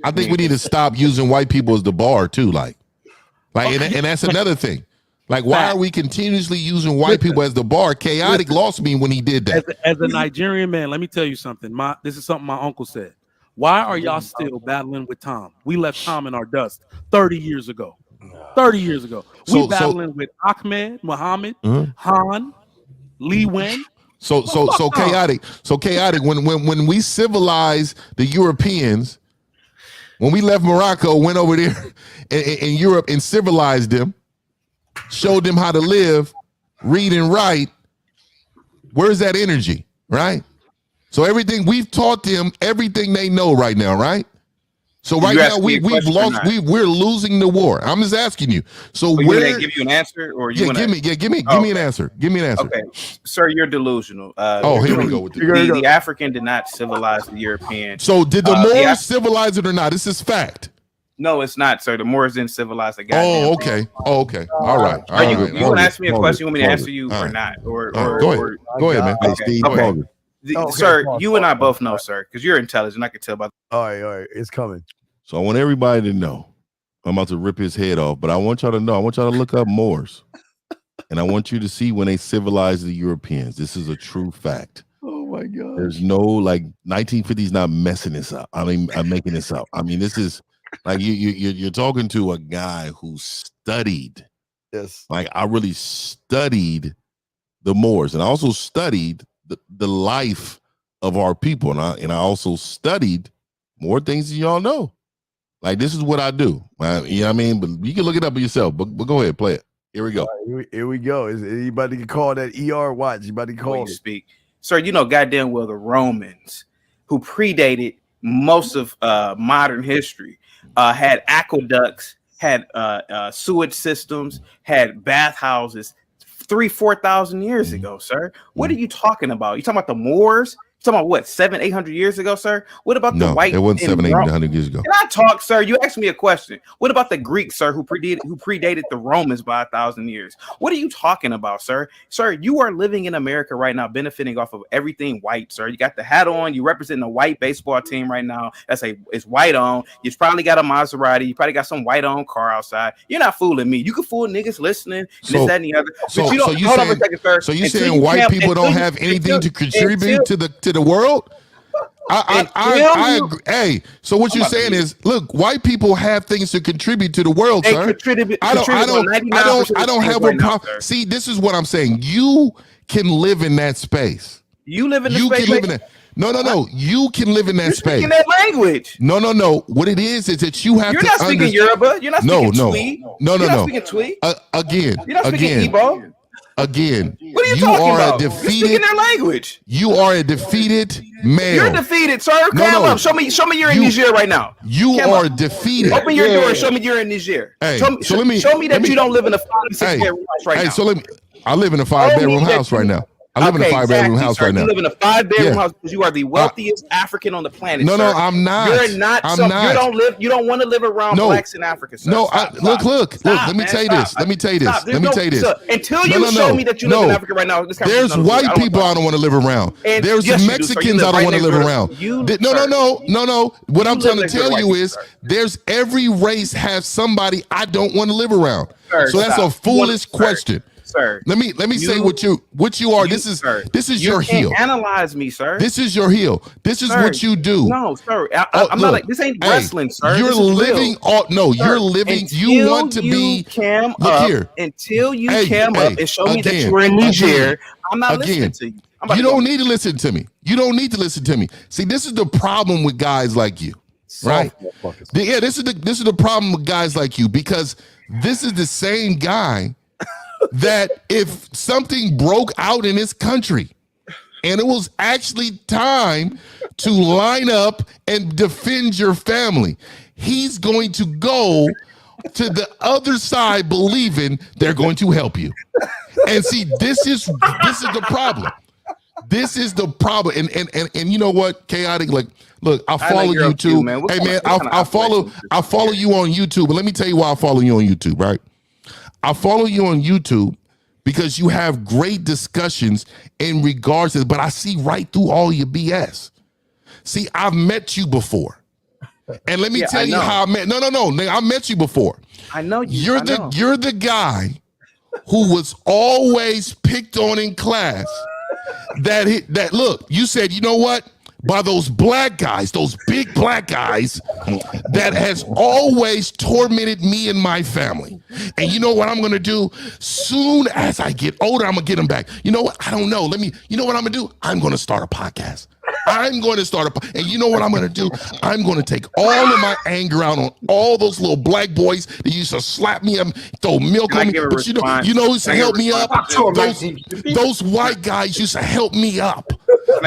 I think we need to stop using white people as the bar too. Like, and that's another thing. Like, why are we continuously using white people as the bar? Chaotic lost me when he did that. As a Nigerian man, let me tell you something. This is something my uncle said. Why are y'all still battling with Tom? We left Tom in our dust 30 years ago. 30 years ago. We battling with Ahmed, Muhammad, Han, Lee Wen. So chaotic. So chaotic. When we civilized the Europeans, when we left Morocco, went over there in Europe and civilized them, showed them how to live, read and write. Where's that energy, right? So everything we've taught them, everything they know right now, right? So right now we've lost. We're losing the war. I'm just asking you. So where? Did I give you an answer, or you give me an answer. Give me an answer. Okay, sir, you're delusional. Here we go with the African did not civilize the European. So did the Moors civilize it or not? This is fact. No, it's not, sir. The Moors didn't civilize the guy. Oh, okay. Oh, okay. All right. You want to ask me a question? You want me to answer you or not? Or go ahead. Go ahead, man. Okay. Steve, Okay. Sir, you and I both know, sir, because you're intelligent. I can tell by. All right. It's coming. So I want everybody to know. I'm about to rip his head off, but I want y'all to know. I want y'all to look up Moors, and I want you to see when they civilized the Europeans. This is a true fact. Oh my God. There's no 1950s not messing this up. I mean, I'm making this up. I mean, this is. Like you're talking to a guy who studied. Yes. Like I really studied the Moors, and I also studied the life of our people, and I also studied more things than y'all know. Like this is what I do. You know what I mean? But you can look it up for yourself. But go ahead, play it. Here we go. Here we go. Is anybody can call that ER? Watch. Anybody call Before it. you speak, sir. You know goddamn well the Romans, who predated most of modern history, had aqueducts, had sewage systems, had bathhouses 3,000-4,000 years ago, sir. What are you talking about? You talking about the Moors? You talking about what, 700-800 years ago, sir? What about the white? It wasn't 700-800 years ago. Can I talk, sir? You asked me a question. What about the Greeks, sir, who predated the Romans by 1,000 years? What are you talking about, sir? Sir, you are living in America right now, benefiting off of everything white, sir. You got the hat on. You represent a white baseball team right now. It's white on. You probably got a Maserati. You probably got some white on car outside. You're not fooling me. You can fool niggas listening and this, that, and the other. But you don't. Hold on for a second, sir. So you saying white people don't have anything to contribute to the world? I agree. Hey, so what you're saying is, look, white people have things to contribute to the world, sir. I don't have a problem. See, this is what I'm saying. You can live in that space. You live in the space. You can live in that. No. You can live in that space. Speaking that language. No. What it is that you have You're to. Not speaking Yoruba. You're not speaking Tweet. No. You're not speaking Tweet. Again. You're not speaking Igbo. Again, what are you talking about? Defeated, You're speaking their language. You are a defeated male. You're defeated, sir. Come up. Show me you're in Niger right now. You are defeated. Open your door and show me you're in Niger. Hey, show me that you don't live in a 5-6 bedroom house right now. So I live in a 5-bedroom house right now. I live in a 5-bedroom house right now. You live in a 5-bedroom house because you are the wealthiest African on the planet. No, sir. I'm not. You're not. You don't want to live around blacks in Africa. Sir. No, look. Let me tell you this. Let me tell you this. Until you show me that you live in Africa right now, there's white people I don't want to live around. There's Mexicans I don't want to live around. No. What I'm trying to tell you is, there's every race has somebody I don't want to live around. So that's a foolish question. Sir, let me say what you are. This is your heel. Analyze me, sir. This is your heel. This is what you do. No, sir. I'm not like this. Ain't wrestling, sir. You're living. You're living. You want to be. Look here. Until you cam up and show me that you were in Niger, I'm not listening to you. You don't need to listen to me. You don't need to listen to me. See, this is the problem with guys like you, right? Yeah, this is the problem with guys like you, because this is the same guy that if something broke out in his country and it was actually time to line up and defend your family, he's going to go to the other side believing they're going to help you. And see, this is the problem. This is the problem. And you know what, Chaotic, like, look, I'll follow you too. Hey man, I'll follow you on YouTube. But let me tell you why I follow you on YouTube, right? I follow you on YouTube because you have great discussions in regards to, but I see right through all your BS. See, I've met you before. And let me tell you how I met. No, I met you before. I know you. You're the guy who was always picked on in class. That look, you said, you know what? By those black guys, those big black guys that has always tormented me and my family. And you know what I'm going to do? Soon as I get older, I'm going to get them back. You know what? I don't know. You know what I'm going to do? I'm going to start a podcast. And you know what I'm going to do? I'm going to take all of my anger out on all those little black boys that used to slap me and throw milk on me. But you know who used to help me up? Those white guys used to help me up.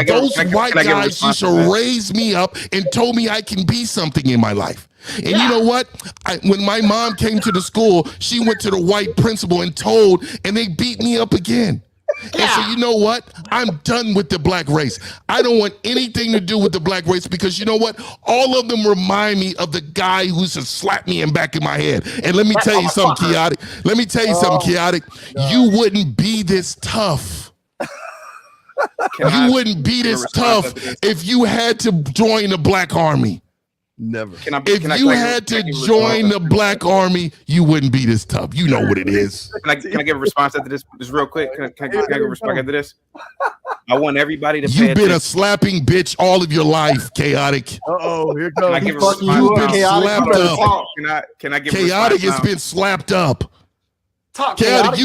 Those white guys used to raise me up and told me I can be something in my life. And you know what? When my mom came to the school, she went to the white principal and they beat me up again. And so you know what? I'm done with the black race. I don't want anything to do with the black race, because you know what? All of them remind me of the guy who used to slap me in back of my head. And let me tell you something, Chaotic. You wouldn't be this tough. You wouldn't be this tough if you had to join the black army. Never. If you had to join the black army, you wouldn't be this tough. You know what it is. Can I give a response after this? Just real quick. Can I give a response after this? I want everybody to. You've been a slapping bitch all of your life, Chaotic. Here comes. You've been slapped up. Can I give Chaotic has been slapped up. Chaotic,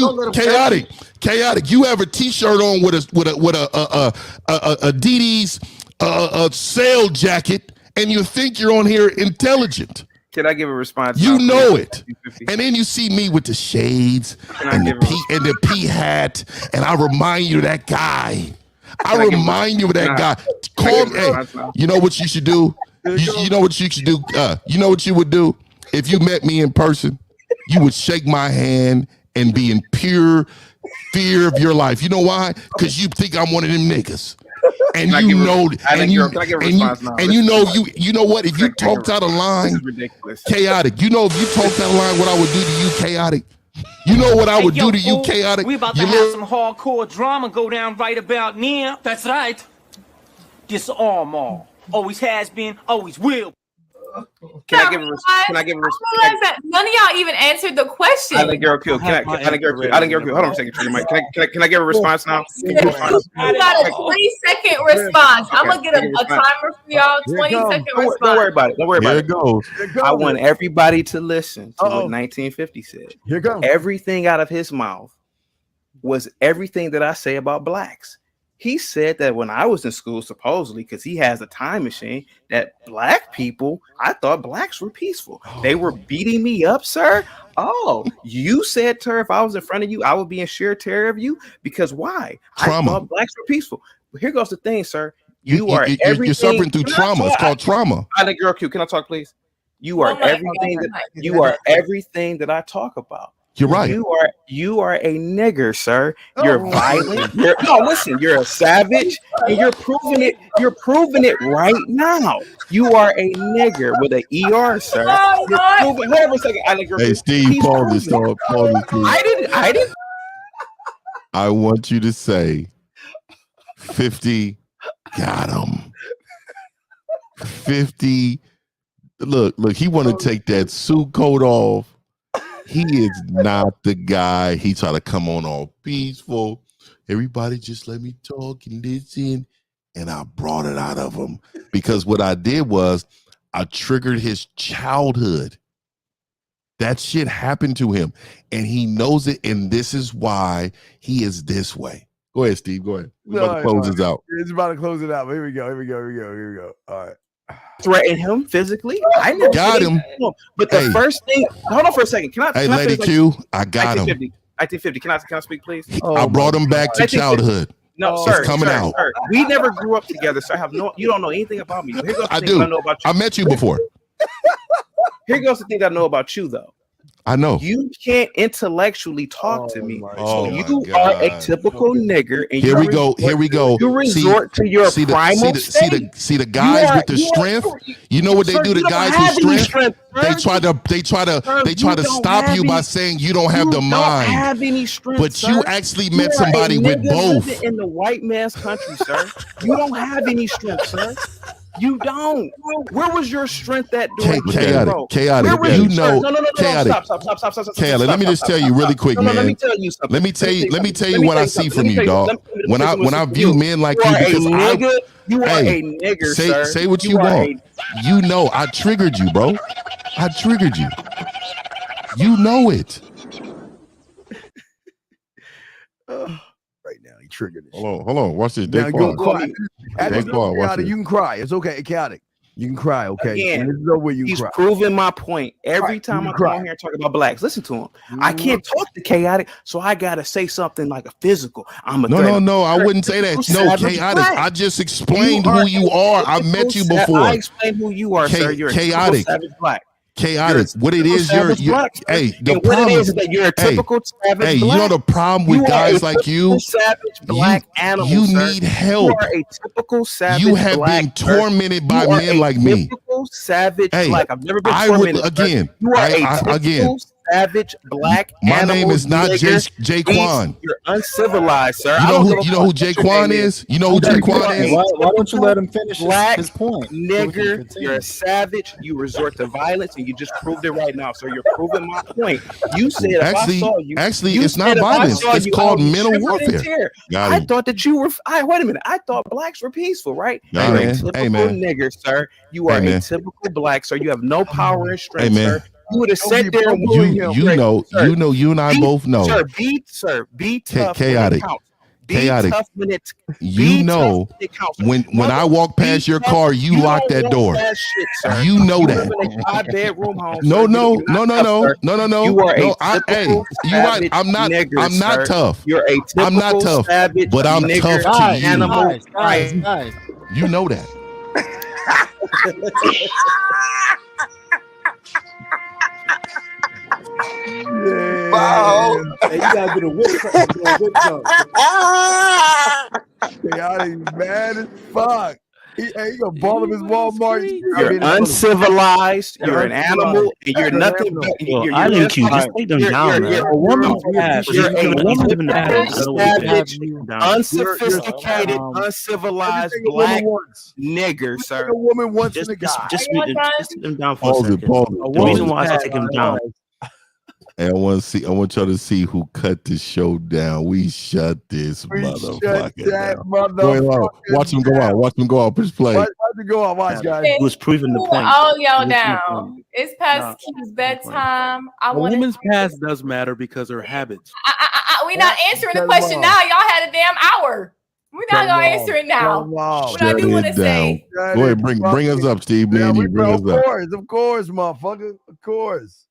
you have a T-shirt on with a Adidas sail jacket, and you think you're on here intelligent. Can I give a response? You know it. And then you see me with the shades and the pea hat, and I remind you of that guy. I remind you of that guy. Call me. Hey, you know what you should do? You know what you should do? You know what you would do? If you met me in person, you would shake my hand and be in pure fear of your life. You know why? Because you think I'm one of them niggas. And you know, and you know what? If you talked out of line, chaotic. You know, if you talked out of line, what I would do to you, chaotic. You know what I would do to you, chaotic. We about to have some hardcore drama go down right about now. That's right. This Armor always has been, always will. Can I give a response? None of y'all even answered the question. I think you're okay. Can I get hold on a second, Mike. Can I give a response now? You got a 20-second response. I'm gonna get a timer for y'all. 20-second response. Don't worry about it. Don't worry about it. Here it goes. I want everybody to listen to what 1950 said. Here goes. Everything out of his mouth was everything that I say about blacks. He said that when I was in school, supposedly, because he has a time machine, that black people, I thought blacks were peaceful. They were beating me up, sir. Oh, you said, sir, if I was in front of you, I would be in sheer terror of you. Because why? Trauma. I thought blacks were peaceful. But here goes the thing, sir. You're suffering through trauma. It's called trauma. I think you're cute. Can I talk, please? You are everything that I talk about. You're right. You are a nigger, sir. You're violent. You're a savage, and you're proving it. You're proving it right now. You are a nigger with an ER, sir. You're proving. Hold on a second. Hey, Steve, pause this, dog. Pause this, please. I didn't. I want you to say 50 got him. 50. Look, he want to take that suit coat off. He is not the guy. He try to come on all peaceful. Everybody just let me talk and listen. And I brought it out of him because what I did was I triggered his childhood. That shit happened to him and he knows it. And this is why he is this way. Go ahead, Steve. Go ahead. We're about to close this out. It's about to close it out. Here we go. All right. Threaten him physically. I never got him. But the first thing, hold on for a second. Can I Lady Q, I got him. 1950. Can I speak, please? I brought him back to childhood. No, it's coming out. Sir. We never grew up together, so you don't know anything about me. I do. I met you before. Here goes the thing I know about you, though. I know. You can't intellectually talk to me. So you are a typical nigger. And Here we go. You resort to your primal state. See the guys with the strength. You know what they do to guys with strength? They try to stop you by saying you don't have the mind. Have any strength, but you actually met somebody with both. In the white man's country, sir. You don't have any strength, sir. You don't. Where was your strength that day? Chaotic. Chaotic. Stop. Chaotic. Let me just tell you really quick, man. Let me tell you something. Let me tell you what I see from you, dog. When I view men like you, because you are a nigger, sir. Say what you want. You know I triggered you, bro. I triggered you. You know it. Right now, he triggered it. Hold on. Watch this. Now, go quiet. You can cry. It's okay. Chaotic. You can cry, okay? Again, he's proving my point every time I come on here and talk about blacks. Listen to him. I can't talk to chaotic, so I gotta say something like a physical. No. I wouldn't say that. No, chaotic. I just explained who you are. I met you before. I explained who you are, sir. You're chaotic. Savage black. Chaotic. What it is, you're the problem is that you're a typical savage black. You know the problem with guys like you. Savage black animal. You need help. You are a typical savage. You have been tormented by men like me. Typical savage black. I've never been tormented. You are a typical savage black My animal. name is not Jaquan. You're uncivilized, sir. You know who Jaquan is? You know who Jaquan is? Why don't you let him finish his point? Nigger, you're a savage. You resort to violence, and you just proved it right now. So you're proving my point. You said actually, it's not violence. It's called mental warfare. I thought that you were. Wait a minute. I thought blacks were peaceful, right? You're a typical nigger, sir. You are a typical black, sir. You have no power and strength, sir. You would have sat there and you and I both know. Sir, be tough. Chaotic. Chaotic. Tough when it, You know, when I walk past your car, you lock that door. You know that. No. You are no, a typical you're right. I'm not tough. You're a typical I'm not tough, savage but I'm nigger tough to you. animal. Guys. You know that. Wow. Hey, you gotta do the whip jump. Chaotic mad as fuck. He gonna ball up his Walmart. You're uncivilized. You're an animal. And you're nothing. I think you just take them down, man. You're A woman's savage, unsophisticated, uncivilized black nigger, sir. A woman wants just in a guy. just take them down for a Pause it, second. pause it, The pause reason it. why I said take them down. Hey, I want y'all to see who cut the show down. We shut this motherfucker down. Go ahead, watch him go out. Watch him go out. Push play. Watch him go out. Watch, guys. He was proving the point. All y'all down. It's past Q's bedtime. I A want woman's past does matter because her habits. We're not answering the question now. Y'all had a damn hour. We're not gonna answer it now. What I do want to say. Go ahead, bring us up, Steve. Man, you bring us up. Of course, motherfucker. Of course.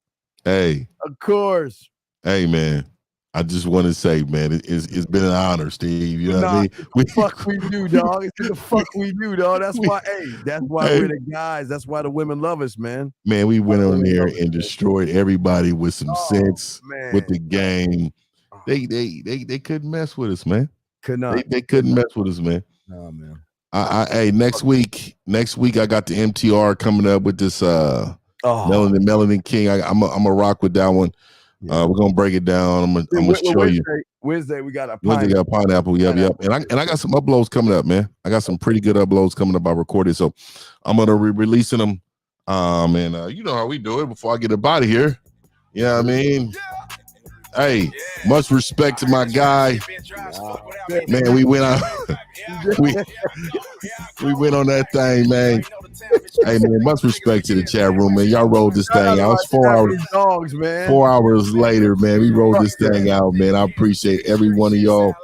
Hey. Of course. Hey, man. I just want to say, man, it's been an honor, Steve. You know what I mean? It's the fuck we do, dog. It's the fuck we do, dog. That's why, we're the guys. That's why the women love us, man. Man, we went on there and destroyed everybody with some sense, with the game. They couldn't mess with us, man. Could not. They couldn't mess with us, man. No, man. Hey, next week I got the MTR coming up with this Melanin King. I'm a rock with that one. We're gonna break it down. I'm gonna show you. Wednesday we got a Wednesday got pineapple. Yep. And I got some uploads coming up, man. I got some pretty good uploads coming up. I recorded, so I'm gonna releasing them. And you know how we do it. Before I get up out of here, you know what I mean. Hey, much respect to my guy. Man, we went out. we went on that thing, man. Hey, man, much respect to the chat room, man. Y'all rolled this thing out. It's 4 hours. Dogs, man. 4 hours later, man. We rolled this thing out, man. I appreciate every one of y'all.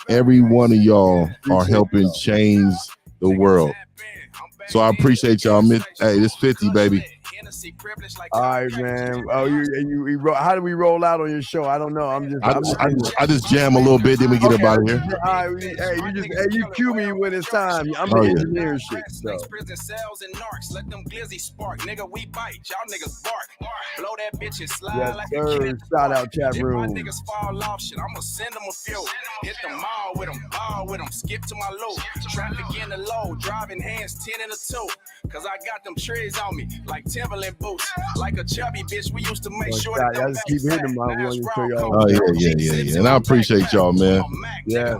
Every one of y'all are helping change the world. So I appreciate y'all. Hey, this 50, baby. All right, man. Oh, you how do we roll out on your show? I don't know. I just jam a little bit, then we get up out of here. All right, you cue me when it's time. I'm the engineer and shit. So. Yes, sir. Shout out chat room. I'ma send them a few. Hit the mall with them, ball with them, skip to my low. Traffic in the low, driving hands 10 and a 2. Cause I got them trees on me, like Timberland boots. Like a chubby bitch, we used to make sure that I just keep hitting them out. Oh, yeah. And I appreciate y'all, man. Yeah.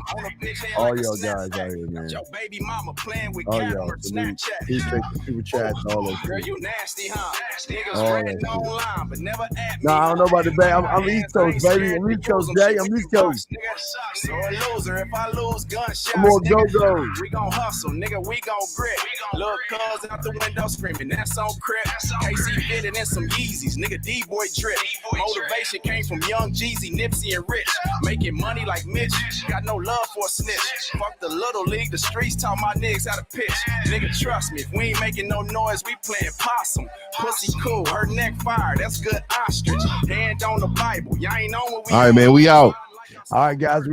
All y'all guys out here, man. Baby mama playing with all y'all. Appreciate the super chats, all that girl, shit. you nasty, huh? All that shit. Nah, I don't know about the Bay. I'm East Coast, baby. I'm East Coast, Jay. I'm East Coast. So a loser if I lose gunshots. I'm on go-go. We gon' hustle, nigga. We gon' grit. Look, cuz out the window screaming. That's on crib. KC fitted in some Yeezys, nigga. D-boy drip. Motivation came from Young Jeezy, Nipsey, and Rich. Making money like Mitch. Got no love for a snitch. Fuck the little league. The streets taught my niggas how to pitch. Nigga, trust me. If we ain't making no noise, we playing possum. Pussy cool. Her neck fire. That's good ostrich. Hand on the Bible. Y'all ain't know what we. All right, man. We out. All right, guys.